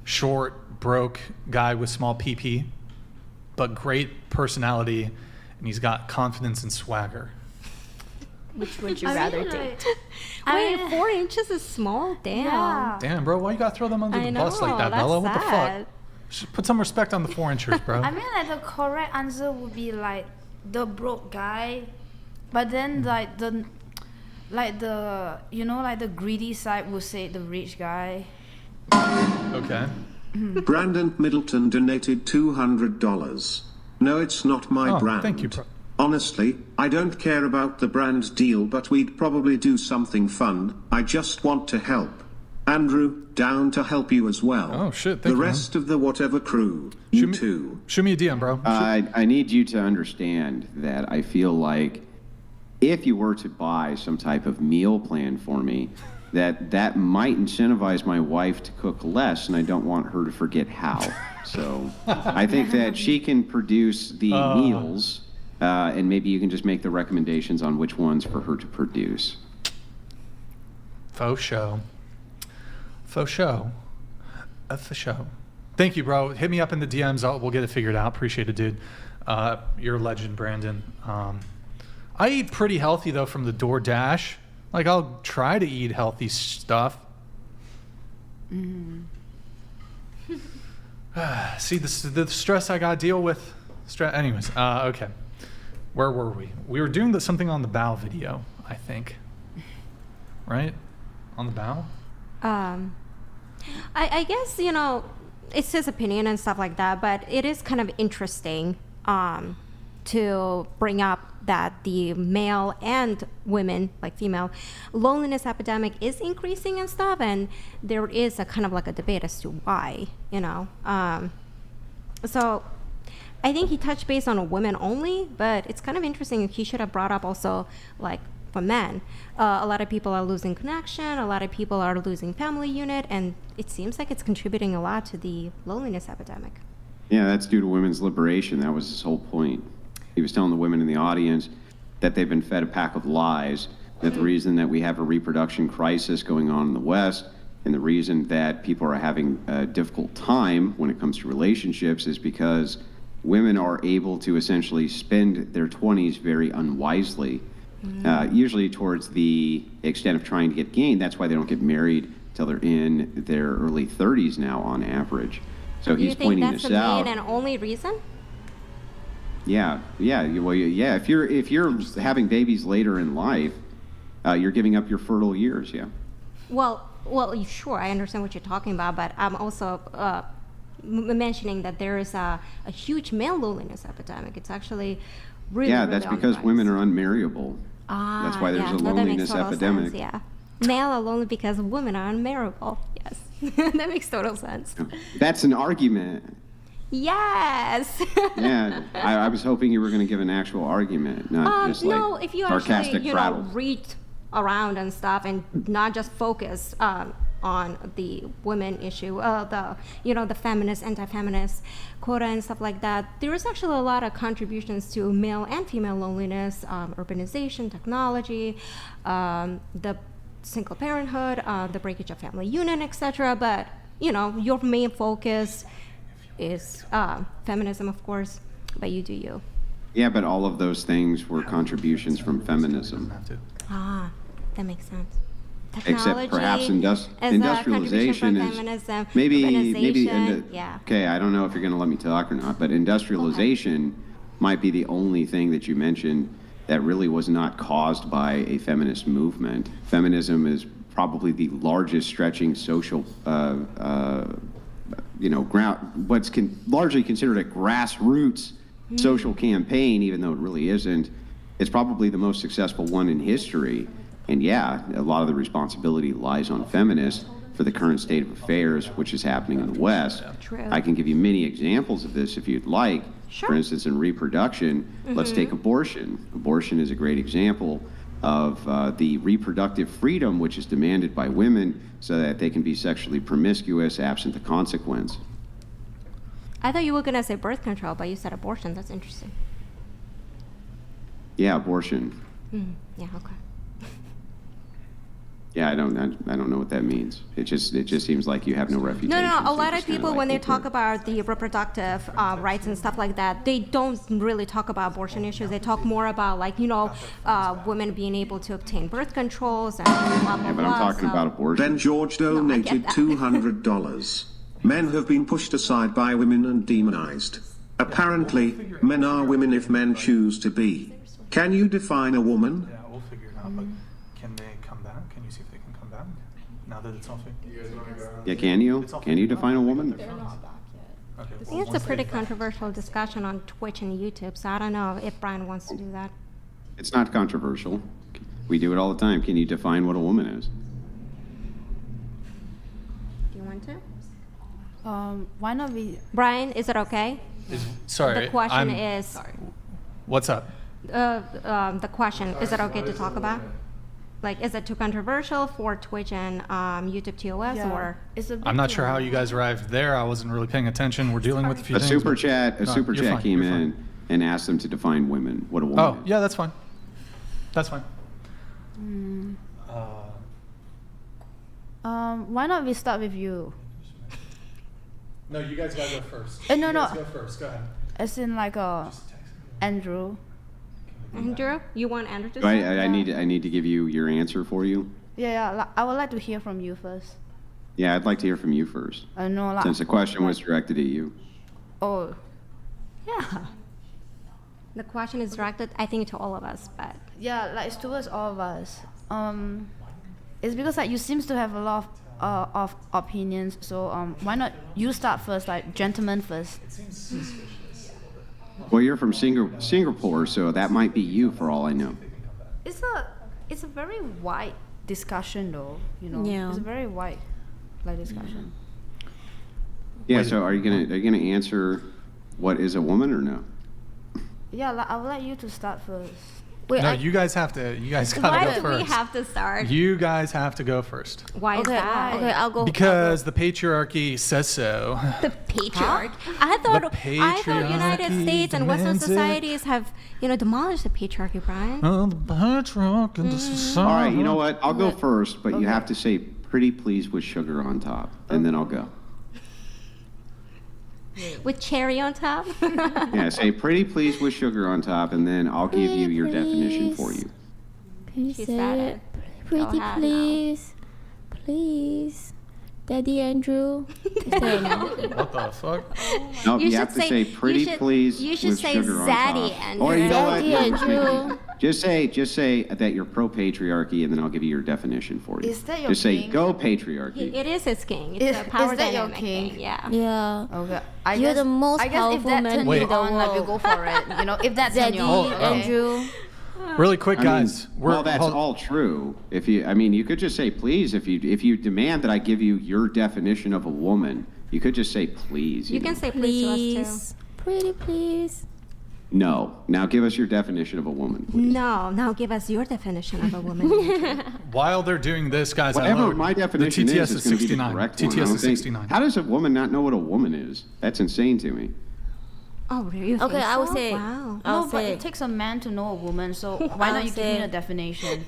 short, broke guy with small PP, but great personality, and he's got confidence and swagger. Which would you rather date? Wait, 4 inches is small? Damn. Yeah. Damn, bro, why you gotta throw them under the bus like that, Bella? What the fuck? Put some respect on the 4 inchers, bro. I mean, like the correct answer would be like the broke guy, but then like the greedy side would say the rich guy. Okay. Brandon Middleton donated $200. No, it's not my brand. Thank you, bro. Honestly, I don't care about the brand deal, but we'd probably do something fun. I just want to help. Andrew, down to help you as well. Oh, shit. The rest of the Whatever crew, you too. Shoot me a DM, bro. I need you to understand that I feel like if you were to buy some type of meal plan for me, that might incentivize my wife to cook less, and I don't want her to forget how. So I think that she can produce the meals, and maybe you can just make the recommendations on which ones for her to produce. Faux show. For show. Thank you, bro. Hit me up in the DMs. We'll get it figured out. Appreciate it, dude. You're a legend, Brandon. I eat pretty healthy, though, from the DoorDash. Like, I'll try to eat healthy stuff. See, the stress I got to deal with. Anyways, okay. Where were we? We were doing something on the bow video, I think. Right? On the bow? I guess, it's his opinion and stuff like that, but it is kind of interesting to bring up that the male and women, like female, loneliness epidemic is increasing and stuff, and there is a kind of like a debate as to why, So I think he touched base on women only, but it's kind of interesting. He should have brought up also, like, for men. A lot of people are losing connection, a lot of people are losing family unit, and it seems like it's contributing a lot to the loneliness epidemic. Yeah, that's due to women's liberation. That was his whole point. He was telling the women in the audience that they've been fed a pack of lies, that the reason that we have a reproduction crisis going on in the West, and the reason that people are having a difficult time when it comes to relationships is because women are able to essentially spend their 20s very unwisely, usually towards the extent of trying to get gain. That's why they don't get married till they're in their early 30s now on average. So he's pointing this out. Do you think that's the main and only reason? Yeah. If you're having babies later in life, you're giving up your fertile years. Yeah. Well, sure, I understand what you're talking about, but I'm also mentioning that there is a huge male loneliness epidemic. It's actually really that's because women are unmarriable. That's why there's a loneliness epidemic. Sense, yeah. Male are lonely because women are unmarriable. Yes, that makes total sense. That's an argument. Yes. Yeah, I was hoping you were going to give an actual argument, not just like if you sarcastic actually, read around and stuff, and not just focus on the women issue, the feminist, anti-feminist quota and stuff like that. There is actually a lot of contributions to male and female loneliness, urbanization, technology, the single parenthood, the breakage of family union, etc. But your main focus is feminism, of course, but you do you. Yeah, but all of those things were contributions from feminism. That makes sense. Except perhaps industrialization is okay, I don't know if you're going to let me talk or not, but industrialization might be the only thing that you mentioned that really was not caused by a feminist movement. Feminism is probably the largest stretching social largely considered a grassroots social campaign, even though it really isn't. It's probably the most successful one in history. And a lot of the responsibility lies on feminists for the current state of affairs, which is happening in the West. True. I can give you many examples of this if you'd like. Sure. For instance, in reproduction, let's take abortion. Abortion is a great example of the reproductive freedom which is demanded by women so that they can be sexually promiscuous absent the consequence. I thought you were going to say birth control, but you said abortion. That's interesting. Yeah, abortion. Yeah, okay. Yeah, I don't know what that means. It just seems like you have no refutation. No. A lot of people, when they talk about the reproductive rights and stuff like that, they don't really talk about abortion issues. They talk more about women being able to obtain birth controls and blah, blah, blah. But I'm talking about abortion. Then George donated $200. Men have been pushed aside by women and demonized. Apparently, men are women if men choose to be. Can you define a woman? Yeah, we'll figure it out. But can they come back? Can you see if they can come back now that it's all figured? Yeah, can you define a woman? I think it's a pretty controversial discussion on Twitch and YouTube, so I don't know if Brian wants to do that. It's not controversial. We do it all the time. Can you define what a woman is? Do you want to? Why not we... Brian, is it okay? Sorry. The question is... What's up? The question, is it okay to talk about? Like, is it too controversial for Twitch and YouTube TOS, or? I'm not sure how you guys arrived there. I wasn't really paying attention. We're dealing with a few things. A super chat came in and asked them to define women. What a woman is. Yeah, that's fine. That's fine. Why not we start with you? No, you guys gotta go first. No. You guys go first. Go ahead. As in like Andrew. Andrew, you want Andrew to I need to give you your answer for you. Yeah. I would like to hear from you first. Yeah, I'd like to hear from you first. No, since the question was directed at you. Oh, yeah. The question is directed, I think, to all of us, but. Yeah, like it's towards all of us. It's because like you seems to have a lot of opinions. So why not you start first, like gentlemen first? It seems suspicious. Well, you're from Singapore, so that might be you for all I know. It's a very wide discussion, though. You know, it's a very wide discussion. Yeah. So are you gonna answer what is a woman or no? Yeah, I would like you to start first. Wait, you guys gotta go first. Why do we have to start? You guys have to go first. Why is that? Okay, I'll go. Because the patriarchy says so. The patriarchy? I thought United States and Western societies have, demolished the patriarchy, Brian. Oh, the patriarchy and the society. All right, you know what? I'll go first, but you have to say "pretty please" with sugar on top, and then I'll go. With cherry on top? Yeah, say "pretty please" with sugar on top, and then I'll give you your definition for you. Can you say it? Pretty please. Please. Daddy Andrew. What the fuck? No, you have to say "pretty please" You should with say sugar on Zaddy top. Andrew. Or you know what? Zaddy Andrew. Just say that you're pro-patriarchy, and then I'll give you your definition for you. Is that your Just say king? "go patriarchy." It is his king. It's a power is that your dynamic king? thing. Yeah. Yeah. Okay. You're the most I guess if powerful that man turns in you the on, like you world. go for it. If that's Daddy on your Andrew. Really quick, I mean, guys. well, that's all true. You could just say "please" if you demand that I give you your definition of a woman. You could just say "please." You can say please to us too. Pretty please. No. Now give us your definition of a woman, please. No. Now give us your definition of a woman. While they're doing this, guys, Whatever my definition the TTS is going to be the 69. correct one. I TTS don't is think- 69. How does a woman not know what a woman is? That's insane to me. Oh, really? You Okay, think I would so? say. Wow. I'll No, but say. it takes a man to know a woman. So why not you give me the definition?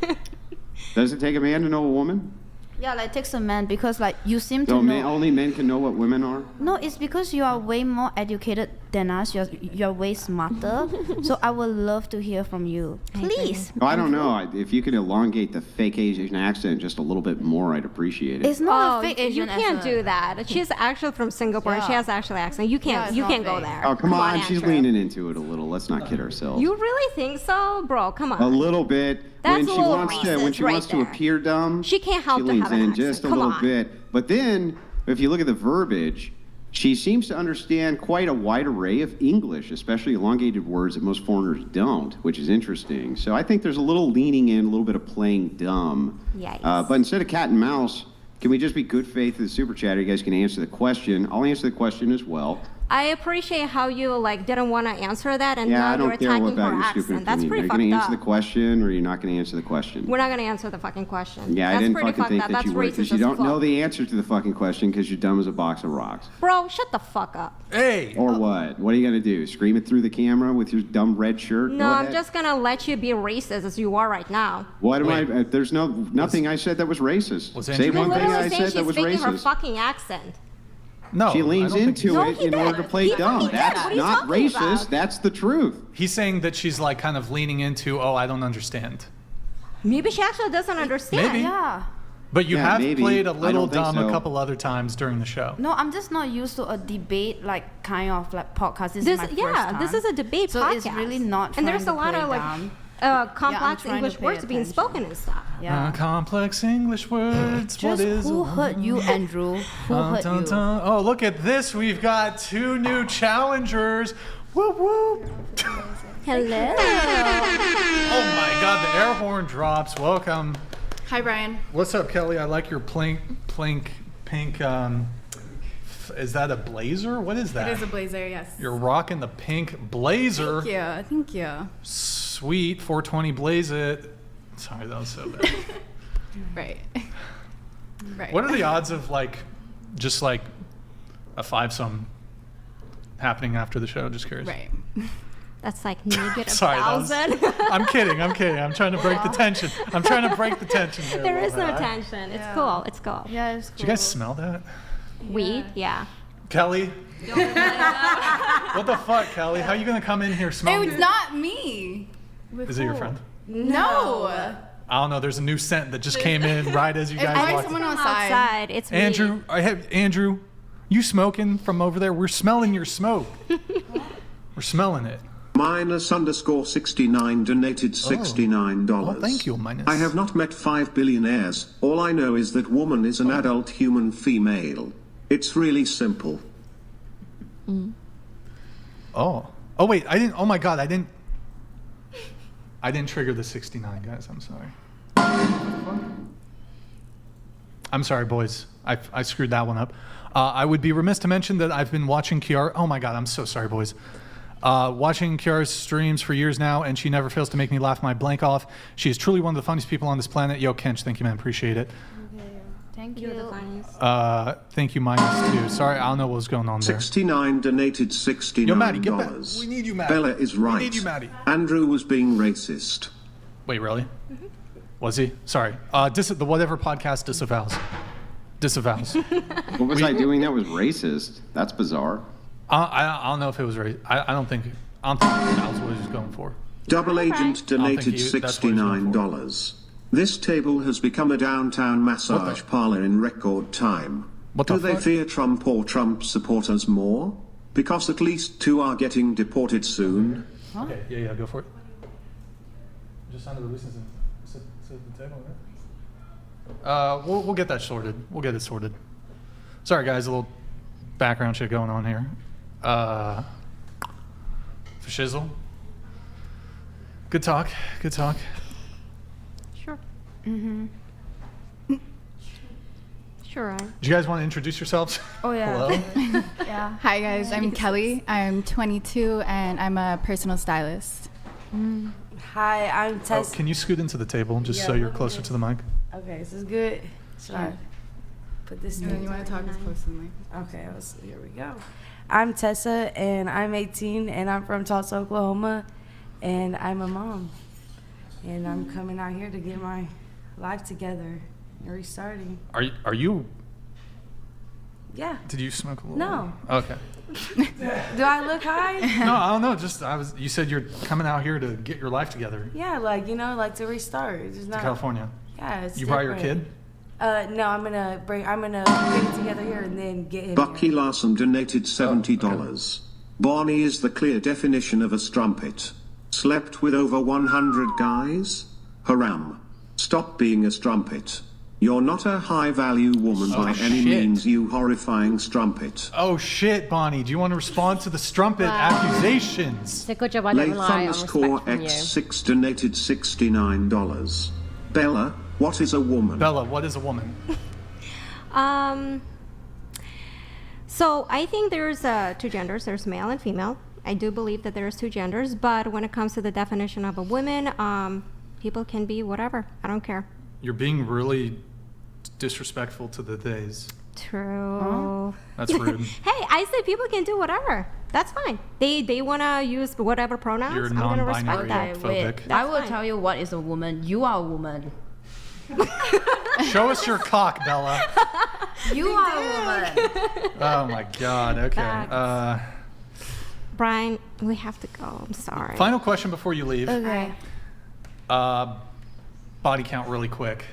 Does it take a man to know a woman? Yeah, like it takes a man because like you seem to So know. only men can know what women are? No, it's because you are way more educated than us. You're way smarter. So I would love to hear from you. Please. No, I don't know. If you could elongate the fake Asian accent just a little bit more, I'd appreciate it. It's not a fake you Asian can't accent. do that. She's actually from Singapore. Yeah. She has actual accent. You can't. it's you not can't go fake. there. Oh, come on. She's Andrew. leaning into it a little. Let's not kid ourselves. You really think so, bro? Come on. A little bit. That's when a she little wants to, when racist she right wants to there. appear dumb, She can't help she to leans have an in accent. just a Come little on. bit. But then, if you look at the verbiage, she seems to understand quite a wide array of English, especially elongated words that most foreigners don't, which is interesting. So I think there's a little leaning in, a little bit of playing dumb. Yikes. But instead of cat and mouse, can we just be good faith in the super chat? You guys can answer the question. I'll answer the question as well. I appreciate how you didn't want to answer that, and Yeah, now I you're don't care attacking about her your stupid accent. That's opinion. pretty Are you fucked going to up. answer the question, or are you not going to answer the question? We're not gonna answer the fucking question. Yeah, That's I didn't pretty fucking fucked think up. that That's you would, because racist you as don't fuck. know the answer to the fucking question because you're dumb as a box of rocks. Bro, shut the fuck up. Hey. Or what? What are you going to do? Scream it through the camera with your dumb red shirt? No, Go I'm ahead. just gonna let you be racist as you are right now. What am I? There's nothing I said that was racist. Say Andrew one being thing racist? I Saying said that was she's faking her racist. fucking accent. No, She leans I don't think into so. it in order to play He dumb. fucking did. That's What are you not talking racist. about? That's the truth. He's saying that she's like kind of leaning into, oh, I don't understand. Maybe she actually doesn't understand. Maybe. Yeah. But you Yeah, have maybe. played a I little don't think dumb a so. couple other times during the show. No, I'm just not used to a debate kind of podcast. This is my first time. This is a debate so podcast. it's really not. And there's a trying lot to of play dumb. complex trying to English pay words being attention. spoken and stuff. Yeah. Complex English words. Just what is who a hurt you, Andrew? Who Dun, hurt dun, you? dun. Oh, look at this. We've got 2 new challengers. Whoop, whoop. Hello. Oh my God, the air horn drops. Welcome. Hi, Brian. What's up, Kelly? I like your pink. Is that a blazer? What is that? It is a blazer, yes. You're rocking the pink blazer. Thank you. Sweet, 420 blaze it. Sorry, that was so bad. Right. Right. What are the odds of like, just like a fivesome happening after the show? Just curious. Right. That's like negative Sorry, that was- 1,000. I'm kidding. I'm trying to break the tension. I'm trying to break the tension here. There is no Laura. tension. It's cool. It's cool. Yeah, it's cool. Did you guys smell that? Weed? Yeah. Kelly? What the fuck, Kelly? How are you going to come in here smelling? It's not me. Is it your friend? No. I don't know. There's a new scent that just came in right as you guys Probably walked someone in. outside. It's weed. Andrew, Andrew, you smoking from over there? We're smelling your smoke. We're smelling it. Minus_69 donated $69. Oh, thank you, Minus. I have not met 5 billionaires. All I know is that woman is an adult human female. It's really simple. Oh. Oh wait, I didn't. Oh my God, I didn't trigger the 69, guys. I'm sorry. I'm sorry, boys. I screwed that one up. I would be remiss to mention that I've been watching Kiara. Oh my God, I'm so sorry, boys. Watching Kiara's streams for years now, and she never fails to make me laugh my blank off. She is truly one of the funniest people on this planet. Yo, Kench, thank you, man. Appreciate it. Thank you. Thank you, Minus, too. Sorry, I don't know what was going on there. 69 donated $69. Yo, Maddie, get back. We need you, Maddie. Bella is right. We need you, Maddie. Andrew was being racist. Wait, really? Was he? Sorry. The Whatever podcast disavows. What was I doing that was racist? That's bizarre. I don't know if it was racist. I don't think that was what he was going for. Double Agent I don't donated think that's what he's going for. $69. This table has become a downtown massage parlor in record time. Do they fear Trump or Trump supporters more? Because at least 2 are getting deported soon. Okay, yeah, go for it. Just sounded the listeners sit at the table, right? We'll get that sorted. We'll get it sorted. Sorry, guys, a little background shit going on here. For shizzle. Good talk. Sure. Sure. Do you guys want to introduce yourselves? Oh yeah. Hello. Yeah. Hi guys, I'm Kelly. I'm 22 and I'm a personal stylist. Hi, I'm Oh, Tess. can you scoot into the table just so you're closer to the mic? Okay, this is good. Should I put this And then you want to talk as close to the mic. Okay, here we go. I'm Tessa, and I'm 18, and I'm from Tulsa, Oklahoma, and I'm a mom. And I'm coming out here to get my life together and restarting. Are you? Yeah. Did you smoke a little? No. Okay. Do I look high? No, I don't know. You said you're coming out here to get your life together. Yeah, like to restart. It's just To not California. Yeah, it's You brought your different. kid? No, I'm gonna get it together here and then get him. Bucky Larson donated $70. Bonnie is the clear definition of a strumpet. Slept with over 100 guys? Haram. Stop being a strumpet. You're not a high-value woman by any means, you horrifying strumpet. Oh shit, Bonnie. Do you want to respond to the strumpet accusations? It's a good job I don't rely on respect Lathan from you. X6 donated $69. Bella, what is a woman? Bella, what is a woman? So I think there's 2 genders. There's male and female. I do believe that there's 2 genders, but when it comes to the definition of a woman, people can be whatever. I don't care. You're being really disrespectful to the days. True. That's rude. Hey, I said people can do whatever. That's fine. They want to use whatever pronouns. You're I'm going to non-binary respect that. phobic. I will tell you what is a woman. You are a woman. Show us your cock, Bella. You are a woman. Oh my God. Okay. Brian, we have to go. I'm sorry. Final question before you leave. Okay. Body count really quick.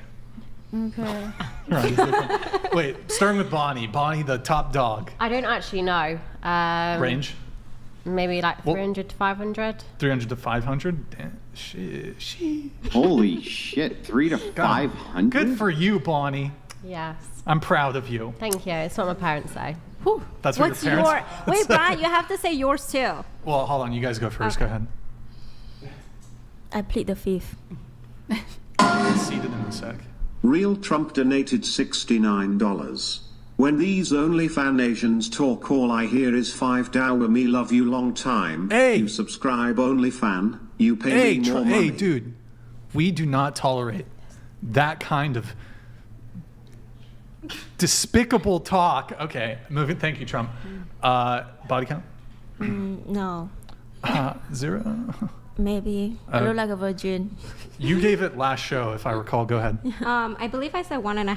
Okay. Right. Wait, starting with Bonnie. Bonnie, the top dog. I don't actually know. Range? Maybe like 300 to 500. 300 to 500? Damn, she. Holy shit, 300 to 500? Good for you, Bonnie. Yes. I'm proud of you. Thank you. It's what my parents say. That's what What's your parents Wait, Brian, you have to say yours too. Well, hold on. You guys go first. Go ahead. I plead the fifth. Seated in a sec. Real Trump donated $69. When these OnlyFans Asians talk, all I hear is $5 me love you long time. Hey! You subscribe OnlyFan, you pay me more money. Hey, dude. We do not tolerate that kind of despicable talk. Okay, moving. Thank you, Trump. Body count? No. 0? Maybe. I look like a virgin. You gave it last show, if I recall. Go ahead. I believe I said 1.5.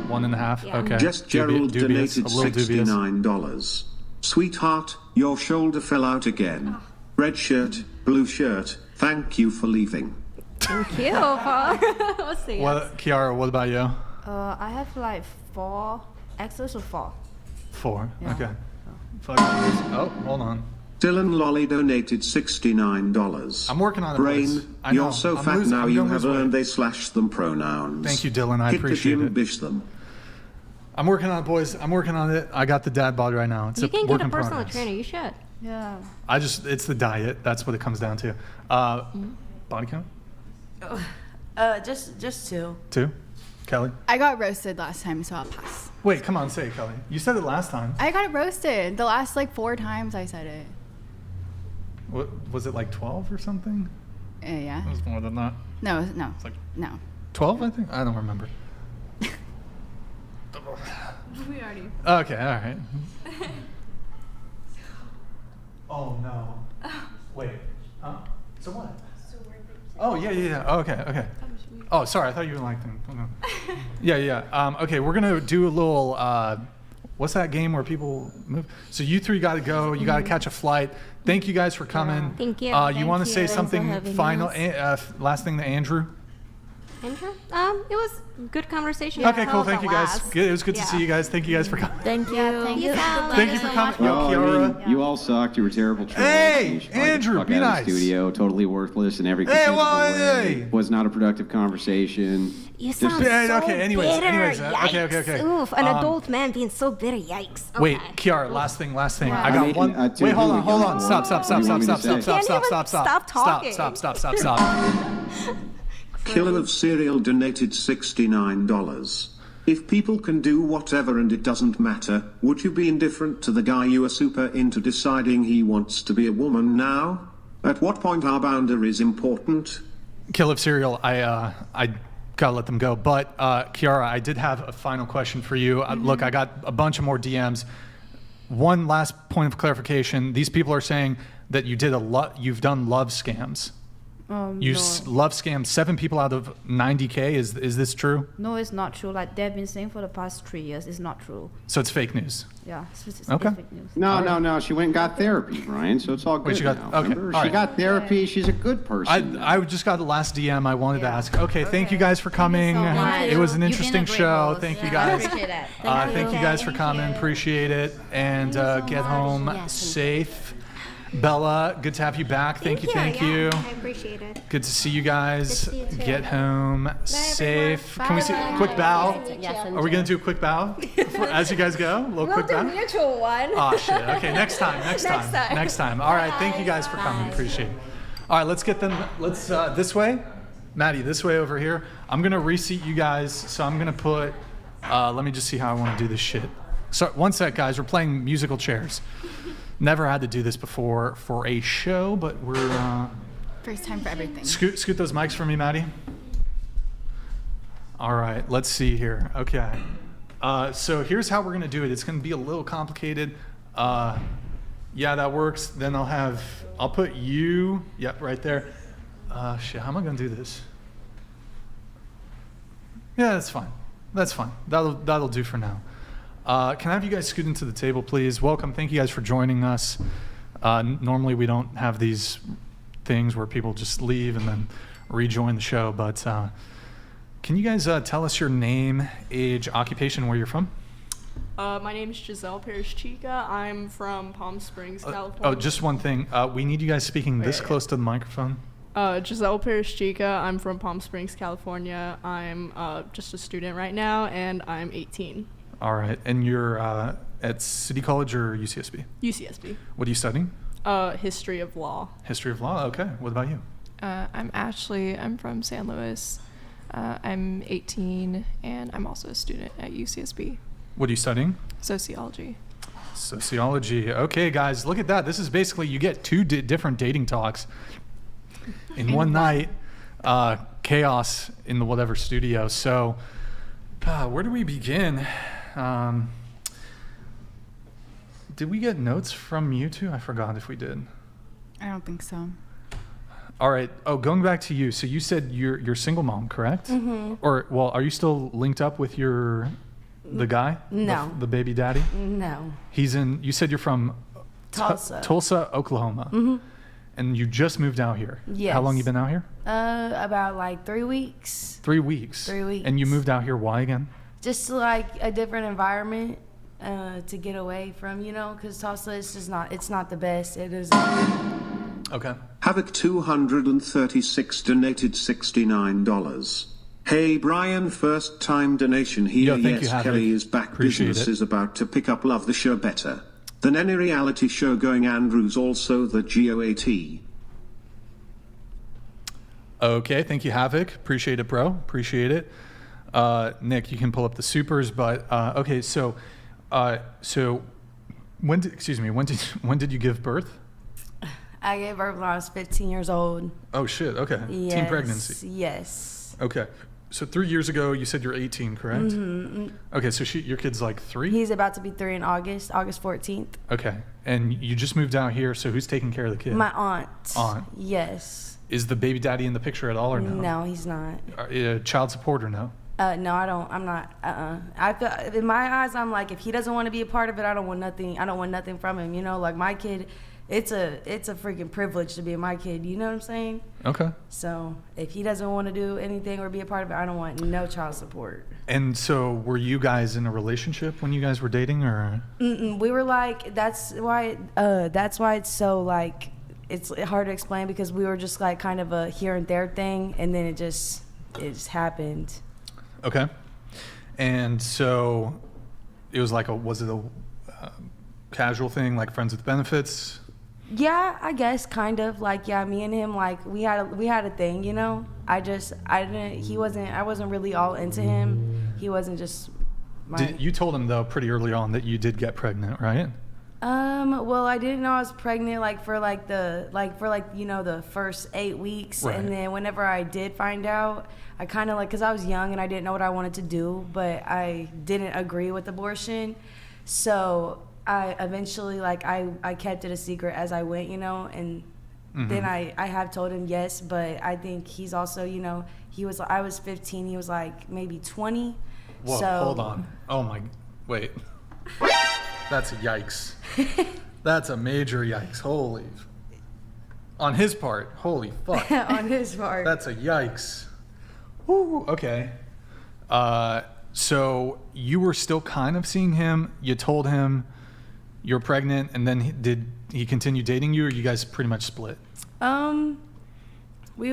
1.5? Yeah. Okay. Just Gerald Dubious, donated a little dubious. $69. Sweetheart, your shoulder fell out again. Red shirt, blue shirt, thank you for leaving. Thank you. We'll see. What, Kiara, what about you? I have like 4 exes or 4. 4. Yeah. Okay. Fuck. Oh, hold on. Dylan Lolly donated $69. I'm working on it, boys. Brain, I know. you're so I'm fat losing- now I'm you gonna have lose weight. earned they slash them pronouns. Thank you, Dylan. I Hit the appreciate gym, it. bish them. I'm working on it, boys. I'm working on it. I got the dad bod right now. It's You a can work get a in personal progress. trainer. You should. Yeah. It's the diet. That's what it comes down to. Body count? Just 2. 2? Kelly? I got roasted last time, so I'll pass. Wait, come on, say it, Kelly. You said it last time. I got roasted. The last like 4 times I said it. What, was it like 12 or something? Yeah. It was more than that. No, It's like no. 12, I think? I don't remember. We already. Okay, all right. Oh, no. Wait. So what? Oh, yeah. Oh, okay. Oh, sorry. I thought you liked them. Oh, no. Yeah. Okay, we're going to do a little, what's that game where people move? So you 3 got to go. You got to catch a flight. Thank you guys for coming. Thank you. You want to say Thanks for something having final, us. last thing to Andrew? Andrew? It was good conversation. Okay, cool. Thank you guys. It was good to see you guys. Thank you guys for coming. Thank you. Thank you. Thank you for coming. Well, Yo, I Kiara. mean, you all sucked. You were terrible trolls. Hey, You should probably get Andrew, the fuck be out of nice. the studio, totally worthless in every Hey, conceivable well, way. hey. Was not a productive conversation. You sound Yeah, so okay, anyways, bitter. okay. Yikes. Oof, an adult man being so bitter. Yikes. Okay. Wait, Kiara, last thing. I I got mean, one. to Wait, hold who, on. Stop. what do you want me to say? Stop. Killer of Cereal donated $69. If people can do whatever and it doesn't matter, would you be indifferent to the guy you are super into deciding he wants to be a woman now? At what point are boundaries important? Kill of Cereal, I gotta let them go. But Kiara, I did have a final question for you. Look, I got a bunch of more DMs. One last point of clarification: these people are saying that you did you've done love scams. You No. love scammed 7 people out of 90K. Is this true? No, it's not true. Like they've been saying for the past 3 years, it's not true. So it's fake news. Yeah, it's Okay. fake news. No. She went and got therapy, Brian. So it's all good. Wait, she got- now, okay, remember? all She right. got therapy. She's a good person. I just got the last DM. I wanted to ask. Okay, thank you guys for coming. so much. It was an You've been a interesting great show. host. Thank you Yeah, I guys. appreciate that. Thank you guys for coming. Appreciate it. And get home safe. Bella, good to have you back. Thank you. I appreciate it. Good to see you guys. Good to see you too. Get home safe. Can we see a quick bow? Yes, Are we gonna do a quick bow as you guys go? A little quick bow. mutual one. Oh shit. Okay, next time. Next time. All right. Thank you guys for coming. Appreciate it. All right, let's get them. Let's this way, Maddie. This way over here. I'm gonna reseat you guys. So I'm gonna put. Let me just see how I want to do this shit. So one sec, guys. We're playing musical chairs. Never had to do this before for a show, but we're. First time for everything. Scoot those mics for me, Maddie. All right, let's see here. Okay. So here's how we're going to do it. It's going to be a little complicated. Yeah, that works. Then I'll put you, yep, right there. Shit, how am I going to do this? Yeah, that's fine. That'll do for now. Can I have you guys scoot into the table, please? Welcome. Thank you guys for joining us. Normally we don't have these things where people just leave and then rejoin the show, but can you guys tell us your name, age, occupation, where you're from? My name is Giselle Parrish-Chica. I'm from Palm Springs, California. Oh, just one thing. We need you guys speaking this close to the microphone. Giselle Parrish-Chica. I'm from Palm Springs, California. I'm just a student right now, and I'm 18. All right. And you're at City College or UCSB? UCSB. What are you studying? History of law. History of law? Okay. What about you? I'm Ashley. I'm from San Luis. I'm 18, and I'm also a student at UCSB. What are you studying? Sociology. Sociology. Okay, guys, look at that. This is basically, you get 2 different dating talks in one night. chaos in the whatever studio. So where do we begin? Did we get notes from you two? I forgot if we did. I don't think so. All right. Oh, going back to you. So you said you're single mom, correct? Mm-hmm. Or, well, are you still linked up with the guy? No. The baby daddy? No. He's in, you said you're from Tulsa. Tulsa, Oklahoma. Mm-hmm. And you just moved out here. Yes. How long you been out here? About like 3 weeks. 3 weeks. 3 weeks. And you moved out here, why again? Just like a different environment to get away from, because Tulsa is just it's not the best. It is. Okay. Havoc 236 donated $69. Hey Brian, first time donation here. Yo, thank yes, you, Havoc. Kelly is back. Appreciate Business it. is about to pick up. Love the show better than any reality show going. Andrew's also the GOAT. Okay, thank you, Havoc. Appreciate it, bro. Appreciate it. Nick, you can pull up the supers, but okay. So when did you give birth? I gave birth when I was 15 years old. Oh shit. Okay. Yes, Teen pregnancy. Yes. Okay. So 3 years ago, you said you're 18, correct? Mm-hmm. Okay. So your kid's like 3. He's about to be 3 in August 14th. Okay. And you just moved out here, so who's taking care of the kid? My aunt. Aunt. Yes. Is the baby daddy in the picture at all, or no? No, he's not. Child support or no? No, I don't. I'm not. I feel, in my eyes, I'm like, if he doesn't want to be a part of it, I don't want nothing. I don't want nothing from him. Like my kid, it's a freaking privilege to be my kid. You know what I'm saying? Okay. So if he doesn't want to do anything or be a part of it, I don't want no child support. And so, were you guys in a relationship when you guys were dating, or? We were like, that's why it's so like, it's hard to explain, because we were just like kind of a here and there thing, and then it just happened. Okay. And so it was like was it a casual thing, like friends with benefits? Yeah, I guess kind of like, yeah, me and him, like we had a thing, I wasn't really all into him. He wasn't just you told him though pretty early on that you did get pregnant, right? Well, I didn't know I was pregnant for the first 8 weeks. Right. And then whenever I did find out, I kind of because I was young and I didn't know what I wanted to do, but I didn't agree with abortion. So I eventually I kept it a secret as I went, and Mm-hmm. then I have told him yes, but I think he's also, I was 15, he was like maybe 20. Whoa, so, hold on. Oh my, wait. That's a yikes. That's a major yikes. Holy. On his part, holy fuck. On his part. That's a yikes. Woo, okay. So you were still kind of seeing him. You told him you're pregnant, and then did he continue dating you, or you guys pretty much split? We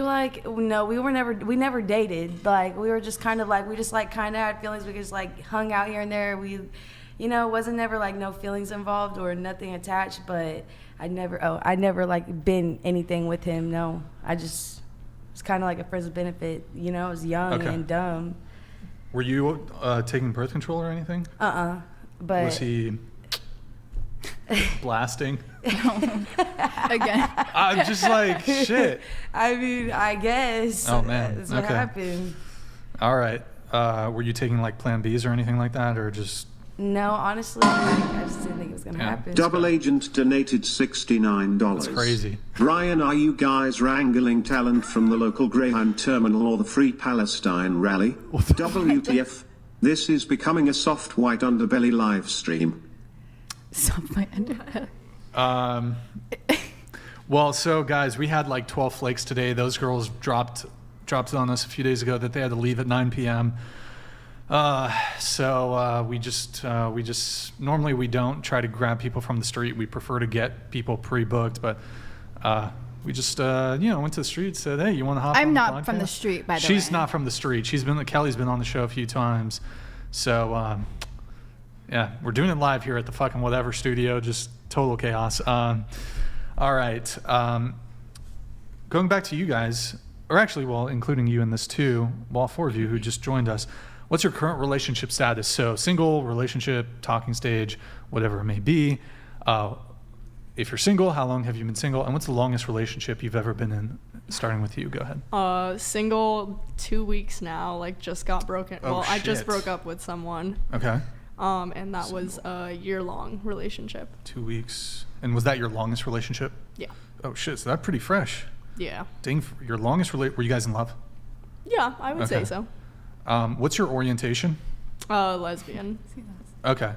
never dated. Like we were just kind of like, we just like kind of had feelings. We just like hung out here and there. We, wasn't never like no feelings involved or nothing attached, but I never like been anything with him. No, it's kind of like a friends with benefit. I was young and dumb. Were you taking birth control or anything? But was he blasting? Again. I'm just like, shit. I mean, I guess. Oh man, that's what happened. All right. Were you taking like Plan Bs or anything like that, or just? No, honestly, I just didn't think it was gonna happen. Double Agent donated $69. That's crazy. Ryan, are you guys wrangling talent from the local Greyhound terminal or the Free Palestine rally? WTF? This is becoming a soft white underbelly live stream. Soft white underbelly. Well, so guys, we had like 12 flakes today. Those girls dropped on us a few days ago that they had to leave at 9 p.m. So we just normally we don't try to grab people from the street. We prefer to get people pre-booked, but we just went to the street, said, hey, you want to hop on I'm the not podcast? from the street, by the way. She's not from the street. Kelly's been on the show a few times. So yeah, we're doing it live here at the fucking whatever studio, just total chaos. All right. Going back to you guys, or actually, well, including you in this too, all 4 of you who just joined us, what's your current relationship status? So single, relationship, talking stage, whatever it may be. if you're single, how long have you been single? And what's the longest relationship you've ever been in? Starting with you, go ahead. Single 2 weeks now, like just got broken. Oh, well, I just shit. broke up with someone. Okay. And that was a year-long relationship. 2 weeks. And was that your longest relationship? Yeah. Oh shit, so that's pretty fresh. Yeah. Dang, your longest were you guys in love? Yeah, I would say so. What's your orientation? Lesbian. Okay.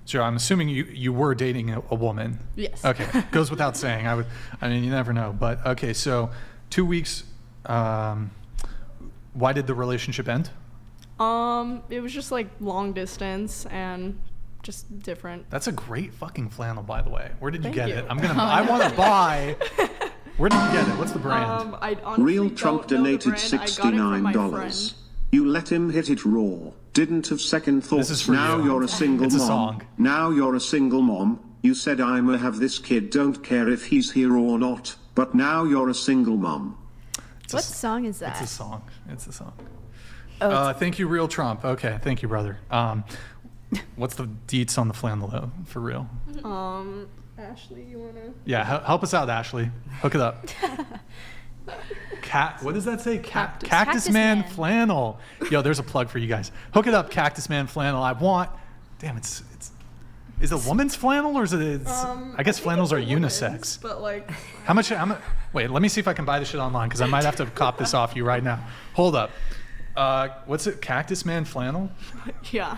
So I'm assuming you were dating a woman. Yes. Okay. Goes without saying. I mean, you never know. But okay, so 2 weeks. Why did the relationship end? It was just like long distance and just different. That's a great fucking flannel, by the way. Where did you get Thank it? you. I want to buy. Where did you get it? What's the brand? I honestly Real Trump don't know the donated brand. I got it from my $69. friend. You let him hit it raw. Didn't have second thoughts. This is for now you. You're a single It's a mom. song. Now you're a single mom. You said I'ma have this kid, don't care if he's here or not. But now you're a single mom. What song is that? It's a song. It's a song. Oh, Thank you, Real Trump. Okay, thank you, brother. What's the deets on the flannel, though, for real? Ashley, you wanna? Yeah, help us out, Ashley. Hook it up. What does that say? Cactus Man flannel. Yo, there's a plug for you guys. Hook it up, Cactus Man flannel. Damn, it's. Is it woman's flannel or is it? I guess flannels are unisex. But like. How much? Wait, let me see if I can buy this shit online because I might have to cop this off you right now. Hold up. What's it? Cactus Man flannel? Yeah.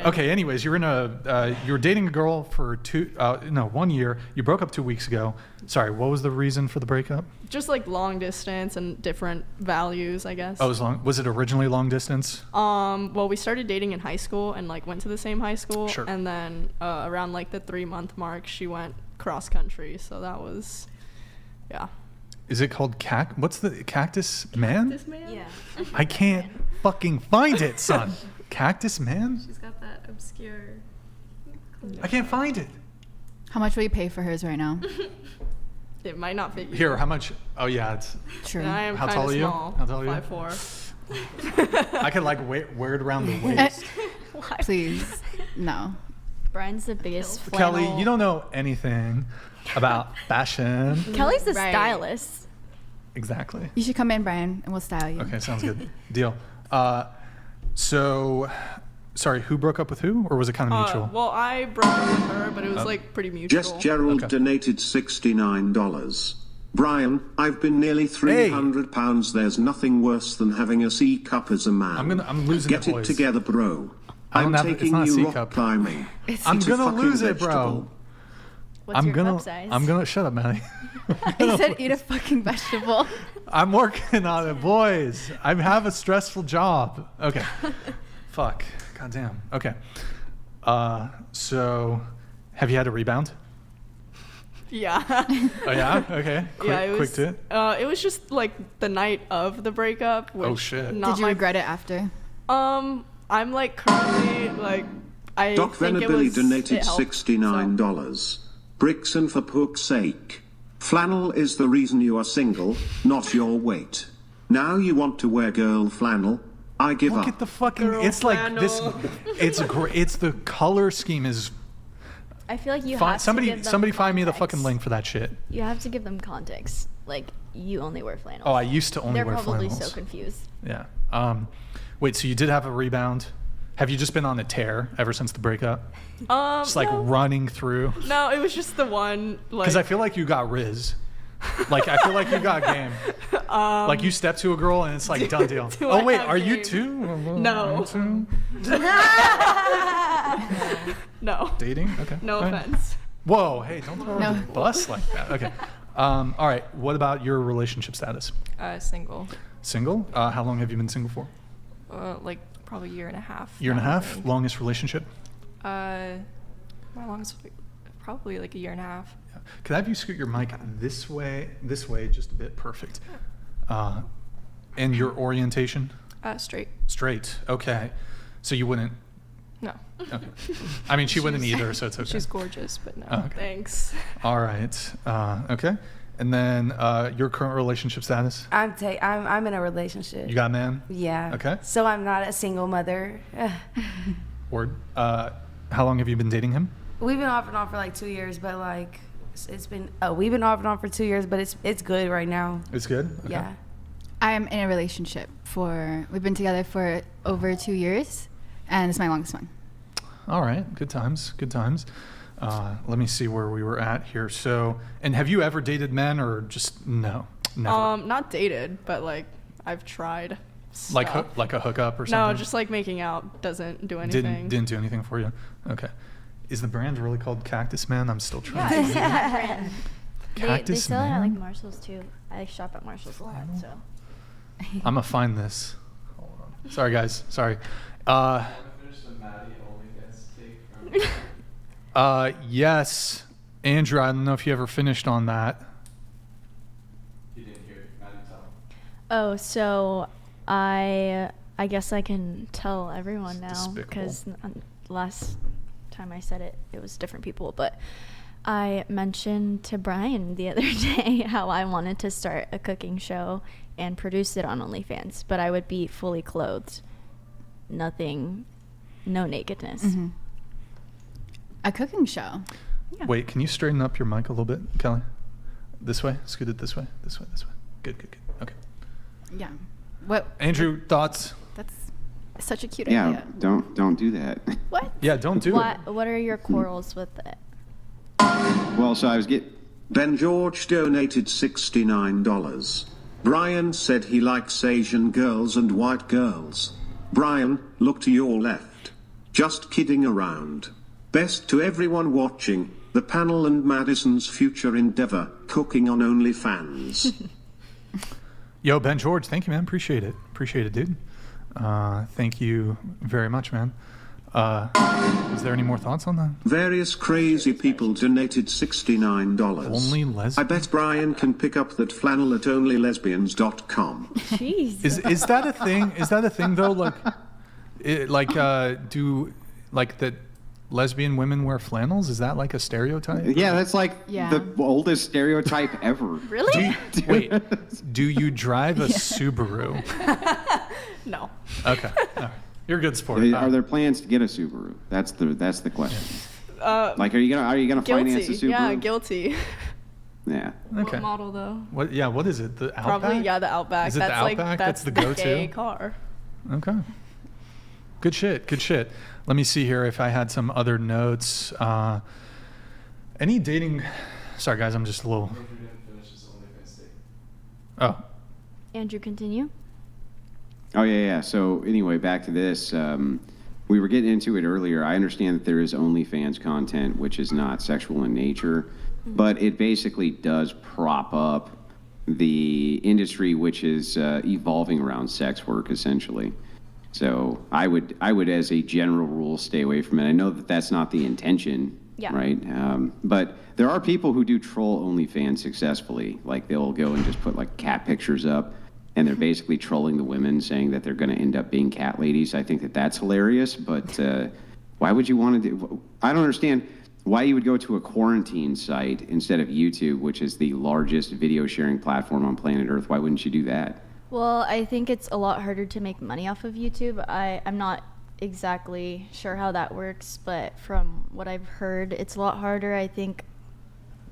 Okay. Anyways, you were dating a girl for 1 year. You broke up 2 weeks ago. Sorry, what was the reason for the breakup? Just like long distance and different values, I guess. Oh, was it originally long distance? Well, we started dating in high school and like went to the same high school. Sure. And then around like the 3-month mark, she went cross country. So that was, yeah. Is it called what's the Cactus Man? Cactus Man? Yeah. I can't fucking find it, son. Cactus Man? She's got that obscure. I can't find it. How much will you pay for hers right now? It might not fit you. Here, how much? Oh yeah, it's True. And I am How kinda tall are you? small, How tall are you? 5'4". I could like wear it around the waist. Please, no. Brian's the biggest Kelly, you don't know anything about fashion. Kelly's the Right. stylist. Exactly. You should come in, Brian, and we'll style you. Okay, sounds good. Deal. So, sorry, who broke up with who, or was it kind of mutual? Well, I broke up with her, but it was like pretty mutual. Jess Gerald donated $69. Brian, I've been nearly 300 pounds. There's nothing worse than having a C cup as a man. I'm losing Get the it voice. together, bro. I don't I'm have- it's taking not a you C rock cup. climbing. I'm Eat a gonna fucking lose it, bro. vegetable. What's your cup size? I'm gonna shut up, Maddie. He said eat a fucking vegetable. I'm working on it, boys. I have a stressful job. Okay. Fuck. Goddamn. Okay. So, have you had a rebound? Yeah. Oh yeah. Okay. Quick to it. It was just like the night of the breakup. Which Oh, shit. Did you regret it after? I'm like currently like I Doc think it Venabilly was donated it helped, $69. Brixan for pook's sake. Flannel is the reason you are single, not your weight. Now you want to wear girl flannel? I give Look up. at the fucking. It's like this. It's great. It's the color scheme is. I feel like you have to give them Somebody find me the context. fucking link for that shit. You have to give them context. Like, you only wear flannels. Oh, I used to only They're wear probably flannels. so confused. Yeah. Wait. So you did have a rebound? Have you just been on a tear ever since the breakup? Just like no. running through. No, it was just the one. Like, Because I feel like you got Riz. Like I feel like you got game. Like you step to a girl and it's like done deal. do Oh I wait, have are you game? too? No. You too? no. Dating? Okay. No fine. offense. Whoa, hey, don't throw her under the bus like that. Okay. All right. What about your relationship status? Single. Single? How long have you been single for? Like probably a year and a half. Year and a now, I half? think. Longest relationship? My longest, probably like a year and a half. Yeah. Could I have you scoot your mic this way, just a bit? Perfect. And your orientation? Straight. Straight. Okay. So you wouldn't? No. Okay. I mean, she wouldn't either, so it's okay. She's gorgeous, but no. Oh, okay. Thanks. All right. Okay. And then your current relationship status? I'm in a relationship. You got a man? Yeah. Okay. So I'm not a single mother. Or how long have you been dating him? We've been off and on for like 2 years, but like it's been. We've been off and on for 2 years, but it's good right now. It's good. Okay. Yeah. I'm in a relationship we've been together for over 2 years, and it's my longest one. All right. Good times. Good times. Let me see where we were at here. So, and have you ever dated men or just no? Never. Not dated, but like I've tried. Like stuff. like a hookup or something? No, just like making out doesn't do anything. Didn't do anything for you. Okay. Is the brand really called Cactus Man? I'm still trying. Yeah, to it's not brand. Cactus they sell it at Man? like Marshalls too. I shop at Marshalls a lot, so. I'm gonna find this. Hold on. Sorry, guys. Sorry. Yes, Andrew. I don't know if you ever finished on that. You didn't hear it. Maddie, tell. Oh, so I guess I can tell everyone now Despicable. because last time I said it, it was different people. But I mentioned to Brian the other day how I wanted to start a cooking show and produce it on OnlyFans, but I would be fully clothed, nothing, no nakedness. Mm-hmm. A cooking show. Yeah. Wait, can you straighten up your mic a little bit, Kelly? This way. Scoot it this way. This way. This way. Good. Good. Good. Okay. Yeah. What? Andrew, thoughts? That's such a cute Yeah, idea. don't do that. What? Yeah, don't do it. What are your quarrels with it? Well, so I was Ben George donated $69. Brian said he likes Asian girls and white girls. Brian, look to your left. Just kidding around. Best to everyone watching, the panel and Madysen's future endeavor, cooking on OnlyFans. Yo, Ben George, thank you, man. Appreciate it. Appreciate it, dude. Thank you very much, man. Is there any more thoughts on that? Various crazy people donated $69. Only lesbians? I bet Brian can pick up that flannel at onlylesbians.com. Jeez. Is that a thing? Is that a thing though? Do that lesbian women wear flannels? Is that like a stereotype? Yeah, that's like the oldest stereotype ever. Really? Wait, do you drive a Subaru? No. Okay. All right. You're a good sport. Are there plans to get a Subaru? That's the question. Like, are you gonna finance a Subaru? Yeah, guilty. Yeah. Okay. What model though? What? Yeah. What is it? The Outback? Probably the Outback. Is it that's the Outback? Like, That's the the go-to? gay car. Okay. Good shit. Good shit. Let me see here if I had some other notes. Any dating? Sorry, guys. I'm just a little. Oh. Andrew, continue. Oh, yeah. So anyway, back to this. We were getting into it earlier. I understand that there is OnlyFans content, which is not sexual in nature, but it basically does prop up the industry, which is evolving around sex work, essentially. So I would, as a general rule, stay away from it. I know that that's not the intention, right? But there are people who do troll OnlyFans successfully. Like, they'll go and just put like cat pictures up, and they're basically trolling the women, saying that they're going to end up being cat ladies. I think that that's hilarious, but why would you want to do? I don't understand why you would go to a quarantine site instead of YouTube, which is the largest video sharing platform on planet Earth. Why wouldn't you do that? Well, I think it's a lot harder to make money off of YouTube. I'm not exactly sure how that works, but from what I've heard, it's a lot harder. I think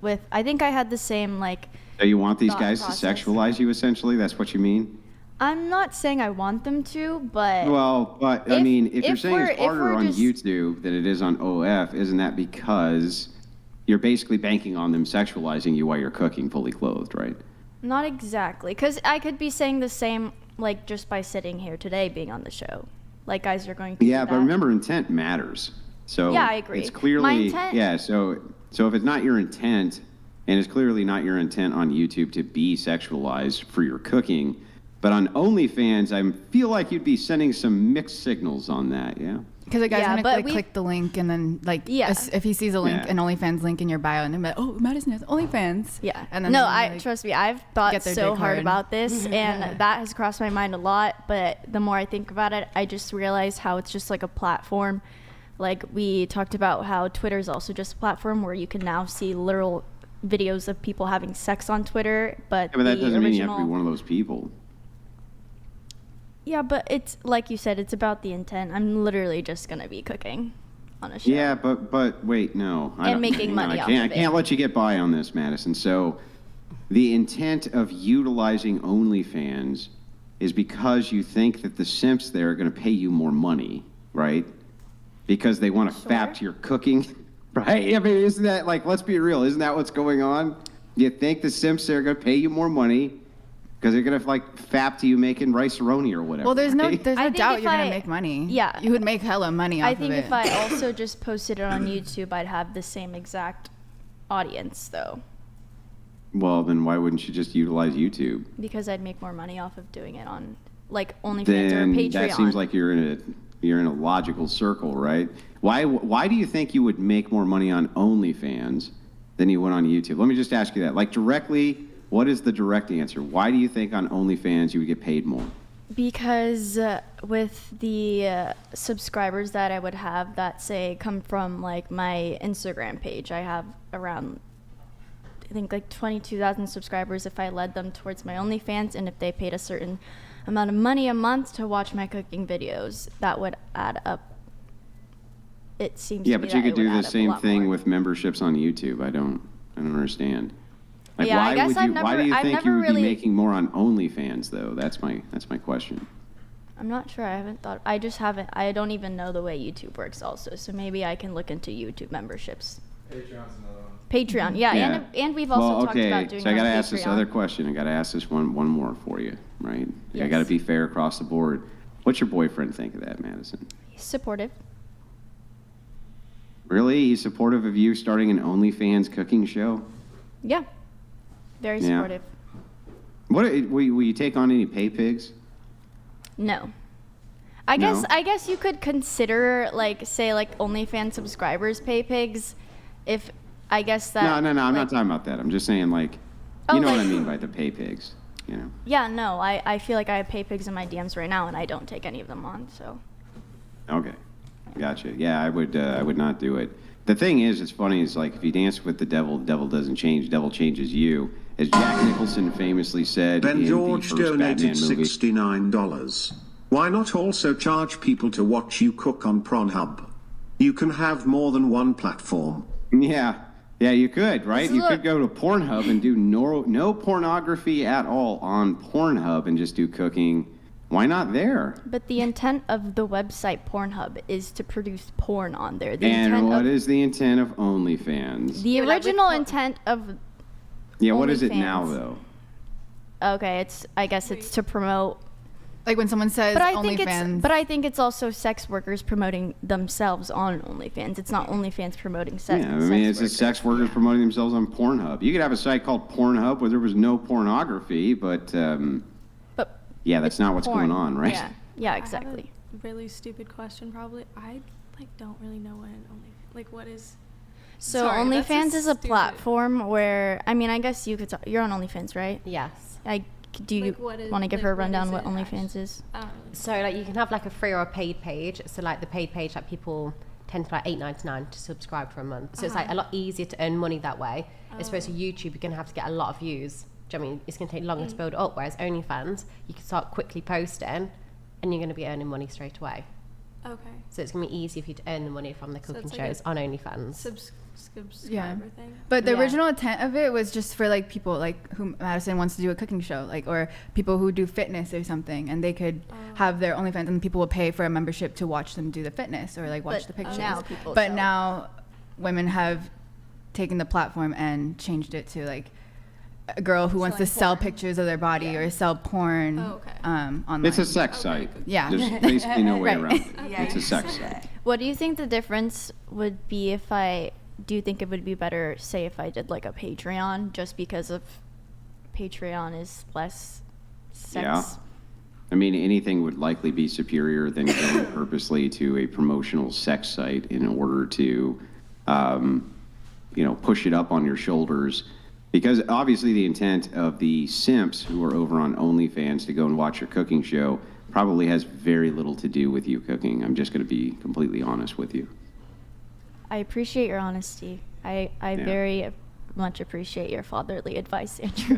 I had the same like. So you want these thought guys process. to sexualize you, essentially? That's what you mean? I'm not saying I want them to, but. Well, but I mean, if you're saying it's harder we're on just- YouTube than it is on OF, isn't that because you're basically banking on them sexualizing you while you're cooking fully clothed, right? Not exactly, because I could be saying the same, like, just by sitting here today being on the show. Like, guys are going to Yeah, do but that. remember, intent matters. So Yeah, I agree. It's clearly, My intent- yeah, so if it's not your intent, and it's clearly not your intent on YouTube to be sexualized for your cooking, but on OnlyFans, I feel like you'd be sending some mixed signals on that, yeah? Because the guy's Yeah, gonna but like, click the link and then if he sees a link, Yeah. an OnlyFans link in your bio, and then be like, oh, Madysen has OnlyFans. Yeah. And then No, they, like, trust me, I've thought get their so dick hard hard. about this, and that has crossed my mind a lot. But the more I think about it, I just realize how it's just like a platform. Like, we talked about how Twitter is also just a platform where you can now see literal videos of people having sex on Twitter, but Yeah, but that the doesn't mean you have to be original- one of those people. Yeah, but it's like you said, it's about the intent. I'm literally just gonna be cooking on a show. Yeah, but wait, no. And making money off of I it. can't let you get by on this, Madysen. So the intent of utilizing OnlyFans is because you think that the simps there are going to pay you more money, right? Because they want to fap to your cooking, right? I mean, isn't that, like, let's be real, isn't that what's going on? You think the simps there are going to pay you more money because they're going to, like, fap to you making rice-a-roni or whatever. Well, there's no I doubt think you're if gonna I- make money. Yeah. You would make hella money off I of think it. if I also just posted it on YouTube, I'd have the same exact audience, though, Well, then why wouldn't you just utilize YouTube? because I'd make more money off of doing it on like OnlyFans or Then Patreon. that seems like you're in a logical circle, right? Why do you think you would make more money on OnlyFans than you would on YouTube? Let me just ask you that. Like, directly, what is the direct answer? Why do you think on OnlyFans you would get paid more? Because with the subscribers that I would have that say come from like my Instagram page, I have around I think like 22,000 subscribers if I led them towards my OnlyFans, and if they paid a certain amount of money a month to watch my cooking videos, that would add up. It seems Yeah, to me but you that could it would do the add up a same lot thing more. with memberships on YouTube. I don't understand. Like, Yeah, I why guess would I've you? Why never- do you I've think you never would really- be making more on OnlyFans though? That's my question. I'm not sure. I haven't thought. I just haven't. I don't even know the way YouTube works also. So maybe I can look into YouTube memberships. Patreon's another one. Patreon, yeah. And we've also talked about doing so I it got to on ask this Patreon. other question. I got to ask this one more for you, right? I Yes. got to be fair across the board. What's your boyfriend think of that, Madysen? He's supportive. Really? He's supportive of you starting an OnlyFans cooking show? Yeah. Very Yeah. supportive. What will you take on any pay pigs? No. I guess you could consider like say like OnlyFans subscribers pay pigs, if I guess that. No. I'm like- not talking about that. I'm just saying, like, Oh, you know what I like- mean by the pay pigs. You know. Yeah, no. I feel like I have pay pigs in my DMs right now, and I don't take any of them on. So. Okay, gotcha. Yeah, I would not do it. The thing is, it's funny. Is like if you dance with the devil doesn't change. Devil changes you, as Jack Nicholson famously said Ben in George the first donated Batman movie. $69. Why not also charge people to watch you cook on Pornhub? You can have more than one platform. Yeah, you could, right? You Look- could go to Pornhub and do no pornography at all on Pornhub and just do cooking. Why not there? But the intent of the website Pornhub is to produce porn on there. The And intent what of, is the intent of OnlyFans? the original intent of Yeah, what is it now, OnlyFans. though? Okay, I guess it's to promote. Like when someone says OnlyFans. But I think it's also sex workers promoting themselves on OnlyFans. It's not OnlyFans promoting sex. Yeah, I mean, it's just sex workers promoting themselves on Pornhub. You could have a site called Pornhub where there was no pornography, but yeah, that's not what's porn. going on, right? Yeah, exactly. I have a really stupid question, probably. I don't really know what an what is. So Sorry, that's OnlyFans is a stupid. platform where I guess you could. You're on OnlyFans, right? Yes. Do you what is- want to give her a what rundown is what it OnlyFans is? So like you can have like a free or a paid page. So like the paid page, like people tend to like $8.99 to subscribe for a month. So it's like a lot easier to earn money that way. As opposed to YouTube, you're gonna have to get a lot of views. Do you know what I mean? It's gonna take longer to build it up. Whereas OnlyFans, you can start quickly posting, and you're gonna be earning money straight away. Okay. So it's gonna be easier for you to earn the money from the So cooking it's like shows a on OnlyFans. Subscriber thing. But the original intent of it was just for like people like who Madysen wants to do a cooking show, like, or people who do fitness or something, and they could have their OnlyFans, and people will pay for a membership to watch them do the fitness or like watch But the pictures. now people but sell. now women have taken the platform and changed it to like a girl who wants to sell pictures of their body or sell porn online. It's a sex site. Yeah. There's basically no way Right. around it. It's a sex site. What do you think the difference would be if do you think it would be better, say, if I did like a Patreon, just because of Patreon is less sex? Yeah. I mean, anything would likely be superior than going purposely to a promotional sex site in order to, push it up on your shoulders. Because obviously the intent of the simps who are over on OnlyFans to go and watch your cooking show probably has very little to do with you cooking. I'm just going to be completely honest with you. I appreciate your honesty. I Yeah. very much appreciate your fatherly advice, Andrew.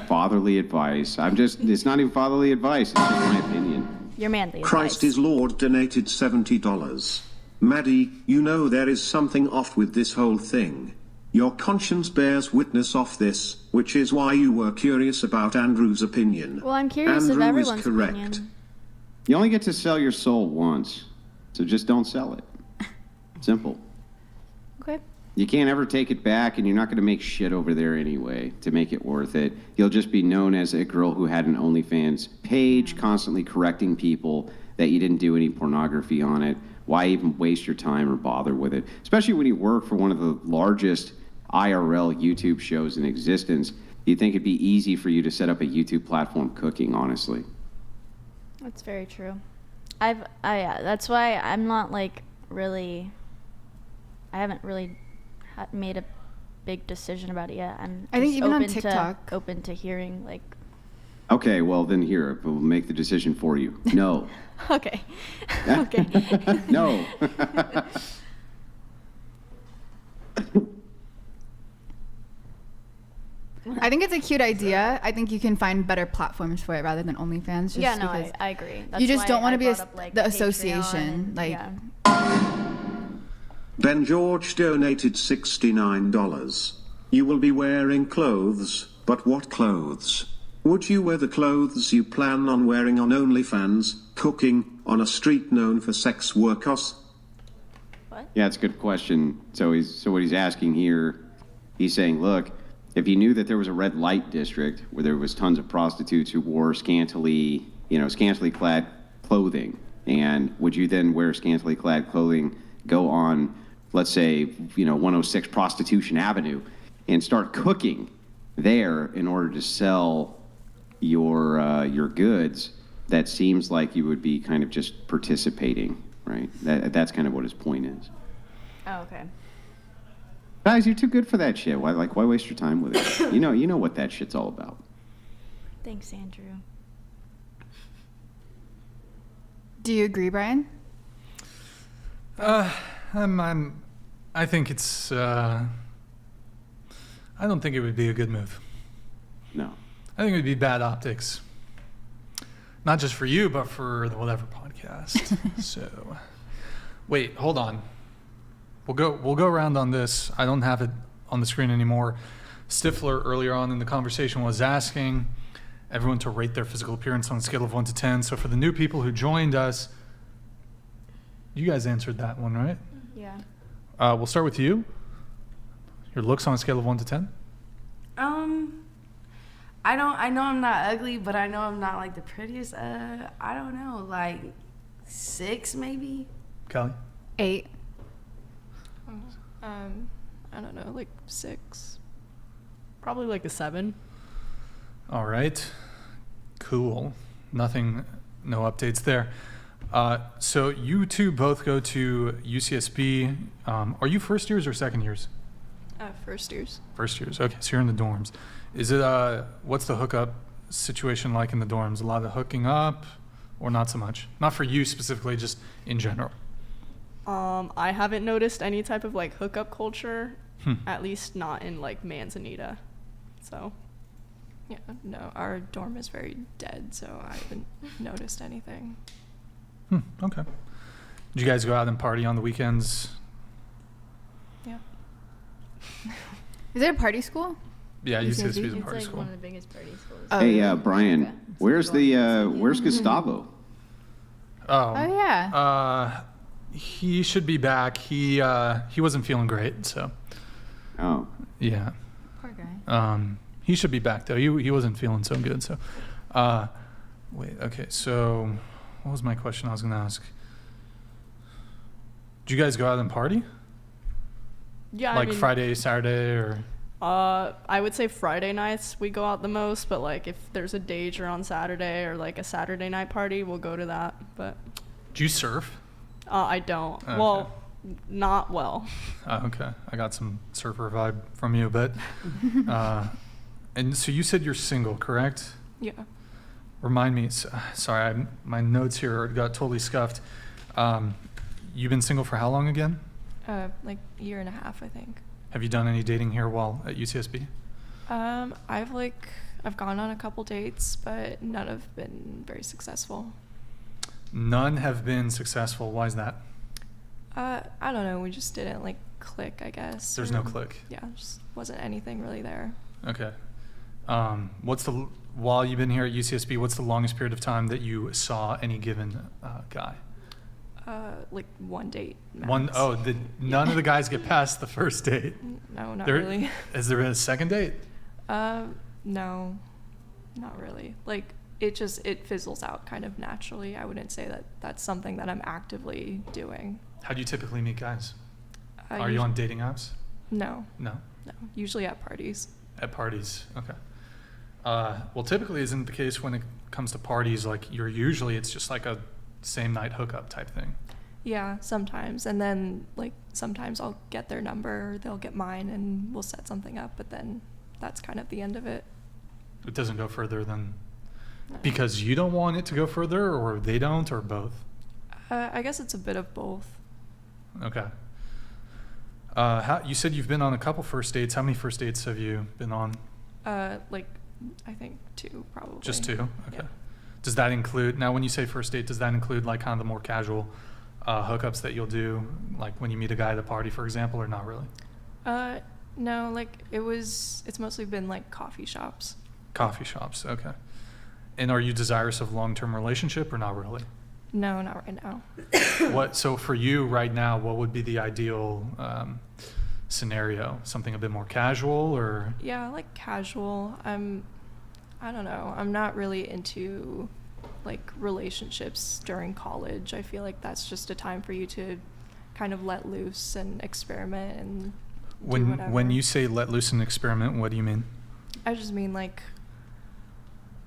Fatherly advice. It's not even fatherly advice. It's just my opinion. Your manly Christ advice. is Lord donated $70. Maddie, you know there is something off with this whole thing. Your conscience bears witness of this, which is why you were curious about Andrew's opinion. Well, I'm curious Andrew of everyone's is correct. opinion. You only get to sell your soul once, so just don't sell it. Simple. Okay. You can't ever take it back, and you're not going to make shit over there anyway to make it worth it. You'll just be known as a girl who had an OnlyFans page, constantly correcting people that you didn't do any pornography on it. Why even waste your time or bother with it? Especially when you work for one of the largest IRL YouTube shows in existence. You'd think it'd be easy for you to set up a YouTube platform cooking, honestly. That's very true. That's why I'm not like really. I haven't really made a big decision about it yet. I think just even on open TikTok. open to hearing like. Okay, well then here, we'll make the decision for you. No. Okay. Okay. No. I think it's a cute idea. I think you can find better platforms for it rather than OnlyFans. Just Yeah, no, because I agree. That's you just why don't want I to be brought up, like, the Patreon association. and- Like, yeah. Ben George donated $69. You will be wearing clothes, but what clothes? Would you wear the clothes you plan on wearing on OnlyFans, cooking, on a street known for sex workers? Yeah, it's a good question. So what he's asking here, he's saying, look, if you knew that there was a red light district where there was tons of prostitutes who wore scantily clad clothing, and would you then wear scantily clad clothing, go on, let's say, 106 Prostitution Avenue, and start cooking there in order to sell your goods? That seems like you would be kind of just participating, right? That's kind of what his point is. Oh, okay. Guys, you're too good for that shit. Why waste your time with it? You know what that shit's all about. Thanks, Andrew. do you agree, Brian? I think it's. I don't think it would be a good move. No. I think it would be bad optics. Not just for you, but for the Whatever podcast. So, wait, hold on. We'll go around on this. I don't have it on the screen anymore. Stifler earlier on in the conversation was asking everyone to rate their physical appearance on a scale of 1 to 10. So for the new people who joined us, you guys answered that one, right? Yeah. We'll start with you. Your looks on a scale of 1 to 10? I know I'm not ugly, but I know I'm not like the prettiest. I don't know, like 6 maybe. Kelly? 8. I don't know, like 6. Probably like a 7. All right. Cool. No updates there. So you two both go to UCSB. Are you first years or second years? First years. First years. Okay, so you're in the dorms. Is it what's the hookup situation like in the dorms? A lot of hooking up or not so much? Not for you specifically, just in general. I haven't noticed any type of like hookup culture, at least not in like Manzanita. So, yeah, no, our dorm is very dead, so I haven't noticed anything. Okay. Did you guys go out and party on the weekends? Yeah. Is it a party school? Yeah, UCSB is a It's party like school. one of the biggest party schools. Hey, Brian, where's Gustavo? Oh yeah. He should be back. He wasn't feeling great, so. Oh. Yeah. Poor guy. He should be back though. He wasn't feeling so good, so. Wait. Okay. So, what was my question I was gonna ask? Did you guys go out and party? Yeah. Like I mean, Friday, Saturday, or? I would say Friday nights we go out the most, but like if there's a danger on Saturday or like a Saturday night party, we'll go to that. But. Do you surf? I don't. Okay. Well, not well. Okay. I got some surfer vibe from you, but. And so you said you're single, correct? Yeah. Remind me. Sorry, my notes here got totally scuffed. You've been single for how long again? Like a year and a half, I think. Have you done any dating here while at UCSB? I've gone on a couple dates, but none have been very successful. None have been successful. Why is that? I don't know. We just didn't like click, I guess. There's no click. Yeah, just wasn't anything really there. Okay. While you've been here at UCSB, what's the longest period of time that you saw any given guy? Like one date. Max. None of the guys get past the first date? No, not really. Has there been a second date? No, not really. Like it fizzles out kind of naturally. I wouldn't say that that's something that I'm actively doing. How do you typically meet guys? Are you usually on dating apps? No. No? No, usually at parties. At parties, okay. Well, typically isn't the case when it comes to parties, like it's just like a same night hookup type thing. Yeah, sometimes. And then like sometimes I'll get their number, they'll get mine, and we'll set something up, but then that's kind of the end of it. It doesn't go further than... Because you don't want it to go further, or they don't, or both? I guess it's a bit of both. Okay. You said you've been on a couple first dates. How many first dates have you been on? Like, I think 2 probably. Just 2? Okay. Yeah. Does that include, now when you say first date, does that include like kind of the more casual hookups that you'll do, like when you meet a guy at a party, for example, or not really? No, like it's mostly been like coffee shops. Coffee shops, okay. And are you desirous of long-term relationship or not really? No, not right now. So for you right now, what would be the ideal scenario? Something a bit more casual, or? Yeah, like casual. I don't know. I'm not really into like relationships during college. I feel like that's just a time for you to kind of let loose and experiment and do whatever. When you say let loose and experiment, what do you mean? I just mean like,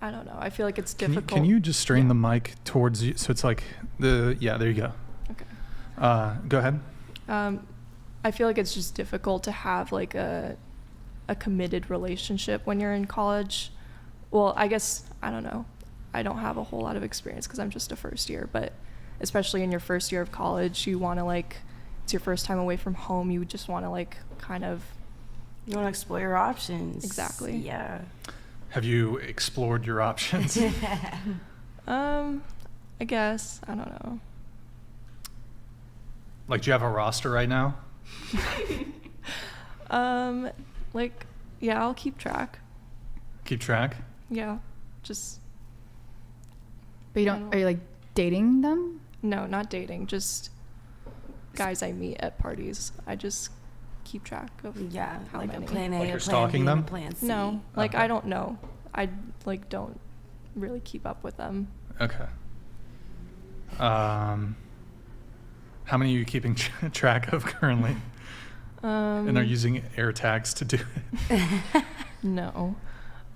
I don't know. I feel like it's difficult. Can you just strain the mic towards you? So it's like there you go. Okay. Go ahead. I feel like it's just difficult to have like a committed relationship when you're in college. Well, I guess, I don't know. I don't have a whole lot of experience because I'm just a first year, but especially in your first year of college, you want to like, it's your first time away from home. You just want to like kind of. You want to explore your options. Exactly. Yeah. Have you explored your options? I guess. I don't know. Like, do you have a roster right now? Like, yeah, I'll keep track. Keep track? Yeah, just. But you don't, are you like dating them? No, not dating, just guys I meet at parties. I just keep track of how like many. A plan A, like a you're plan stalking B, them? and a plan C. No, like Okay. I don't know. I like don't really keep up with them. Okay. How many are you keeping track of currently? And are you using air tags to do it? No.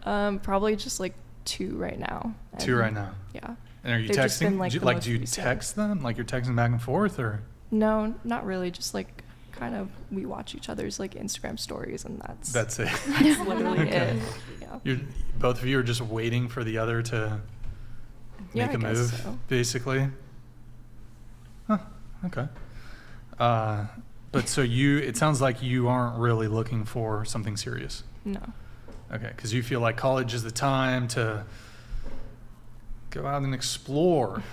Probably just like 2 right now. 2 right now? Yeah. And are you They've just been, texting? Do you recent. text them? Like you're texting back and forth, or? No, not really. Just like kind of we watch each other's like Instagram stories, and that's it. That's literally Okay. it. Yeah. Both of you are just waiting for the other to make a move, basically. Huh. Okay. But so it sounds like you aren't really looking for something serious. No. Okay, because you feel like college is the time to go out and explore.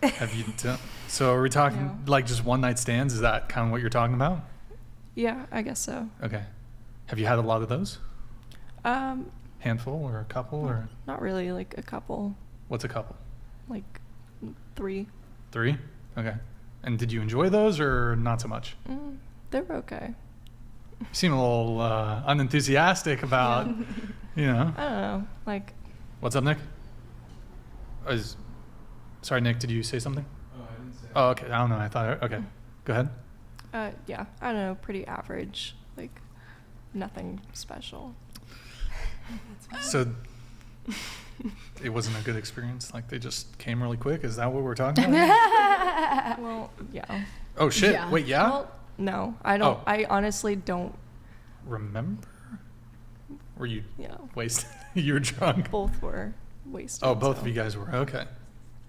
Have you done? So are we talking like just one night stands? Is that kind of what you're talking about? Yeah, I guess so. Okay. Have you had a lot of those? Handful or a couple or? Not really, like a couple. What's a couple? Like 3. 3? Okay. And did you enjoy those or not so much? They were okay. You seem a little unenthusiastic about, you know. I don't know. Like. What's up, Nick? Sorry, Nick, did you say something? Oh, I didn't say. Oh, okay. I don't know. I thought, okay. Go ahead. Yeah, I don't know. Pretty average. Like, nothing special. So, it wasn't a good experience? Like, they just came really quick? Is that what we're talking about? Well, yeah. Oh, shit. Yeah. Wait, yeah? Well, no, I don't. Oh. I honestly don't. Remember? Were you wasted? Yeah. You were drunk? Both were wasted. Oh, both of you guys were. Okay.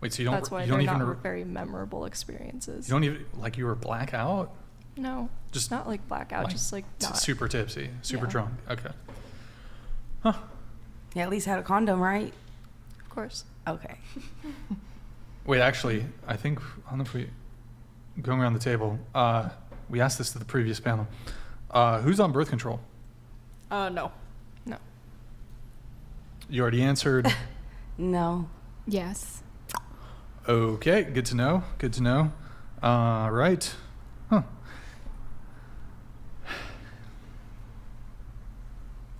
Wait, so you don't. That's why you they're don't even not very memorable experiences. You don't even like you were blackout. No, just not like blackout. Just like not. Super tipsy, super drunk. Okay. You at least had a condom, right? Of course. Okay. Wait, actually, I think, I don't know if we, going around the table, we asked this to the previous panel. Who's on birth control? No. You already answered. No. Yes. Okay, good to know. Good to know. Right. Huh.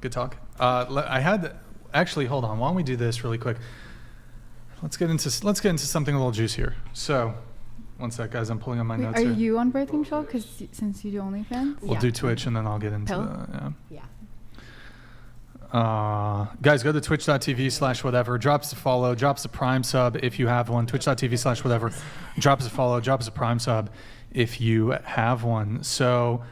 Good talk. I had actually. Hold on. Why don't we do this really quick? Let's get into something a little juicier. So, one sec, guys. I'm pulling on my Wait, notes are here. you on birth control? Because since you do OnlyFans. We'll do Twitch and then I'll get into Pill? Yeah. Guys, go to twitch.tv/whatever. Drop us a follow. Drop us a Prime sub if you have one. Twitch.tv/whatever. Drop us a follow. Drop us a Prime sub if you have one. So,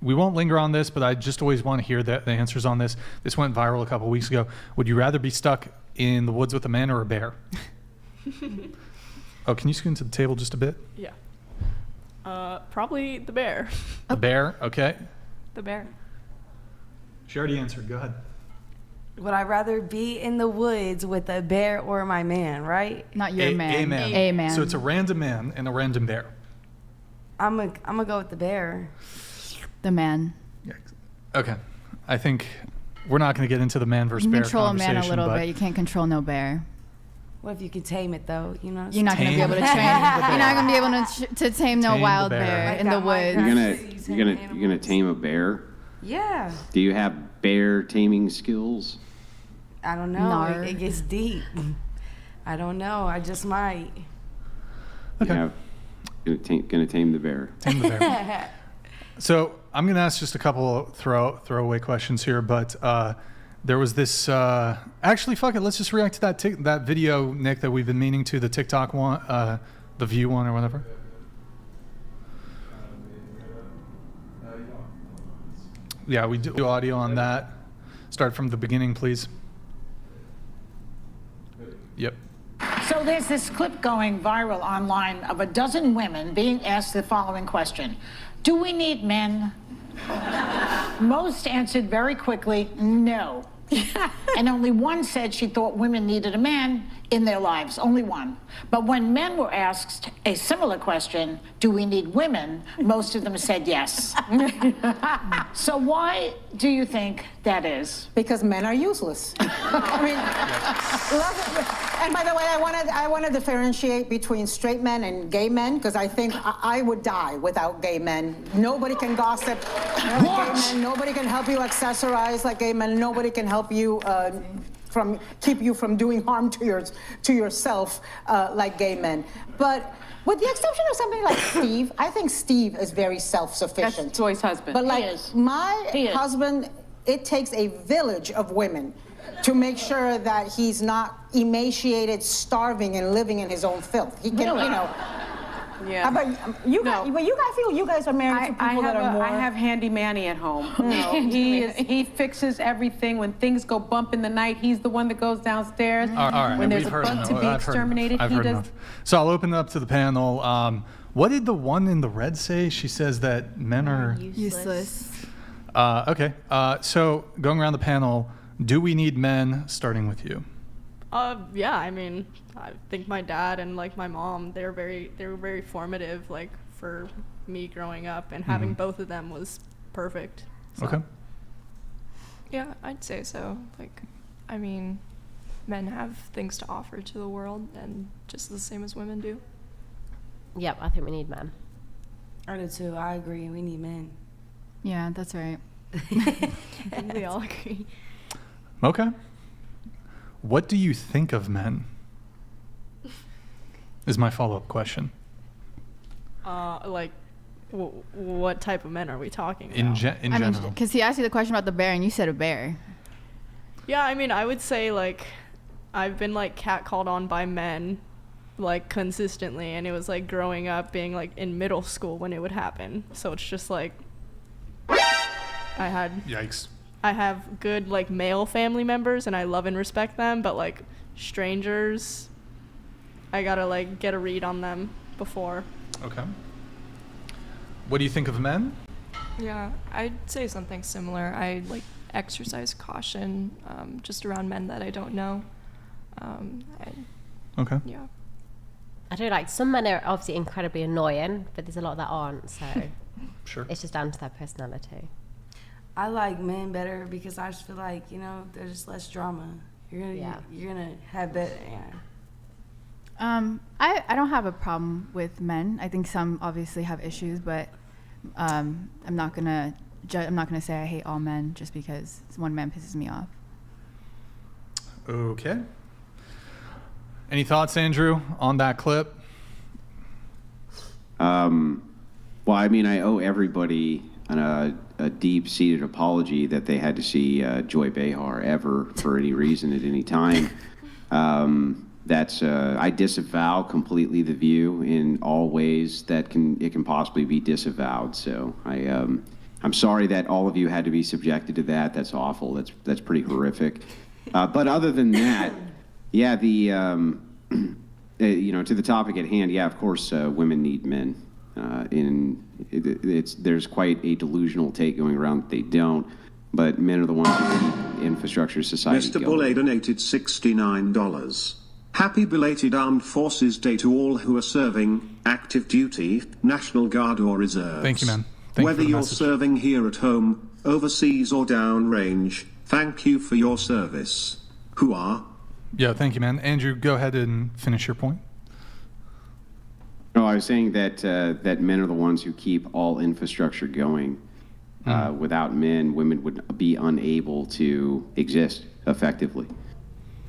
we won't linger on this, but I just always want to hear the answers on this. This went viral a couple weeks ago. Would you rather be stuck in the woods with a man or a bear? Oh, can you scoot into the table just a bit? Yeah. Probably the bear. The bear, okay. The bear. She already answered. Go ahead. Would I rather be in the woods with a bear or my man, right? Not your man. A man. A man. So it's a random man and a random bear. I'm gonna go with the bear. The man. Okay. I think we're not going to get into the man versus You bear can control a conversation. man a little but bit. You can't control no bear. What if you can tame it though? You know. You're not going to be able to train. You're not going to be able to tame no Tame the wild bear. bear Like in the that might woods. You're gonna tame a bear? Yeah. Do you have bear taming skills? I don't know. Nar. It gets deep. I don't know. I just might. Okay. Gonna tame the bear. Tame the bear. So I'm going to ask just a couple of throwaway questions here, but there was this. Actually, fuck it. Let's just react to that video, Nick, that we've been meaning to, the TikTok one, the View one, or whatever. Yeah, we do audio on that. Start from the beginning, please. Yep. So there's this clip going viral online of a dozen women being asked the following question: do we need men? Most answered very quickly, no. And only one said she thought women needed a man in their lives, only one. But when men were asked a similar question, do we need women, most of them said yes. So why do you think that is? Because men are useless. I mean, and by the way, I want to differentiate between straight men and gay men, because I think I would die without gay men. Nobody can gossip like gay men. Nobody can help you accessorize like gay men. Nobody can help you keep you from doing harm to yourself like gay men. But with the exception of somebody like Steve, I think Steve is very self-sufficient. That's Joy's husband. But like my husband, it takes a village of women to make sure that he's not emaciated, starving, and living in his own filth. He can, you know. Yeah. But you guys, but you guys feel you guys are married to people that are more. I have Handy Manny at home. You know, he fixes everything. When things go bump in the night, he's the one that goes downstairs. All right. When there's We've a heard bug enough. to be I've heard exterminated, enough. he I've heard does. enough. So I'll open it up to the panel. What did the one in the red say? She says that men are useless. Okay. So going around the panel, do we need men? Starting with you. Yeah, I mean, I think my dad and like my mom, they were very formative, like for me growing up, and having both of them was perfect. So, Okay. Yeah, I'd say so. Like, I mean, men have things to offer to the world, and just the same as women do. Yep, I think we need men. I do too. I agree. We need men. Yeah, that's right. And we all agree. Okay. What do you think of men? Is my follow-up question. Like, what type of men are we talking about? In general. Because he asked you the question about the bear, and you said a bear. Yeah, I mean, I would say, like, I've been, like, catcalled on by men, like, consistently, and it was, like, growing up, being, like, in middle school when it would happen. So it's just, like, Yikes. I have good, like, male family members, and I love and respect them, but, like, strangers, I gotta, like, get a read on them before. Okay. What do you think of men? Yeah, I'd say something similar. I, like, exercise caution just around men that I don't know. Okay. Yeah. I do like some men are obviously incredibly annoying, but there's a lot that aren't. So sure, it's just down to their personality. I like men better because I just feel like, you know, there's just less drama. You're gonna have better. Yeah. I don't have a problem with men. I think some obviously have issues, but I'm not gonna say I hate all men just because one man pisses me off. Okay. Any thoughts, Andrew, on that clip? Well, I mean, I owe everybody a deep-seated apology that they had to see Joy Behar ever for any reason at any time. I disavow completely the view in all ways that it can possibly be disavowed. So I'm sorry that all of you had to be subjected to that. That's awful. That's pretty horrific. But other than that, yeah, to the topic at hand, yeah, of course, women need men. There's quite a delusional take going around that they don't, but men are the ones who keep infrastructure society Mr. going. Bulle donated $69. Happy belated Armed Forces Day to all who are serving active duty, National Guard or Reserves. Thank you, man. Thank you Whether for the you're message. serving here at home, overseas or downrange, thank you for your service. Who are? Yeah, thank you, man. Andrew, go ahead and finish your point. No, I was saying that men are the ones who keep all infrastructure going. Without men, women would be unable to exist effectively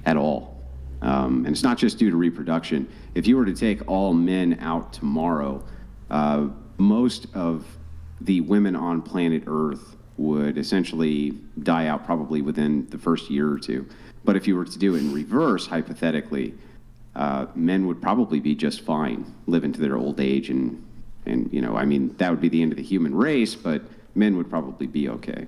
at all. And it's not just due to reproduction. If you were to take all men out tomorrow, most of the women on planet Earth would essentially die out probably within the first year or two. But if you were to do it in reverse, hypothetically, men would probably be just fine, live into their old age, and I mean, that would be the end of the human race, but men would probably be okay.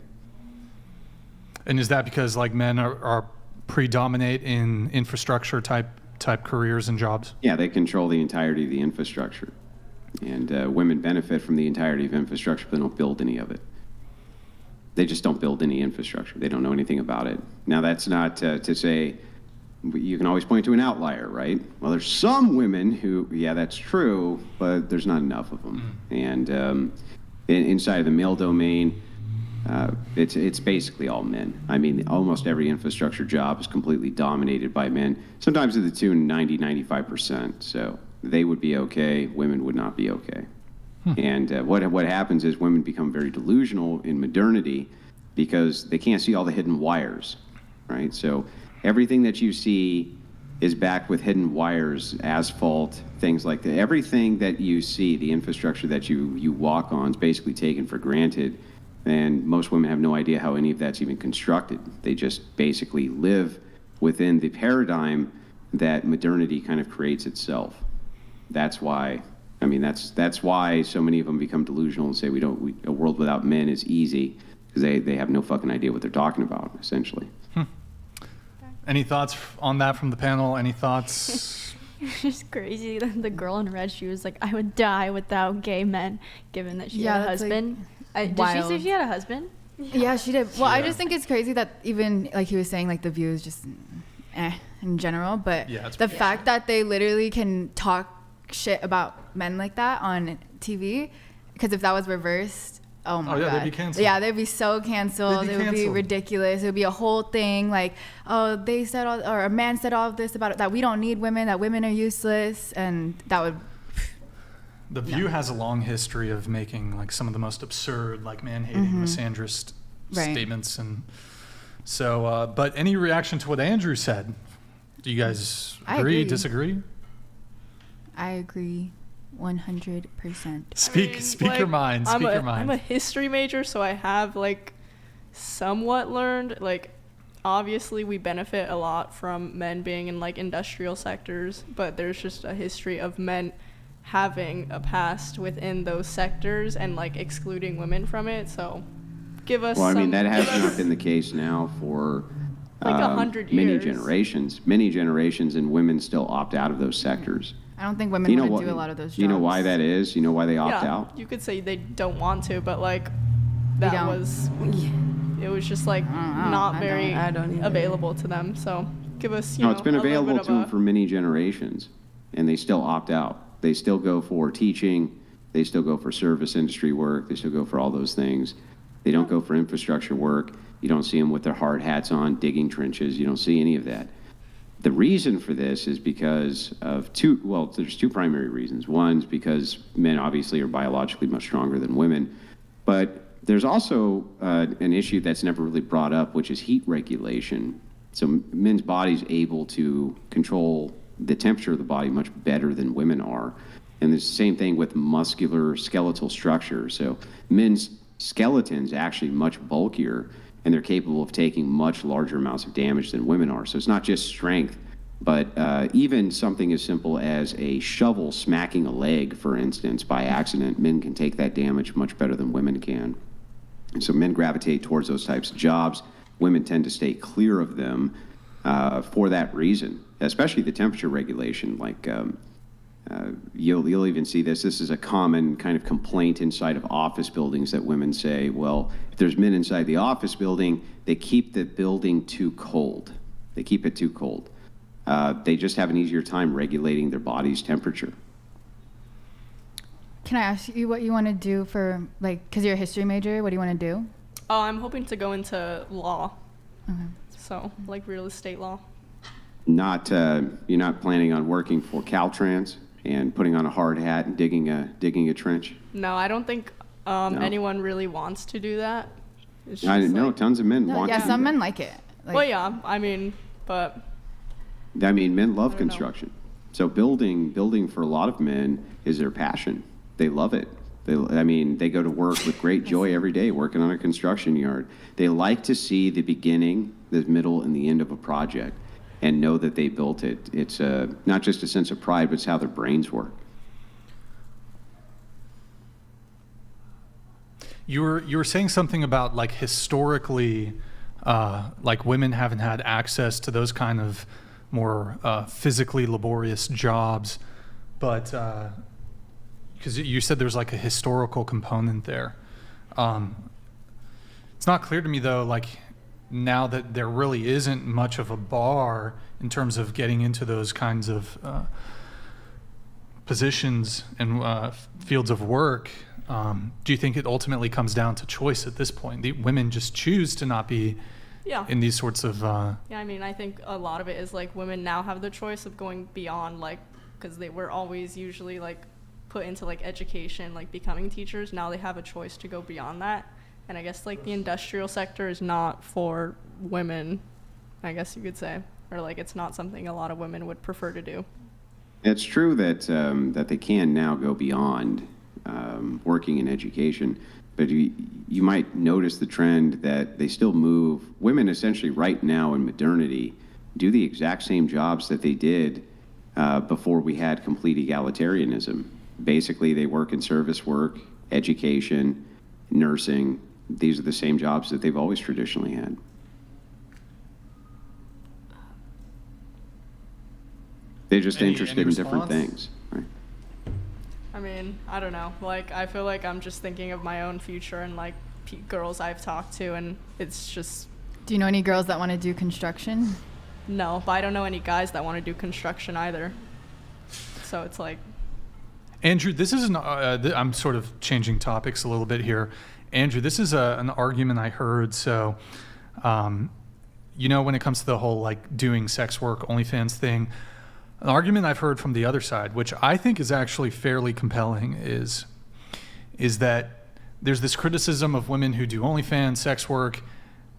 And is that because like men are predominate in infrastructure type careers and jobs? Yeah, they control the entirety of the infrastructure, and women benefit from the entirety of infrastructure, but they don't build any of it. They just don't build any infrastructure. They don't know anything about it. Now, that's not to say you can always point to an outlier, right? Well, there's some women who, yeah, that's true, but there's not enough of them. And inside of the male domain, it's basically all men. I mean, almost every infrastructure job is completely dominated by men, sometimes to the tune 90-95%. So they would be okay, women would not be okay. And what happens is women become very delusional in modernity because they can't see all the hidden wires, right? So everything that you see is backed with hidden wires, asphalt, things like that. Everything that you see, the infrastructure that you walk on, is basically taken for granted. And most women have no idea how any of that's even constructed. They just basically live within the paradigm that modernity kind of creates itself. That's why, I mean, that's why so many of them become delusional and say a world without men is easy, because they have no fucking idea what they're talking about, essentially. Any thoughts on that from the panel? Any thoughts? It's just crazy that the girl in red, she was like, I would die without gay men, given that she had a that's, husband. Did she wild. say she had a husband? Yeah, she did. Well, I just think it's crazy that even, like he was saying, like the view is just in general. But the fact that they literally can talk shit about men like that on TV, because if that was reversed, oh my God. They'd be canceled. Yeah, they'd be so canceled. They'd be It would be canceled. ridiculous. It would be a whole thing like, oh, they said all, or a man said all of this about it, that we don't need women, that women are useless, and that would. The View has a long history of making like some of the most absurd, like man-hating, misandrist statements, and so. But any reaction to what Andrew said? Do you guys agree? Disagree? I agree, 100%. Speak your mind. Speak your mind. I'm a history major, so I have like somewhat learned. Like, obviously, we benefit a lot from men being in like industrial sectors, but there's just a history of men having a past within those sectors and like excluding women from it. So give us Well, I mean, that has not been the case now for like 100 many years. generations, and women still opt out of those sectors. I don't think women want to do a lot of those jobs. You know why that is? You know why they opt Yeah, out? you could say they don't want to, but like that don't. was it was just like not very available to them. So give us, No, it's been a little available bit to of them for many generations, and they still opt out. They still go for teaching. They still go for service industry work. They still go for all those things. They don't go for infrastructure work. You don't see them with their hard hats on, digging trenches. You don't see any of that. The reason for this is because of there's two primary reasons. One's because men obviously are biologically much stronger than women, but there's also an issue that's never really brought up, which is heat regulation. So men's bodies able to control the temperature of the body much better than women are. And it's the same thing with muscular skeletal structure. So men's skeletons actually much bulkier, and they're capable of taking much larger amounts of damage than women are. So it's not just strength, but even something as simple as a shovel smacking a leg, for instance, by accident, men can take that damage much better than women can. And so men gravitate towards those types of jobs. Women tend to stay clear of them for that reason, especially the temperature regulation. Like you'll even see this. This is a common kind of complaint inside of office buildings that women say, well, if there's men inside the office building, they keep the building too cold. They keep it too cold. They just have an easier time regulating their body's temperature. Can I ask you what you want to do for, like, because you're a history major, what do you want to do? Oh, I'm hoping to go into law. Okay. So, like real estate law. You're not planning on working for Caltrans and putting on a hard hat and digging a trench? No, I don't think anyone really wants to do that. It's I just know like, tons of men want to. Yeah, some men like it. well, yeah, I mean, but men love construction. So building for a lot of men is their passion. They love it. They go to work with great joy every day working on a construction yard. They like to see the beginning, the middle, and the end of a project and know that they built it. It's not just a sense of pride, but it's how their brains work. You were saying something about, like, historically, like, women haven't had access to those kind of more physically laborious jobs, but because you said there's like a historical component there. It's not clear to me though, like, now that there really isn't much of a bar in terms of getting into those kinds of positions and fields of work. Do you think it ultimately comes down to choice at this point? The women just choose to not be in these sorts of yeah, I mean, I think a lot of it is like women now have the choice of going beyond, like, because they were always usually like put into like education, like becoming teachers. Now they have a choice to go beyond that, and I guess like the industrial sector is not for women, I guess you could say, or like it's not something a lot of women would prefer to do. It's true that that they can now go beyond working in education, but you might notice the trend that they still move. Women essentially right now in modernity do the exact same jobs that they did before we had complete egalitarianism. Basically, they work in service work, education, nursing. These are the same jobs that they've always traditionally had. They're just interested in different things. Right? I mean, I don't know. Like, I feel like I'm just thinking of my own future and like girls I've talked to, and it's just. Do you know any girls that want to do construction? No, but I don't know any guys that want to do construction either. So it's like. Andrew, this is I'm sort of changing topics a little bit here. Andrew, this is an argument I heard. So, when it comes to the whole like doing sex work, OnlyFans thing, an argument I've heard from the other side, which I think is actually fairly compelling, is that there's this criticism of women who do OnlyFans, sex work.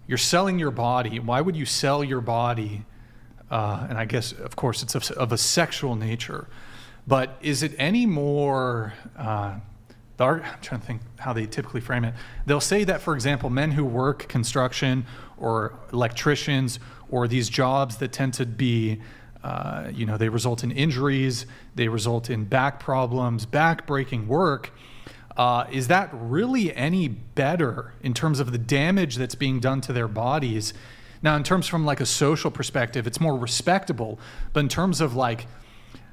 You're selling your body. Why would you sell your body? And I guess, of course, it's of a sexual nature. But is it any more, I'm trying to think how they typically frame it. They'll say that, for example, men who work construction or electricians or these jobs that tend to be, they result in injuries, they result in back problems, back-breaking work. Is that really any better in terms of the damage that's being done to their bodies? Now, in terms from like a social perspective, it's more respectable. But in terms of like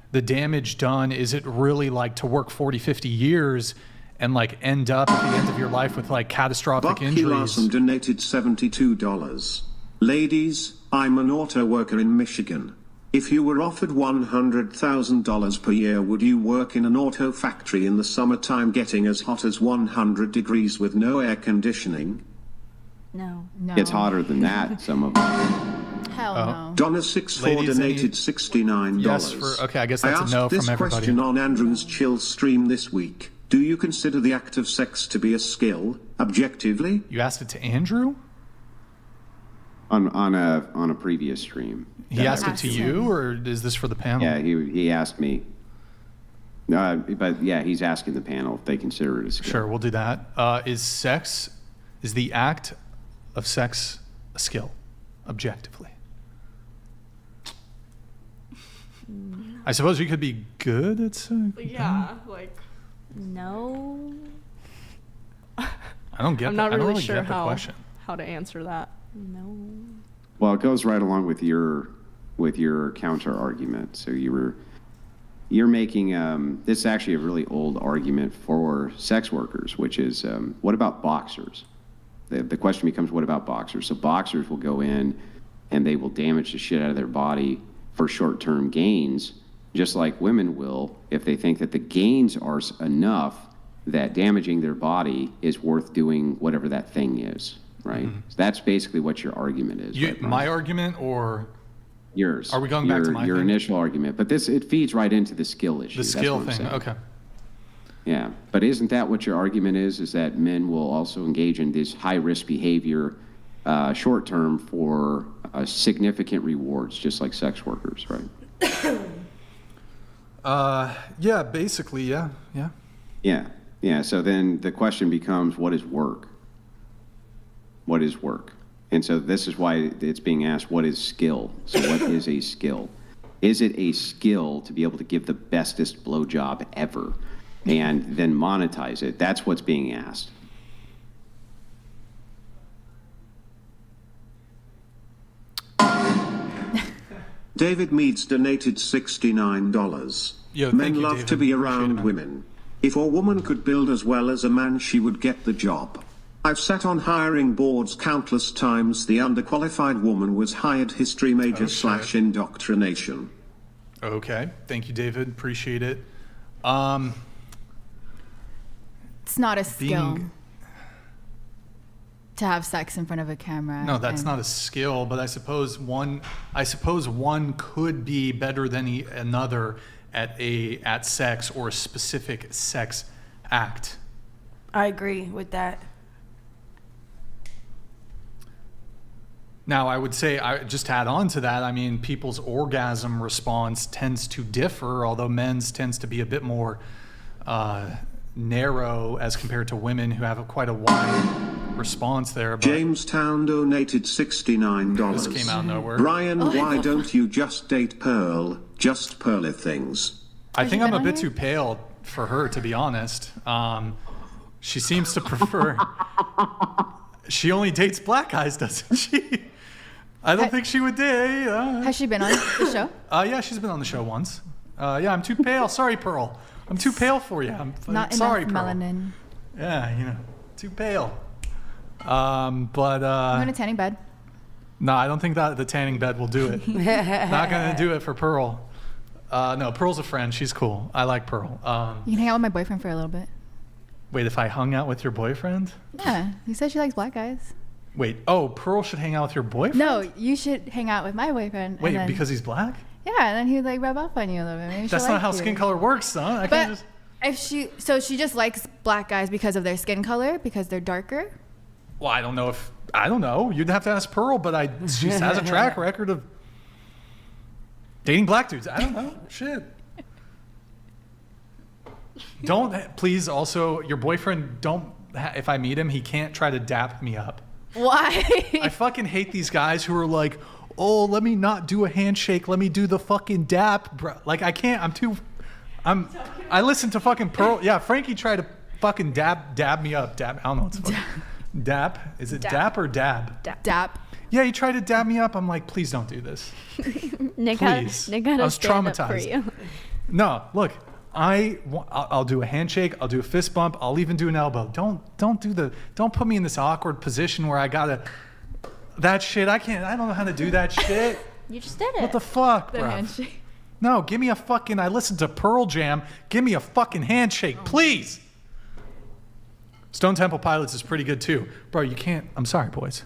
the damage done, is it really like to work 40, 50 years and like end up at the end of your life with like catastrophic injuries? Larson donated $72. Ladies, I'm an auto worker in Michigan. If you were offered $100,000 per year, would you work in an auto factory in the summertime getting as hot as 100 degrees with no air conditioning? No. It's hotter than that, some of them. Hell no. Donna64 Ladies, donated $69. Yes, okay, I guess that's a no from this everybody. question on Andrew's Chill stream this week. Do you consider the act of sex to be a skill, objectively? You asked it to Andrew? On a previous stream. He asked it to you, or is this for the panel? Yeah, he asked me. But yeah, he's asking the panel if they consider it a skill. Sure, we'll do that. Is the act of sex a skill, objectively? I suppose you could be good at sex. Yeah, like. No. I don't get. I'm not I don't really really sure get the question. how to answer that. No. Well, it goes right along with your counter argument. So you're making this is actually a really old argument for sex workers, which is what about boxers? The question becomes, what about boxers? So boxers will go in and they will damage the shit out of their body for short-term gains, just like women will if they think that the gains are enough that damaging their body is worth doing whatever that thing is, right? Mm-hmm. So that's basically what your argument is. Right, Brian? My argument or yours? Are we going back to my your thing? initial argument? But it feeds right into the skill issue. The That's skill what I'm thing, saying. okay. Yeah, but isn't that what your argument is that men will also engage in this high-risk behavior short-term for significant rewards, just like sex workers, right? Yeah, basically, yeah. Yeah, so then the question becomes, what is work? What is work? And so this is why it's being asked, what is skill? So what is a skill? Is it a skill to be able to give the bestest blowjob ever and then monetize it? That's what's being asked. David Meads donated $69. Yo, Men thank you, love David. to be Appreciate it, around man. women. If a woman could build as well as a man, she would get the job. I've sat on hiring boards countless times. The underqualified woman was hired. History major / indoctrination. Okay, thank you, David. Appreciate it. It's not a skill Being- to have sex in front of a camera. No, that's and- not a skill, but I suppose one could be better than another at sex or a specific sex act. I agree with that. Now, I would say, just to add on to that, I mean, people's orgasm response tends to differ, although men's tends to be a bit more narrow as compared to women who have quite a wide response there. But Jamestown donated $69. This came out of nowhere. Brian, why don't you just date Pearl? Just pearly things. I think I'm a bit too pale for her, to be honest. She seems to prefer... She only dates black guys, doesn't she? I don't think she would date. Has she been on the show? Yeah, she's been on the show once. Yeah, I'm too pale. Sorry, Pearl. I'm too pale for you. I'm Not sorry, enough Pearl. melanin. Yeah, too pale. But I'm going to tanning bed. no, I don't think that the tanning bed will do it. Not gonna do it for Pearl. No, Pearl's a friend. She's cool. I like Pearl. You can hang out with my boyfriend for a little bit. Wait, if I hung out with your boyfriend? Yeah, you said she likes black guys. Wait, Pearl should hang out with your boyfriend? No, you should hang out with my boyfriend. Wait, and then, because he's black? Yeah, and then he'd like rub off on you a little bit. Maybe That's she'll not like how you. skin color works, son. I can't just... If she just likes black guys because of their skin color, because they're darker. Well, I don't know. You'd have to ask Pearl, but she has a track record of dating black dudes. I don't know. Shit. Please also, your boyfriend, if I meet him, he can't try to dap me up. Why? I fucking hate these guys who are like, oh, let me not do a handshake. Let me do the fucking dap, bro. Like, I can't. I listen to fucking Pearl. Yeah, Frankie tried to fucking dab me up. Dab. I don't know what's fucking. Dap? Is it dap or dab? Dap. Yeah, he tried to dab me up. I'm like, please don't do this. Nick Please. had I was stand up for traumatized. you. No, look, I'll do a handshake. I'll do a fist bump. I'll even do an elbow. Don't put me in this awkward position where I gotta That shit, I don't know how to do that shit. You just did it. What the fuck, The bro? handshake. No, give me a fucking, I listened to Pearl Jam. Give me a fucking handshake, please. Stone Temple Pilots is pretty good too. Bro, you can't, I'm sorry, boys.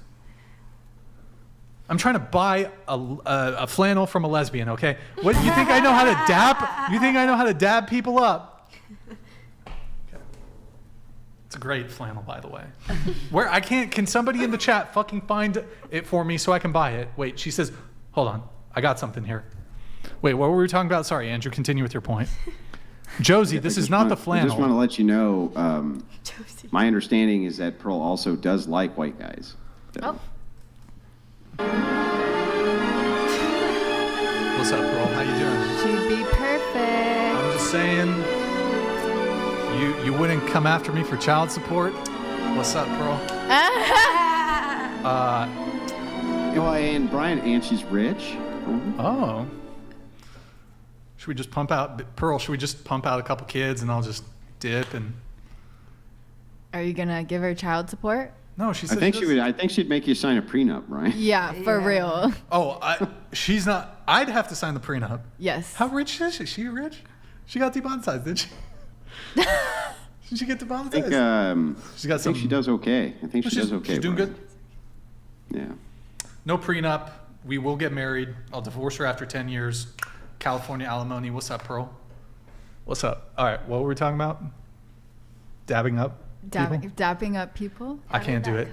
I'm trying to buy a flannel from a lesbian, okay? What, you think I know how to dab? You think I know how to dab people up? Okay. It's a great flannel, by the way. Where I can't, can somebody in the chat fucking find it for me so I can buy it? Wait, she says, hold on, I got something here. Wait, what were we talking about? Sorry, Andrew, continue with your point. Josie, this is not the flannel. I just want to let you know, my understanding is that Pearl also does like white guys. So. Oh. What's up, Pearl? How you doing? She'd be perfect. I'm just saying, you wouldn't come after me for child support. What's up, Pearl? Well, and Brian, and she's rich. Oh. Should we just pump out, Pearl, should we just pump out a couple kids and I'll just dip and... Are you gonna give her child support? No, she said I think she'd make you sign a prenup, right? Yeah, for real. Oh, she's not, I'd have to sign the prenup. Yes. How rich is she? Is she rich? She got demonetized, did she? Did she get demonetized? I think she does okay. I think she does okay. She's doing Brian. good? Yeah. No prenup. We will get married. I'll divorce her after 10 years. California alimony. What's up, Pearl? What's up? All right, what were we talking about? Dabbing up people? Dapping up people? I can't do it.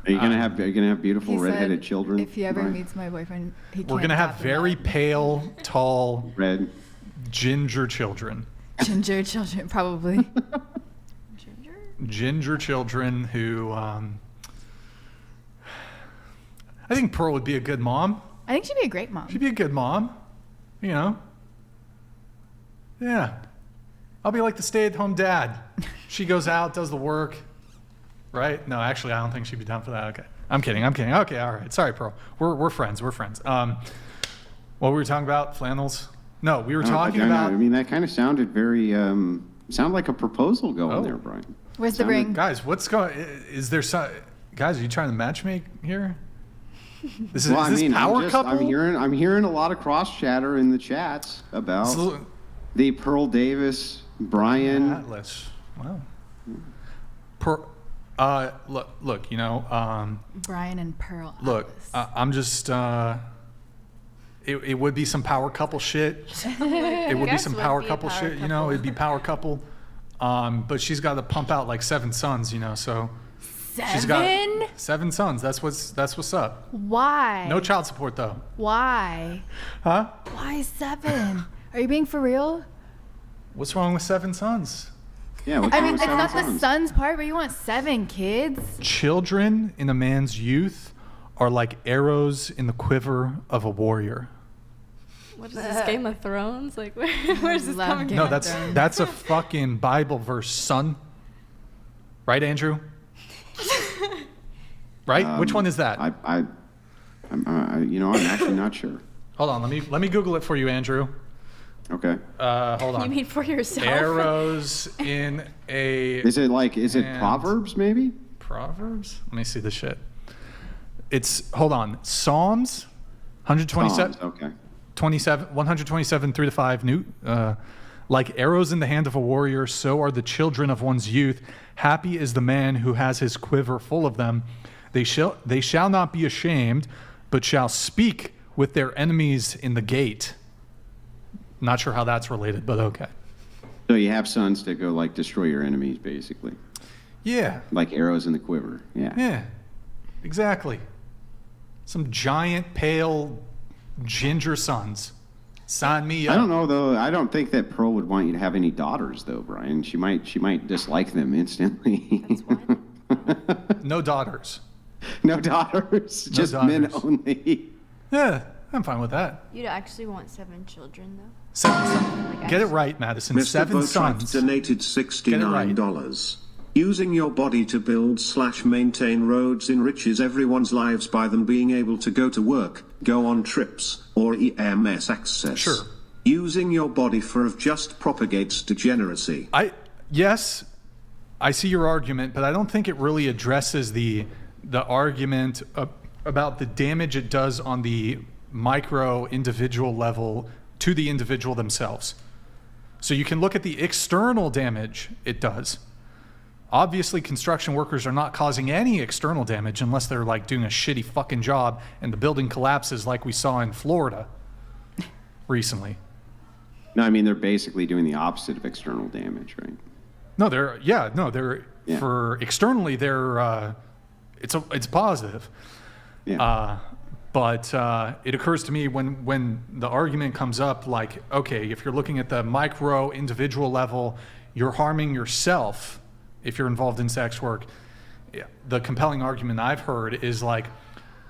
Are you gonna have beautiful He said redheaded children? If he ever Brian? meets my boyfriend, he We're can't going to have dap him very up. pale, tall, red, ginger children. Ginger children, probably. Ginger children who, I think Pearl would be a good mom. I think she'd be a great mom. She'd be a good mom, you know. Yeah. I'll be like the stay-at-home dad. She goes out, does the work, right? No, actually, I don't think she'd be down for that. Okay. I'm kidding. Okay, all right. Sorry, Pearl. We're friends. What were we talking about? Flannels? No, we were talking about... I mean, that kind of sounded very, sounded like a proposal going there, Brian. Where's the ring? Guys, what's going... Is there some... Guys, are you trying to matchmake here? Is this power couple? I'm hearing a lot of cross chatter in the chats about the Pearl Davis, Brian Atlas. Wow. Look, you know. Brian and Pearl. Look, I'm just. It would be some power couple shit. It would be some power couple shit. You know, it'd be power couple. But she's got to pump out like 7 sons. You know, so. She's got 7 sons. That's what's up. Why? No child support though. Why? Huh? Why 7? Are you being for real? What's wrong with 7 sons? Yeah. I mean, it's not the son's part, but you want 7 kids? Children in a man's youth are like arrows in the quiver of a warrior. What is this, Game of Thrones? Like, where's this coming from? No, that's a fucking Bible verse, son. Right, Andrew? Right? Which one is that? I'm actually not sure. Hold on, let me Google it for you, Andrew. Okay. Hold on. You mean for yourself? Arrows in a... Is it Proverbs, maybe? Proverbs? Let me see the shit. Hold on. Psalms 127. Psalms, okay. 127 through to 5. Like arrows in the hand of a warrior, so are the children of one's youth. Happy is the man who has his quiver full of them. They shall not be ashamed, but shall speak with their enemies in the gate. Not sure how that's related, but okay. So you have sons that go like destroy your enemies, basically. Yeah. Like arrows in the quiver. Yeah. Yeah. Exactly. Some giant, pale, ginger sons. Sign me up. I don't know though. I don't think that Pearl would want you to have any daughters, though, Brian. She might dislike them instantly. No daughters. No daughters. No Just daughters. men only. Yeah, I'm fine with that. You'd actually want 7 children, though. 7 sons. Get it right, Madysen. Mr. 7 Butker sons. donated $69. Using your body to build/maintain roads enriches everyone's lives by them being able to go to work, go on trips, or EMS access. Sure. Using your body for just propagates degeneracy. Yes, I see your argument, but I don't think it really addresses the argument about the damage it does on the micro individual level to the individual themselves. So you can look at the external damage it does. Obviously, construction workers are not causing any external damage unless they're like doing a shitty fucking job and the building collapses like we saw in Florida recently. No, I mean, they're basically doing the opposite of external damage, right? No, for externally, it's positive. Yeah. But it occurs to me when the argument comes up, like, okay, if you're looking at the micro individual level, you're harming yourself if you're involved in sex work. The compelling argument I've heard is like,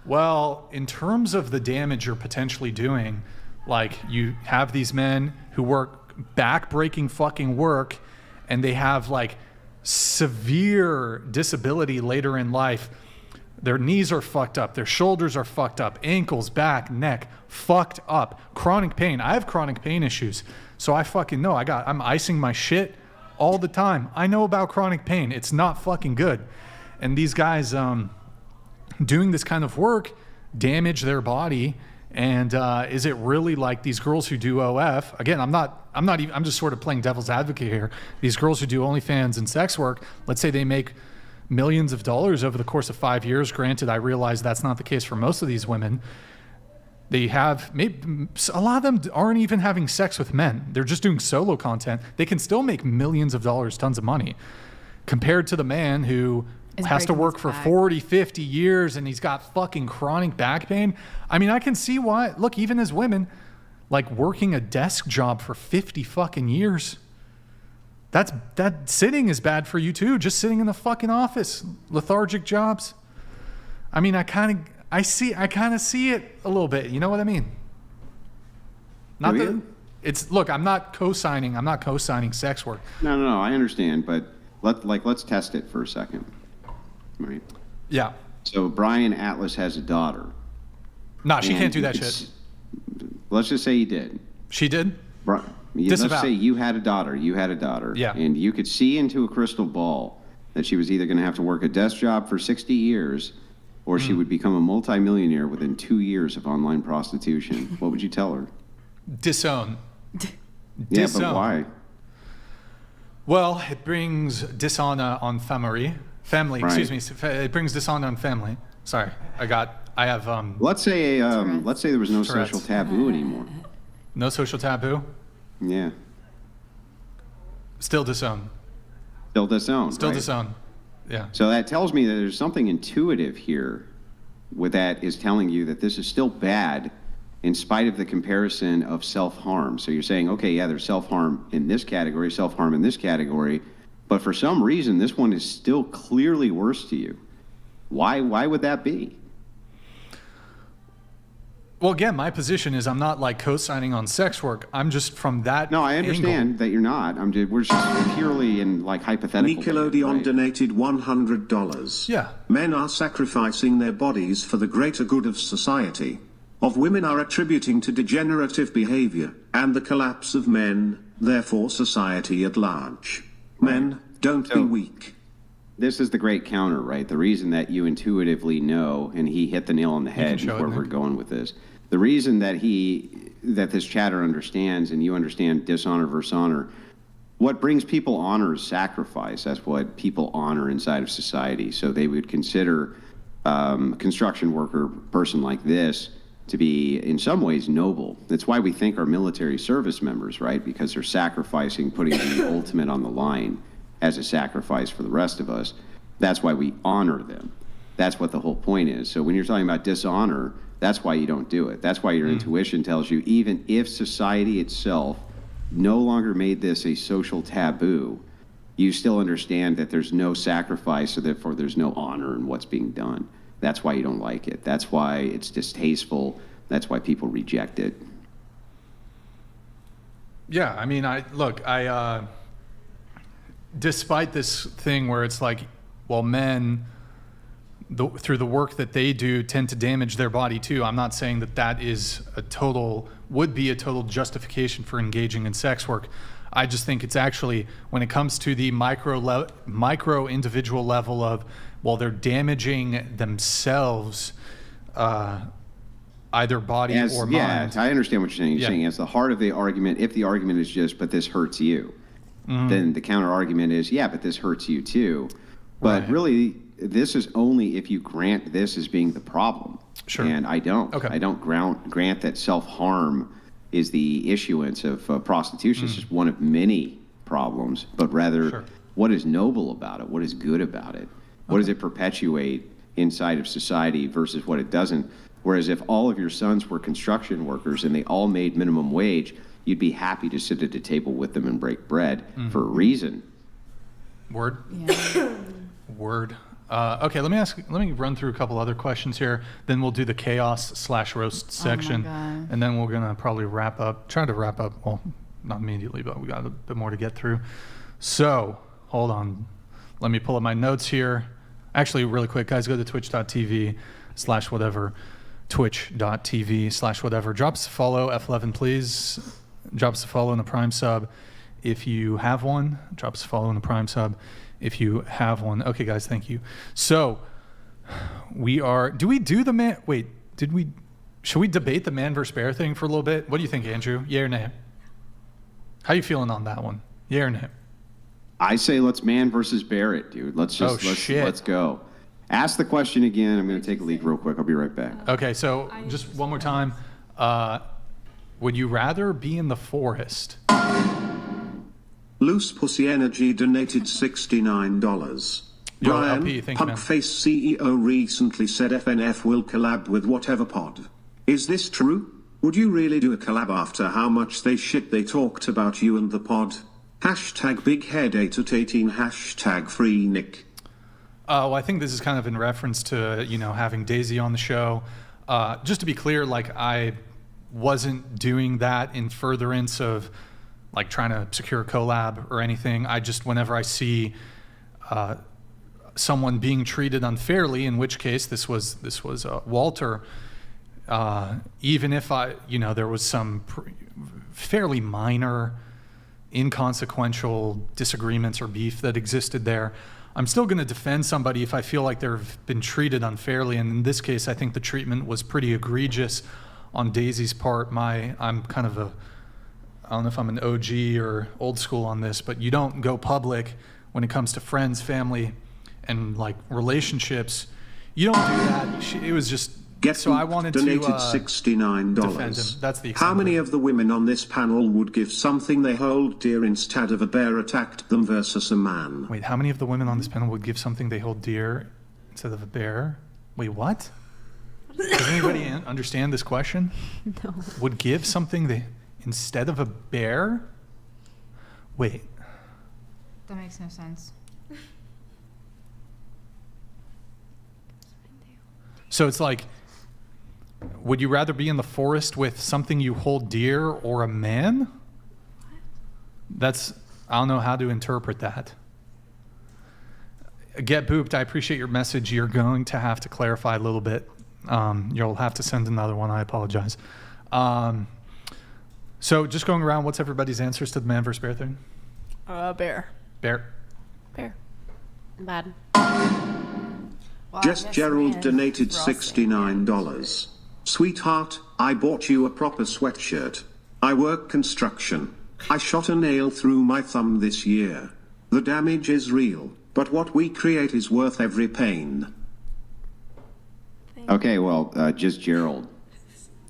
well, in terms of the damage you're potentially doing, like you have these men who work back-breaking fucking work and they have like severe disability later in life. Their knees are fucked up. Their shoulders are fucked up. Ankles, back, neck, fucked up. Chronic pain. I have chronic pain issues. So I fucking know. I'm icing my shit all the time. I know about chronic pain. It's not fucking good. And these guys doing this kind of work damage their body. And is it really like these girls who do OF? Again, I'm just sort of playing devil's advocate here. These girls who do OnlyFans and sex work, let's say they make millions of dollars over the course of 5 years. Granted, I realize that's not the case for most of these women. They have, maybe a lot of them aren't even having sex with men. They're just doing solo content. They can still make millions of dollars, tons of money, compared to the man who has to work for 40, 50 years and he's got fucking chronic back pain. I mean, I can see why. Look, even as women, like working a desk job for 50 fucking years, that sitting is bad for you too. Just sitting in the fucking office, lethargic jobs. I mean, I kind of see it a little bit. You know what I mean? Not that it's, look, I'm not co-signing sex work. No, I understand, but let's test it for a second. Right. Yeah. So Brian Atlas has a daughter. Nah, she can't do that shit. Let's just say he did. She did? Let's say you had a daughter. Yeah. And you could see into a crystal ball that she was either going to have to work a desk job for 60 years or she would become a multimillionaire within 2 years of online prostitution. What would you tell her? Disown. Yeah, but why? Well, it brings dishonor on family. Right. Excuse me. It brings dishonor on family. Sorry, I have. Let's say there was no social taboo anymore. No social taboo. Yeah. Still disown. Still disown. Still right? disown. Yeah. So that tells me that there's something intuitive here with that is telling you that this is still bad in spite of the comparison of self-harm. So you're saying, okay, yeah, there's self-harm in this category, self-harm in this category, but for some reason, this one is still clearly worse to you. Why would that be? Well, again, my position is I'm not like co-signing on sex work. I'm just from that. No, I understand that you're not. We're just purely in like hypothetical. Nickelodeon donated $100. Yeah. Men are sacrificing their bodies for the greater good of society. Of women are attributing to degenerative behavior and the collapse of men, therefore society at large. Men, don't be weak. This is the great counter, right? The reason that you intuitively know, and he hit the nail on the head where we're going with this. The reason that this chatter understands and you understand dishonor versus honor, what brings people honor is sacrifice. That's what people honor inside of society. So they would consider construction worker person like this to be in some ways noble. That's why we thank our military service members, right? Because they're sacrificing, putting the ultimate on the line as a sacrifice for the rest of us. That's why we honor them. That's what the whole point is. So when you're talking about dishonor, that's why you don't do it. That's why your intuition tells you, even if society itself no longer made this a social taboo, you still understand that there's no sacrifice, so therefore there's no honor in what's being done. That's why you don't like it. That's why it's distasteful. That's why people reject it. Yeah, I mean, despite this thing where it's like, well, men, through the work that they do, tend to damage their body too. I'm not saying that is would be a total justification for engaging in sex work. I just think it's actually, when it comes to the micro individual level of, well, they're damaging themselves either body or mind. Yeah, I understand what you're saying. You're saying as the heart of the argument, if the argument is just, but this hurts you, then the counter argument is, yeah, but this hurts you too. But really, this is only if you grant this as being the problem. Sure. And I don't. I don't grant that self-harm is the issuance of prostitution. It's just one of many problems, but rather what is noble about it? What is good about it? What does it perpetuate inside of society versus what it doesn't? Whereas if all of your sons were construction workers and they all made minimum wage, you'd be happy to sit at a table with them and break bread for a reason. Word? Yeah. Word. Okay, let me run through a couple other questions here. Then we'll do the chaos/roast section. And then we're going to probably try to wrap up. Well, not immediately, but we got a bit more to get through. So, hold on. Let me pull up my notes here. Actually, really quick, guys, go to twitch.tv/whatever. Twitch.tv/whatever. Drop us a follow, F11, please. Drop us a follow and a Prime sub if you have one. Drop us a follow and a Prime sub if you have one. Okay, guys, thank you. So, should we debate the man versus bear thing for a little bit? What do you think, Andrew? Yeah or nay? How you feeling on that one? Yeah or nay? I say let's man versus bear it, dude. Let's go. Ask the question again. I'm going to take a leak real quick. I'll be right back. Okay, so just one more time. Would you rather be in the forest? Loose Pussy Energy donated $69. Brian, LP, thank you, man. Pugface CEO recently said FNF will collab with whatever pod. Is this true? Would you really do a collab after how much they talked about you and the pod? #BigHead8@18 #FreeNick. Well, I think this is kind of in reference to, having Daisy on the show. Just to be clear, I wasn't doing that in furtherance of trying to secure a collab or anything. I just, whenever I see someone being treated unfairly, in which case this was Walter, even if there was some fairly minor, inconsequential disagreements or beef that existed there, I'm still going to defend somebody if I feel like they've been treated unfairly. And in this case, I think the treatment was pretty egregious on Daisy's part. I'm kind of I don't know if I'm an OG or old school on this, but you don't go public when it comes to friends, family, and relationships. You don't do that. It was just so I wanted donated to $69. defend him. That's the How many of the women on this panel would give something they hold dear instead of a bear attacked them versus a man? Wait, how many of the women on this panel would give something they hold dear instead of a bear? Wait, what? Does anybody understand this question? No. Would give something instead of a bear? Wait. That makes no sense. So it's would you rather be in the forest with something you hold dear or a man? I don't know how to interpret that. Get Booped, I appreciate your message. You're going to have to clarify a little bit. You'll have to send another one. I apologize. So just going around, what's everybody's answers to the man versus bear thing? Bear. Bear. Bear. Bad. Jess Gerald donated $69. Sweetheart, I bought you a proper sweatshirt. I work construction. I shot a nail through my thumb this year. The damage is real, but what we create is worth every pain. Okay, well, just Gerald.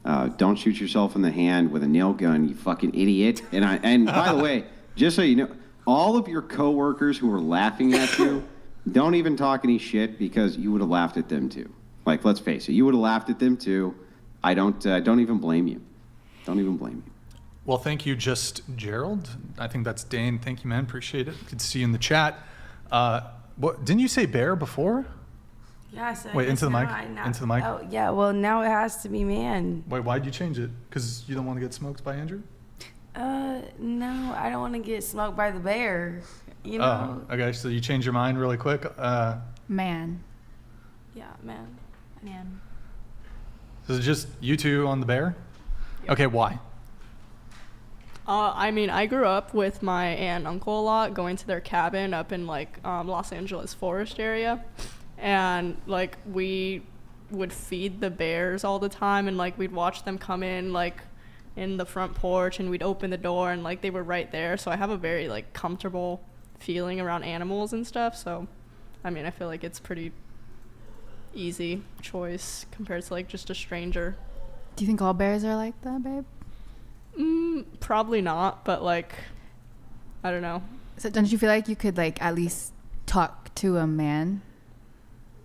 Don't shoot yourself in the hand with a nail gun, you fucking idiot. And by the way, just so you know, all of your coworkers who were laughing at you, don't even talk any shit because you would have laughed at them too. Let's face it, you would have laughed at them too. I don't even blame you. Don't even blame you. Well, thank you, just Gerald. I think that's Dane. Thank you, man. Appreciate it. Good to see you in the chat. Didn't you say bear before? Yeah, I said. Wait, into the mic. Into the mic. Oh, yeah. Well, now it has to be man. Wait, why'd you change it? Because you don't want to get smoked by Andrew? No, I don't want to get smoked by the bear. You know. Oh, okay. So you changed your mind really quick. Man. Yeah, man. Man. So it's just you two on the bear? Yep. Okay, why? I grew up with my aunt and uncle a lot, going to their cabin up in Los Angeles forest area, and we would feed the bears all the time, and like we'd watch them come in like in the front porch, and we'd open the door and like they were right there. So I have a very like comfortable feeling around animals and stuff. So I mean, I feel like it's pretty easy choice compared to like just a stranger. Do you think all bears are like that, babe? Probably not, but like I don't know. So don't you feel like you could like at least talk to a man?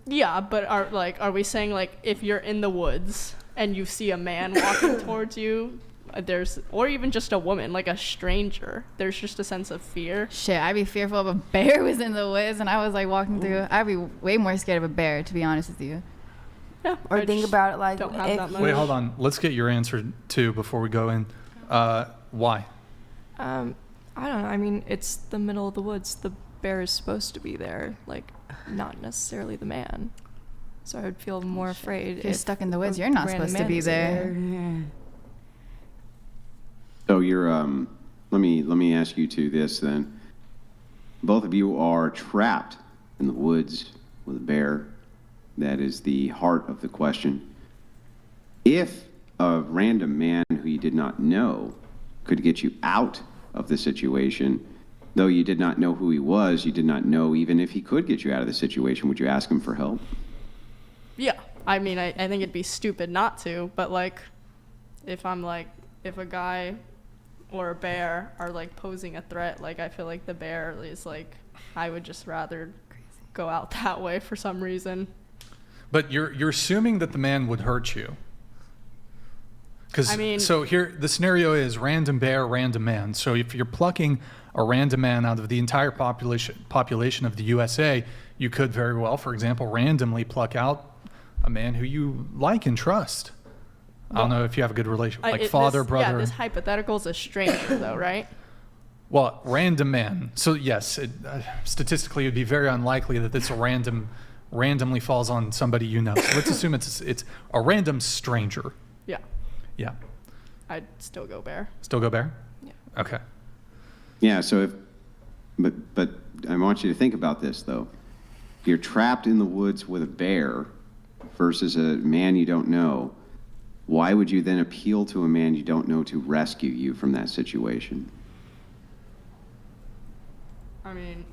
Yeah, but are we saying like if you're in the woods and you see a man walking towards you, or even just a woman, like a stranger, there's just a sense of fear? Shit, I'd be fearful if a bear was in the woods and I was like walking through. I'd be way more scared of a bear, to be honest with you. Yeah. Or think about it like, wait, hold on. Let's get your answer too before we go in. Why? I don't know. I mean, it's the middle of the woods. The bear is supposed to be there, like not necessarily the man. So I would feel more afraid if you're stuck in the woods. You're not supposed to be there. So you're let me ask you two this then. Both of you are trapped in the woods with a bear. That is the heart of the question. If a random man who you did not know could get you out of the situation, though you did not know who he was, you did not know even if he could get you out of the situation, would you ask him for help? Yeah. I mean, I think it'd be stupid not to, but like if a guy or a bear are like posing a threat, like I feel like the bear is like, I would just rather go out that way for some reason. But you're assuming that the man would hurt you. Because so here the scenario is random bear, random man. So if you're plucking a random man out of the entire population of the USA, you could very well, for example, randomly pluck out a man who you like and trust. I don't know if you have a good relationship, like father, brother. Yeah, this hypothetical is a stranger, though, right? Well, random man. So yes, statistically, it would be very unlikely that this randomly falls on somebody you know. So let's assume it's a random stranger. Yeah. Yeah. I'd still go bear. Still go bear? Yeah. Okay. Yeah. So but I want you to think about this though. You're trapped in the woods with a bear versus a man you don't know. Why would you then appeal to a man you don't know to rescue you from that situation? I mean,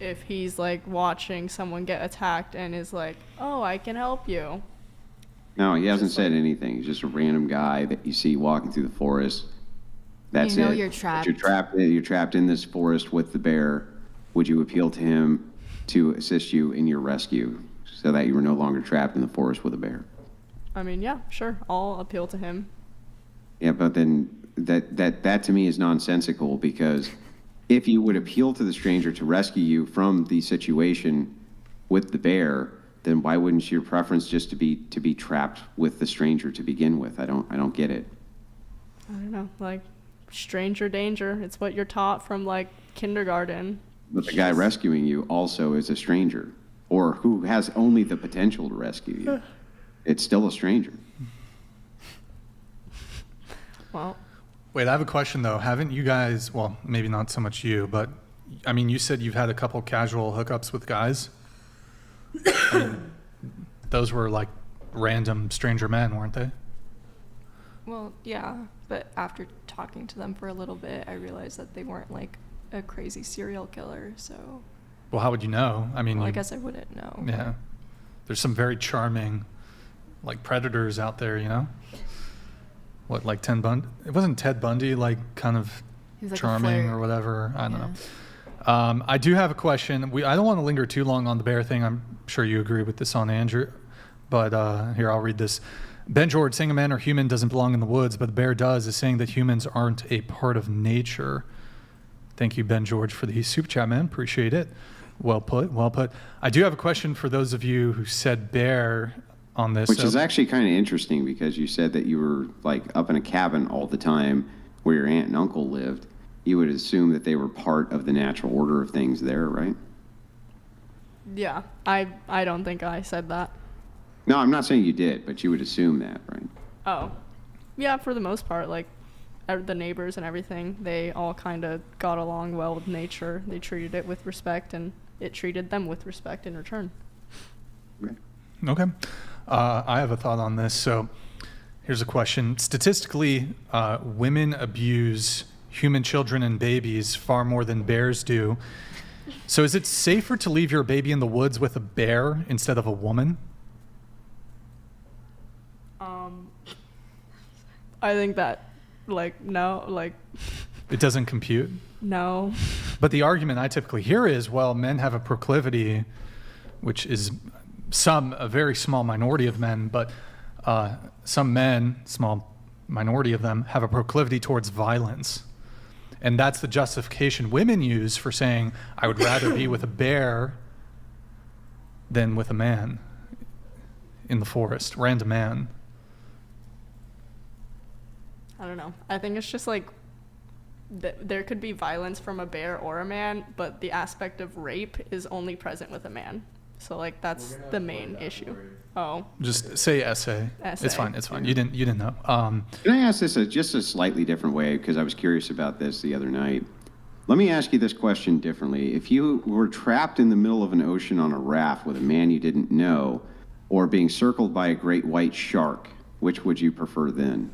if he's like watching someone get attacked and is like, oh, I can help you. No, he hasn't said anything. He's just a random guy that you see walking through the forest. That's it. You're trapped. You're trapped in this forest with the bear. Would you appeal to him to assist you in your rescue so that you were no longer trapped in the forest with a bear? I mean, yeah, sure. I'll appeal to him. Yeah, but then that to me is nonsensical, because if you would appeal to the stranger to rescue you from the situation with the bear, then why wouldn't your preference just to be trapped with the stranger to begin with? I don't get it. I don't know, like stranger danger. It's what you're taught from like kindergarten. But the guy rescuing you also is a stranger, or who has only the potential to rescue you. It's still a stranger. Well, wait, I have a question though. Haven't you guys, well, maybe not so much you, but I mean, you said you've had a couple casual hookups with guys. I mean, those were like random stranger men, weren't they? Well, yeah, but after talking to them for a little bit, I realized that they weren't like a crazy serial killer, so. Well, how would you know? I mean, well, I guess I wouldn't know. Yeah. There's some very charming like predators out there, you know? What, like Ted Bundy? It wasn't Ted Bundy, like kind of like charming or whatever. I don't know. I do have a question. I don't want to linger too long on the bear thing. I'm sure you agree with this on Andrew, but here, I'll read this. Ben George, saying a man or human doesn't belong in the woods, but the bear does, is saying that humans aren't a part of nature. Thank you, Ben George, for the super chat, man. Appreciate it. Well put, well put. I do have a question for those of you who said bear on this. Which is actually kind of interesting, because you said that you were like up in a cabin all the time where your aunt and uncle lived. You would assume that they were part of the natural order of things there, right? Yeah, I don't think I said that. No, I'm not saying you did, but you would assume that, right? Oh, yeah, for the most part, like the neighbors and everything, they all kind of got along well with nature. They treated it with respect, and it treated them with respect in return. Okay. I have a thought on this. So here's a question. Statistically, women abuse human children and babies far more than bears do. So is it safer to leave your baby in the woods with a bear instead of a woman? I think that, no, It doesn't compute? no. But the argument I typically hear is, well, men have a proclivity, which is a very small minority of men, but some men, small minority of them, have a proclivity towards violence. And that's the justification women use for saying, I would rather be with a bear than with a man in the forest, random man. I don't know. I think it's just there could be violence from a bear or a man, but the aspect of rape is only present with a man. So that's the main issue. Oh. Just say essay. It's fine. It's fine. You didn't know. Can I ask this just a slightly different way? Because I was curious about this the other night. Let me ask you this question differently. If you were trapped in the middle of an ocean on a raft with a man you didn't know, or being circled by a great white shark, which would you prefer then?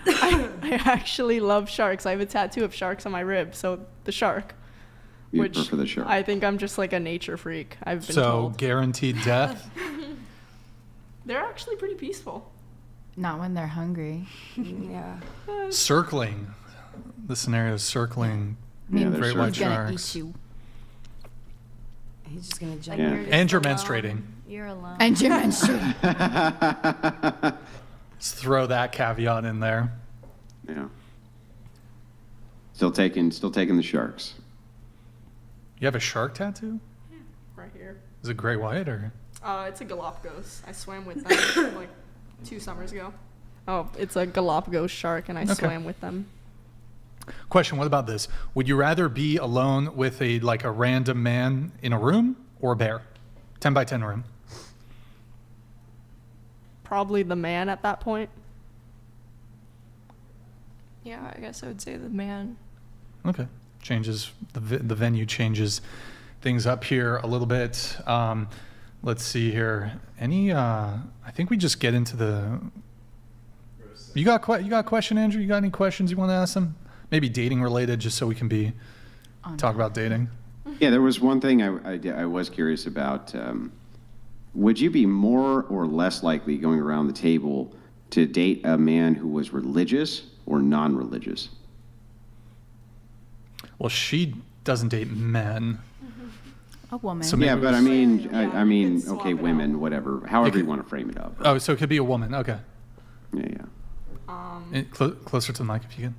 I actually love sharks. I have a tattoo of sharks on my rib, so the shark. You prefer the shark. I think I'm just a nature freak. I've been So told. guaranteed death? They're actually pretty peaceful. Not when they're hungry. Yeah. Circling. The scenario is circling great white sharks. Eat you. He's just gonna jump. Yeah. And you're menstruating. You're alone. And you're menstruating. Let's throw that caveat in there. Yeah. Still taking the sharks. You have a shark tattoo? Right here. Is it great white or? It's a Galapagos. I swam with them 2 summers ago. Oh, it's a Galapagos shark, and I swam with them. Question, what about this? Would you rather be alone with a random man in a room or a bear? 10 by 10 room. Probably the man at that point. Yeah, I guess I would say the man. Okay. Changes, the venue changes things up here a little bit. Let's see here. I think we just get into the... You got a question, Andrew? You got any questions you want to ask them? Maybe dating related, just so we can talk about dating. Yeah, there was one thing I was curious about. Would you be more or less likely going around the table to date a man who was religious or non-religious? Well, she doesn't date men. A woman. So yeah, but I mean, okay, women, whatever, however you want to frame it up. Oh, so it could be a woman. Okay. Yeah. Closer to the mic if you can.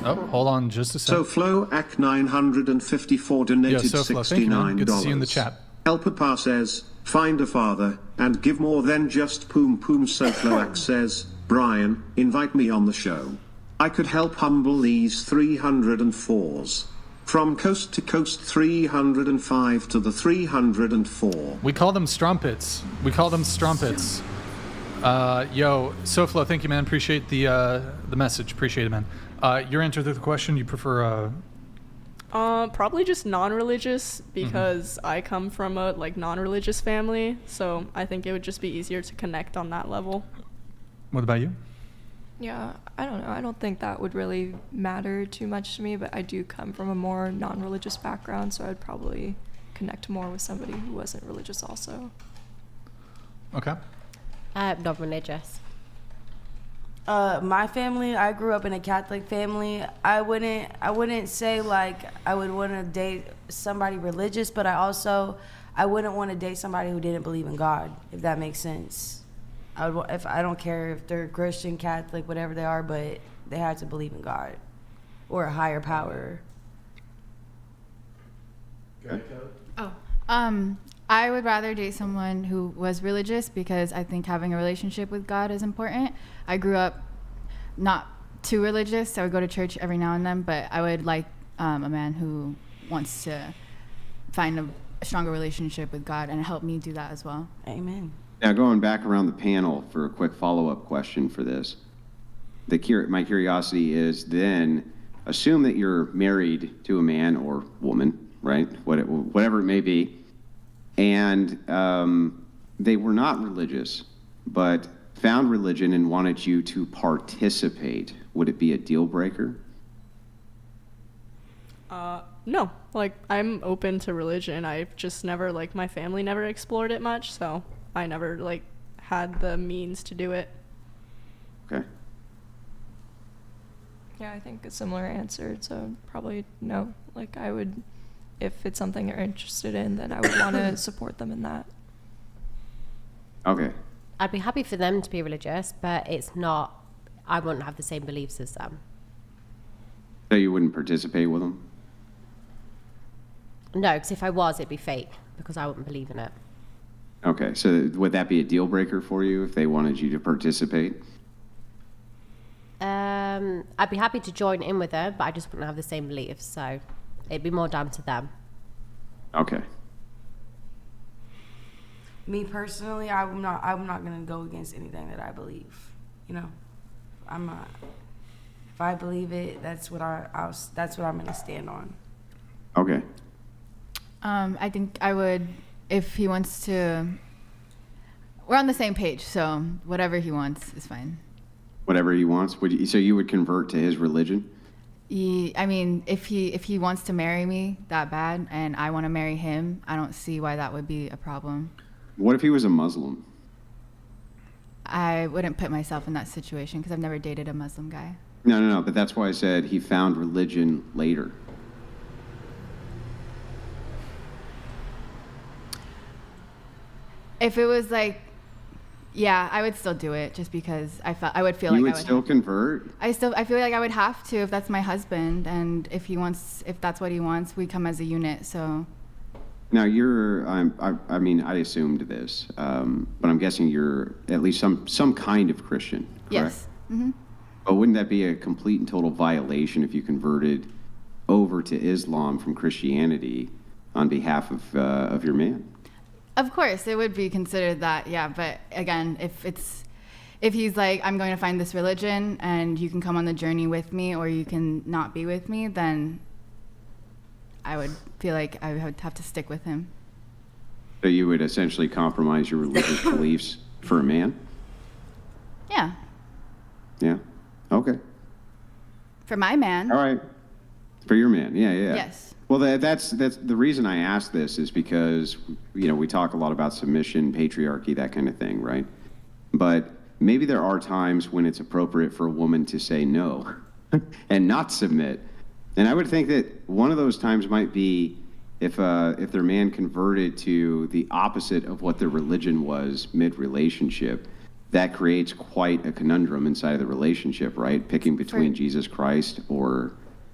Oh, hold on just a second. SoFloAc 954 donated SoFlo, thank you, man. $69. Good to see you in the chat. El Papa says, find a father, and give more than just poom poom. SoFloAc says, Brian, invite me on the show. I could help humble these 304s. From coast to coast, 305 to the 304. We call them strumpets. Yo, SoFlo, thank you, man. Appreciate the message. Appreciate it, man. Your answer to the question, you prefer... Probably just non-religious, because I come from a non-religious family, so I think it would just be easier to connect on that level. What about you? Yeah, I don't know. I don't think that would really matter too much to me, but I do come from a more non-religious background, so I'd probably connect more with somebody who wasn't religious also. Okay. Non-religious. My family, I grew up in a Catholic family. I wouldn't say I would want to date somebody religious, but I wouldn't want to date somebody who didn't believe in God, if that makes sense. I don't care if they're Christian, Catholic, whatever they are, but they have to believe in God or a higher power. Okay. I would rather date someone who was religious, because I think having a relationship with God is important. I grew up not too religious, so I would go to church every now and then, but I would like a man who wants to find a stronger relationship with God and help me do that as well. Amen. Now, going back around the panel for a quick follow-up question for this. My curiosity is then, assume that you're married to a man or woman, right? Whatever it may be. And they were not religious, but found religion and wanted you to participate, would it be a deal breaker? No, like I'm open to religion. I've just never, like, my family never explored it much, so I never like had the means to do it. Okay. Yeah, I think a similar answer, so probably no. Like, I would, if it's something they're interested in, then I would want to support them in that. Okay. I'd be happy for them to be religious, but it's not, I wouldn't have the same beliefs as them. So you wouldn't participate with them? No, because if I was, it'd be fake, because I wouldn't believe in it. Okay, so would that be a deal breaker for you if they wanted you to participate? I'd be happy to join in with them, but I just wouldn't have the same beliefs, so it'd be more down to them. Okay. Me personally, I'm not gonna go against anything that I believe. You know, I'm not. If I believe it, that's what that's what I'm gonna stand on. Okay. I think I would, if he wants to. We're on the same page, so whatever he wants is fine. Whatever he wants. So you would convert to his religion? I mean, if he wants to marry me that bad, and I want to marry him, I don't see why that would be a problem. What if he was a Muslim? I wouldn't put myself in that situation because I've never dated a Muslim guy. No, but that's why I said he found religion later. If it was like, yeah, I would still do it just because I would feel like I would still convert? I feel like I would have to if that's my husband, and if that's what he wants, we come as a unit. So. Now I mean, I assumed this, but I'm guessing you're at least some kind of Christian, correct? Yes. Mm-hmm. But wouldn't that be a complete and total violation if you converted over to Islam from Christianity on behalf of your man? Of course, it would be considered that, yeah. But again, if he's like, I'm going to find this religion and you can come on the journey with me or you can not be with me, then I would feel like I would have to stick with him. So you would essentially compromise your religious beliefs for a man? Yeah. Yeah. Okay. For my man. All right. For your man. Yeah. Yes. Well, that's the reason I ask this is because, we talk a lot about submission, patriarchy, that kind of thing, right? But maybe there are times when it's appropriate for a woman to say no and not submit. And I would think that one of those times might be if their man converted to the opposite of what their religion was mid-relationship. That creates quite a conundrum inside of the relationship, right? Picking between Jesus Christ or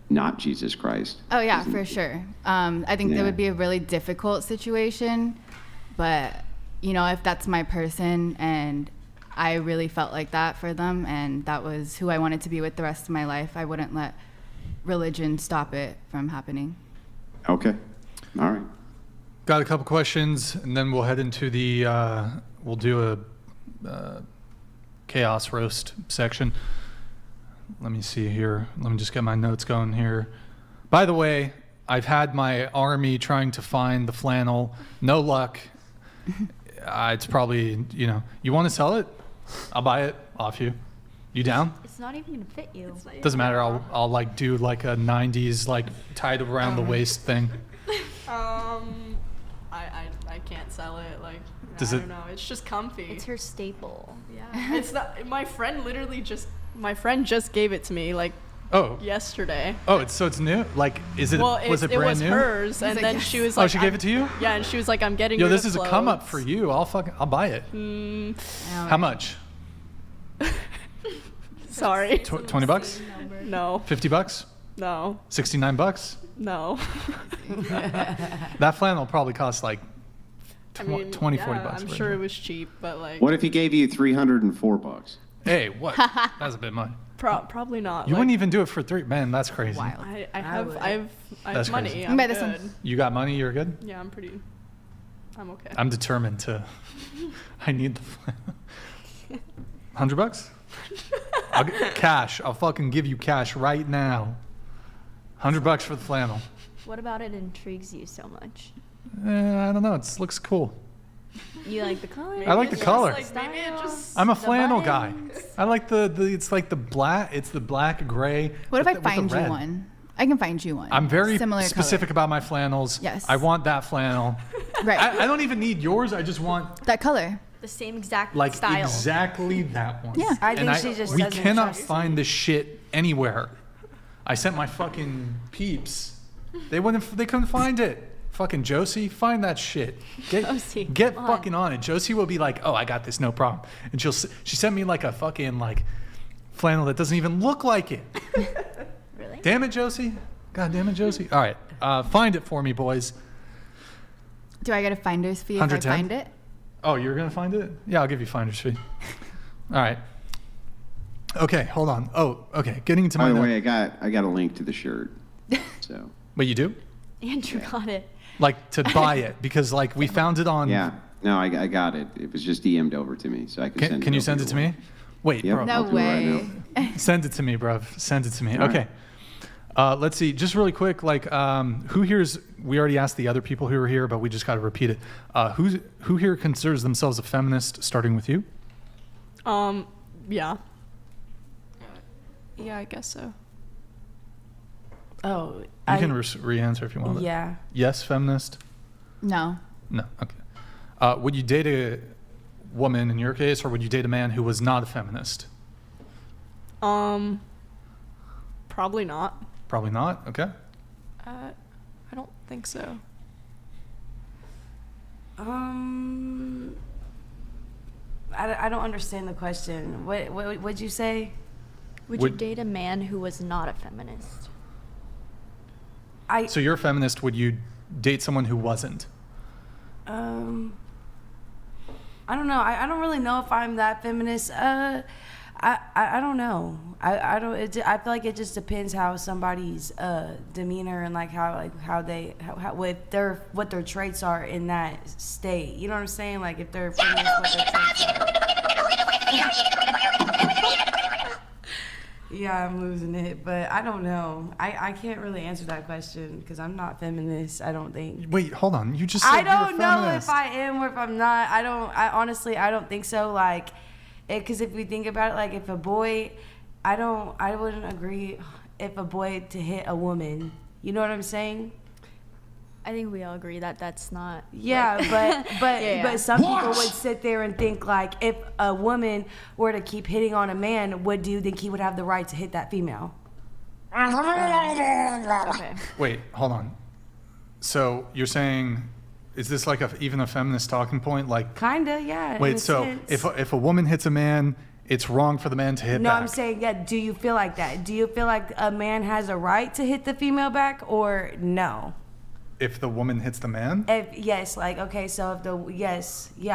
not Jesus Christ. Oh yeah, for sure. I think that would be a really difficult situation, but if that's my person and I really felt like that for them and that was who I wanted to be with the rest of my life, I wouldn't let religion stop it from happening. Okay. All right. Got a couple questions and then we'll head into we'll do a chaos roast section. Let me see here. Let me just get my notes going here. By the way, I've had my army trying to find the flannel. No luck. It's probably, you want to sell it? I'll buy it off you. You down? It's not even gonna fit you. Doesn't matter. I'll like do like a 90s like tied around the waist thing. I can't sell it. Like, I don't know. It's just comfy. It's her staple. Yeah. It's not. My friend just gave it to me like yesterday. Oh, it's new? Like, is it? Well, was it brand new? It was hers, and then she was like, "Oh, she gave it to you?" Yeah, and she was like, "I'm getting." Yo, rid this of is clothes. a come up for you. I'll buy it. How much? Sorry. $20? No. $50? No. $69? No. That flannel probably costs like 20, $40. I'm sure it was cheap, but like. What if he gave you $304? Hey, what? That's a bit much. Probably not. You wouldn't even do it for $3. Man, that's crazy. Wild. I have That's money. crazy. I'm Madysen. good. You got money? You're good? Yeah, I'm okay. I'm determined to. I need the flannel. $100? I'll get cash. I'll fucking give you cash right now. $100 for the flannel. What about it intrigues you so much? I don't know. It looks cool. You like the color? I like the color. Maybe it just I'm a flannel guy. I like the it's like the black. It's the black gray. What if I with the find you red. one? I can find you one. I'm very similar specific about my flannels. Yes. I want that flannel. Right. I don't even need yours. I just want that color. The same exact like style. exactly that one. Yeah. I think she just we doesn't cannot trust find this shit anywhere. I sent my fucking peeps. They couldn't find it. Fucking Josie, find that shit. Josie, get come fucking on it. Josie will be like, "Oh, I got this, no problem." And she sent me like a fucking like flannel that doesn't even look like it. Really? Damn it, Josie. God damn it, Josie. All right, find it for me, boys. Do I get a finder's fee if I 110? find it? Oh, you're gonna find it? Yeah, I'll give you finder's fee. All right. Okay, hold on. Oh, okay. Getting into By my the way, I got a link to the shirt. So. Wait, you do? Andrew got it. Like to buy it because like we found it on. Yeah. No, I got it. It was just DM'd over to me, so I can send it. Can you over send it your to way. me? Wait, Yep, bro. No I'll do it right way. now. Send it to me, bruv. Send it to me. All Okay. Let's see. Just really quick, like, who here's? We already asked the other people who were here, but we just got to repeat it. Who here considers themselves a feminist? Starting with you. Yeah. Yeah, I guess so. Oh, You can re-answer if you want. Yeah. Yes, feminist. No. No. Okay. Would you date a woman in your case, or would you date a man who was not a feminist? Probably not. Probably not. Okay. I don't think so. I don't understand the question. What'd you say? Would you date a man who was not a feminist? So you're a feminist. Would you date someone who wasn't? I don't know. I don't really know if I'm that feminist. I don't know. I don't. I feel like it just depends how somebody's demeanor and like how they what their traits are in that state. You know what I'm saying? Like if they're feminist, what their traits are. Yeah, I'm losing it, but I don't know. I can't really answer that question because I'm not feminist. I don't think. Wait, hold on. You just said I you're a don't know feminist. if I am or if I'm not. I honestly don't think so. Like, because if we think about it, like if a boy, I wouldn't agree if a boy to hit a woman. You know what I'm saying? I think we all agree that that's not. Yeah, like- but some people would sit there and think like if a woman were to keep hitting on a man, do you think he would have the right to hit that female? Okay. Wait, hold on. So you're saying, is this like even a feminist talking point? Like, Kinda, yeah. in wait, a so sense. if a woman hits a man, it's wrong for the man to hit No, back. I'm saying, yeah, do you feel like that? Do you feel like a man has a right to hit the female back or no? If the woman hits the man? Yes, like, okay, so yeah.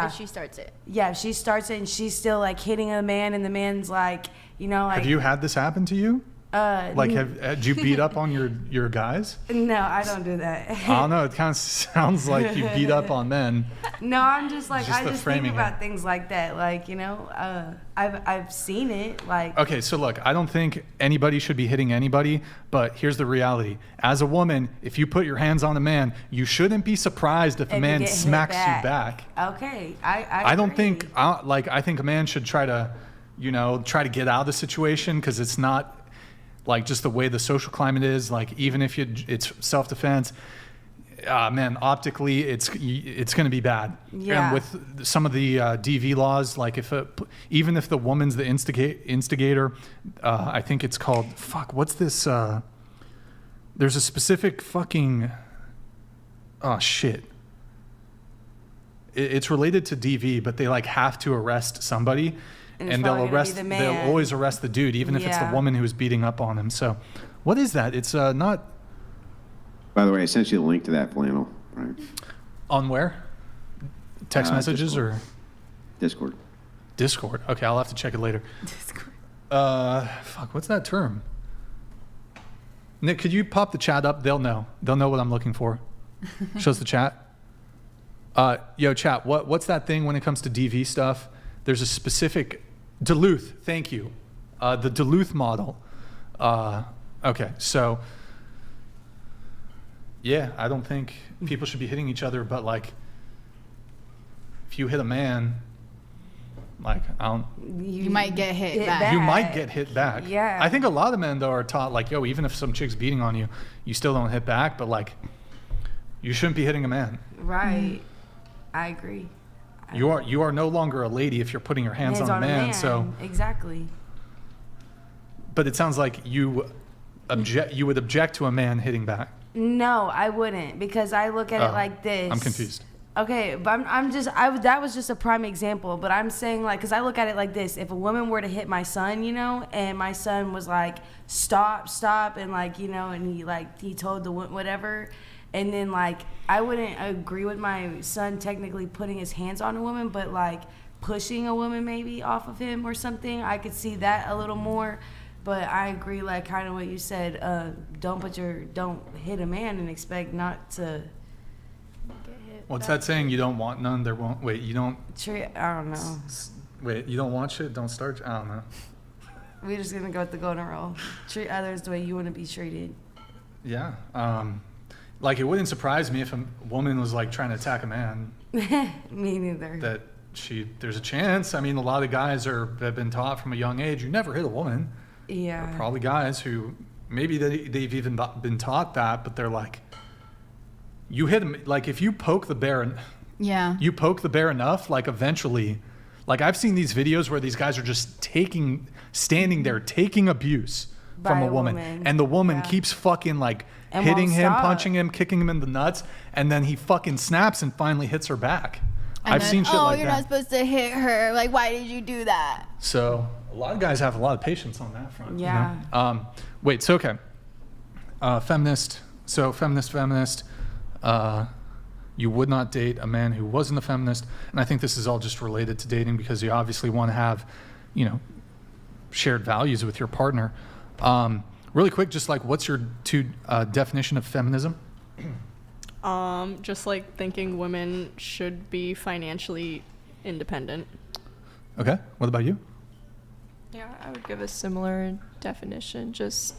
If she starts it. Yeah, if she starts it and she's still like hitting a man and the man's like, you know, like. Have you had this happen to you? Like, did you beat up on your guys? No, I don't do that. I don't know. It kind of sounds like you beat up on men. No, I'm just like, Just I the just think framing about it. things like that. Like, you know, I've seen it. Like, Okay, so look, I don't think anybody should be hitting anybody, but here's the reality. As a woman, if you put your hands on a man, you shouldn't be surprised if a you man get hit smacks you back. Okay, I don't agree. think, I think a man should try to get out of the situation because it's not like just the way the social climate is. Like even if it's self-defense, man, optically it's going to be bad. Yeah. And with some of the DV laws, like even if the woman's the instigator, I think it's called what's this? There's a specific fucking shit. It's related to DV, but they like have to arrest somebody. And they'll always arrest the dude, even if it's the woman who's beating up on him. So, what is that? It's not. By the way, I sent you the link to that flannel. Right. On where? Text messages Discord. or? Discord. Discord. Okay, I'll have to check it later. Discord. What's that term? Nick, could you pop the chat up? They'll know. They'll know what I'm looking for. Shows the chat. Yo, chat. What's that thing when it comes to DV stuff? There's a specific Duluth. Thank you. The Duluth model. Okay, so yeah, I don't think people should be hitting each other, but like if you hit a man, like, You might get hit back. You might get hit back. Yeah. I think a lot of men, though, are taught, like, yo, even if some chick's beating on you, you still don't hit back, but, like, you shouldn't be hitting a man. Right. I agree. You are no longer a lady if you're putting your hands on a man. So exactly. But it sounds like you would object to a man hitting back. No, I wouldn't, because I look at it like this. I'm confused. Okay, but that was just a prime example, but I'm saying, like, because I look at it like this: if a woman were to hit my son, you know, and my son was like, stop, and like, you know, and he told the whatever, and then like, I wouldn't agree with my son technically putting his hands on a woman, but like pushing a woman maybe off of him or something, I could see that a little more. But I agree, like kind of what you said, don't hit a man and expect not to get hit. What's that saying? You don't want none, there won't. Wait, you don't. I don't know. Wait, you don't want shit, don't start. I don't know. We're just gonna go with the golden rule: treat others the way you want to be treated. Yeah. Like, it wouldn't surprise me if a woman was like trying to attack a man. Me neither. That there's a chance. I mean, a lot of guys have been taught from a young age, you never hit a woman. Yeah. There are probably guys who maybe they've even been taught that, but they're like, you hit him, like if you poke the bear, you poke the bear enough, like eventually, like I've seen these videos where these guys are just standing there taking abuse from a woman, and the woman keeps fucking like and hitting him, punching him, kicking him in the nuts, and then he fucking snaps and finally hits her back. And I've seen shit like that. Oh, you're not supposed to hit her. Like, why did you do that? So a lot of guys have a lot of patience on that front. Yeah. You know? Wait, so okay. Feminist. So feminist. You would not date a man who wasn't a feminist. And I think this is all just related to dating because you obviously want to have, you know, shared values with your partner. Really quick, just like, what's your definition of feminism? Just like thinking women should be financially independent. Okay. What about you? Yeah, I would give a similar definition, just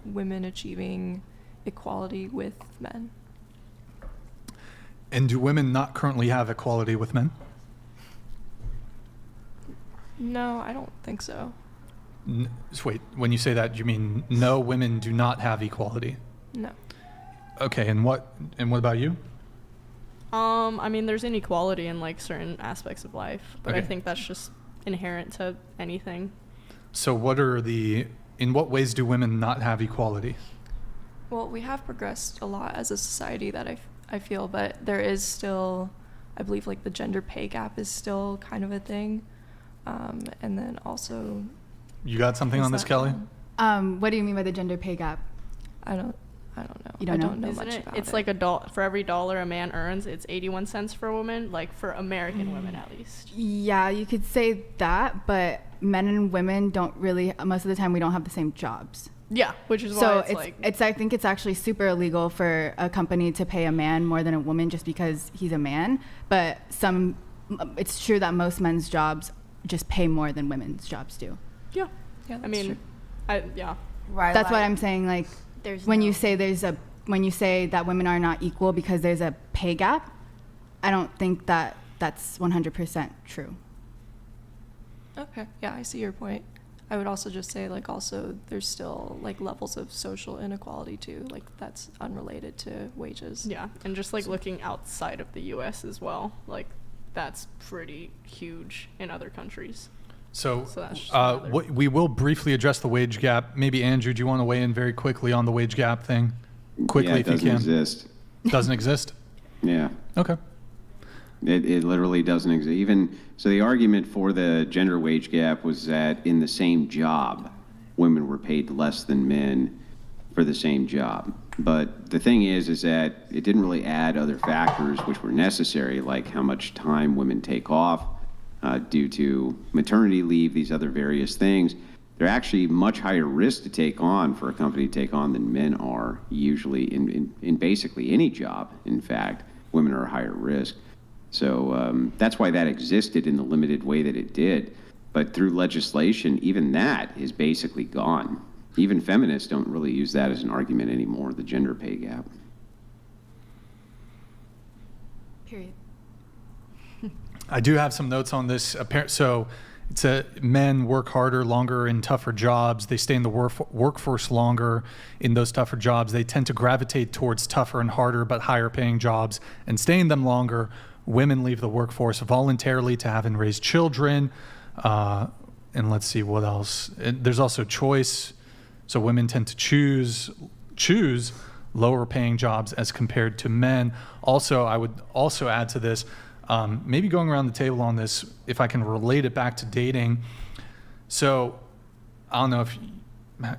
women achieving equality with men. And do women not currently have equality with men? No, I don't think so. Wait, when you say that, you mean no, women do not have equality? No. Okay, and what about you? I mean, there's inequality in like certain aspects of life, but I Okay. think that's just inherent to anything. So in what ways do women not have equality? Well, we have progressed a lot as a society that I feel, but there is still, I believe, like the gender pay gap is still kind of a thing. And then also... You got something on this, Kelly? What do you mean by the gender pay gap? I don't know. You don't I know? don't know Isn't much it- about it's it. like for every dollar a man earns, it's 81 cents for a woman, like for American women at least. Yeah, you could say that, but men and women don't really, most of the time we don't have the same jobs. Yeah, which is why So it's like... I think it's actually super illegal for a company to pay a man more than a woman just because he's a man. But it's true that most men's jobs just pay more than women's jobs do. Yeah, I mean, yeah. Right. That's what I'm saying. Like, when you say that women are not equal because there's a pay gap, I don't think that that's 100% true. Okay, yeah, I see your point. I would also just say, like, also there's still like levels of social inequality too, like that's unrelated to wages. Yeah, and just like looking outside of the U.S. as well, like that's pretty huge in other countries. So that's just we will briefly address the wage gap. Maybe Andrew, do you want to weigh in very quickly on the wage gap thing? Quickly, Yeah, it if you doesn't can. exist. Doesn't exist? Yeah. Okay. It literally doesn't exist. So the argument for the gender wage gap was that in the same job, women were paid less than men for the same job. But the thing is that it didn't really add other factors which were necessary, like how much time women take off due to maternity leave, these other various things. They're actually much higher risk to take on for a company to take on than men are usually in basically any job. In fact, women are a higher risk. So that's why that existed in the limited way that it did. But through legislation, even that is basically gone. Even feminists don't really use that as an argument anymore, the gender pay gap. Period. I do have some notes on this. So it's men work harder, longer in tougher jobs. They stay in the workforce longer in those tougher jobs. They tend to gravitate towards tougher and harder but higher paying jobs and stay in them longer. Women leave the workforce voluntarily to have and raise children. And let's see what else. There's also choice. So women tend to choose lower paying jobs as compared to men. Also, I would also add to this, maybe going around the table on this, if I can relate it back to dating. So I don't know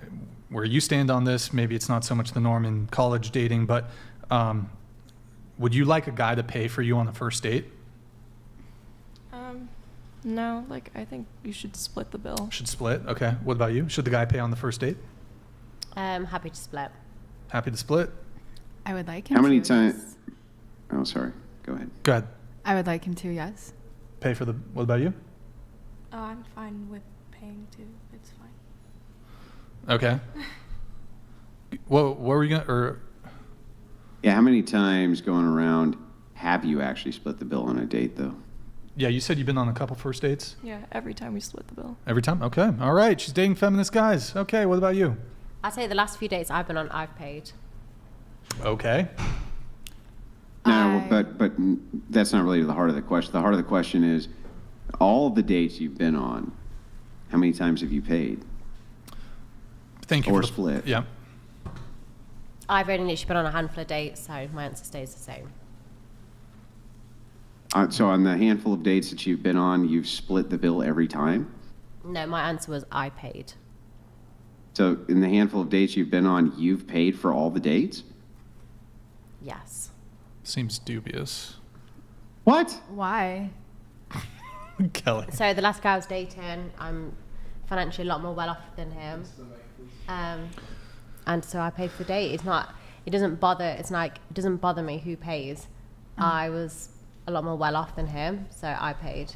where you stand on this. Maybe it's not so much the norm in college dating, but would you like a guy to pay for you on the first date? No, like I think you should split the bill. Should split? Okay. What about you? Should the guy pay on the first date? Happy to split. Happy to split? I would like him How many to, times? yes. Oh, sorry. Go ahead. Go ahead. I would like him to, yes. Pay for the. What about you? Oh, I'm fine with paying too. It's fine. Okay. What were you gonna? Yeah, how many times going around have you actually split the bill on a date, though? Yeah, you said you've been on a couple first dates? Yeah, every time we split the bill. Every time? Okay. All right. She's dating feminist guys. Okay. What about you? I'd say the last few dates I've been on, I've paid. Okay. No, but that's not really the heart of the question. The heart of the question is, all of the dates you've been on, how many times have you paid? Thank you. Or split? Yeah. I've only literally been on a handful of dates, so my answer stays the same. So on the handful of dates that you've been on, you've split the bill every time? No, my answer was I paid. So in the handful of dates you've been on, you've paid for all the dates? Yes. Seems dubious. What? Why? Kelli. So the last guy I was dating, I'm financially a lot more well off than him. And so I paid for the date. It doesn't bother me who pays. I was a lot more well off than him, so I paid.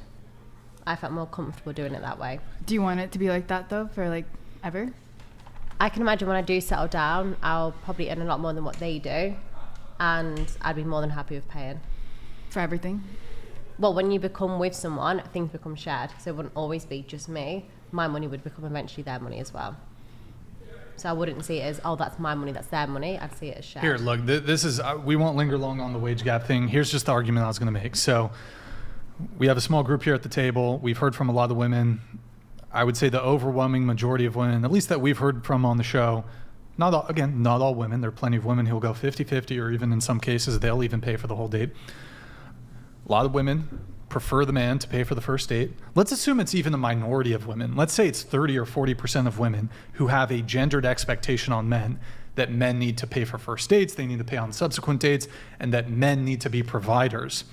I felt more comfortable doing it that way. Do you want it to be like that though, for like ever? I can imagine when I do settle down, I'll probably earn a lot more than what they do, and I'd be more than happy with paying. For everything? Well, when you become with someone, things become shared, so it wouldn't always be just me. My money would become eventually their money as well. So I wouldn't see it as, oh, that's my money, that's their money. I'd see it as shared. Here, look, this is, we won't linger long on the wage gap thing. Here's just the argument I was going to make. So we have a small group here at the table. We've heard from a lot of women. I would say the overwhelming majority of women, at least that we've heard from on the show, not all women. There are plenty of women who will go 50-50, or even in some cases, they'll even pay for the whole date. A lot of women prefer the man to pay for the first date. Let's assume it's even a minority of women. Let's say it's 30 or 40% of women who have a gendered expectation on men that men need to pay for first dates, they need to pay on subsequent dates, and that men need to be providers.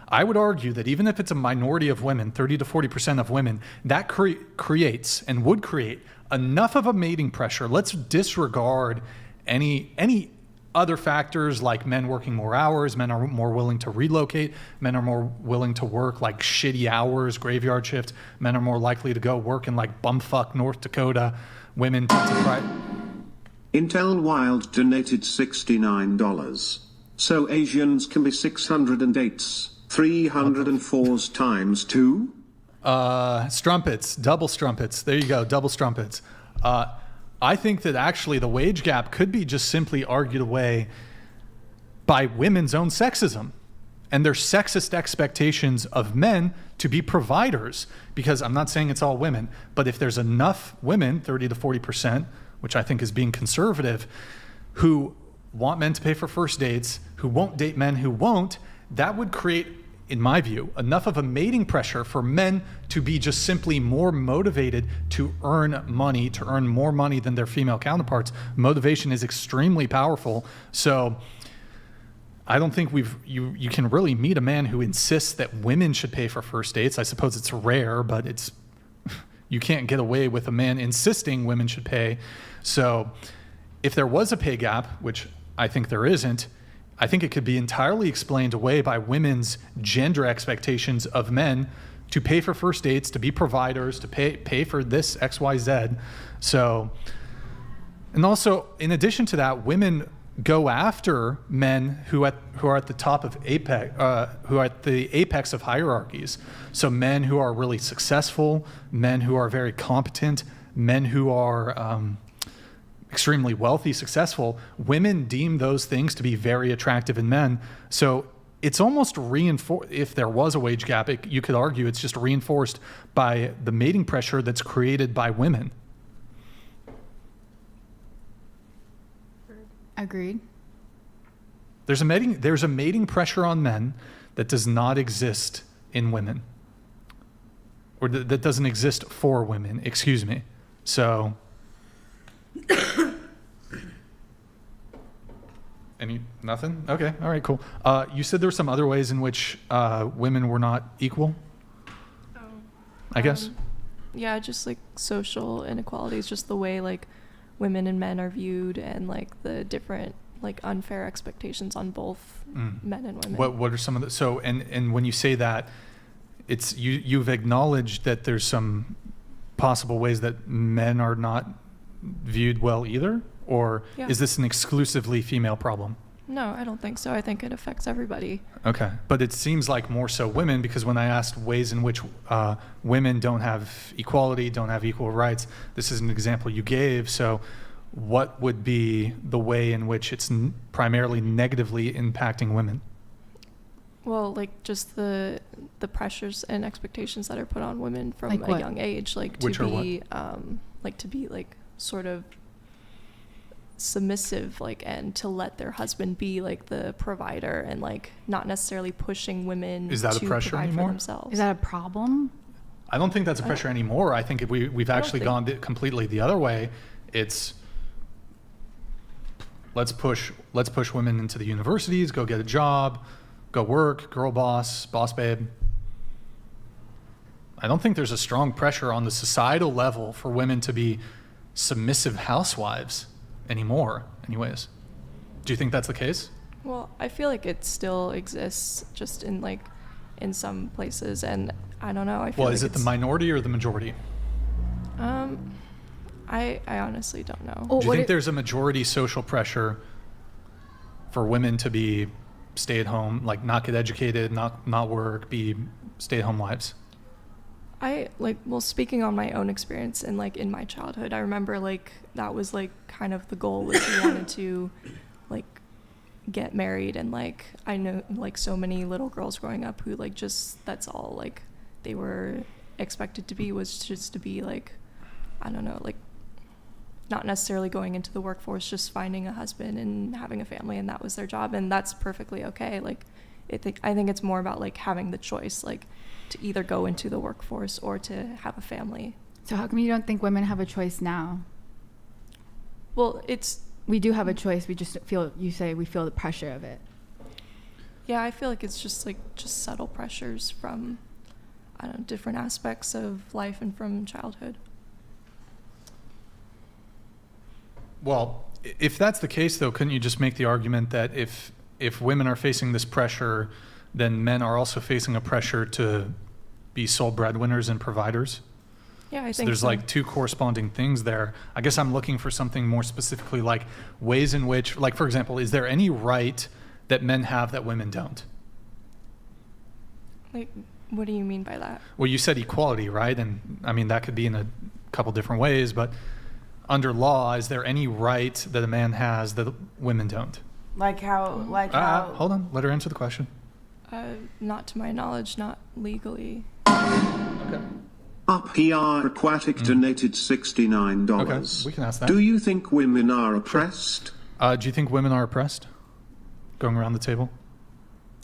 I would argue that even if it's a minority of women, 30 to 40% of women, that creates and would create enough of a mating pressure. Let's disregard any other factors like men working more hours, men are more willing to relocate, men are more willing to work like shitty hours, graveyard shift, men are more likely to go work in like bumfuck North Dakota, women tend to Intel Wild donated $69. So Asians can be 608s, 304s times 2? Strumpets, double strumpets. There you go, double strumpets. I think that actually the wage gap could be just simply argued away by women's own sexism and their sexist expectations of men to be providers. Because I'm not saying it's all women, but if there's enough women, 30 to 40%, which I think is being conservative, who want men to pay for first dates, who won't date men who won't, that would create, in my view, enough of a mating pressure for men to be just simply more motivated to earn money, to earn more money than their female counterparts. Motivation is extremely powerful. So I don't think you can really meet a man who insists that women should pay for first dates. I suppose it's rare, but you can't get away with a man insisting women should pay. So if there was a pay gap, which I think there isn't, I think it could be entirely explained away by women's gender expectations of men to pay for first dates, to be providers, to pay for this X, Y, Z. So, and also in addition to that, women go after men who are at the top of who are at the apex of hierarchies. So men who are really successful, men who are very competent, men who are extremely wealthy, successful. Women deem those things to be very attractive in men. So it's almost reinforced. If there was a wage gap, you could argue it's just reinforced by the mating pressure that's created by women. Agreed. There's a mating pressure on men that does not exist in women, or that doesn't exist for women. Excuse me. So, nothing? Okay. All right. Cool. You said there were some other ways in which women were not equal. I guess. Yeah, just like social inequalities, just the way like women and men are viewed, and like the different like unfair expectations on both men and women. What are some of the, so and when you say that, it's you've acknowledged that there's some possible ways that men are not viewed well either, or is this an exclusively female problem? No, I don't think so. I think it affects everybody. Okay, but it seems like more so women, because when I asked ways in which women don't have equality, don't have equal rights, this is an example you gave. So what would be the way in which it's primarily negatively impacting women? Well, like just the pressures and expectations that are put on women from like a young age, like to be like sort of submissive, like, and to let their husband be like the provider, and like not necessarily pushing women is that to a pressure provide anymore? for themselves. Is that a problem? I don't think that's a pressure anymore. I think we've actually gone completely the other way. It's let's push women into the universities, go get a job, go work, girl boss, boss babe. I don't think there's a strong pressure on the societal level for women to be submissive housewives anymore, anyways. Do you think that's the case? Well, I feel like it still exists, just in like in some places, and I don't know. I feel well, like is it the minority or the majority? I honestly don't know. Do you think there's a majority social pressure for women to be stay-at-home, like not get educated, not work, be stay-at-home wives? Well, speaking on my own experience and like in my childhood, I remember like that was like kind of the goal, was you wanted to like get married, and like I know like so many little girls growing up who like just that's all like they were expected to be, was just to be like, I don't know, like not necessarily going into the workforce, just finding a husband and having a family, and that was their job, and that's perfectly okay. Like I think it's more about like having the choice, like to either go into the workforce or to have a family. So how come you don't think women have a choice now? Well, we do have a choice. We just feel the pressure of it. Yeah, I feel like it's just subtle pressures from, I don't know, different aspects of life and from childhood. Well, if that's the case, though, couldn't you just make the argument that if women are facing this pressure, then men are also facing a pressure to be sole breadwinners and providers? Yeah, I think there's like two corresponding things there. I guess I'm looking for something more specifically, like ways in which, like, for example, is there any right that men have that women don't? Like, what do you mean by that? Well, you said equality, right? And I mean, that could be in a couple different ways, but under law, is there any right that a man has that women don't? Hold on, let her answer the question. Not to my knowledge, not legally. Okay. Up here, Aquatic donated $69. Okay, we can ask that. Do you think women are oppressed? Do you think women are oppressed? Going around the table.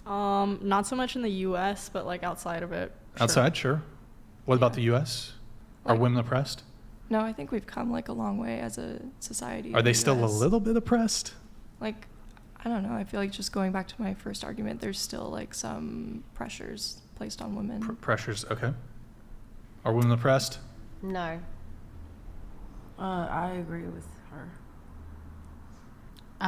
Not so much in the U.S., but like outside of it. Outside, sure. What about the U.S.? Are women oppressed? No, I think we've come like a long way as a society. Are they still a little bit oppressed? Like, I don't know. I feel like just going back to my first argument, there's still like some pressures placed on women. Pressures, okay. Are women oppressed? No. I agree with her.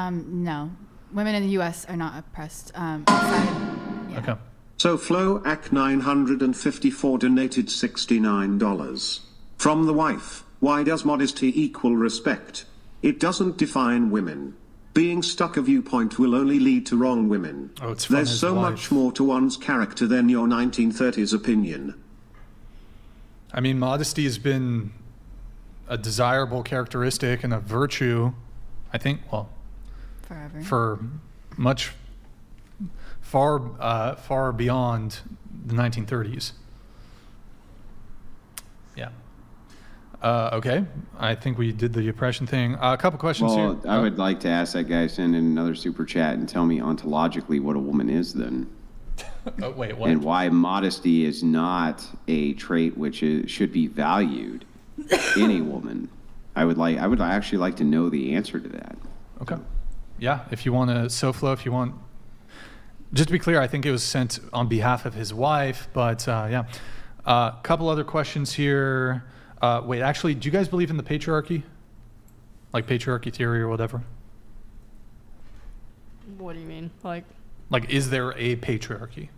No. Women in the U.S. are not oppressed. Okay. So FloAc 954 donated $69. From the wife, why does modesty equal respect? It doesn't define women. being stuck a viewpoint will only lead to wrong women. Oh, it's from There's his so wife. much more to one's character than your 1930s opinion. I mean, modesty has been a desirable characteristic and a virtue, I think, well, Forever. for much far beyond the 1930s. Yeah. Okay. I think we did the oppression thing. A couple questions Well, here. I would like to ask that guy send in another super chat and tell me ontologically what a woman is then. Oh, wait, what? And why modesty is not a trait which should be valued in a woman. I would actually like to know the answer to that. Okay. Yeah, if you want to SoFlo, if you want. Just to be clear, I think it was sent on behalf of his wife, but yeah. A couple other questions here. Wait, actually, do you guys believe in the patriarchy? Like patriarchy theory or whatever? What do you mean? Like, is there a patriarchy?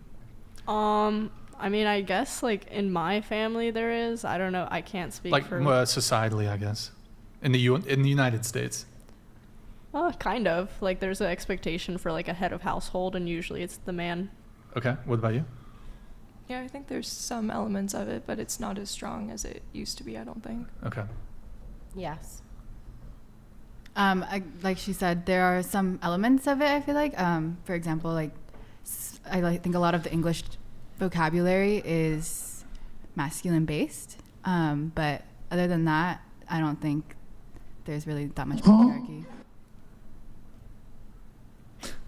I mean, I guess like in my family there is. I don't know. I can't speak Like for. societally, I guess. In the United States. Kind of. Like there's an expectation for like a head of household, and usually it's the man. Okay. What about you? Yeah, I think there's some elements of it, but it's not as strong as it used to be, I don't think. Okay. Yes. Like she said, there are some elements of it, I feel like. For example, like, think a lot of the English vocabulary is masculine based. But other than that, I don't think there's really that much patriarchy.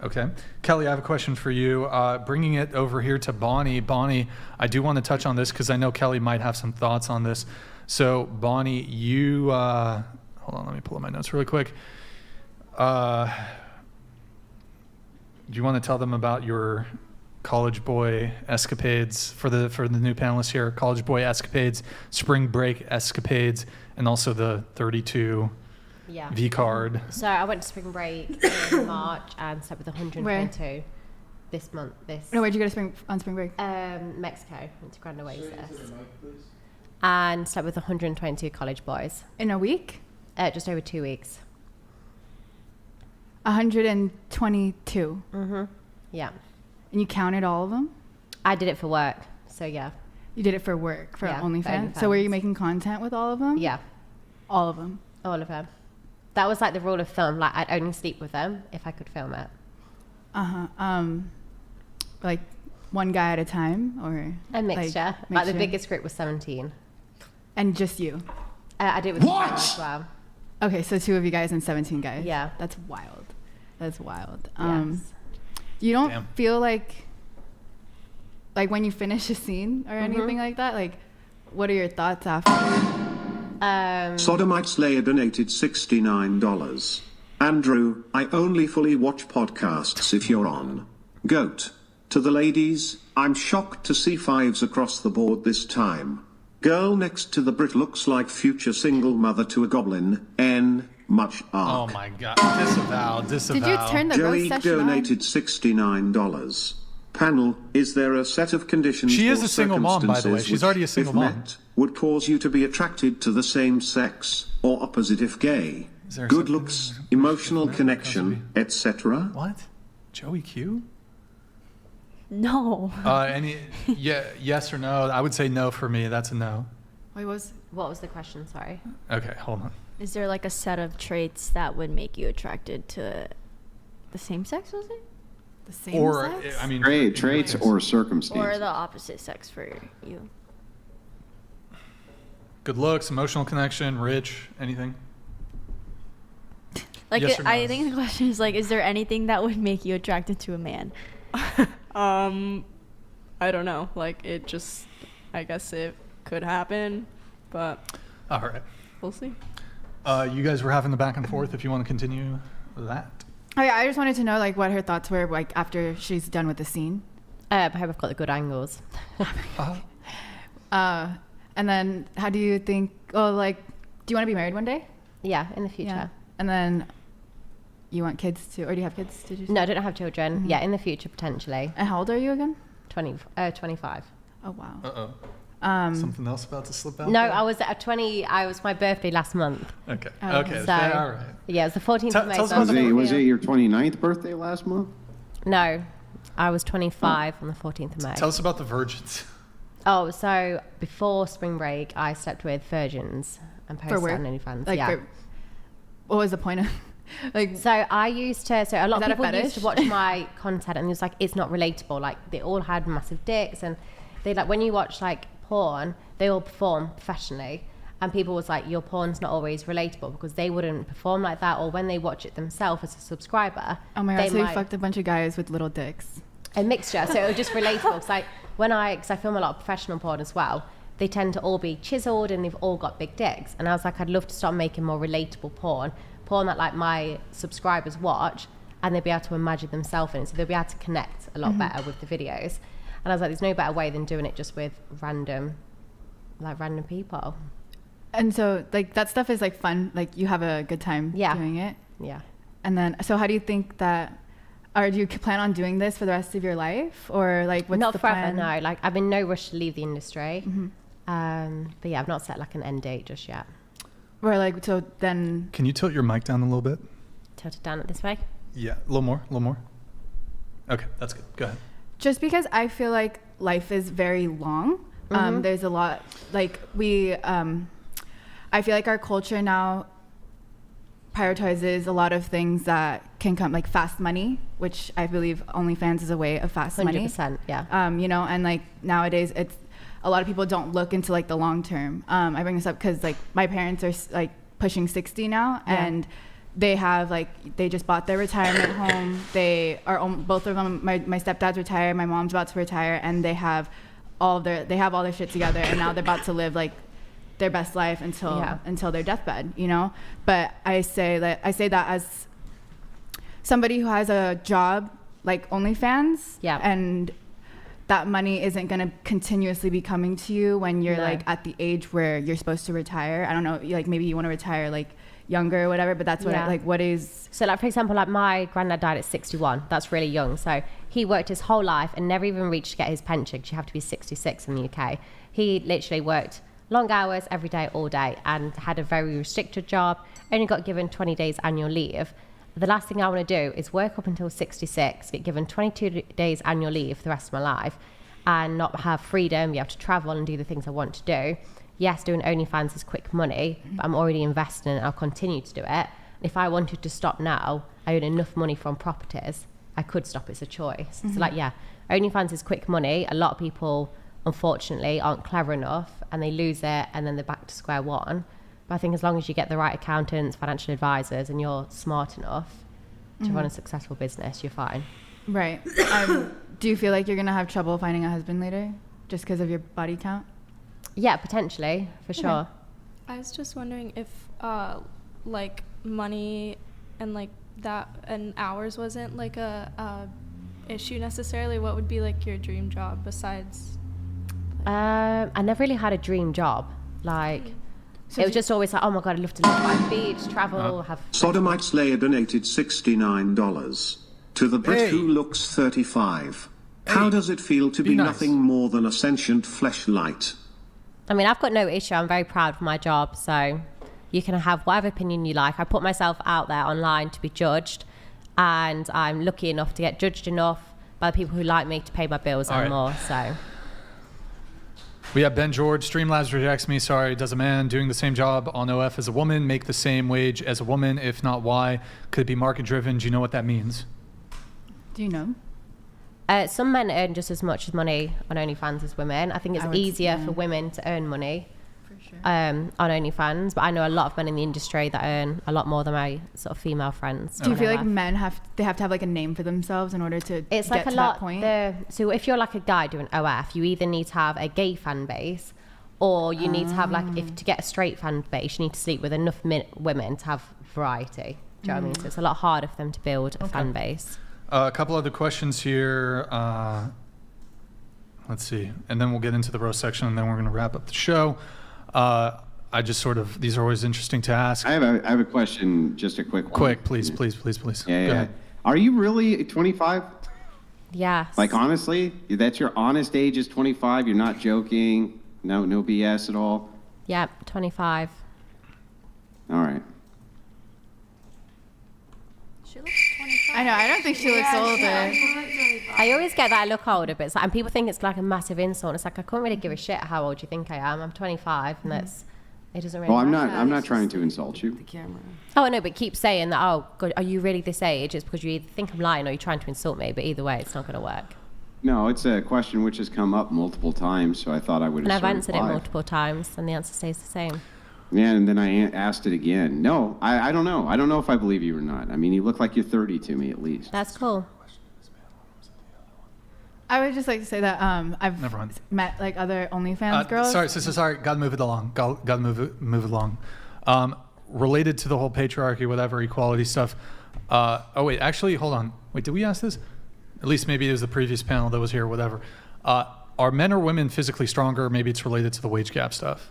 Okay. Kelly, I have a question for you. Bringing it over here to Bonnie. Bonnie, I do want to touch on this because I know Kelly might have some thoughts on this. So, Bonnie, you... hold on, let me pull up my notes really quick. Do you want to tell them about your college boy escapades for the new panelists here? College boy escapades, spring break escapades, and also the 32 V card. So I went to spring break in March and slept with 122 this month. No, where'd you go to on spring break? Mexico. Went to Grand Oasis. And slept with 122 college boys. In a week? Just over 2 weeks. 122. Mm-hmm. Yeah. And you counted all of them? I did it for work, so yeah. You did it for work, for Yeah, OnlyFans? for So were you OnlyFans. making content with all of them? Yeah. All of them? All of them. That was like the rule of thumb. Like I'd only sleep with them if I could film it. Like one guy at a time, or A mixture. Like the mixture? biggest group was 17. And just you? I did it with What? as well. Okay, so 2 of you guys and 17 guys. Yeah. That's wild. That's wild. Yes. You don't Damn. feel like when you finish a scene or anything like that, like what are your thoughts after? Sodomite Slayer donated $69. Andrew, I only fully watch podcasts if you're on. Goat. To the ladies, I'm shocked to see 5s across the board this time. Girl next to the Brit looks like future single mother to a goblin. N. Much arc. Oh my God. Disavow. Did you turn the roast Joey session on? donated $69. Panel, is there a set of conditions She or is a single mom, by the way. circumstances She's which, already a single if mom. met, would cause you to be attracted to the same sex, or opposite if gay? Is there Good something- looks, emotional connection, etc.? What? Joey Q? No. Yes or no? I would say no for me. That's a no. Wait, What was the question? Sorry. Okay, hold on. Is there like a set of traits that would make you attracted to the same sex, was it? The same Or, sex? I mean, Traits or circumstances. Or the opposite sex for you? good looks, emotional connection, rich, anything? Like, Yes or no? I think the question is like, is there anything that would make you attracted to a man? I don't know. Like it just, I guess it could happen, but All right. we'll see. You guys were having the back and forth. If you want to continue that. Oh yeah, I just wanted to know like what her thoughts were like after she's done with the scene. I hope I've got the good angles. And then how do you think? Oh, like, do you want to be married one day? Yeah, in the future. Yeah. And then you want kids too, or do you have kids? Did you say? No, I don't have children. Mhm. Yeah, in the future potentially. And how old are you again? 25. Oh wow. Uh-oh. Something else about to slip out? No, there? I was at 20. I was my birthday last month. Okay. Oh, Okay. so- all right. Yeah, it was the 14th of May. tell us so I about Was it your 29th birthday last month? No, I was 25 on the 14th of May. Tell us about the virgins. Oh, so before spring break, I slept with virgins and posted For work? on OnlyFans. Like, yeah. What was the point of? Like, so I used to. So a lot Is of that a people used to fetish? watch my content, and it was like it's not relatable. Like they all had massive dicks, and they like when you watch like porn, they all perform professionally. And people was like, your porn's not always relatable because they wouldn't perform like that, or when they watch it themselves as a subscriber. oh my god, they so you might- fucked a bunch of guys with little dicks. a mixture, so it was just relatable. Cause like because I film a lot of professional porn as well, they tend to all be chiseled and they've all got big dicks. And I was like, I'd love to start making more relatable porn that like my subscribers watch, and they'll be able to imagine themselves in it, so they'll be able to connect a lot better with the videos. And I was like, there's no better way than doing it just with random people. And so, like, that stuff is like fun. Like, you have a good time doing it. Yeah. And then, so how do you think that, or do you plan on doing this for the rest of your life, or like what's Not the forever, plan? no. Like I'm in no rush to leave the industry. But yeah, I've not set like an end date just yet. Or like, so then. Can you tilt your mic down a little bit? Tilt it down it this way. Yeah, a little more. Okay, that's good. Go ahead. Just because I feel like life is very long. There's a lot, like I feel like our culture now prioritizes a lot of things that can come, like fast money, which I believe OnlyFans is a way of fast money. 100%, yeah. You know, and like nowadays it's, a lot of people don't look into like the long term. I bring this up because like my parents are like pushing 60 now, and they have like, they just bought their retirement home. They are both of them, my stepdad's retired, my mom's about to retire, and they have all their shit together, and now they're about to live like their best life until their deathbed, you know. But I say that as somebody who has a job like OnlyFans, and that money isn't going to continuously be coming to you when you're like at the age where you're supposed to retire. I don't know, like maybe you want to retire like younger or whatever, but that's what what is. So like for example, like my granddad died at 61. That's really young. So he worked his whole life and never even reached to get his pension, because you have to be 66 in the UK. He literally worked long hours every day, all day, and had a very restricted job, only got given 20 days annual leave. The last thing I want to do is work up until 66, get given 22 days annual leave for the rest of my life, and not have freedom, be able to travel and do the things I want to do. Yes, doing OnlyFans is quick money, but I'm already investing and I'll continue to do it. If I wanted to stop now, I earn enough money from properties, I could stop. It's a choice. So like, yeah, OnlyFans is quick money. A lot of people, unfortunately, aren't clever enough and they lose it and then they're back to square one. But I think as long as you get the right accountants, financial advisors, and you're smart enough to run a successful business, you're fine. Right. Do you feel like you're going to have trouble finding a husband later just because of your body count? Yeah, potentially, for sure. I was just wondering if like money and like that and hours wasn't like a issue necessarily. What would be like your dream job besides? I never really had a dream job. Like, it was just always like, oh my God, I'd love to live by the beach, travel, have... Sodomite Slayer donated $69 to the Brit who looks 35. How does it feel to be nice. nothing more than a sentient fleshlight? I mean, I've got no issue. I'm very proud of my job. So you can have whatever opinion you like. I put myself out there online to be judged. And I'm lucky enough to get judged enough by the people who like me to pay my bills and more. So... We have Ben George. Streamlabs rejects me. Sorry, does a man doing the same job on OF as a woman make the same wage as a woman? If not, why? Could it be market driven? Do you know what that means? Do you know? Some men earn just as much money on OnlyFans as women. I think it's easier for women to earn money on OnlyFans, but I know a lot of men in the industry that earn a lot more than my sort of female friends. Do you feel like men have to have like a name for themselves in order to it's get like a to lot that point? So if you're like a guy doing OF, you either need to have a gay fan base, or you need to have like, if to get a straight fan base, you need to sleep with enough women to have variety. Do you know what I mean? So it's a lot harder for them to build a fan base. A couple other questions here. Let's see. And then we'll get into the roast section, and then we're going to wrap up the show. I just sort of, these are always interesting to ask. I have a question, just a quick one. Quick, please. Yeah, Go ahead. Are you really 25? Yes. Like, honestly, that's your honest age is 25? You're not joking? No BS at all? Yep, 25. All right. She looks 25. I know. I don't think she looks older. I always get that I look older, but it's like, and people think it's like a massive insult. It's like, I couldn't really give a shit how old you think I am. I'm 25, and that's, it doesn't really Well, matter. I'm not trying to insult you. Oh, I know, but keep saying that, oh, God, are you really this age? It's because you either think I'm lying or you're trying to insult me, but either way, it's not going to work. No, it's a question which has come up multiple times, so I thought I would. And I've sort of answered it live. multiple times, and the answer stays the same. Yeah, and then I asked it again. No, I don't know. I don't know if I believe you or not. I mean, you look like you're 30 to me, at least. That's cool. I would just like to say that I've Never mind. met like other OnlyFans girls. Sorry, sister, sorry. Gotta move it along. Gotta move it along. Related to the whole patriarchy, whatever, equality stuff. Oh, wait, actually, hold on. Wait, did we ask this? At least maybe it was the previous panel that was here, whatever. Are men or women physically stronger? Maybe it's related to the wage gap stuff.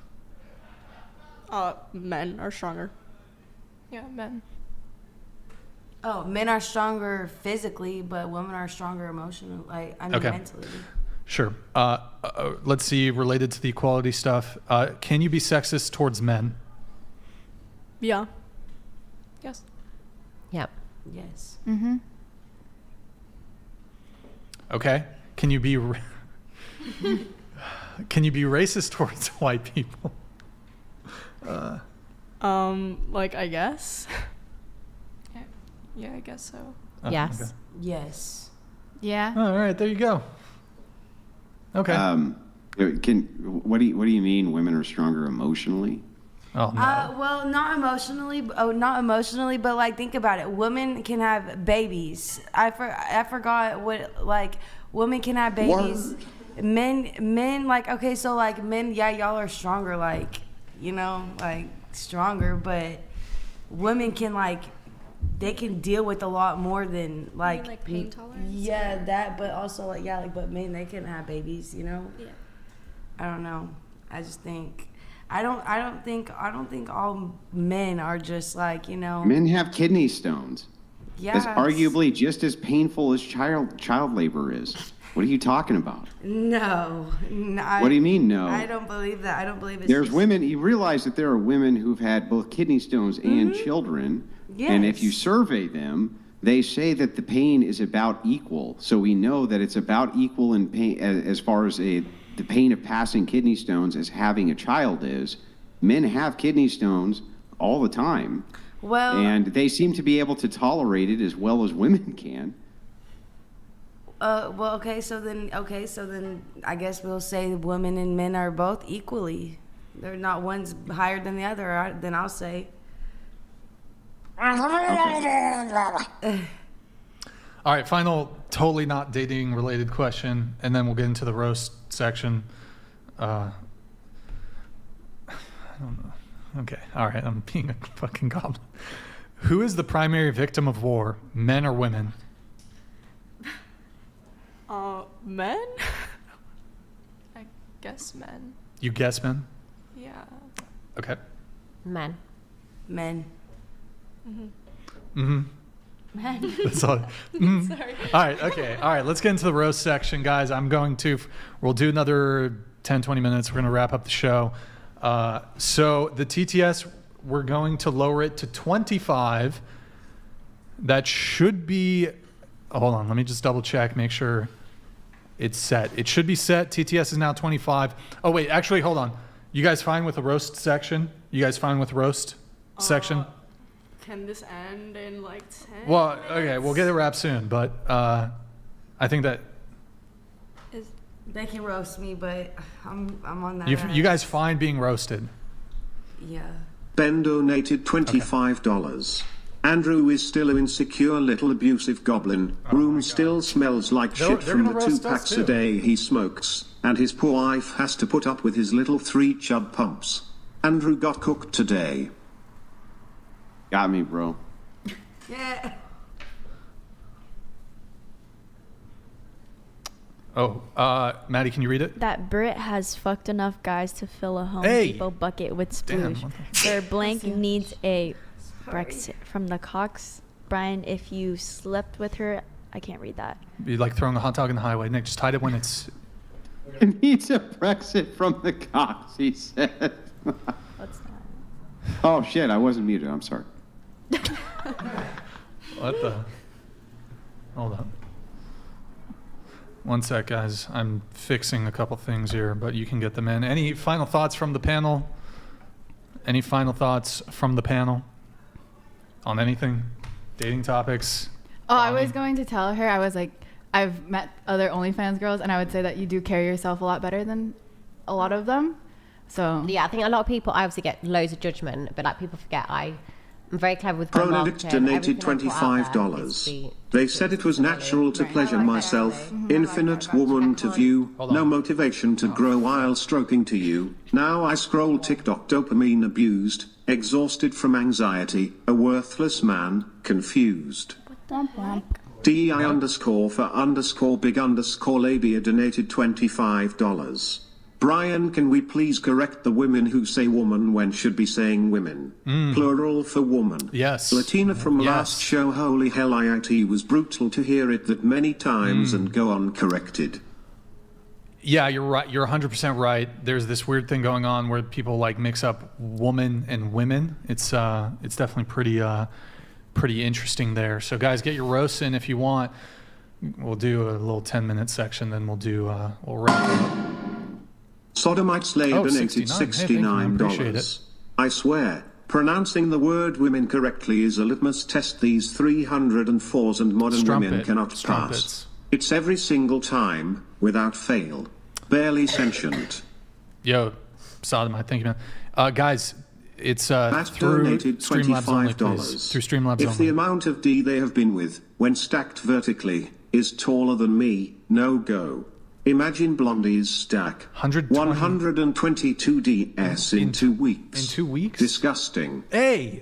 Men are stronger. Yeah, men. Oh, men are stronger physically, but women are stronger emotionally. Mentally. Sure. Let's see, related to the equality stuff. Can you be sexist towards men? Yeah. Yes. Yep. Yes. Mm-hmm. Okay. Can you be racist towards white people? I guess. Yeah, I guess so. Yes. Okay. Yes. Yeah. All right, there you go. Okay. What do you mean women are stronger emotionally? Oh no. Well, not emotionally. Not emotionally, but like think about it. Women can have babies. I forgot what like women can have babies. Word. Men like okay, so like men, yeah, y'all are stronger, like stronger, but women can like they can deal with a lot more than like pain tolerance. Yeah, that, but also but men they can have babies, you know. Yeah. I don't know. I just think. I don't think all men are just like, you know. Men have kidney stones. Yeah. That's arguably just as painful as child labor is. What are you talking about? No. What do you mean, no? I don't believe that. I don't believe it's There's just... women, you realize that there are women who've had both kidney stones and children. And if you survey them, they say that the pain is about equal. So we know that it's about equal in pain as far as the pain of passing kidney stones as having a child is. Men have kidney stones all the time. Well, and they seem to be able to tolerate it as well as women can. Okay, so then I guess we'll say women and men are both equally. They're not one's higher than the other, then I'll say. All right, final, totally not dating related question, and then we'll get into the roast section. I don't know. Okay, all right, I'm being a fucking goblin. Who is the primary victim of war, men or women? Men? I guess men. You guess men? Yeah. Okay. Men. Mm-hmm. Men. That's all. Sorry. All right, okay. All right, let's get into the roast section, guys. We'll do another 10, 20 minutes. We're going to wrap up the show. So the TTS, we're going to lower it to 25. That should be, hold on, let me just double check, make sure it's set. It should be set. TTS is now 25. Oh, wait, actually, hold on. You guys fine with the roast section? You guys fine with the roast section? Can this end in like 10 Well, minutes? okay, we'll get it wrapped soon, but I think that They can roast me, but I'm on that. you guys fine being roasted. Yeah. Ben donated $25. Andrew is still an insecure little abusive goblin. Room still smells like They're shit from gonna the 2 roast us packs too. a day he smokes, and his poor wife has to put up with his little 3 chub pumps. Andrew got cooked today. Got me, bro. Yeah. Oh, Maddie, can you read it? That Brit has fucked enough guys to fill a Home Hey! Depot bucket with Damn, sploosh. what Their blank needs a Brexit from the Cox. Brian, if you slept with her, I can't read that. Be like throwing a hot dog in the highway. Nick, just hide it when it's It needs a Brexit from the cops, he said. What's that? Oh, shit, I wasn't muted. I'm sorry. What the? Hold on. One sec, guys. I'm fixing a couple things here, but you can get them in. Any final thoughts from the panel? Any final thoughts from the panel on anything? Dating topics? Oh, I was going to tell her, I was like, I've met other OnlyFans girls, and I would say that you do carry yourself a lot better than a lot of them. So yeah, I think a lot of people, I obviously get loads of judgment, but like people forget I'm very clever with my Pronedict marketing. donated $25. They said it was natural to pleasure myself, infinite woman to view, no motivation to grow while stroking to you. Now I scroll TikTok, dopamine abused, exhausted from anxiety, a worthless man, confused. DEI underscore for underscore big underscore labia donated $25. Brian, can we please correct the women who say woman when should be saying women? Plural for woman. Yes. Latina from last show, holy hell, it was brutal to hear it that many times and go uncorrected. Yeah, you're right. You're 100% right. There's this weird thing going on where people like mix up woman and women. It's definitely pretty interesting there. So guys, get your roasts in if you want. We'll do a little 10-minute section, then we'll wrap it up. Sodomite Slay donated $69. I swear, pronouncing the word women correctly is a litmus test these 304s and modern women cannot pass. It's every single time, without fail. Barely sentient. Yo, Sodomite, thank you, man. Guys, it's Matt through donated Streamlabs only, $25. please. Through Streamlabs If only. the amount of D they have been with, when stacked vertically, is taller than me, no go. Imagine Blondie's stack. 122 DS in 2 weeks. In 2 weeks? Disgusting. Hey!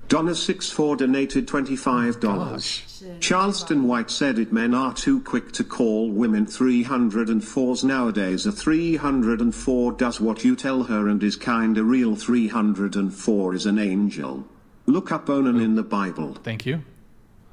Donna64 donated $25. Charleston White said it, men are too quick to call women 304s nowadays. A 304 does what you tell her and is kinda real. 304 is an angel. Look up Onan in the Bible. Thank you.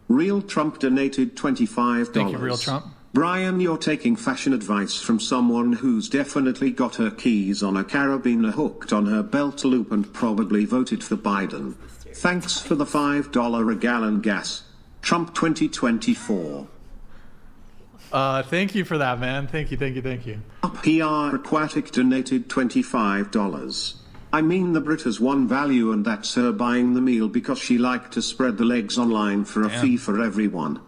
Real Trump donated $25. Thank you, Real Trump. Brian, you're taking fashion advice from someone who's definitely got her keys on a carabiner hooked on her belt loop and probably voted for Biden. Thanks for the $5 a gallon gas. Trump 2024. Thank you for that, man. Thank you. PR Aquatic donated $25. I mean, the Brit has one value, and that's her buying the meal because she liked to spread the legs online for a fee for everyone.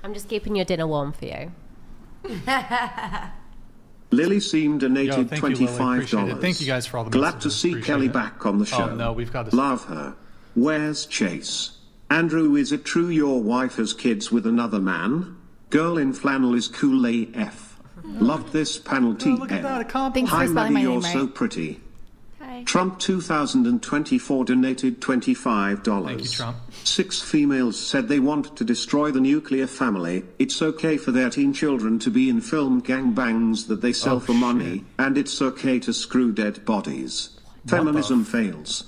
I'm just keeping your dinner warm for you. Lily Seam donated thank you, Lily. Appreciate it. $25. Thank you guys for all the Glad to messages. see Appreciate Kelly it. back on the show. Oh, no, we've got this. Love her. Where's Chase? Andrew, is it true your wife has kids with another man? Girl in flannel is cool AF. Loved this panel TM. Look at that, a compliment. Thanks for Hi spelling Maddie, my you're name so right. pretty. Hi. Trump 2024 donated $25. Thank you, Trump. 6 females said they want to destroy the nuclear family. It's okay for their teen children to be in film gangbangs that they sell for money, and it's okay to screw dead bodies. Feminism fails.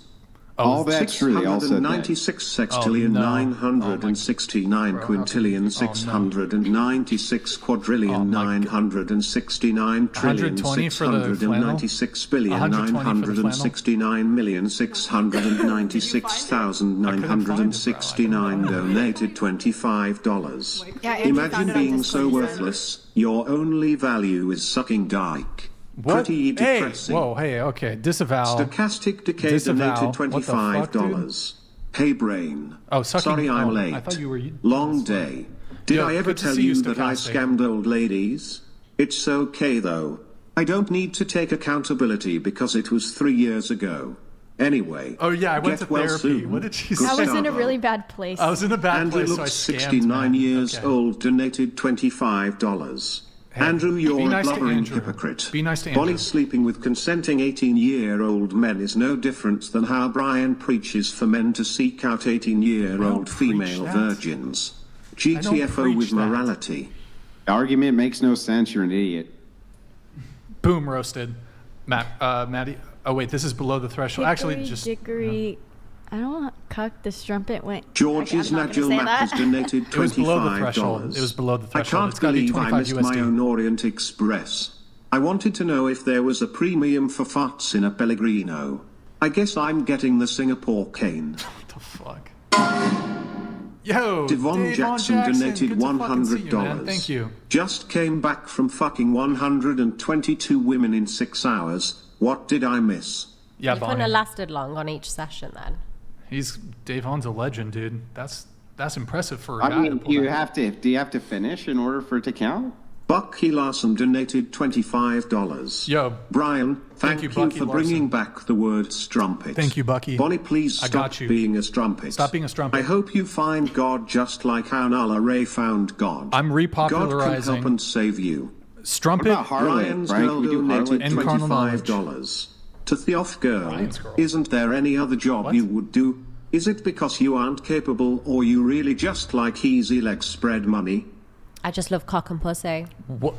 All that's true. They all said that. 696 sextillion 969 quintillion 696 quadrillion 969 trillion 696 billion 969 million 696,969 donated $25. Yeah, Andrew Imagine found it on being Discord, so he said. worthless. Your only value is sucking dyke. What? Pretty depressing. Hey, whoa, hey, okay. Disavow. Stochastic Decay Disavow. donated What the fuck, dude? $25. Hey brain. Oh, sucking. Sorry I'm oh, late. I thought you were. Long day. Did Yo, I ever good to tell see you, you that I Stochastic. scammed old ladies? It's okay though. I don't need to take accountability because it was 3 years ago. Anyway. Oh yeah, I went get to well therapy. soon. What did she Good I was in a starvo. really bad place. I was in a bad Andrew place, so I looks scammed, 69 man. years Okay. old, donated $25. Hey, Andrew, be you're nice a to blubbering Andrew. hypocrite. Be nice to Bonnie Andrew. sleeping with consenting 18-year-old men is no different than how Brian preaches for men to seek out 18-year-old female that. virgins. I don't GTFO with preach that. morality. The argument makes no sense. You're an idiot. Boom, roasted. Maddie. Oh wait, this is below the threshold. Actually, Hickory just dickory. I don't know. Cuck the strumpet went. George's I'm not Nigel gonna say Mack has that. donated $25. It was below the threshold. It was below the I threshold. can't It's gotta be believe I 25 missed USD. my own Orient Express. I wanted to know if there was a premium for farts in a Pellegrino. I guess I'm getting the Singapore cane. What the fuck? Yo, Devon Jackson donated good to fucking see you, man. $100. Thank you. Just came back from fucking 122 women in 6 hours. What did I miss? Yeah, You couldn't Bonnie. have lasted long on each session then. Davon's a legend, dude. That's impressive for a I guy. mean, do you have to finish in order for it to count? Bucky Larson donated $25. Yo, Brian, thank you Bucky for bringing back the word strumpet. Thank you, Bucky. Bonnie, please I stop got you. being a strumpet. Stop being a strumpet. I hope you find God just like how Nala Ray found God. I'm repopularizing. God can help and save you. Strumpet. What about Harlot? Brian's Brian, girl can we do donated Harlot? And carnal knowledge. $25. To Theof girl, Brian's girl. isn't there any other job What? you would do? Is it because you aren't capable or you really just like easy leg spread money? I just love cock and pussy. What?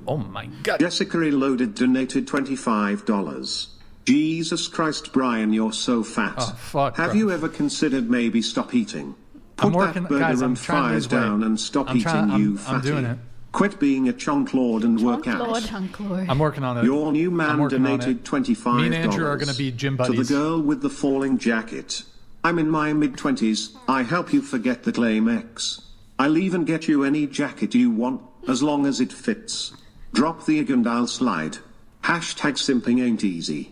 Oh my god. Jessica Reloaded donated $25. Jesus Christ, Brian, you're so fat. Oh, fuck, Have bro. you ever considered maybe stop eating? I'm Put working, that burger guys. I'm and trying to fries lose weight. down and stop I'm eating, trying- you I'm fatty. doing it. Quit being a chunk lord and work out. Chunk lord. I'm working on it. Your new I'm man working on donated it. $25. Me and Andrew are gonna be gym To buddies. the girl with the falling jacket. I'm in my mid-20s. I help you forget the claim X. I'll even get you any jacket you want, as long as it fits. Drop the egg and I'll slide. Hashtag simping ain't easy.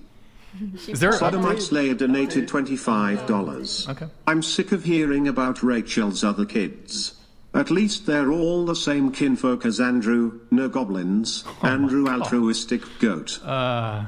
Is there Sodomite Slayer donated $25. Okay. I'm sick of hearing about Rachel's other kids. At least they're all the same kinfolk as Andrew, no goblins. Andrew altruistic goat. All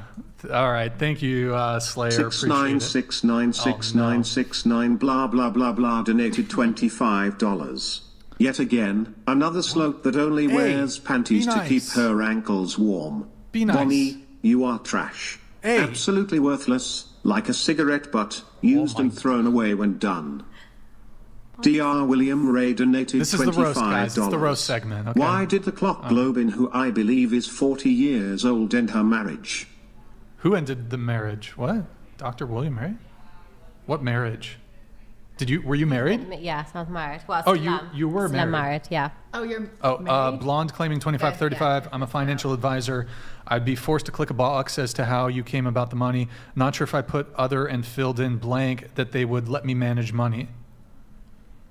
right. Thank you, Slayer. Six Appreciate nine it. six nine six nine 69 blah blah blah blah donated $25. Yet again, another slope that only Hey, wears panties be to keep nice. her ankles warm. Be nice. Bonnie, you are trash. Hey. Absolutely worthless, like a cigarette butt, used and thrown away when done. Dr. William Ray donated This is the $25. roast, guys. It's the roast segment. Okay. Why did the clock globe in who I believe is 40 years old end her marriage? Who ended the marriage? What? Dr. William Ray? What marriage? Were you married? Yes, I was married. Well, Oh, still am. you were Still am married. married, yeah. Oh, you're Blonde claiming 2535. I'm a financial advisor. I'd be forced to click a box as to how you came about the money. Not sure if I put other and filled in blank that they would let me manage money.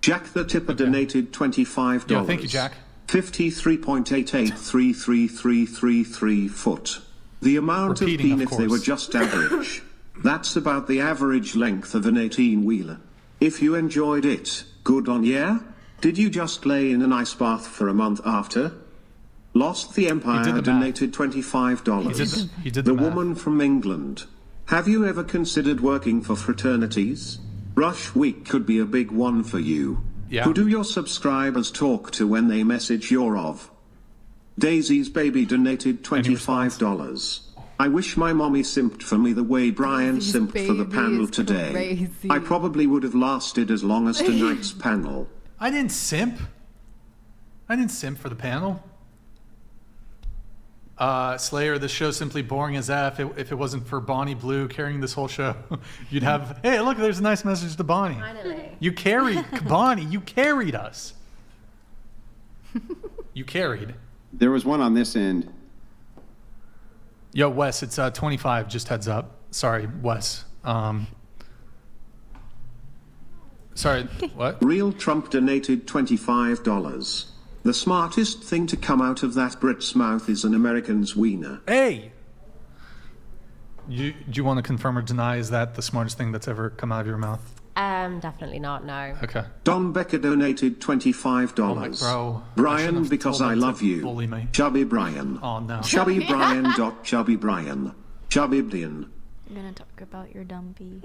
Jack the Tipper donated $25. Yeah, thank you, Jack. 53.883333 foot. The amount Repeating, of of peen if they were course. just average. That's about the average length of an 18-wheeler. If you enjoyed it, good on ya. Did you just lay in an ice bath for a month after? Lost the Empire the math. donated $25. He did the The math. woman from England. Have you ever considered working for fraternities? Rush Week could be a big one for you. Yeah. Who do your subscribers talk to when they message you're of? Daisy's baby donated $25. I wish my mommy simped for me the way Brian Daisy's simped for the baby panel is today. crazy. I probably would have lasted as long as tonight's panel. I didn't simp. I didn't simp for the panel. Slayer, this show's simply boring as F. If it wasn't for Bonnie Blue carrying this whole show, you'd have, hey, look, there's a nice message to Bonnie. Finally. You carried, Bonnie, you carried us. You carried. There was one on this end. Yo, Wes, it's 25, just heads up. Sorry, Wes. Sorry, what? Real Trump donated $25. The smartest thing to come out of that Brit's mouth is an American's wiener. Hey! Do you want to confirm or deny, is that the smartest thing that's ever come out of your mouth? Definitely not, no. Okay. Don Becker donated $25. Oh my, bro. I shouldn't Brian, have because told I him to love you. bully me. Chubby Brian. Oh, no. Chubby Brian. Chubby Brian. Chubby Brian. I'm gonna talk about your dumpy.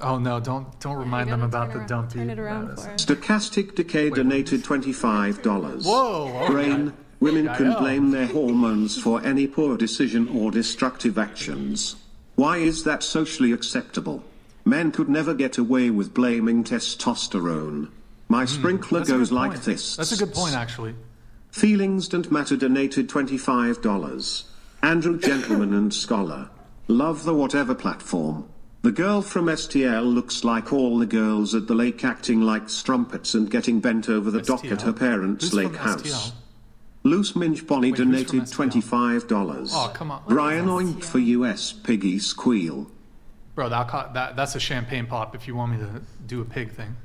Oh, no, don't remind them about the dumpy. Turn it around for Madysen. us. Stochastic Decay donated $25. Whoa, okay. Brain, women can Yeah. blame their hormones for any poor decision or destructive actions. Why is that socially acceptable? Men could never get away with blaming testosterone. My sprinkler That's a good goes like point. this. That's a good point, actually. Feelings Don't Matter donated $25. Andrew Gentleman and Scholar. Love the whatever platform. The girl from STL looks like all the girls at the lake acting like strumpets and getting bent over the dock at her parents' Who's lake from house. STL? Loose Minge Bonnie Wait, who's from donated SPL? $25. Oh, come on. Brian Oink for US Piggy Squeal. Bro, that's a champagne pop if you want me to do a pig thing.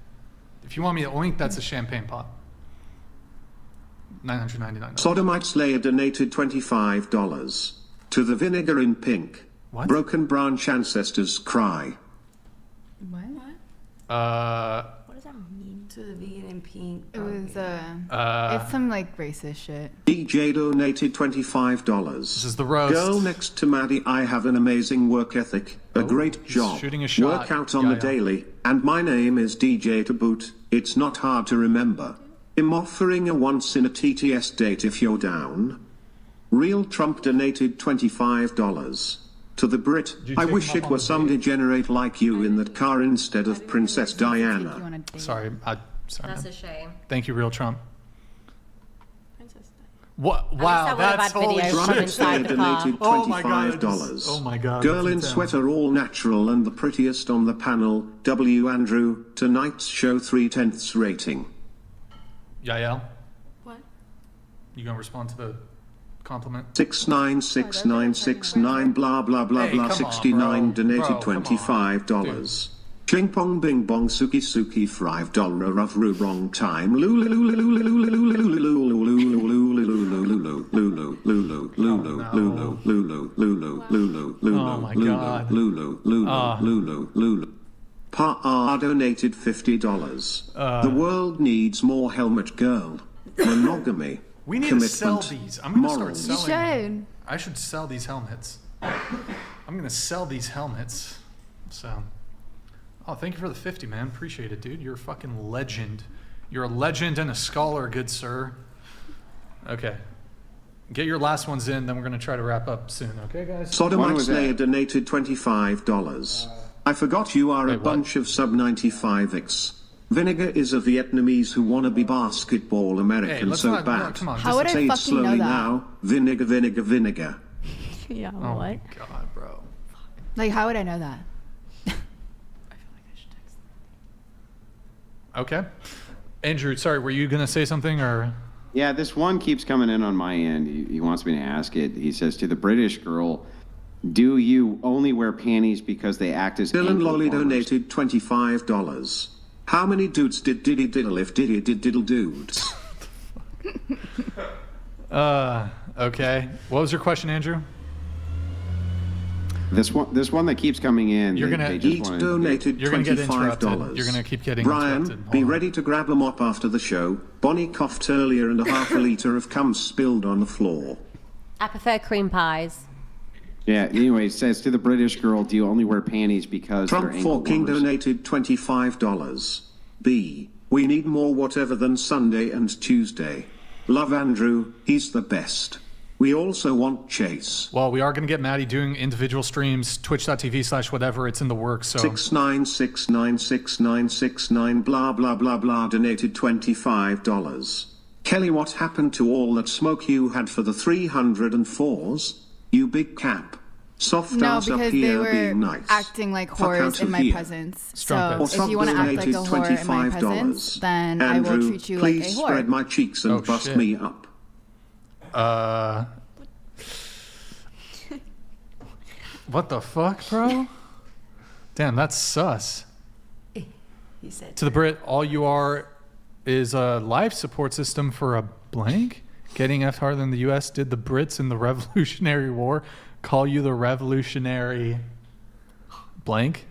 If you want me to oink, that's a champagne pop. $999. Sodomite Slayer donated $25. To the Vinegar in Pink. What? Broken Branch Ancestors Cry. What? What does that mean? To the vegan in pink. It was it's some like racist shit. DJ donated $25. This is the roast. Girl next to Maddie, I have an amazing work ethic, a great job, shooting a shot. work out on the daily, and my name is DJ to boot. It's not hard to remember. I'm offering a once in a TTS date if you're down. Real Trump donated $25. To the Brit, you I take wish him up it on were the some degenerate like you in that car instead of Princess Diana. Sorry, That's man. a shame. Thank you, Real Trump. What? At Wow, least I would have that's had holy video from shit. inside the car. donated Oh my God, $25. oh my God, Girl that's in intense. sweater, all natural and the prettiest on the panel. W. Andrew, tonight's show 3/10 rating. Yael, What? you gonna respond to the compliment? 696969 blah blah blah Hey, blah come on, 69 bro. donated Bro, come on. $25. Ching pong bing bong suki suki $5 of rue wrong time. Pa donated $50. The world needs more helmet girl. Monogamy. We need to sell commitment, these. I'm gonna morals. start selling. should. I should sell these helmets. I'm gonna sell these helmets. So, oh, thank you for the 50, man. Appreciate it, dude. You're a fucking legend. You're a legend and a scholar, good sir. Okay, get your last ones in, then we're gonna try to wrap up soon. Okay, guys. Sodomite Slayer donated $25. I forgot you are a bunch of sub-95x. Vinegar is a Vietnamese who wanna be basketball American let's so not- bad. come on, How would I Say it fucking slowly know that? now. Vinegar, vinegar, vinegar. Yeah, Oh what? my God, bro. Like, how would I know that? Okay, Andrew. Sorry, were you gonna say something or? Yeah, this one keeps coming in on my end. He wants me to ask it. He says, to the British girl, do you only wear panties because they act as Dylan ankle Lolly warmers? donated $25. How many dudes did Diddy diddle if Diddy did diddle dudes? Okay. What was your question, Andrew? This one that keeps coming in. You're gonna- they just Each wanted- donated You're gonna get interrupted. $25. You're gonna keep getting Brian, interrupted. be Hold on. ready to grab a mop after the show. Bonnie coughed earlier and a half a litre of cum spilled on the floor. I prefer cream pies. Yeah, anyway, it says, to the British girl, do you only wear panties because Trump they're ankle Forking warmers? donated $25. B. We need more whatever than Sunday and Tuesday. Love Andrew, he's the best. We also want Chase. Well, we are going to get Maddie doing individual streams, twitch.tv/whatever. It's in the works. So 69696969 blah blah blah blah donated $25. Kelly, what happened to all that smoke you had for the 304s? You big cap. Soft No, ass up because they here were being nice. acting like Fuck whores out in of my here. presence. Strumpets. So if you want to act like a donated whore in my presence, $25. then Andrew, I will treat you like a please whore. spread my cheeks and Oh, bust shit. me up. What the fuck, bro? Damn, that's sus. He said. To the Brit, all you are is a life support system for a blank. Getting F harder than the U.S. did the Brits in the Revolutionary War. Call you the revolutionary blank?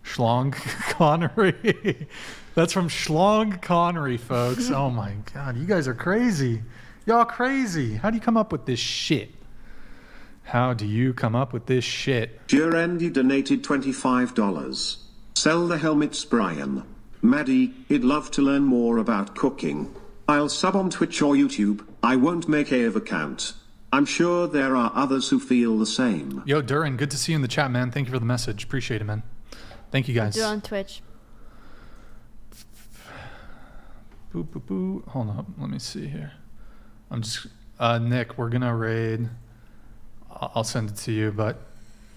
Schlong Connery. That's from Schlong Connery, folks. Oh my God, you guys are crazy. Y'all crazy. How do you come up with this shit? How do you come up with this shit? Jurendi donated $25. Sell the helmets, Brian. Maddie, he'd love to learn more about cooking. I'll sub on Twitch or YouTube. I won't make a account. I'm sure there are others who feel the same. Yo, Duran, good to see you in the chat, man. Thank you for the message. Appreciate it, man. Thank you, guys. Do it on Twitch. Boo, boo, boo. Hold up. Let me see here. I'm just... Nick, we're going to raid... I'll send it to you, but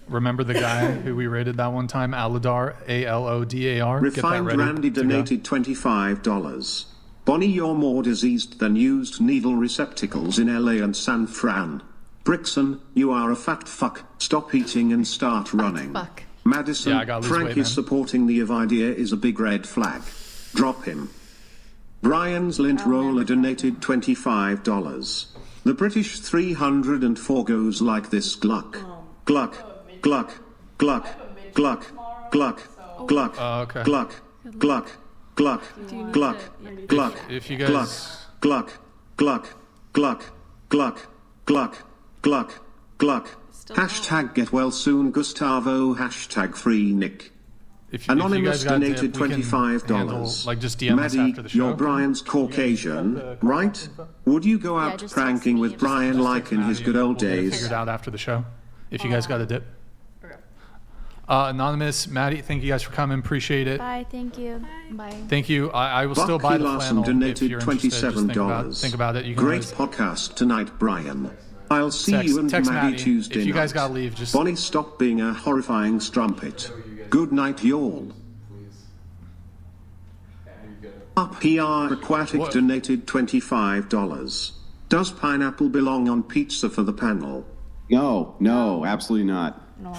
remember the guy who we raided that one time? Alodar, A-L-O-D-A-R? Get that Refined ready Randy to go. donated $25. Bonnie, you're more diseased than used needle receptacles in LA and San Fran. Brixan, you are a fat fuck. Stop eating and start running. Fuck. Madysen, Yeah, I gotta lose Frank weight, is man. supporting the idea is a big red flag. Drop him. Brian's lint roller donated $25. The British 304 goes like this: gluck, gluck, gluck, gluck, gluck, gluck, gluck, okay. gluck, gluck, gluck, gluck, gluck, If you gluck, guys, gluck, gluck, gluck, gluck, gluck, gluck, gluck. Hashtag get well soon, Gustavo. Hashtag free Nick. if Anonymous you guys got a donated dip, we can $25. handle, like, just DM us Maddie, after the show. you're Brian's Caucasian, right? Would you go out just pranking with Brian like in his good old We'll get it days? figured out after the show. If you guys got a dip. Anonymous, Maddie, thank you guys for coming. Appreciate it. Bye, thank you. Bye. Thank you. I will still Bucky buy the Larson flannel if donated you're interested. Just $27. think about it. You can Great always podcast tonight, Brian. I'll see you and text Maddie Maddie. Tuesday If you guys night. gotta leave, just Bonnie, stop being a horrifying strumpet. Good night, y'all. Up PR Aquatic What? donated $25. Does pineapple belong on pizza for the panel? No, no, absolutely not. No,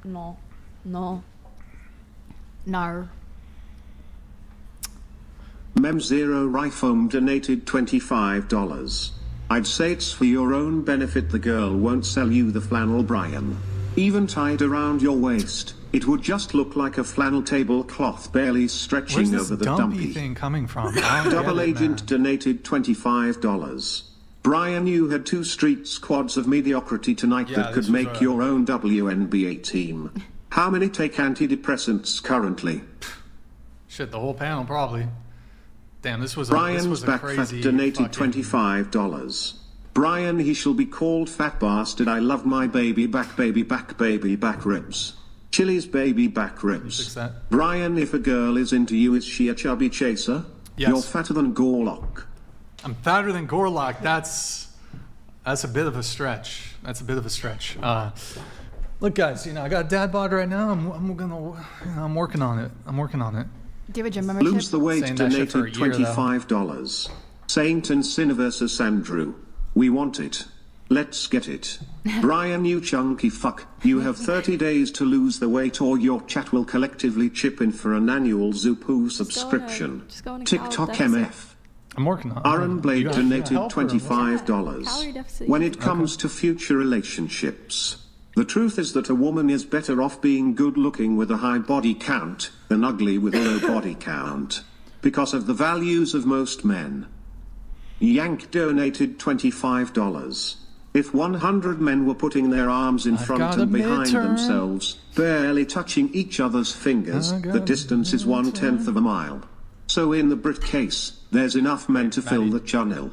no, no. No. Mem0 Rifome donated $25. I'd say it's for your own benefit the girl won't sell you the flannel, Brian. Even tied around your waist, it would just look like a flannel tablecloth barely where's stretching this over the dumpy dumpy. thing coming from? I don't Double get it, Agent man. donated $25. Brian, you had 2 street squads of mediocrity tonight Yeah, that this could was, make your own WNBA team. How many take antidepressants currently? Shit, the whole panel probably. Damn, this was Brian's a back crazy fat donated fucking- $25. Brian, he shall be called fat bastard. I love my baby back ribs. Chili's baby back ribs. Fix that. Brian, if a girl is into you, is she a chubby chaser? Yes. You're fatter than Gorlock. I'm fatter than Gorlock. That's a bit of a stretch. That's a bit of a stretch. Look, guys, I got a dad bod right now. I'm working on it. Do you have a gym membership? Lose the weight Saying that shit donated for a year, though. $25. Saint and Sinner versus Andrew. We want it. Let's get it. Brian, you chunky fuck. You have 30 days to lose the weight or your chat will collectively chip in for an annual Zupu subscription. just go on a TikTok calorie MF. I'm working on it. Aaron Blade You gotta donated help her. $25. Calorie deficit, When yeah. it comes to future relationships, the truth is that a woman is better off being good looking with a high body count than ugly with a low body count, because of the values of most men. Yank donated $25. If 100 men were putting their arms in I've front got a and behind midterm. themselves, barely touching each other's fingers, I got the a distance is 1/10 of a mile. So in the Brit case, there's enough men to fill Maddie. the channel.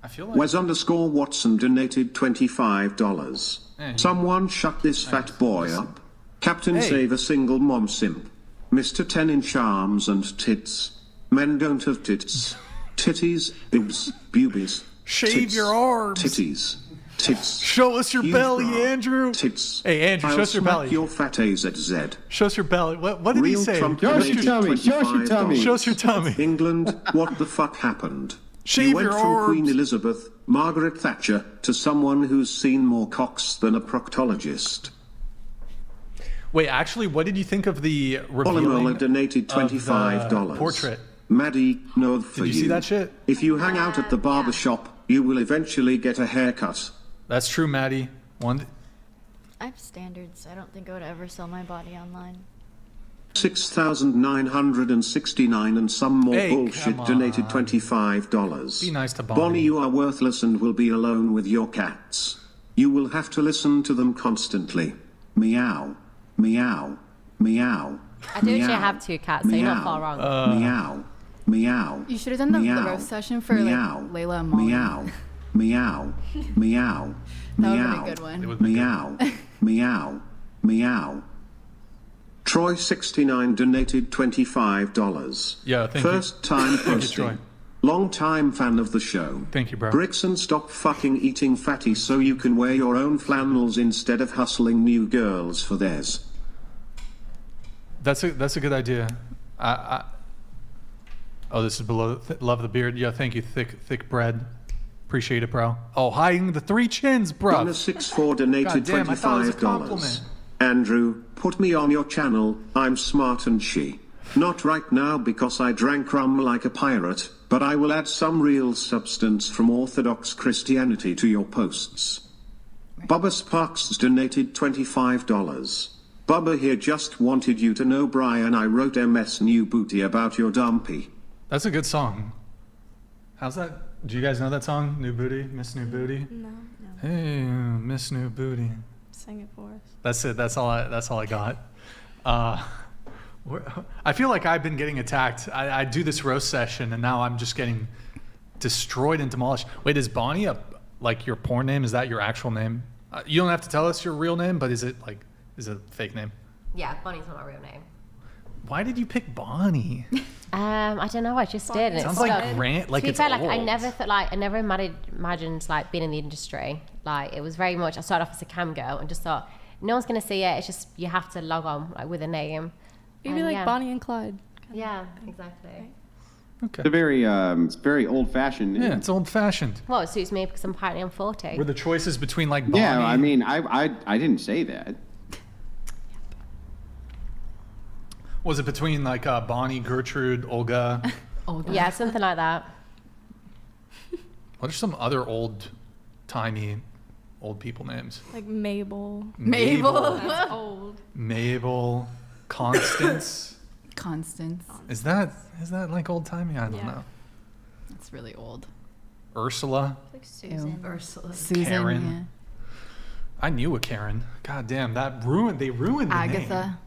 I feel like Wes_Watson donated $25. Hey. Someone shut this fat boy up. Captain Hey. Save a single mom simp. Mr. 10-inch arms and tits. Men don't have tits. Titties, bibs, boobies. Shave tits, your arms. Titties. Tits. Show us your Huge belly, bra. Andrew. Tits. Hey, Andrew, I'll show us your smack belly. your fat AZZ. Show us your belly. What did he Real say? Trump Show us your donated tummy, show us your tummy. $25. Show us your tummy. England, what the fuck happened? Shave You went your from arms. Queen Elizabeth, Margaret Thatcher, to someone who's seen more cocks than a proctologist. Wait, actually, what did you think of the Oliver revealing donated of the $25. portrait? Maddie, no for Did you see that shit? If you hang out at the barber shop, you will eventually get a haircut. That's true, Maddie. I have standards. I don't think I would ever sell my body online. 6,969 and some more Hey, bullshit come donated on. $25. Be nice to Bonnie. Bonnie, you are worthless and will be alone with your cats. You will have to listen to them constantly. Meow, meow, meow. I do actually meow, have 2 cats, so you're not far wrong. meow, meow. You should have done the meow, roast session for meow, like Layla and Molly. Meow, meow, meow, That would've been a meow, good one. It would've been meow, meow, meow. Troy69 donated $25. Yeah, thank you. First time Thank you, posting. Troy. Long time fan of the show. Thank you, bro. Brixan, stop fucking eating fatty so you can wear your own flannels instead of hustling new girls for theirs. That's a good idea. Oh, this is below. Love the beard. Yeah, thank you. Thick bread. Appreciate it, bro. Oh, hiding the 3 chins, bro. Donna64 donated Goddamn, I thought it was a $25. compliment. Andrew, put me on your channel. I'm smart and she. Not right now because I drank rum like a pirate, but I will add some real substance from Orthodox Christianity to your posts. Bubba Sparks donated $25. Bubba here just wanted you to know, Brian, I wrote MS New Booty about your dumpy. That's a good song. How's that? Do you guys know that song? New Booty? Miss New Booty? No. Hey, Miss New Booty. Sing it for us. That's it. That's all I got. I feel like I've been getting attacked. I do this roast session, and now I'm just getting destroyed and demolished. Wait, is Bonnie like your porn name? Is that your actual name? You don't have to tell us your real name, but is it a fake name? Yeah, Bonnie's not my real name. Why did you pick Bonnie? I don't know. I just did. Sounds like rant. Like to be it's fair, like old. I never imagined like being in the industry. Like it was very much. I started off as a cam girl and just thought no one's gonna see it. It's just you have to log on like with a name. You'd be like Bonnie and Clyde. Yeah, exactly. Okay. It's very old-fashioned name. Yeah, it's old-fashioned. Well, it suits me because I'm 40. Were the choices between like Bonnie? Yeah, I mean, I didn't say that. Was it between like Bonnie, Gertrude, Olga? Yeah, something like that. What are some other old-timey old people names? Like Mabel. That's old. Mabel, Constance. Constance. Is that like old-timey? I don't know. That's really old. Ursula. Like Susan. Ursula. Susan. Karen. Yeah. I knew a Karen. God damn, they ruined the name. Agatha.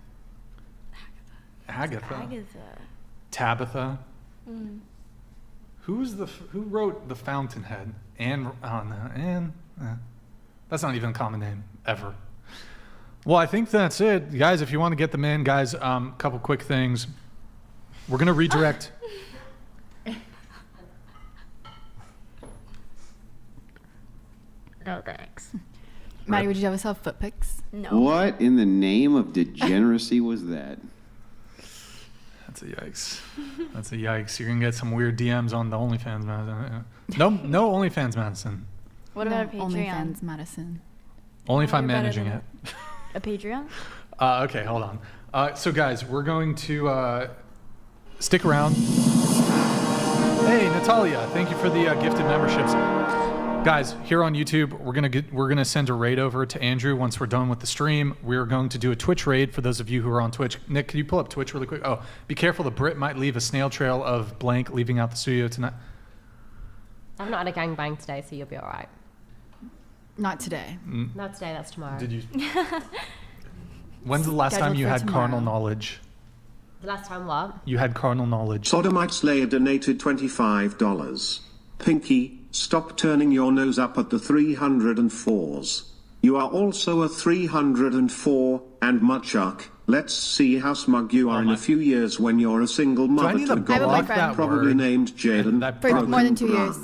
Tabitha. Who wrote The Fountainhead? Anne. That's not even a common name ever. Well, I think that's it, guys. If you want to get them in, guys, couple quick things. We're gonna redirect. No thanks. Maddie, would you have us have foot pics? No. What in the name of degeneracy was that? That's a yikes. That's a yikes. You're gonna get some weird DMs on the OnlyFans, Madysen. No OnlyFans, Madysen. What about a Patreon? OnlyFans, Madysen. Only if I'm managing it. A Patreon? Okay, hold on. So guys, we're going to stick around. Hey, Natalia, thank you for the gifted memberships. Guys, here on YouTube, we're gonna send a raid over to Andrew once we're done with the stream. We're going to do a Twitch raid for those of you who are on Twitch. Nick, can you pull up Twitch really quick? Oh, be careful, the Brit might leave a snail trail of blank leaving out the studio tonight. I've not had a gangbang today, so you'll be all right. Not today. Not today. That's tomorrow. Did you? When's the last time you had carnal knowledge? The last time what? You had carnal knowledge. Sodomite Slayer donated $25. Pinky, stop turning your nose up at the 304s. You are also a 304, and Mudchuck. Let's see how smug you are in a few years when you're a single mother need to to God, block that probably word? named Jaden. For more than 2 years.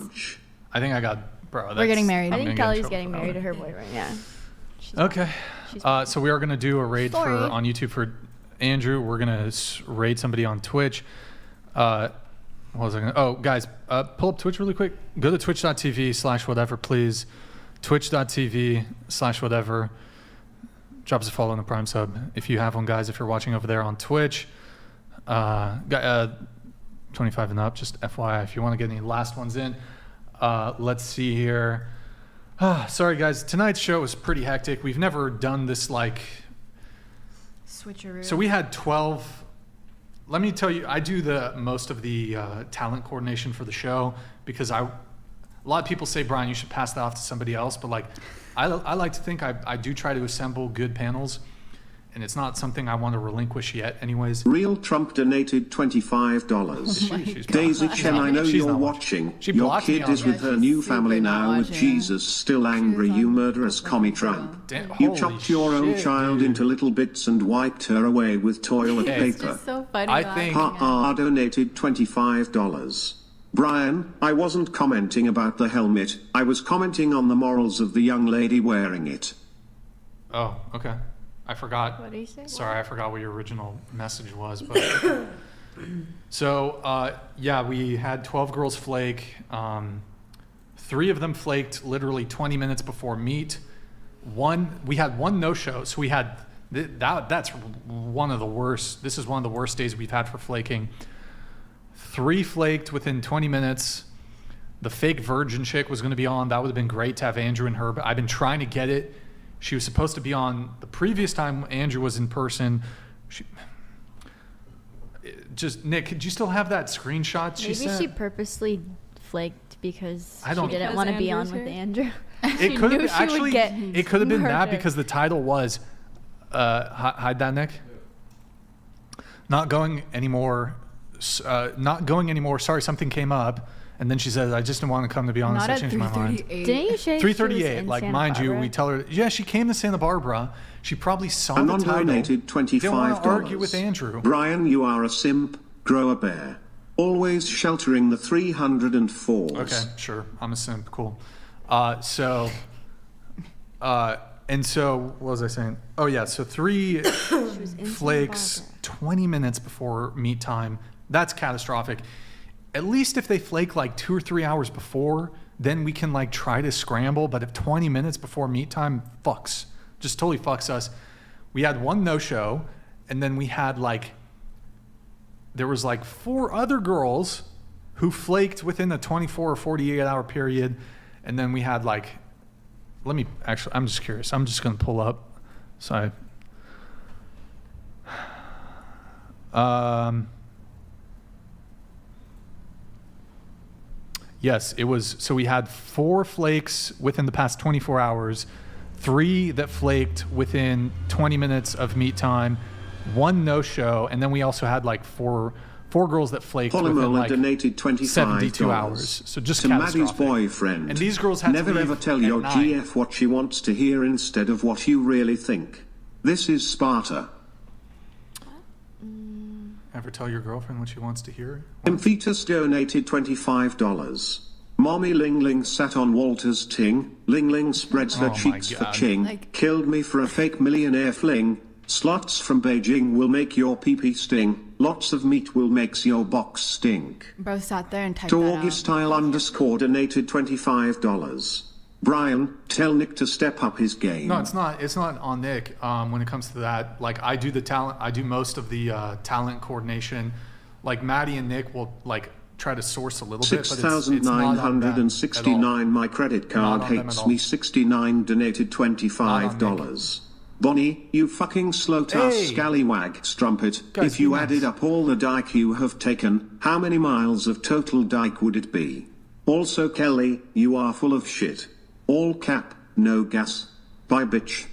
I think I got, bro. We're getting married. I think Kelly's getting married to her boyfriend. Yeah. Okay. So we are going to do a raid Sorry. on YouTube for Andrew. We're going to raid somebody on Twitch. What was I going to? Oh, guys, pull up Twitch really quick. Go to twitch.tv/whatever, please. Twitch.tv/whatever. Drop us a follow and a Prime sub if you have one, guys. If you're watching over there on Twitch, 25 and up, just FYI, if you want to get any last ones in. Let's see here. Sorry, guys. Tonight's show was pretty hectic. We've never done this like Switcheroo. So we had 12. Let me tell you, I do the most of the talent coordination for the show because a lot of people say, Brian, you should pass that off to somebody else. But like, I like to think I do try to assemble good panels, and it's not something I want to relinquish yet anyways. Real Trump donated $25. Daisy Chen, I know She's you're not watching. She Your blocked me kid on is that. with her new family now with Jesus still angry, you murderous commie Trump. You chopped your own child into little bits and wiped her away with toilet paper. so funny. I think donated $25. Brian, I wasn't commenting about the helmet. I was commenting on the morals of the young lady wearing it. Oh, okay. I forgot. What did he say? Sorry, I forgot what your original message was. But So, yeah, we had 12 girls flake. 3 of them flaked literally 20 minutes before meet. We had one no-show. So we had, that's one of the worst. This is one of the worst days we've had for flaking. 3 flaked within 20 minutes. The fake virgin chick was going to be on. That would have been great to have Andrew and her, but I've been trying to get it. She was supposed to be on the previous time Andrew was in person. Nick, could you still have that screenshot? Maybe she purposely flaked because I don't- she didn't Because want to be on Andrew's with here? Andrew. It could have actually. It could have been that because the title was, hide that, Nick. Not going anymore. Not going anymore. Sorry, something came up, and then she says, "I just didn't want to come to be honest. Not I at changed my mind." 3:38. Didn't you say she was 3:38. in Like, Santa mind you, Barbara? we tell her, yeah, she came to Santa Barbara. She probably saw A the title. non-donated $25. Didn't want to argue with Andrew. Brian, you are a simp. Grow a bear. Always sheltering the 304s. Okay, sure. I'm a simp. Cool. And so, what was I saying? Oh, yeah. So 3 flakes 20 minutes before meet time. That's catastrophic. At least if they flake like 2 or 3 hours before, then we can like try to scramble. But if 20 minutes before meet time, just totally fucks us. We had one no-show, and then we had there was 4 other girls who flaked within the 24 or 48 hour period. And then we had I'm just curious. I'm just going to pull up. So yes, it was. So we had 4 flakes within the past 24 hours, 3 that flaked within 20 minutes of meet time, 1 no-show, and then we also had 4 girls that flaked Polymola within donated $25 72 hours. So just to Maddie's catastrophic. boyfriend. And these girls had Never to leave ever tell at your 9. GF what she wants to hear instead of what you really think. This is Sparta. Ever tell your girlfriend what she wants to hear? Emphetus donated $25. Mommy Ling Ling sat on Walter's ting. Ling Ling spreads her Oh my cheeks for God. ching. Killed me for a fake millionaire fling. Slots from Beijing will make your pee-pee sting. Lots of meat will makes your box stink. Bro sat there and typed To that out. Augustyle_ donated $25. Brian, tell Nick to step up his game. No, it's not. It's not on Nick. When it comes to that, I do the talent. I do most of the talent coordination. Maddie and Nick will try to source a little bit, but it's not on them at all. $6,969. My credit card Not on them hates at me. all. 69 donated $25. Bonnie, you fucking slow-ass Hey. scallywag strumpet. Guys, If you be nice. added up all the dike you have taken, how many miles of total dike would it be? Also, Kelly, you are full of shit. All cap, no gas. Bye, bitch.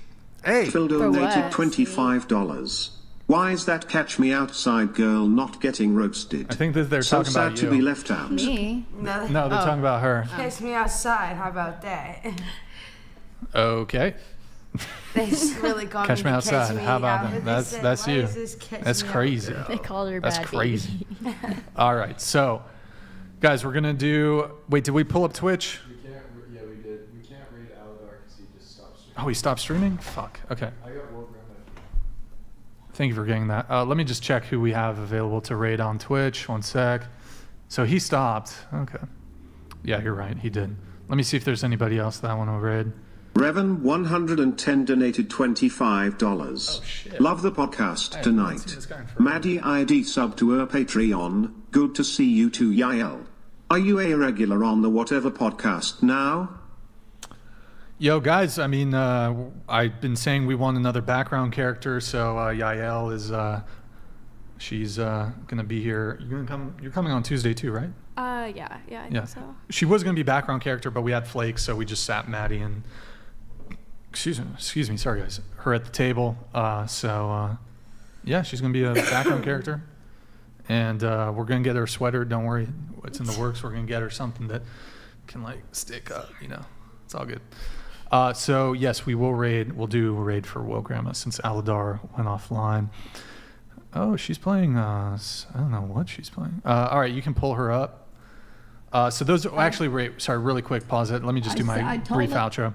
Hey. Phil For donated what? $25. Why is that catch me outside girl not getting roasted? I think that they're so talking sad about to you. be left out. Me? No, they're talking about her. Catch me outside. How about that? Okay. They really called Catch me outside. me How about out. that? They said, That's "Why you. is this catch That's me out, crazy. girl?" They called her That's bad crazy. baby. All right. So, guys, we're gonna do. Wait, did we pull up Twitch? We can't. Yeah, we did. We can't raid Aladar because he just stopped streaming. Oh, he stopped streaming. Fuck. Okay. I got World Grand. Thank you for getting that. Let me just check who we have available to raid on Twitch. 1 sec. So he stopped. Okay. Yeah, you're right. He did. Let me see if there's anybody else that I want to raid. Revan 110 donated $25. Love the podcast I haven't seen tonight. this guy in forever. Maddie ID sub to her Patreon. Good to see you too, Yael. Are you a regular on the whatever podcast now? Yo, guys, I mean, I've been saying we want another background character, so Yael is, she's gonna be here. You're coming on Tuesday too, right? Yeah, I think so. She was gonna be background character, but we had Flakes, so we just sat Maddie and, excuse me, sorry guys, her at the table. Yeah, she's gonna be a background character, and we're gonna get her a sweater. Don't worry, it's in the works. We're gonna get her something that can stick up. It's all good. So yes, we will raid. We'll do a raid for Will Grandma since Aladar went offline. Oh, she's playing. I don't know what she's playing. All right, you can pull her up. So those actually, sorry, really quick. Pause it. Let me just do my brief outro.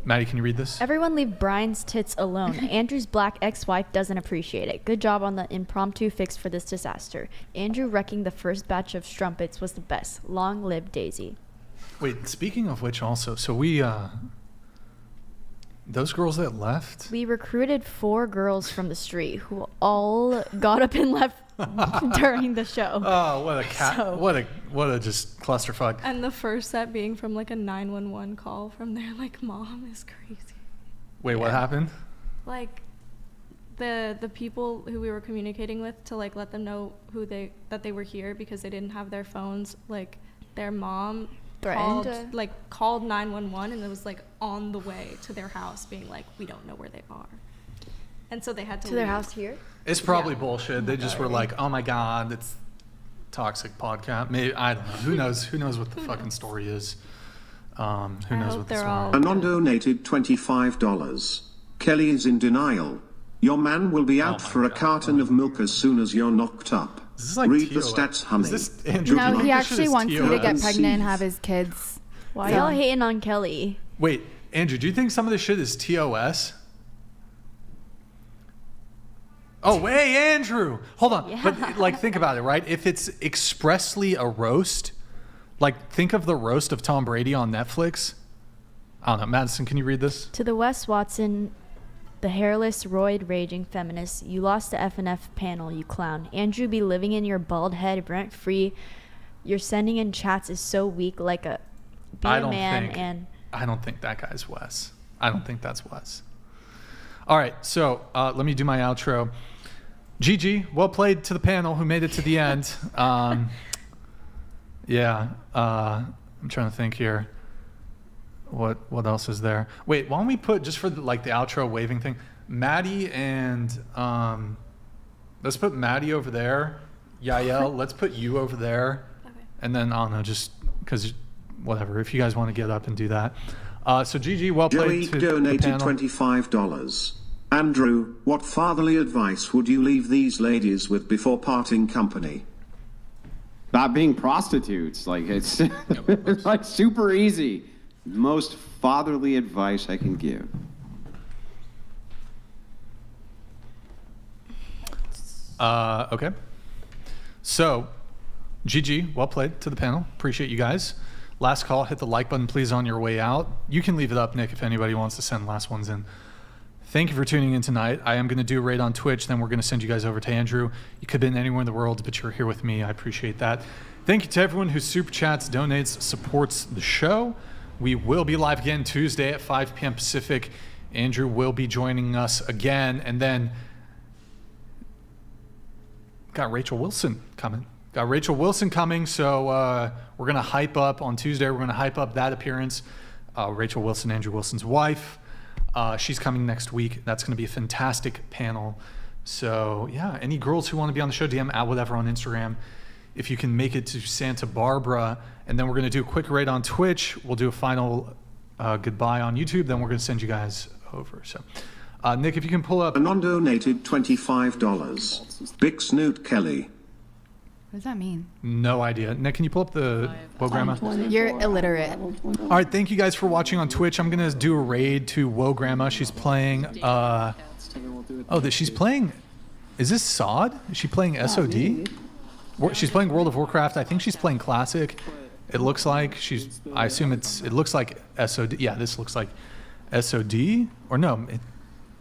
Maddie, can you read this? Everyone leave Brian's tits alone. Andrew's black ex-wife doesn't appreciate it. Good job on the impromptu fix for this disaster. Andrew wrecking the first batch of strumpets was the best. Long live Daisy. Wait, speaking of which also, so we, those girls that left? We recruited 4 girls from the street who all got up and left during the show. Oh, what a cat! So- What a just clusterfuck. And the first set being from like a 911 call from their like mom is crazy. Wait, what happened? Like the people who we were communicating with to like let them know that they were here because they didn't have their phones. Like their mom called 911 and it was like on the way to their house, being like, we don't know where they are, and so they had to To their leave. house here? It's probably bullshit. They just were like, "Oh my god, it's toxic podcast." Maybe, I don't know. Who knows? Who knows what the fucking story is? Who knows what the story is? Anon donated $25. Kelly is in denial. Your man will be out for a carton of milk as soon as you're knocked up. like Read the TOS. stats, honey. No, he actually wants you to get pregnant and have his kids. Why y'all hating on Kelly? Wait, Andrew, do you think some of this shit is TOS? Oh, wait, Andrew. Hold on. Yeah. But, like, think about it, right? If it's expressly a roast, like, think of the roast of Tom Brady on Netflix. I don't know. Madysen, can you read this? To the Wes Watson, the hairless, roid-raging feminist, you lost the FNF panel, you clown. Andrew be living in your bald head rent-free. Your sending in chats is so weak, like a be a man and... I don't think that guy's Wes. I don't think that's Wes. All right, so let me do my outro. GG, well played to the panel who made it to the end. I'm trying to think here. What else is there? Wait, why don't we put, just for the outro waving thing, Maddie and let's put Maddie over there. Yael, let's put you over there. Okay. And then, I don't know, just because whatever, if you guys want to get up and do that. So GG, well played Joey to donated the panel. $25. Andrew, what fatherly advice would you leave these ladies with before parting company? Not being prostitutes. Like, it's it's like super easy. Most fatherly advice I can give. Okay. So, GG, well played to the panel. Appreciate you guys. Last call, hit the like button, please, on your way out. You can leave it up, Nick, if anybody wants to send last ones in. Thank you for tuning in tonight. I am going to do a raid on Twitch, then we're going to send you guys over to Andrew. You could have been anywhere in the world, but you're here with me. I appreciate that. Thank you to everyone who super chats, donates, supports the show. We will be live again Tuesday at 5 p.m. Pacific. Andrew will be joining us again, and then got Rachel Wilson coming. So we're going to hype up on Tuesday. We're going to hype up that appearance. Rachel Wilson, Andrew Wilson's wife. She's coming next week. That's going to be a fantastic panel. So yeah, any girls who want to be on the show, DM at whatever on Instagram. If you can make it to Santa Barbara, and then we're going to do a quick raid on Twitch. We'll do a final goodbye on YouTube. Then we're going to send you guys over. So Nick, if you can pull up. Anon donated $25. Big Snoot Kelly. What does that mean? No idea. Nick, can you pull up the Grandma? You're illiterate. All right, thank you guys for watching on Twitch. I'm gonna do a raid to Whoa Grandma. She's playing. She's playing. Is this SOD? Is she playing SOD? She's playing World of Warcraft. I think she's playing Classic. It looks like she's. I assume it looks like SOD. Yeah, this looks like SOD or no.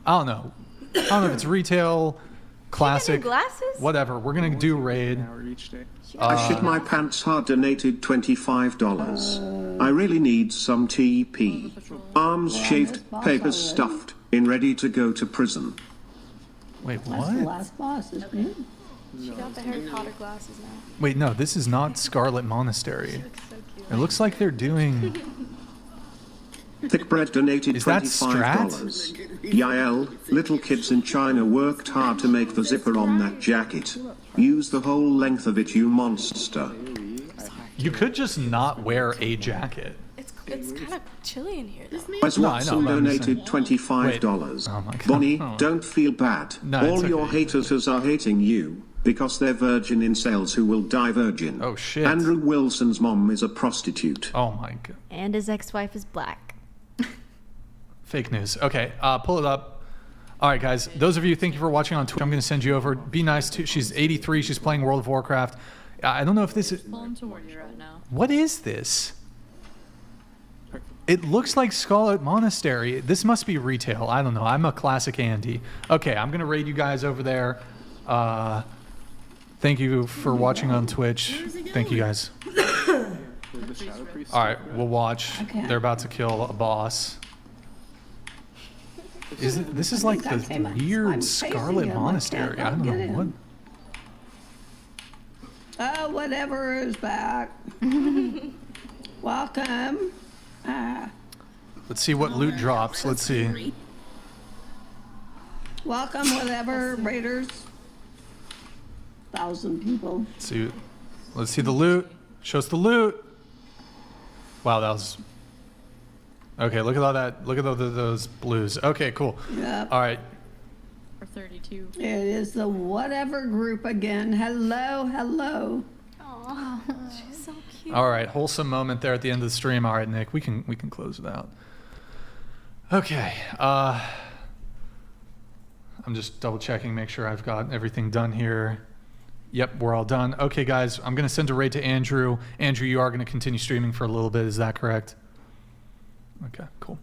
I don't know. I don't know if it's retail. Classic, glasses? Whatever. We're gonna do raid. I shit my pants hard donated $25. I really need some TP. Arms shaved, papers stuffed, in ready to go to prison. Wait, That's the last boss, isn't it? She got the Harry Potter glasses now. Wait, no, this is not Scarlet Monastery. It looks like they're doing. Thick Bread donated Is that $25. Yael, little kids in China worked hard to make the zipper on that jacket. Use the whole length of it, you monster. You could just not wear a jacket. It's kind of chilly in here, though. Wes Watson donated $25. Bonnie, don't feel bad. All your haters are hating you because they're virgin incels who will die virgin. Oh, shit. Andrew Wilson's mom is a prostitute. Oh, my God. And his ex-wife is black. Fake news. Okay, pull it up. All right, guys. Those of you, thank you for watching on Twitch. I'm going to send you over. Be nice to. She's 83. She's playing World of Warcraft. I don't know if this is. What is this? It looks like Scarlet Monastery. This must be retail. I don't know. I'm a classic Andy. Okay, I'm going to raid you guys over there. Thank you for watching on Twitch. Thank you guys. All right, we'll watch. Okay. They're about to kill a boss. This is like the weird Scarlet Monastery. I don't know what. Oh, whatever is back. Welcome. Let's see what loot drops. Let's see. Welcome, whatever, Raiders. 1,000 people. Let's see the loot. Show us the loot. Wow, that was. Okay, look at all that. Look at those blues. Okay, cool. Yep. All right. For 32. It is the whatever group again. Hello, hello. Aw, she's so cute. All right, wholesome moment there at the end of the stream. All right, Nick, we can close it out. Okay. I'm just double checking, make sure I've got everything done here. Yep, we're all done. Okay, guys, I'm going to send a raid to Andrew. Andrew, you are going to continue streaming for a little bit. Is that correct? Okay, cool.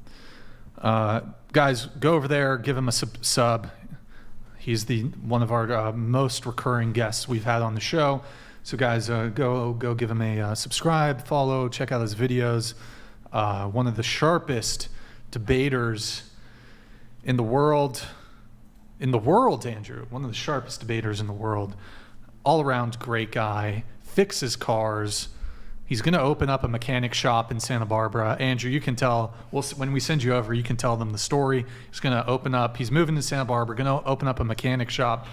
Guys, go over there, give him a sub. He's one of our most recurring guests we've had on the show. So, guys, go give him a subscribe, follow, check out his videos. One of the sharpest debaters in the world. In the world, Andrew. One of the sharpest debaters in the world. All-around great guy. Fixes cars. He's going to open up a mechanic shop in Santa Barbara. Andrew, you can tell, when we send you over, you can tell them the story. He's going to open up, he's moving to Santa Barbara, going to open up a mechanic shop.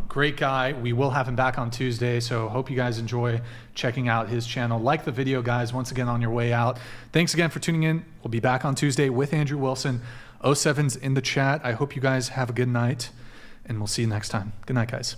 Great guy. We will have him back on Tuesday, so hope you guys enjoy checking out his channel. Like the video, guys, once again on your way out. Thanks again for tuning in. We'll be back on Tuesday with Andrew Wilson. 07's in the chat. I hope you guys have a good night, and we'll see you next time. Good night, guys.